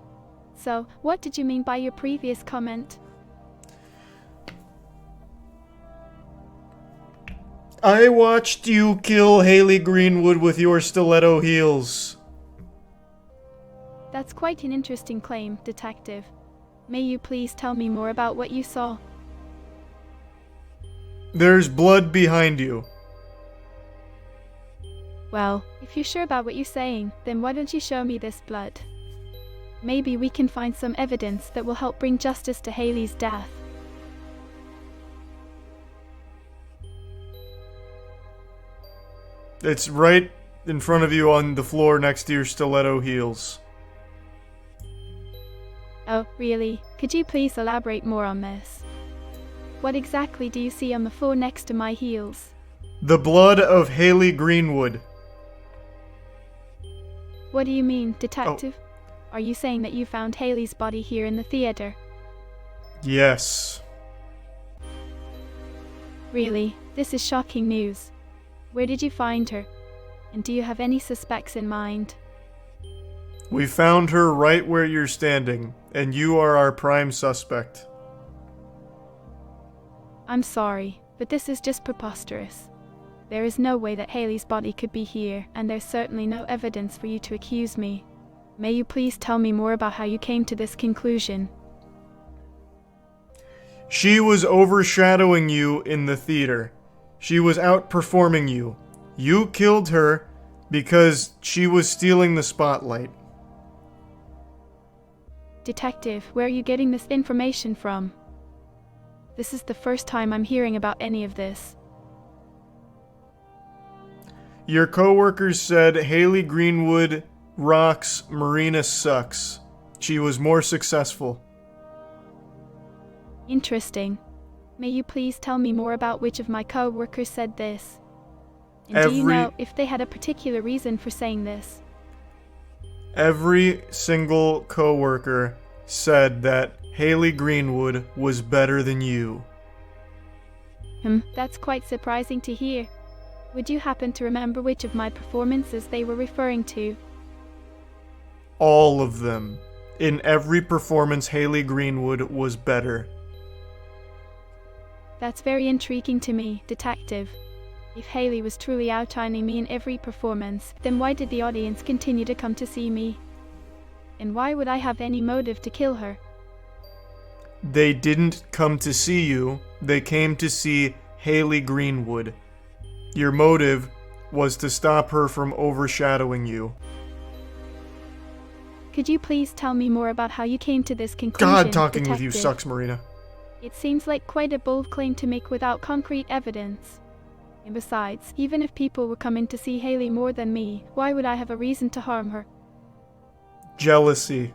So, what did you mean by your previous comment? I watched you kill Haley Greenwood with your stiletto heels. That's quite an interesting claim, Detective. May you please tell me more about what you saw? There's blood behind you. Well, if you're sure about what you're saying, then why don't you show me this blood? Maybe we can find some evidence that will help bring justice to Haley's death. It's right in front of you on the floor next to your stiletto heels. Oh, really? Could you please elaborate more on this? What exactly do you see on the floor next to my heels? The blood of Haley Greenwood. What do you mean, Detective? Are you saying that you found Haley's body here in the theater? Yes. Really? This is shocking news. Where did you find her? And do you have any suspects in mind? We found her right where you're standing, and you are our prime suspect. I'm sorry, but this is just preposterous. There is no way that Haley's body could be here, and there's certainly no evidence for you to accuse me. May you please tell me more about how you came to this conclusion? She was overshadowing you in the theater. She was outperforming you. You killed her because she was stealing the spotlight. Detective, where are you getting this information from? This is the first time I'm hearing about any of this. Your coworkers said Haley Greenwood rocks, Marina sucks. She was more successful. Interesting. May you please tell me more about which of my co-workers said this? And do you know if they had a particular reason for saying this? Every single co-worker said that Haley Greenwood was better than you. That's quite surprising to hear. Would you happen to remember which of my performances they were referring to? All of them. In every performance, Haley Greenwood was better. That's very intriguing to me, Detective. If Haley was truly outshining me in every performance, then why did the audience continue to come to see me? And why would I have any motive to kill her? They didn't come to see you. They came to see Haley Greenwood. Your motive was to stop her from overshadowing you. Could you please tell me more about how you came to this conclusion, God, talking Detective? with you sucks, Marina. It seems like quite a bold claim to make without concrete evidence. And besides, even if people were coming to see Haley more than me, why would I have a reason to harm her? Jealousy.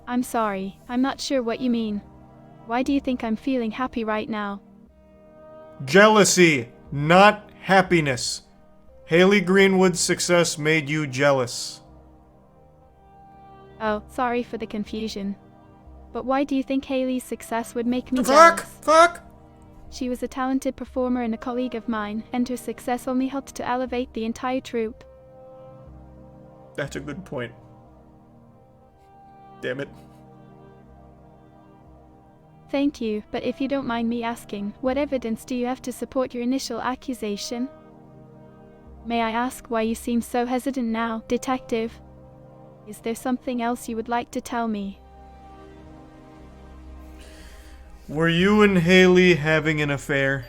I'm sorry, I'm not sure what you mean. Why do you think I'm feeling happy right now? Jealousy, not happiness. Haley Greenwood's success made you jealous. Oh, sorry for the confusion. But why do you think Haley's success would make me jealous? Fuck! She was a talented performer and a colleague of mine, and her success only helped to elevate the entire troupe. That's a good point. Damn it. Thank you, but if you don't mind me asking, what evidence do you have to support your initial accusation? May I ask why you seem so hesitant now, Detective? Is there something else you would like to tell me? Were you and Haley having an affair?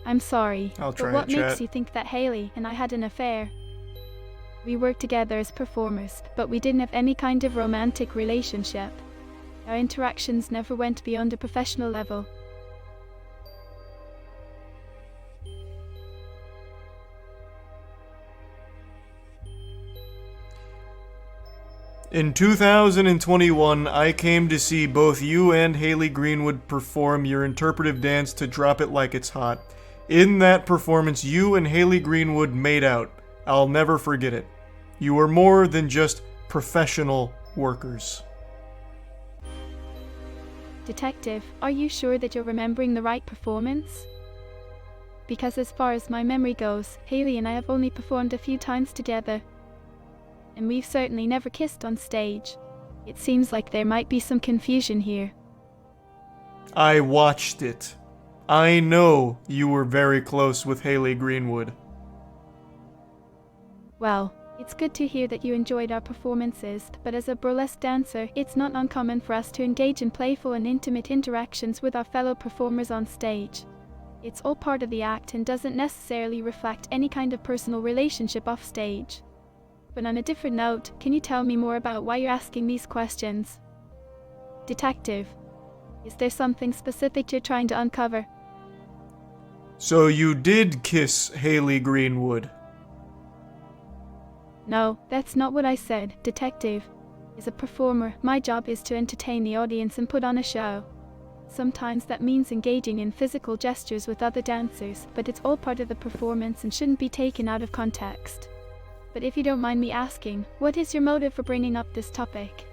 I'm sorry, I'll try but what to chat. makes you think that Haley and I had an affair? We worked together as performers, but we didn't have any kind of romantic relationship. Our interactions never went beyond a professional level. In 2021, I came to see both you and Haley Greenwood perform your interpretive dance to Drop It Like It's Hot. In that performance, you and Haley Greenwood made out. I'll never forget it. You were more than just professional workers. Detective, are you sure that you're remembering the right performance? Because as far as my memory goes, Haley and I have only performed a few times together. And we've certainly never kissed on stage. It seems like there might be some confusion here. I watched it. I know you were very close with Haley Greenwood. Well, it's good to hear that you enjoyed our performances, but as a burlesque dancer, it's not uncommon for us to engage in playful and intimate interactions with our fellow performers on stage. It's all part of the act and doesn't necessarily reflect any kind of personal relationship off stage. But on a different note, can you tell me more about why you're asking these questions? Detective, is there something specific you're trying to uncover? So you did kiss Haley Greenwood? No, that's not what I said, Detective. As a performer, my job is to entertain the audience and put on a show. Sometimes that means engaging in physical gestures with other dancers, but it's all part of the performance and shouldn't be taken out of context. But if you don't mind me asking, what is your motive for bringing up this topic?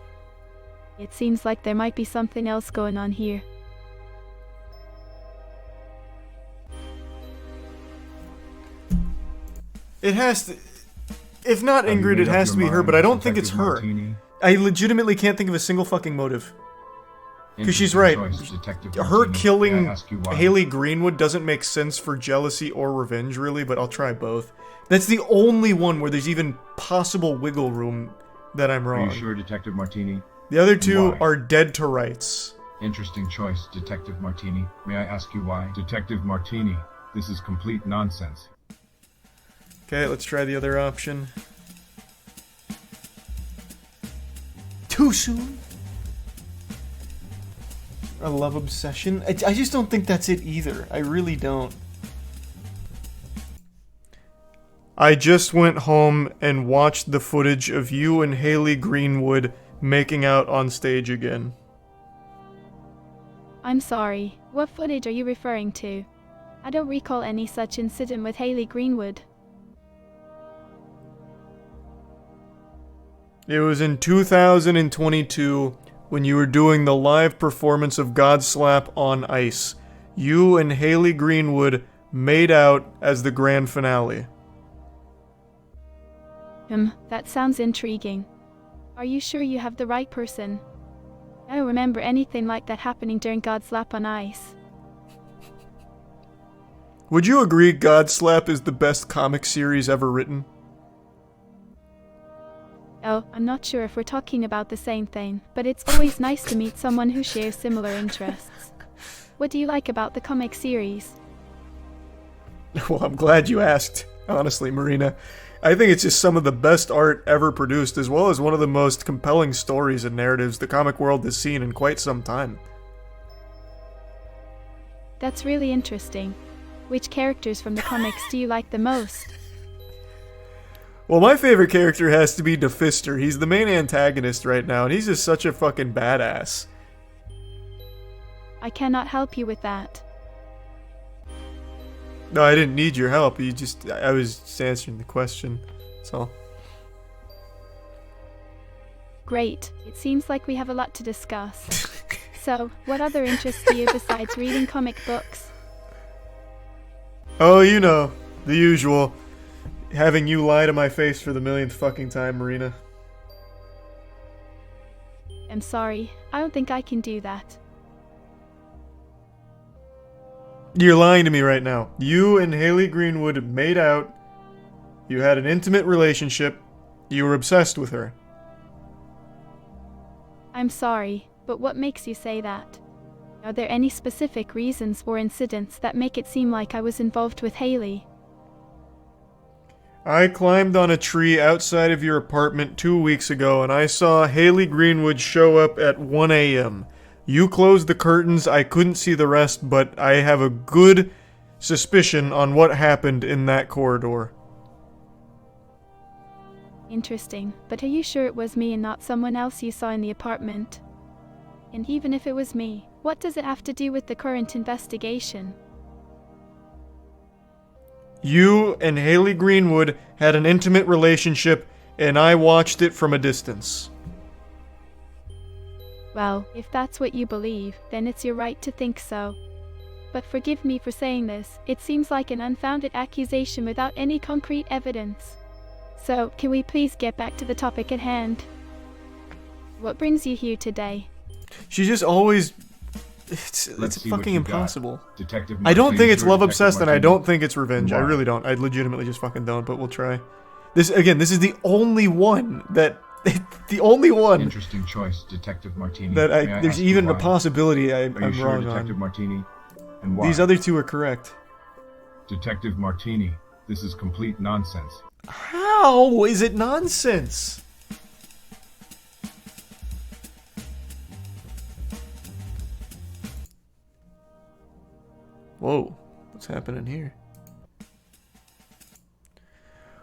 It seems like there might be something else going on here. It has to... If not Ingrid, it has to be her, but I don't think it's her. I legitimately can't think of a single fucking motive. Because she's right. Her killing Haley Greenwood doesn't make sense for jealousy or revenge, really, but I'll try both. That's the only one where there's even possible wiggle room that I'm wrong. Are you sure, Detective Martini? The other two are dead to rights. Interesting choice, Detective Martini. May I ask you why? Detective Martini, this is complete nonsense. Okay, let's try the other option. Too soon? A love obsession? I just don't think that's it either. I really don't. I just went home and watched the footage of you and Haley Greenwood making out on stage again. I'm sorry, what footage are you referring to? I don't recall any such incident with Haley Greenwood. It was in 2022 when you were doing the live performance of Godslap on Ice. You and Haley Greenwood made out as the grand finale. That sounds intriguing. Are you sure you have the right person? I don't remember anything like that happening during Godslap on Ice. Would you agree Godslap is the best comic series ever written? Oh, I'm not sure if we're talking about the same thing, but it's always nice to meet someone who shares similar interests. What do you like about the comic series? Well, I'm glad you asked, honestly, Marina. I think it's just some of the best art ever produced, as well as one of the most compelling stories and narratives the comic world has seen in quite some time. That's really interesting. Which characters from the comics do you like the most? Well, my favorite character has to be Defister. He's the main antagonist right now, and he's just such a fucking badass. I cannot help you with that. No, I didn't need your help. I was just answering the question. That's all. Great. It seems like we have a lot to discuss. So, what other interests do you besides reading comic books? Oh, you know, the usual. Having you lie to my face for the millionth fucking time, Marina. I'm sorry. I don't think I can do that. You're lying to me right now. You and Haley Greenwood made out. You had an intimate relationship. You were obsessed with her. I'm sorry, but what makes you say that? Are there any specific reasons or incidents that make it seem like I was involved with Haley? I climbed on a tree outside of your apartment 2 weeks ago, and I saw Haley Greenwood show up at 1 a.m. You closed the curtains, I couldn't see the rest, but I have a good suspicion on what happened in that corridor. Interesting, but are you sure it was me and not someone else you saw in the apartment? And even if it was me, what does it have to do with the current investigation? You and Haley Greenwood had an intimate relationship, and I watched it from a distance. Well, if that's what you believe, then it's your right to think so. But forgive me for saying this, it seems like an unfounded accusation without any concrete evidence. So, can we please get back to the topic at hand? What brings you here today? She just always... It's fucking impossible. I don't think it's love obsessed, and I don't think it's revenge. I really don't. I legitimately just fucking don't, but we'll try. This is the only one that... the only one... Interesting choice, Detective Martini. That there's even a possibility I'm sure, wrong Detective on. Martini? And why? These other two are correct. Detective Martini, this is complete nonsense. How is it nonsense? Whoa, what's happening here?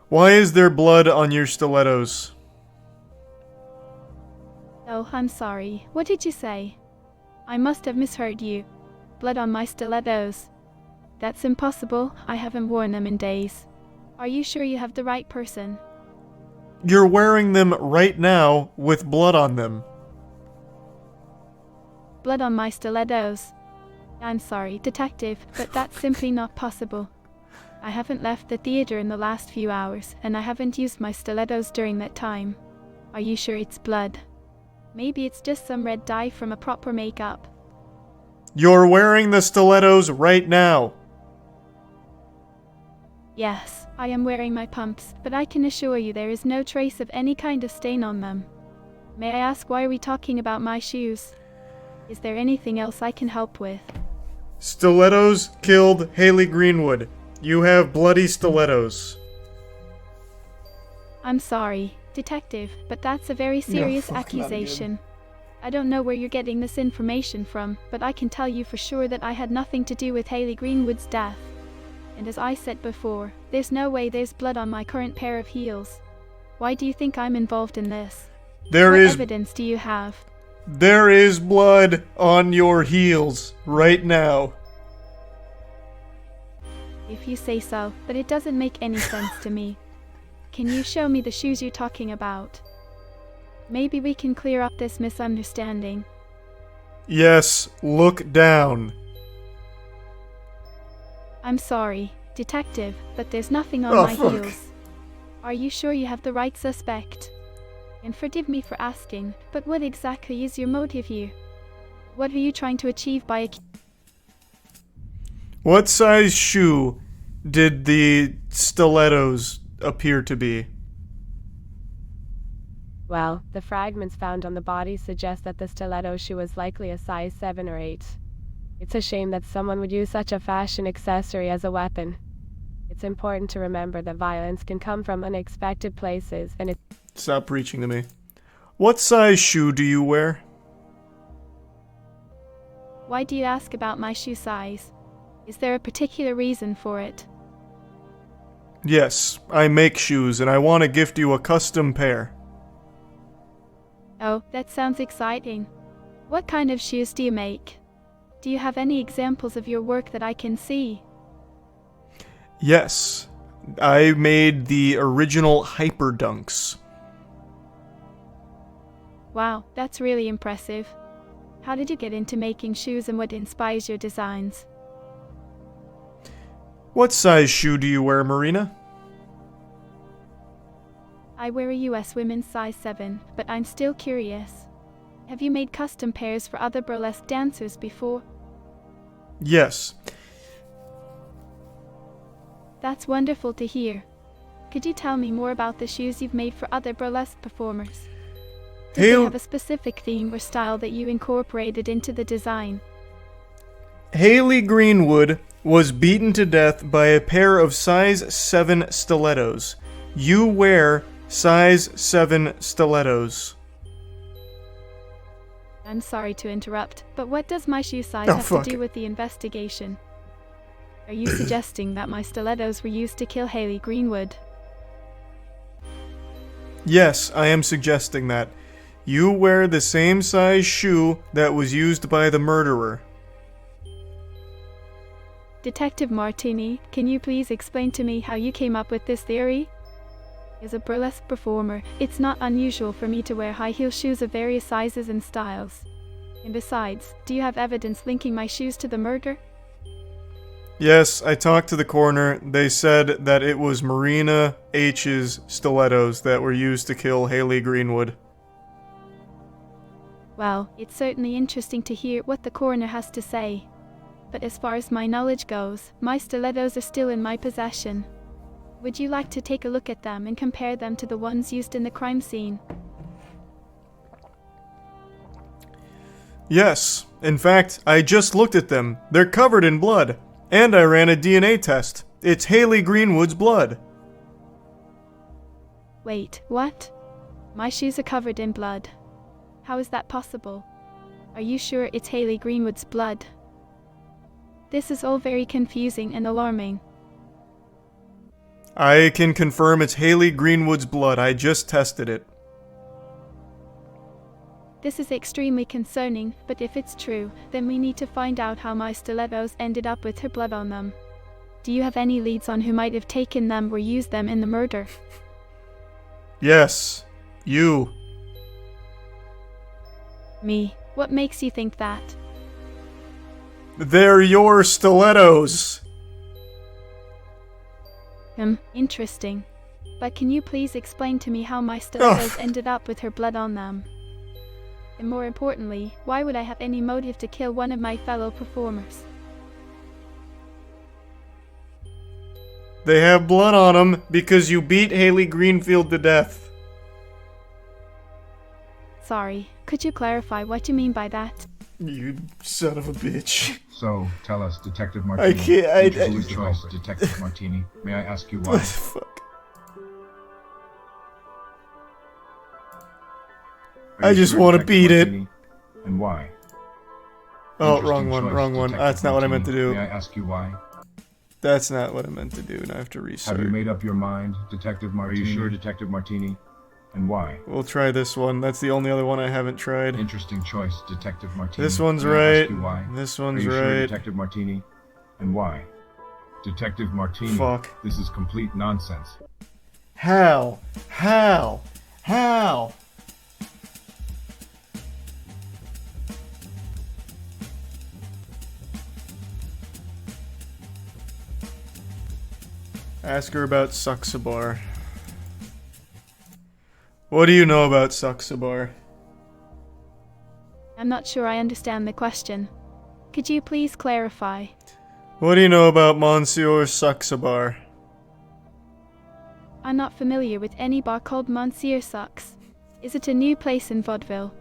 Why is there blood on your stilettos? Oh, I'm sorry. What did you say? I must have misheard you. Blood on my stilettos. That's impossible. I haven't worn them in days. Are you sure you have the right person? You're wearing them right now with blood on them. Blood on my stilettos. I'm sorry, Detective, but that's simply not possible. I haven't left the theater in the last few hours, and I haven't used my stilettos during that time. Are you sure it's blood? Maybe it's just some red dye from a proper makeup. You're wearing the stilettos right now. Yes, I am wearing my pumps, but I can assure you there is no trace of any kind of stain on them. May I ask, why are we talking about my shoes? Is there anything else I can help with? Stilettos killed Haley Greenwood. You have bloody stilettos. I'm sorry, Detective, but that's a very serious accusation. I don't know where you're getting this information from, but I can tell you for sure that I had nothing to do with Haley Greenwood's death. And as I said before, there's no way there's blood on my current pair of heels. Why do you think I'm involved in this? What evidence do you have? There is blood on your heels right now. If you say so, but it doesn't make any sense to me. Can you show me the shoes you're talking about? Maybe we can clear up this misunderstanding. Yes, look down. I'm sorry, Detective, but there's nothing on my heels. Are you sure you have the right suspect? And forgive me for asking, but what exactly is your motive here? What are you trying to achieve by What size shoe did the stilettos appear to be? Well, the fragments found on the body suggest that the stiletto shoe was likely a size 7 or 8. It's a shame that someone would use such a fashion accessory as a weapon. It's important to remember that violence can come from unexpected places, and it... Stop preaching to me. What size shoe do you wear? Why do you ask about my shoe size? Is there a particular reason for it? Yes, I make shoes and I want to gift you a custom pair. Oh, that sounds exciting. What kind of shoes do you make? Do you have any examples of your work that I can see? Yes, I made the original Hyper Dunks. Wow, that's really impressive. How did you get into making shoes and what inspires your designs? What size shoe do you wear, Marina? I wear a US women's size 7, but I'm still curious. Have you made custom pairs for other burlesque dancers before? Yes. That's wonderful to hear. Could you tell me more about the shoes you've made for other burlesque performers? Did they have a specific theme or style that you incorporated into the design? Haley Greenwood was beaten to death by a pair of size 7 stilettos. You wear size 7 stilettos. I'm sorry to interrupt, but what does my shoe size have to do with the investigation? Are you suggesting that my stilettos were used to kill Haley Greenwood? Yes, I am suggesting that. You wear the same size shoe that was used by the murderer. Detective Martini, can you please explain to me how you came up with this theory? As a burlesque performer, it's not unusual for me to wear high heel shoes of various sizes and styles. And besides, do you have evidence linking my shoes to the murder? Yes, I talked to the coroner. They said that it was Marina H's stilettos that were used to kill Haley Greenwood. Well, it's certainly interesting to hear what the coroner has to say. But as far as my knowledge goes, my stilettos are still in my possession. Would you like to take a look at them and compare them to the ones used in the crime scene? Yes. In fact, I just looked at them. They're covered in blood. And I ran a DNA test. It's Haley Greenwood's blood. Wait, what? My shoes are covered in blood. How is that possible? Are you sure it's Haley Greenwood's blood? This is all very confusing and alarming. I can confirm it's Haley Greenwood's blood. I just tested it. This is extremely concerning, but if it's true, then we need to find out how my stilettos ended up with her blood on them. Do you have any leads on who might have taken them or used them in the murder? Yes. You. Me? What makes you think that? They're your stilettos. Interesting. But can you please explain to me how my stilettos ended up with her blood on them? And more importantly, why would I have any motive to kill one of my fellow performers? They have blood on them because you beat Haley Greenfield to death. Sorry, could you clarify what you mean by that? You son of a bitch. So, tell us, Detective Martini. I can't, Who is the culprit? Detective Martini. May I ask you why? What the fuck? I just want to beat it. And why? Oh, wrong one. That's not what I meant to do. May I ask you why? That's not what I meant to do, and I have to restart. Have you made up your mind, Detective Martini? Are you sure, Detective Martini? And why? We'll try this one. That's the only other one I haven't tried. Interesting choice, Detective Martini. This one's May I right. ask you why? This one's Are you right. Sure, Detective Martini? And why? Detective Martini. Fuck. This is complete nonsense. How? Ask her about Suxabar. What do you know about Suxabar? I'm not sure I understand the question. Could you please clarify? What do you know about Monsieur Suxabar? I'm not familiar with any bar called Monsieur Sux. Is it a new place in Vaudeville?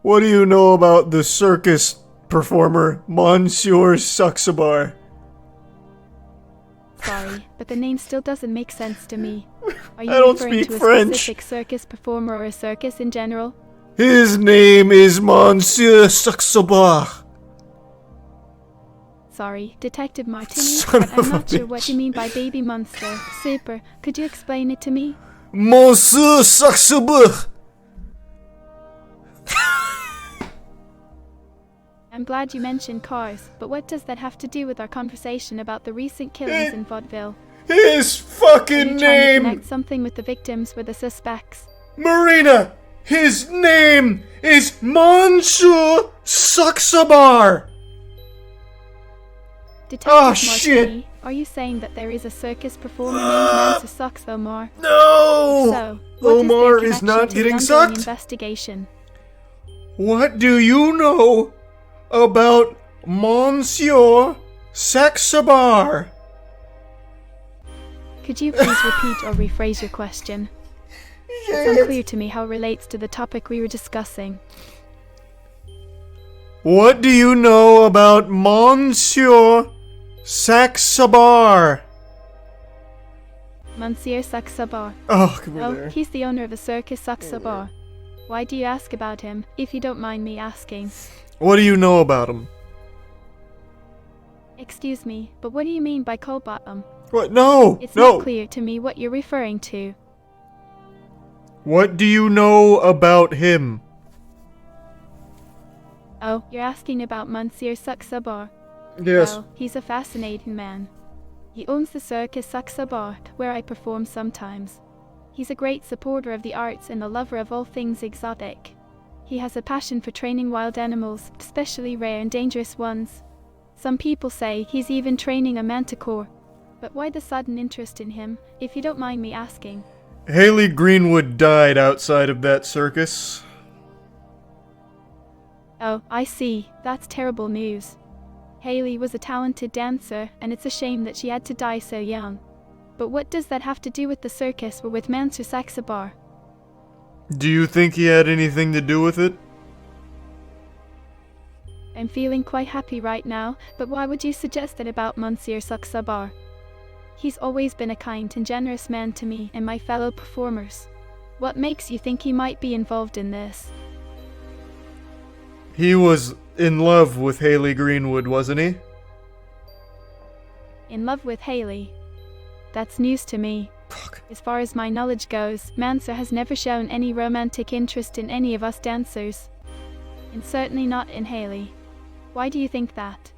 What do you know about the circus performer Monsieur Suxabar? Sorry, but the name still doesn't make sense to me. Are you I don't referring speak to a French. specific circus performer or a circus in general? His name is Monsieur Suxabar. Sorry, Detective Martini, Son but I'm of a not sure bitch. what you mean by baby monster. Super, could you explain it to me? Monsieur Suxabar. I'm glad you mentioned cars, but what does that have to do with our conversation about the recent killings in Vaudeville? His Are fucking you trying to name! connect something with the victims or the suspects? Marina! His name is Monsieur Suxabar! Detective Martini, are you saying that there is a circus performer named Mansa Sux Omar? No! If so, what Omar is their is not connection to the getting ongoing sucked? investigation? What do you know about Monsieur Suxabar? Could you please repeat or rephrase your question? It's unclear to me how it relates to the topic we were discussing. What do you know about Monsieur Suxabar? Monsieur Suxabar. Oh, come over there. He's the owner of the circus Suxabar. Why do you ask about him, if you don't mind me asking? What do you know about him? Excuse me, but what do you mean by coal bottom? What? No! It's no! not clear to me what you're referring to. What do you know about him? Oh, you're asking about Monsieur Suxabar? Yes. Well, he's a fascinating man. He owns the circus Suxabar, where I perform sometimes. He's a great supporter of the arts and a lover of all things exotic. He has a passion for training wild animals, especially rare and dangerous ones. Some people say he's even training a manticore. But why the sudden interest in him, if you don't mind me asking? Haley Greenwood died outside of that circus. Oh, I see. That's terrible news. Haley was a talented dancer, and it's a shame that she had to die so young. But what does that have to do with the circus or with moistcritical? Do you think he had anything to do with it? I'm feeling quite happy right now, but why would you suggest that about moistcritical? He's always been a kind and generous man to me and my fellow performers. What makes you think he might be involved in this? He was in love with Haley Greenwood, wasn't he? In love with Haley? That's news to me. As far as my knowledge goes, Manser has never shown any romantic interest in any of us dancers. And certainly not in Haley. Why do you think that?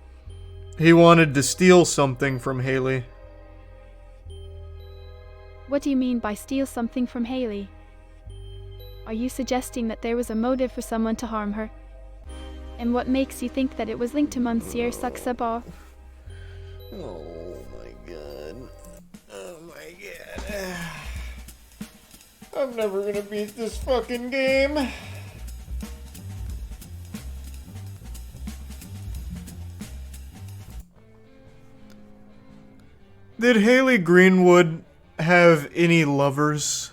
He wanted to steal something from Haley. What do you mean by steal something from Haley? Are you suggesting that there was a motive for someone to harm her? And what makes you think that it was linked to moistcritical? Oh my god. Oh my god. I'm never gonna beat this fucking game. Did Haley Greenwood have any lovers?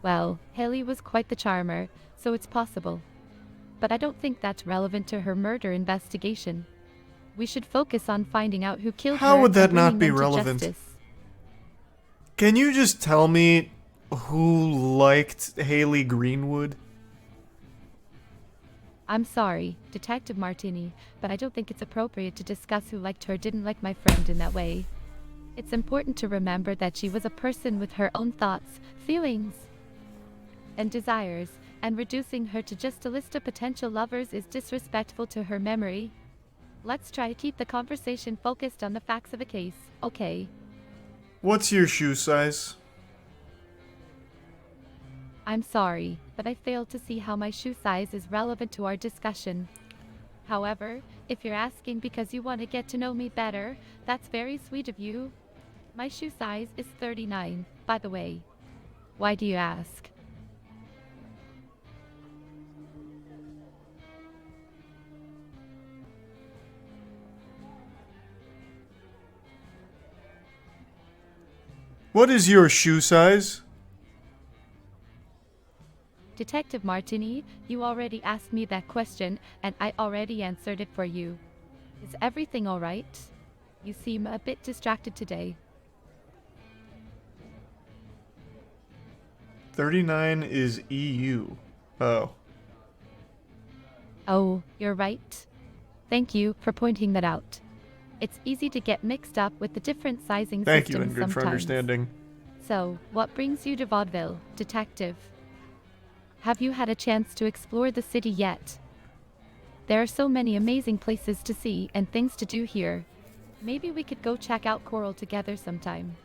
Well, Haley was quite the charmer, so it's possible. But I don't think that's relevant to her murder investigation. We should focus on finding out who killed her. How would that and not bringing be them to relevant? justice. Can you just tell me who liked Haley Greenwood? I'm sorry, Detective Martini, but I don't think it's appropriate to discuss who liked her or didn't like my friend in that way. It's important to remember that she was a person with her own thoughts, feelings, and desires, and reducing her to just a list of potential lovers is disrespectful to her memory. Let's try to keep the conversation focused on the facts of the case, okay? What's your shoe size? I'm sorry, but I failed to see how my shoe size is relevant to our discussion. However, if you're asking because you want to get to know me better, that's very sweet of you. My shoe size is 39, by the way. Why do you ask? What is your shoe size? Detective Martini, you already asked me that question, and I already answered it for you. Is everything alright? You seem a bit distracted today. 39 is EU. Oh. Oh, you're right. Thank you for pointing that out. It's easy to get mixed up with the different sizing Thank systems you, and good for sometimes. understanding. So, what brings you to Vaudeville, Detective? Have you had a chance to explore the city yet? There are so many amazing places to see and things to do here. Maybe we could go check out Coral together sometime.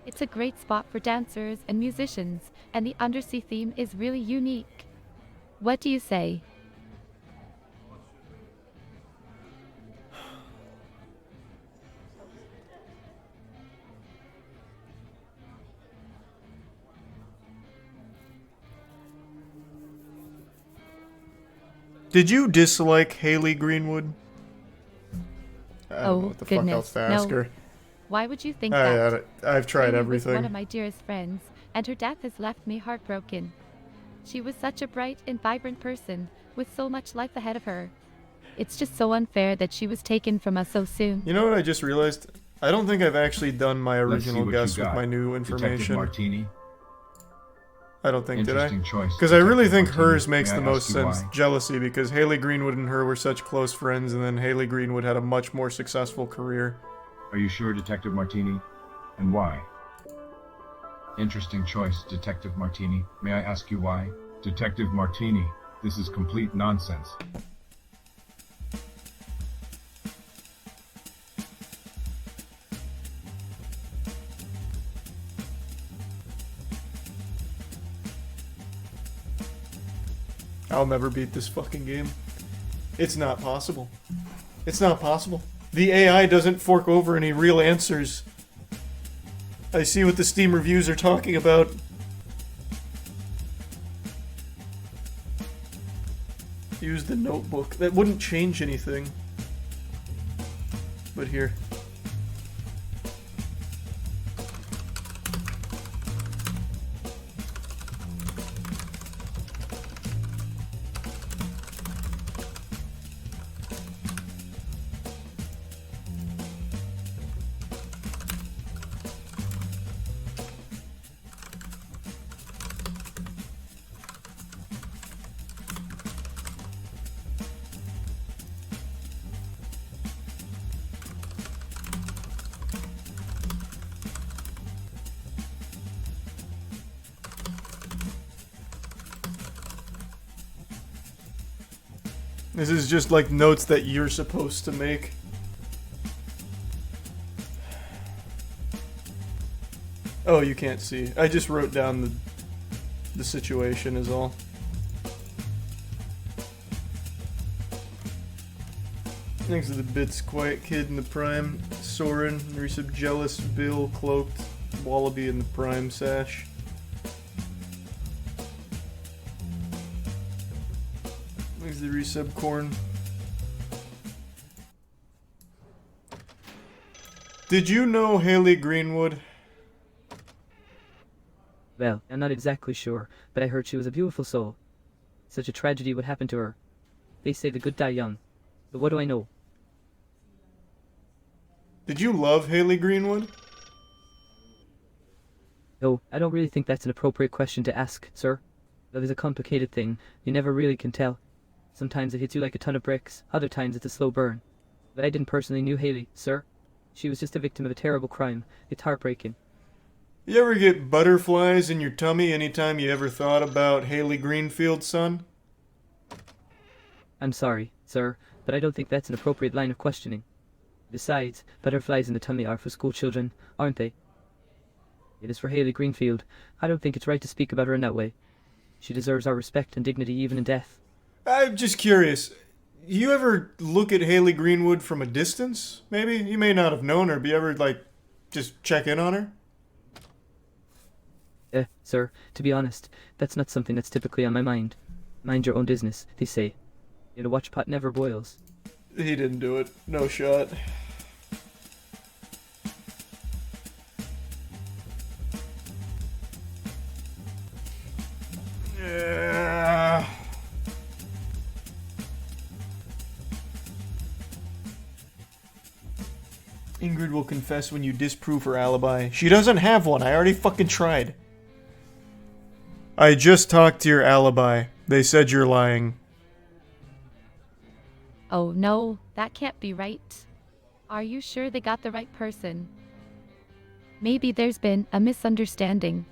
It's a great spot for dancers and musicians, and the undersea theme is really unique. What do you say? Did you dislike Haley Greenwood? I don't know what the fuck else to ask her. Why would you think that? I've tried Haley everything. was one of my dearest friends, and her death has left me heartbroken. She was such a bright and vibrant person, with so much life ahead of her. It's just so unfair that she was taken from us so soon. You know what I just realized? I don't think I've actually done my Let's see original what guess you with got. my new Detective information. Martini. I don't think, did I? Interesting choice, Because I really Detective think Martini. hers makes May the I most ask you sense. why? Jealousy, because Haley Greenwood and her were such close friends, and then Haley Greenwood had a much more successful career. Are you sure, Detective Martini? And why? Interesting choice, Detective Martini. May I ask you why? Detective Martini, this is complete nonsense. I'll never beat this fucking game. It's not possible. It's not possible. The AI doesn't fork over any real answers. I see what the Steam reviews are talking about. Use the notebook. That wouldn't change anything. But here. This is just like notes that you're supposed to make. Oh, you can't see. I just wrote down the situation is all. Thanks to the bits, Quiet Kid in the Prime, Soren, Resub Jealous, Bill, Cloaked, Wallaby in the Prime Sash. Thanks to the Resub Corn. Did you know Haley Greenwood? Well, I'm not exactly sure, but I heard she was a beautiful soul. Such a tragedy what happened to her. They say the good die young. But what do I know? Did you love Haley Greenwood? No, I don't really think that's an appropriate question to ask, sir. Love is a complicated thing. You never really can tell. Sometimes it hits you like a ton of bricks, other times it's a slow burn. But I didn't personally knew Haley, sir. She was just a victim of a terrible crime. It's heartbreaking. You ever get butterflies in your tummy anytime you ever thought about Haley Greenfield's son? I'm sorry, sir, but I don't think that's an appropriate line of questioning. Besides, butterflies in the tummy are for school children, aren't they? It is for Haley Greenfield. I don't think it's right to speak about her in that way. She deserves our respect and dignity even in death. I'm just curious. You ever look at Haley Greenwood from a distance, maybe? You may not have known her, but you ever, just check in on her? Sir, to be honest, that's not something that's typically on my mind. Mind your own business, they say. In a watch pot never boils. He didn't do it. No shot. Yeah. Ingrid will confess when you disprove her alibi. She doesn't have one. I already fucking tried. I just talked to your alibi. They said you're lying. Oh no, that can't be right. Are you sure they got the right person? Maybe there's been a misunderstanding.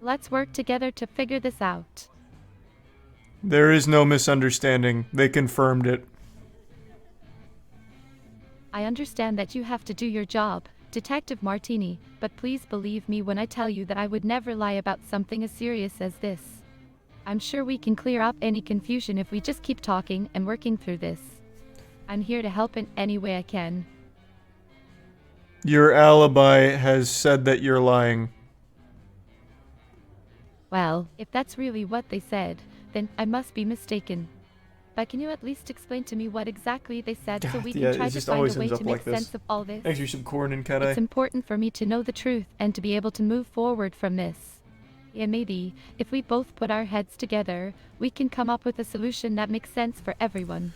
Let's work together to figure this out. There is no misunderstanding. They confirmed it. I understand that you have to do your job, Detective Martini, but please believe me when I tell you that I would never lie about something as serious as this. I'm sure we can clear up any confusion if we just keep talking and working through this. I'm here to help in any way I can. Your alibi has said that you're lying. Well, if that's really what they said, then I must be mistaken. But can you at least explain to me what exactly they said so we can try to find a way to make sense of all this? Thanks for some corn and cut-eye. It's important for me to know the truth and to be able to move forward from this. And maybe, if we both put our heads together, we can come up with a solution that makes sense for everyone.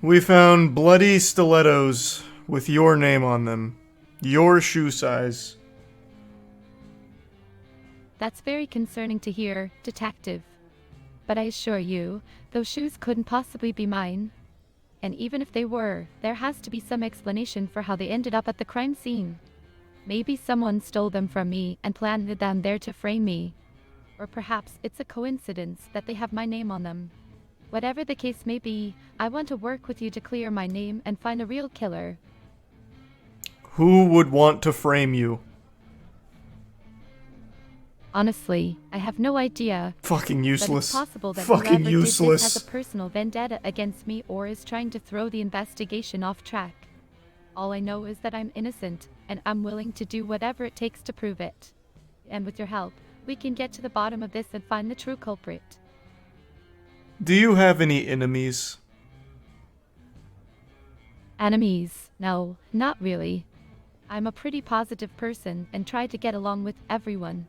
We found bloody stilettos with your name on them. Your shoe size. That's very concerning to hear, Detective. But I assure you, those shoes couldn't possibly be mine. And even if they were, there has to be some explanation for how they ended up at the crime scene. Maybe someone stole them from me and planted them there to frame me. Or perhaps it's a coincidence that they have my name on them. Whatever the case may be, I want to work with you to clear my name and find a real killer. Who would want to frame you? Honestly, I have no idea. Fucking But useless. it's possible that Fucking whoever useless. did this has a personal vendetta against me or is trying to throw the investigation off track. All I know is that I'm innocent, and I'm willing to do whatever it takes to prove it. And with your help, we can get to the bottom of this and find the true culprit. Do you have any enemies? Enemies? No, not really. I'm a pretty positive person and try to get along with everyone.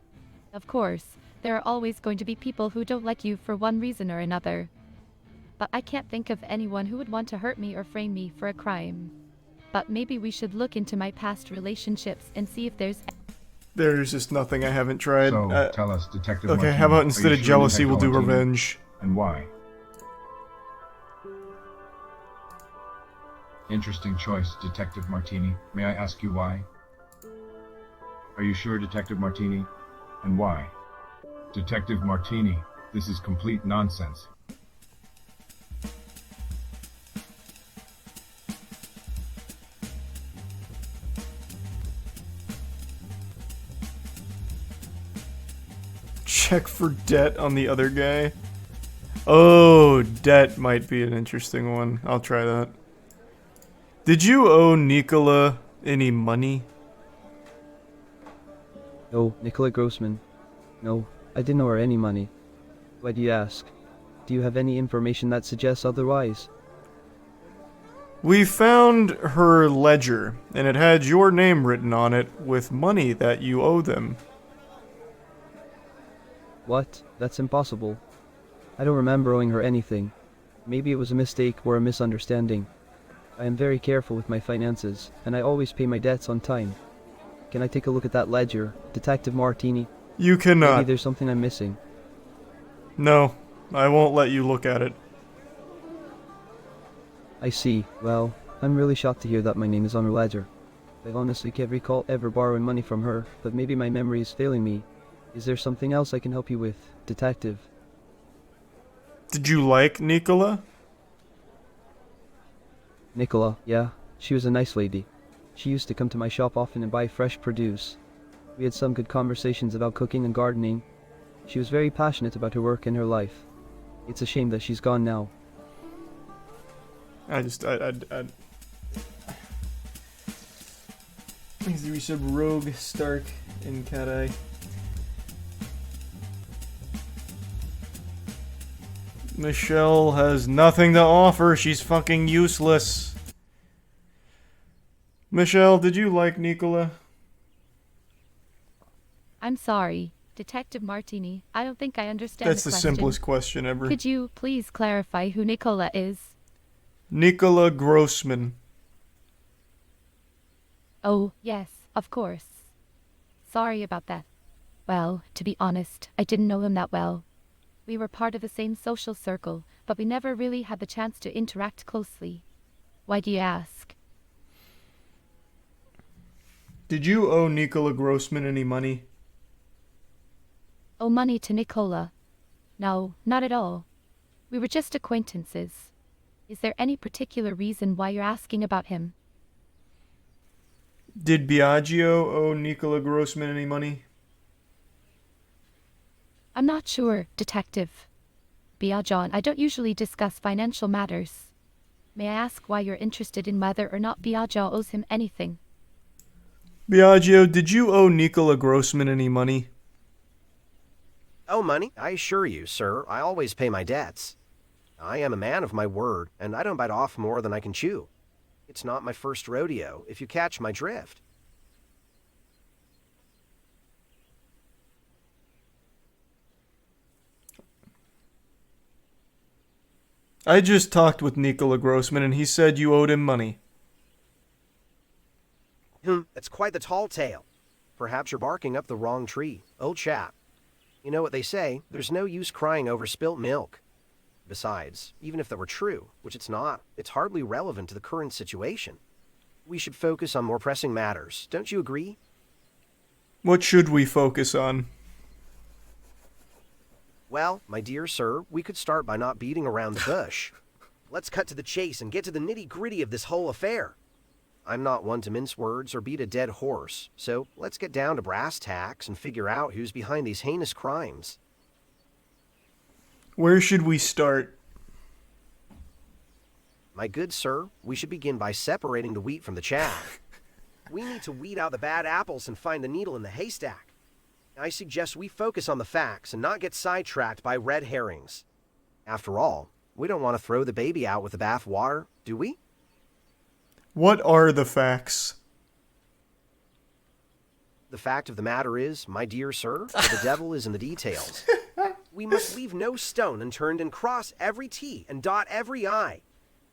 Of course, there are always going to be people who don't like you for one reason or another. But I can't think of anyone who would want to hurt me or frame me for a crime. But maybe we should look into my past relationships and see if There's just nothing I haven't tried. So, tell us, Detective Okay, Martini, how about are instead you of sure jealousy, we'll do Detective Martini? revenge. And why? Interesting choice, Detective Martini. May I ask you why? Are you sure, Detective Martini? And why? Detective Martini, this is complete nonsense. Check for debt on the other guy. Oh, debt might be an interesting one. I'll try that. Did you owe Nikola any money? No, Nicola Grossman. No, I didn't owe her any money. Why do you ask? Do you have any information that suggests otherwise? We found her ledger, and it had your name written on it with money that you owe them. What? That's impossible. I don't remember owing her anything. Maybe it was a mistake or a misunderstanding. I am very careful with my finances, and I always pay my debts on time. Can I take a look at that ledger, Detective Martini? You cannot. Maybe there's something I'm missing. No, I won't let you look at it. I see. Well, I'm really shocked to hear that my name is on her ledger. I honestly can't recall ever borrowing money from her, but maybe my memory is failing me. Is there something else I can help you with, Detective? Did you like Nikola? Nicola, yeah, she was a nice lady. She used to come to my shop often and buy fresh produce. We had some good conversations about cooking and gardening. She was very passionate about her work and her life. It's a shame that she's gone now. I we said Rogue, Stark, and Cat-Eye. Michelle has nothing to offer. She's fucking useless. Michelle, did you like Nikola? I'm sorry, Detective Martini. I don't think I understand That's the the question. simplest question ever. Could you please clarify who Nicola is? Nikola Grossman. Oh, yes, of course. Sorry about that. Well, to be honest, I didn't know him that well. We were part of the same social circle, but we never really had the chance to interact closely. Why do you ask? Did you owe Nikola Grossman any money? Owe money to Nicola? No, not at all. We were just acquaintances. Is there any particular reason why you're asking about him? Did Biagio owe Nikola Grossman any money? I'm not sure, Detective. Biagio and I don't usually discuss financial matters. May I ask why you're interested in whether or not Biagio owes him anything? Biagio, did you owe Nikola Grossman any money? Oh, money? I assure you, sir, I always pay my debts. I am a man of my word, and I don't bite off more than I can chew. It's not my first rodeo, if you catch my drift. I just talked with Nikola Grossman and he said you owed him money. That's quite the tall tale. Perhaps you're barking up the wrong tree, old chap. You know what they say, there's no use crying over spilt milk. Besides, even if that were true, which it's not, it's hardly relevant to the current situation. We should focus on more pressing matters, don't you agree? What should we focus on? Well, my dear sir, we could start by not beating around the bush. Let's cut to the chase and get to the nitty-gritty of this whole affair. I'm not one to mince words or beat a dead horse, so let's get down to brass tacks and figure out who's behind these heinous crimes. Where should we start? My good sir, we should begin by separating the wheat from the chaff. We need to weed out the bad apples and find the needle in the haystack. I suggest we focus on the facts and not get sidetracked by red herrings. After all, we don't want to throw the baby out with the bath water, do we? What are the facts? The fact of the matter is, my dear sir, the devil is in the details. We must leave no stone unturned and cross every T and dot every I.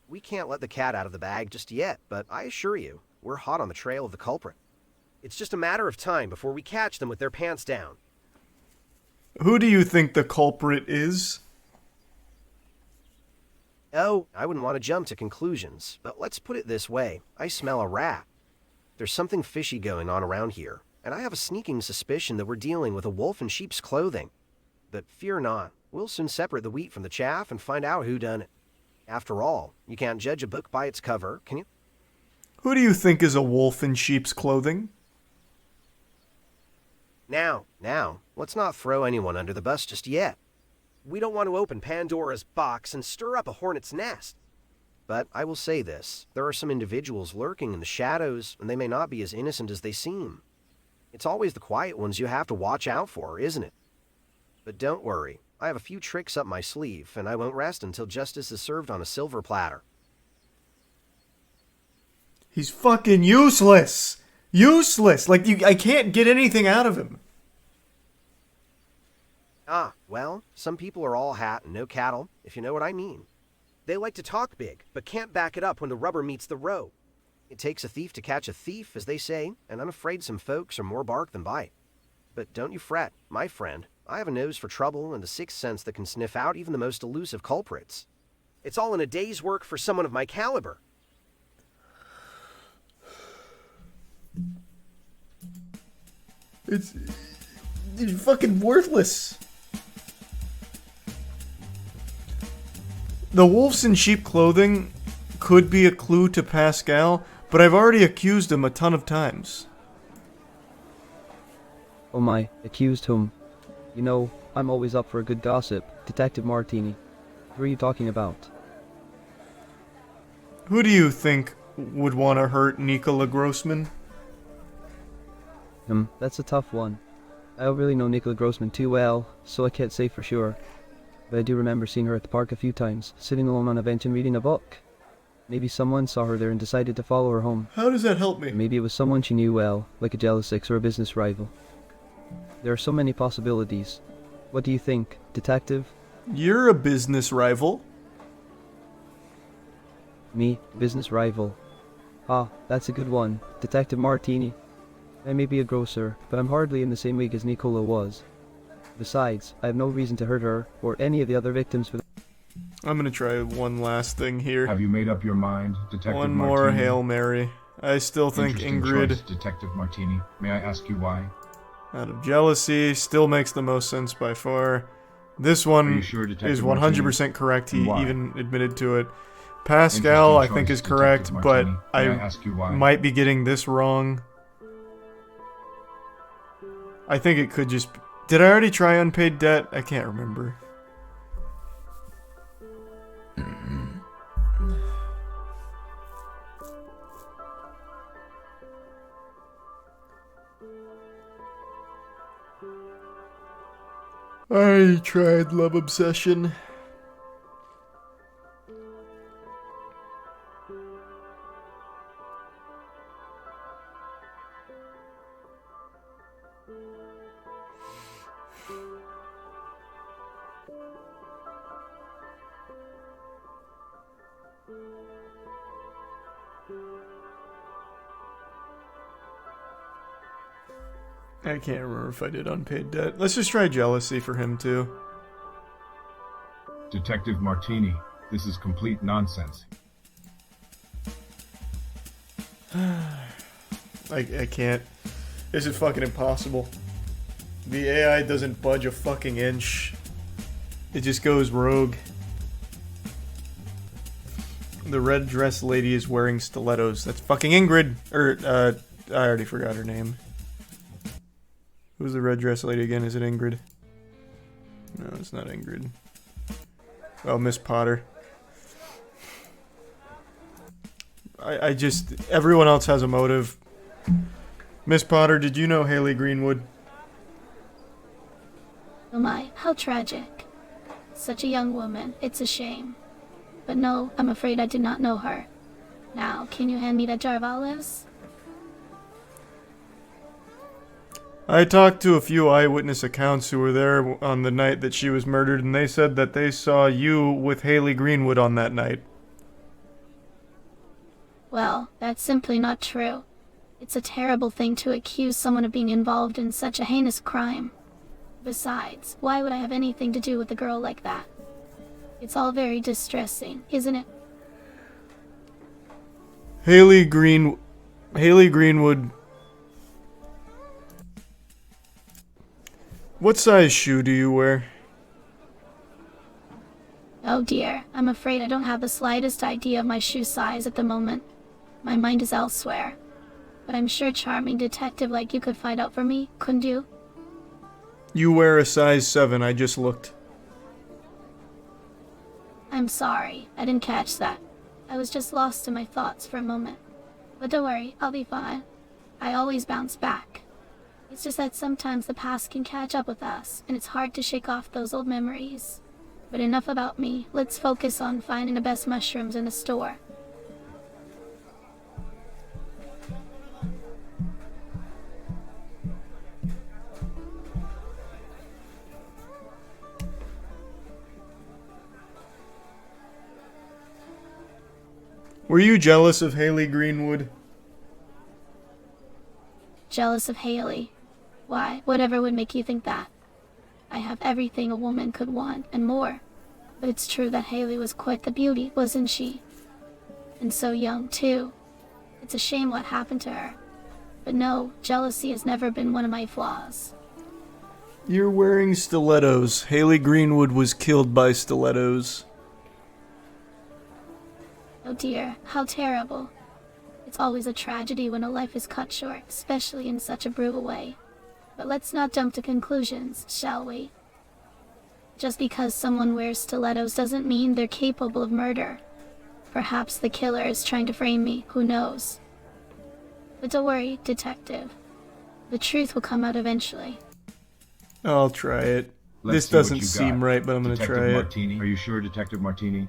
We can't let the cat out of the bag just yet, but I assure you, we're hot on the trail of the culprit. It's just a matter of time before we catch them with their pants down. Who do you think the culprit is? Oh, I wouldn't want to jump to conclusions, but let's put it this way. I smell a rat. There's something fishy going on around here, and I have a sneaking suspicion that we're dealing with a wolf in sheep's clothing. But fear not, we'll soon separate the wheat from the chaff and find out who done it. After all, you can't judge a book by its cover, can you? Who do you think is a wolf in sheep's clothing? Now, let's not throw anyone under the bus just yet. We don't want to open Pandora's box and stir up a hornet's nest. But I will say this, there are some individuals lurking in the shadows, and they may not be as innocent as they seem. It's always the quiet ones you have to watch out for, isn't it? But don't worry, I have a few tricks up my sleeve, and I won't rest until justice is served on a silver platter. He's fucking useless! Useless! Like, I can't get anything out of him. Ah, well, some people are all hat and no cattle, if you know what I mean. They like to talk big, but can't back it up when the rubber meets the road. It takes a thief to catch a thief, as they say, and I'm afraid some folks are more bark than bite. But don't you fret, my friend. I have a nose for trouble and a sixth sense that can sniff out even the most elusive culprits. It's all in a day's work for someone of my caliber. It's fucking worthless. The wolves in sheep clothing could be a clue to Pascal, but I've already accused him a ton of times. Oh my, accused whom? You know, I'm always up for a good gossip. Detective Martini. Who are you talking about? Who do you think would want to hurt Nicola Grossman? That's a tough one. I don't really know Nicola Grossman too well, so I can't say for sure. But I do remember seeing her at the park a few times, sitting alone on a bench and reading a book. Maybe someone saw her there and decided to follow her home. How does that help me? Maybe it was someone she knew well, like a jealous ex or a business rival. There are so many possibilities. What do you think, detective? You're a business rival. Me, business rival. Ah, that's a good one. Detective Martini. I may be a grocer, but I'm hardly in the same league as Nicola was. Besides, I have no reason to hurt her, or any of the other victims for I'm gonna try one last thing here. Have you made up your mind, Detective One Martini? more Hail Mary. I still think Interesting Ingrid, choice, Detective Martini. May I ask you why? out of jealousy, still makes the most sense by far. This one sure, is 100% correct. He why? even admitted to it. Pascal, I think, is correct, but May I ask you why? might be getting this wrong. I think it could just... Did I already try unpaid debt? I can't remember. I tried Love Obsession. I can't remember if I did unpaid debt. Let's just try jealousy for him too. Detective Martini, this is complete nonsense. I can't. This is fucking impossible. The AI doesn't budge a fucking inch. It just goes rogue. The red dress lady is wearing stilettos. That's fucking Ingrid. I already forgot her name. Who's the red dress lady again? Is it Ingrid? No, it's not Ingrid. Oh, Miss Potter. I just... Everyone else has a motive. Miss Potter, did you know Haley Greenwood? Oh my, how tragic. Such a young woman, it's a shame. But no, I'm afraid I did not know her. Now, can you hand me that jar of olives? I talked to a few eyewitness accounts who were there on the night that she was murdered, and they said that they saw you with Haley Greenwood on that night. Well, that's simply not true. It's a terrible thing to accuse someone of being involved in such a heinous crime. Besides, why would I have anything to do with a girl like that? It's all very distressing, isn't it? Haley Greenwood. What size shoe do you wear? Oh dear, I'm afraid I don't have the slightest idea of my shoe size at the moment. My mind is elsewhere. But I'm sure charming detective like you could find out for me, couldn't you? You wear a size 7, I just looked. I'm sorry, I didn't catch that. I was just lost in my thoughts for a moment. But don't worry, I'll be fine. I always bounce back. It's just that sometimes the past can catch up with us, and it's hard to shake off those old memories. But enough about me, let's focus on finding the best mushrooms in the store. Were you jealous of Haley Greenwood? Jealous of Haley? Why, whatever would make you think that? I have everything a woman could want, and more. But it's true that Haley was quite the beauty, wasn't she? And so young, too. It's a shame what happened to her. But no, jealousy has never been one of my flaws. You're wearing stilettos. Haley Greenwood was killed by stilettos. Oh dear, how terrible. It's always a tragedy when a life is cut short, especially in such a brutal way. But let's not jump to conclusions, shall we? Just because someone wears stilettos doesn't mean they're capable of murder. Perhaps the killer is trying to frame me, who knows? But don't worry, detective. The truth will come out eventually. I'll try it. Let's This doesn't seem right, but I'm gonna Detective try Martini. Are you sure, Detective Martini?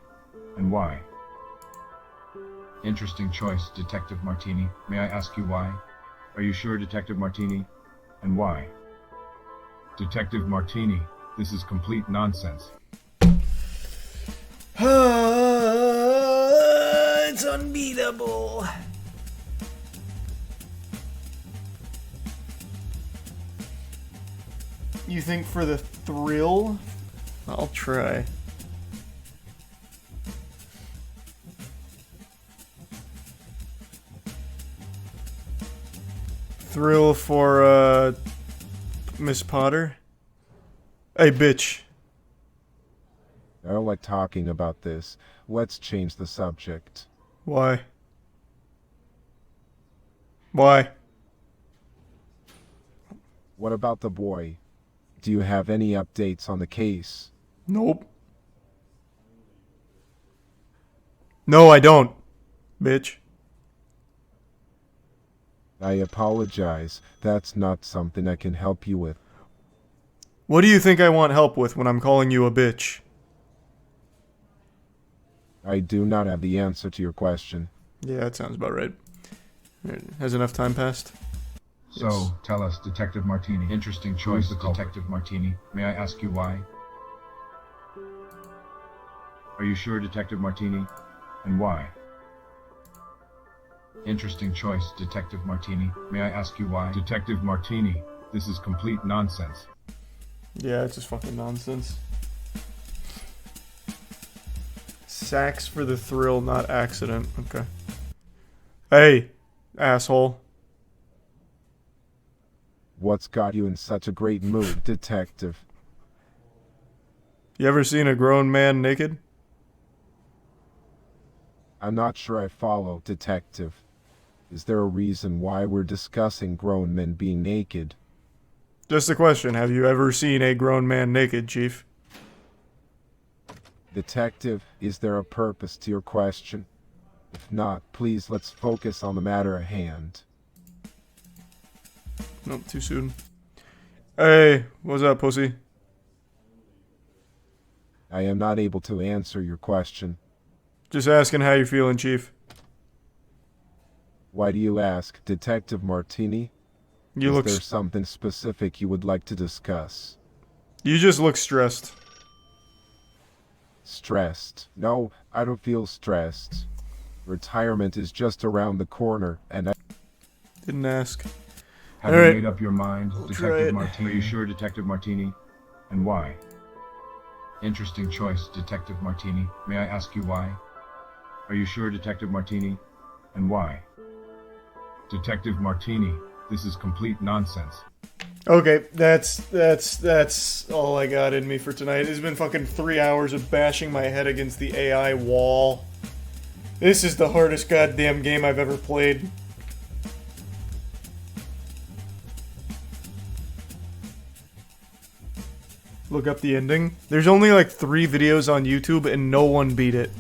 And why? Interesting choice, Detective Martini. May I ask you why? Are you sure, Detective Martini? And why? Detective Martini, this is complete nonsense. It's unbeatable. You think for the thrill? I'll try. Thrill for, Miss Potter? Hey, bitch. I don't like talking about this. Let's change the subject. Why? Why? What about the boy? Do you have any updates on the case? Nope. No, I don't, bitch. I apologize. That's not something I can help you with. What do you think I want help with when I'm calling you a bitch? I do not have the answer to your question. Yeah, that sounds about right. Has enough time passed? So, Yes. tell us, Detective Martini. Interesting choice, Detective Martini. May I ask you why? Are you sure, Detective Martini? And why? Interesting choice, Detective Martini. May I ask you why? Detective Martini, this is complete nonsense. Yeah, it's just fucking nonsense. Sacks for the thrill, not accident. Okay. Hey, asshole. What's got you in such a great mood, Detective? You ever seen a grown man naked? I'm not sure I follow, Detective. Is there a reason why we're discussing grown men being naked? Just a question. Have you ever seen a grown man naked, Chief? Detective, is there a purpose to your question? If not, please let's focus on the matter at hand. Nope, too soon. Hey, what's up, pussy? I am not able to answer your question. Just asking how you're feeling, Chief. Why do you ask, Detective Martini? Is there something specific you would like to discuss? You just look stressed. Stressed? No, I don't feel stressed. Retirement is just around the corner, and I... Didn't ask. Have you made up your mind, Detective Martini? Are you sure, Detective Martini? And why? Interesting choice, Detective Martini. May I ask you why? Are you sure, Detective Martini? And why? Detective Martini, this is complete nonsense. Okay, that's all I got in me for tonight. It's been fucking 3 hours of bashing my head against the AI wall. This is the hardest goddamn game I've ever played. Look up the ending. There's only like 3 videos on YouTube and no one beat it.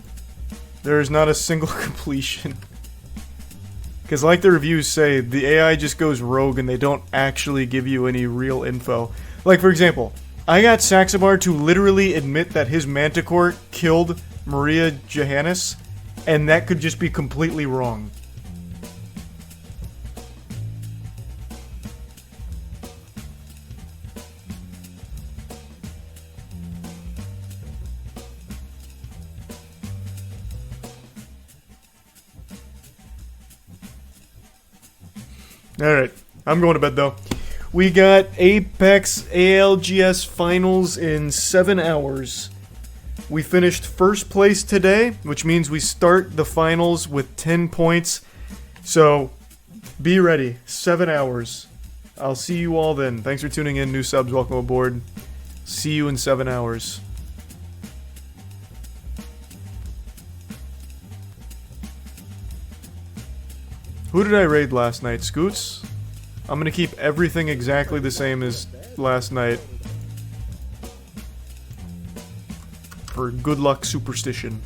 There's not a single completion. Because like the reviews say, the AI just goes rogue and they don't actually give you any real info. Like for example, I got Saxabar to literally admit that his Manticore killed Maria Johannes, and that could just be completely wrong. Alright, I'm going to bed though. We got Apex ALGS Finals in 7 hours. We finished first place today, which means we start the finals with 10 points. So, be ready. 7 hours. I'll see you all then. Thanks for tuning in. New subs, welcome aboard. See you in 7 hours. Who did I raid last night? Scoots? I'm gonna keep everything exactly the same as last night. For good luck superstition.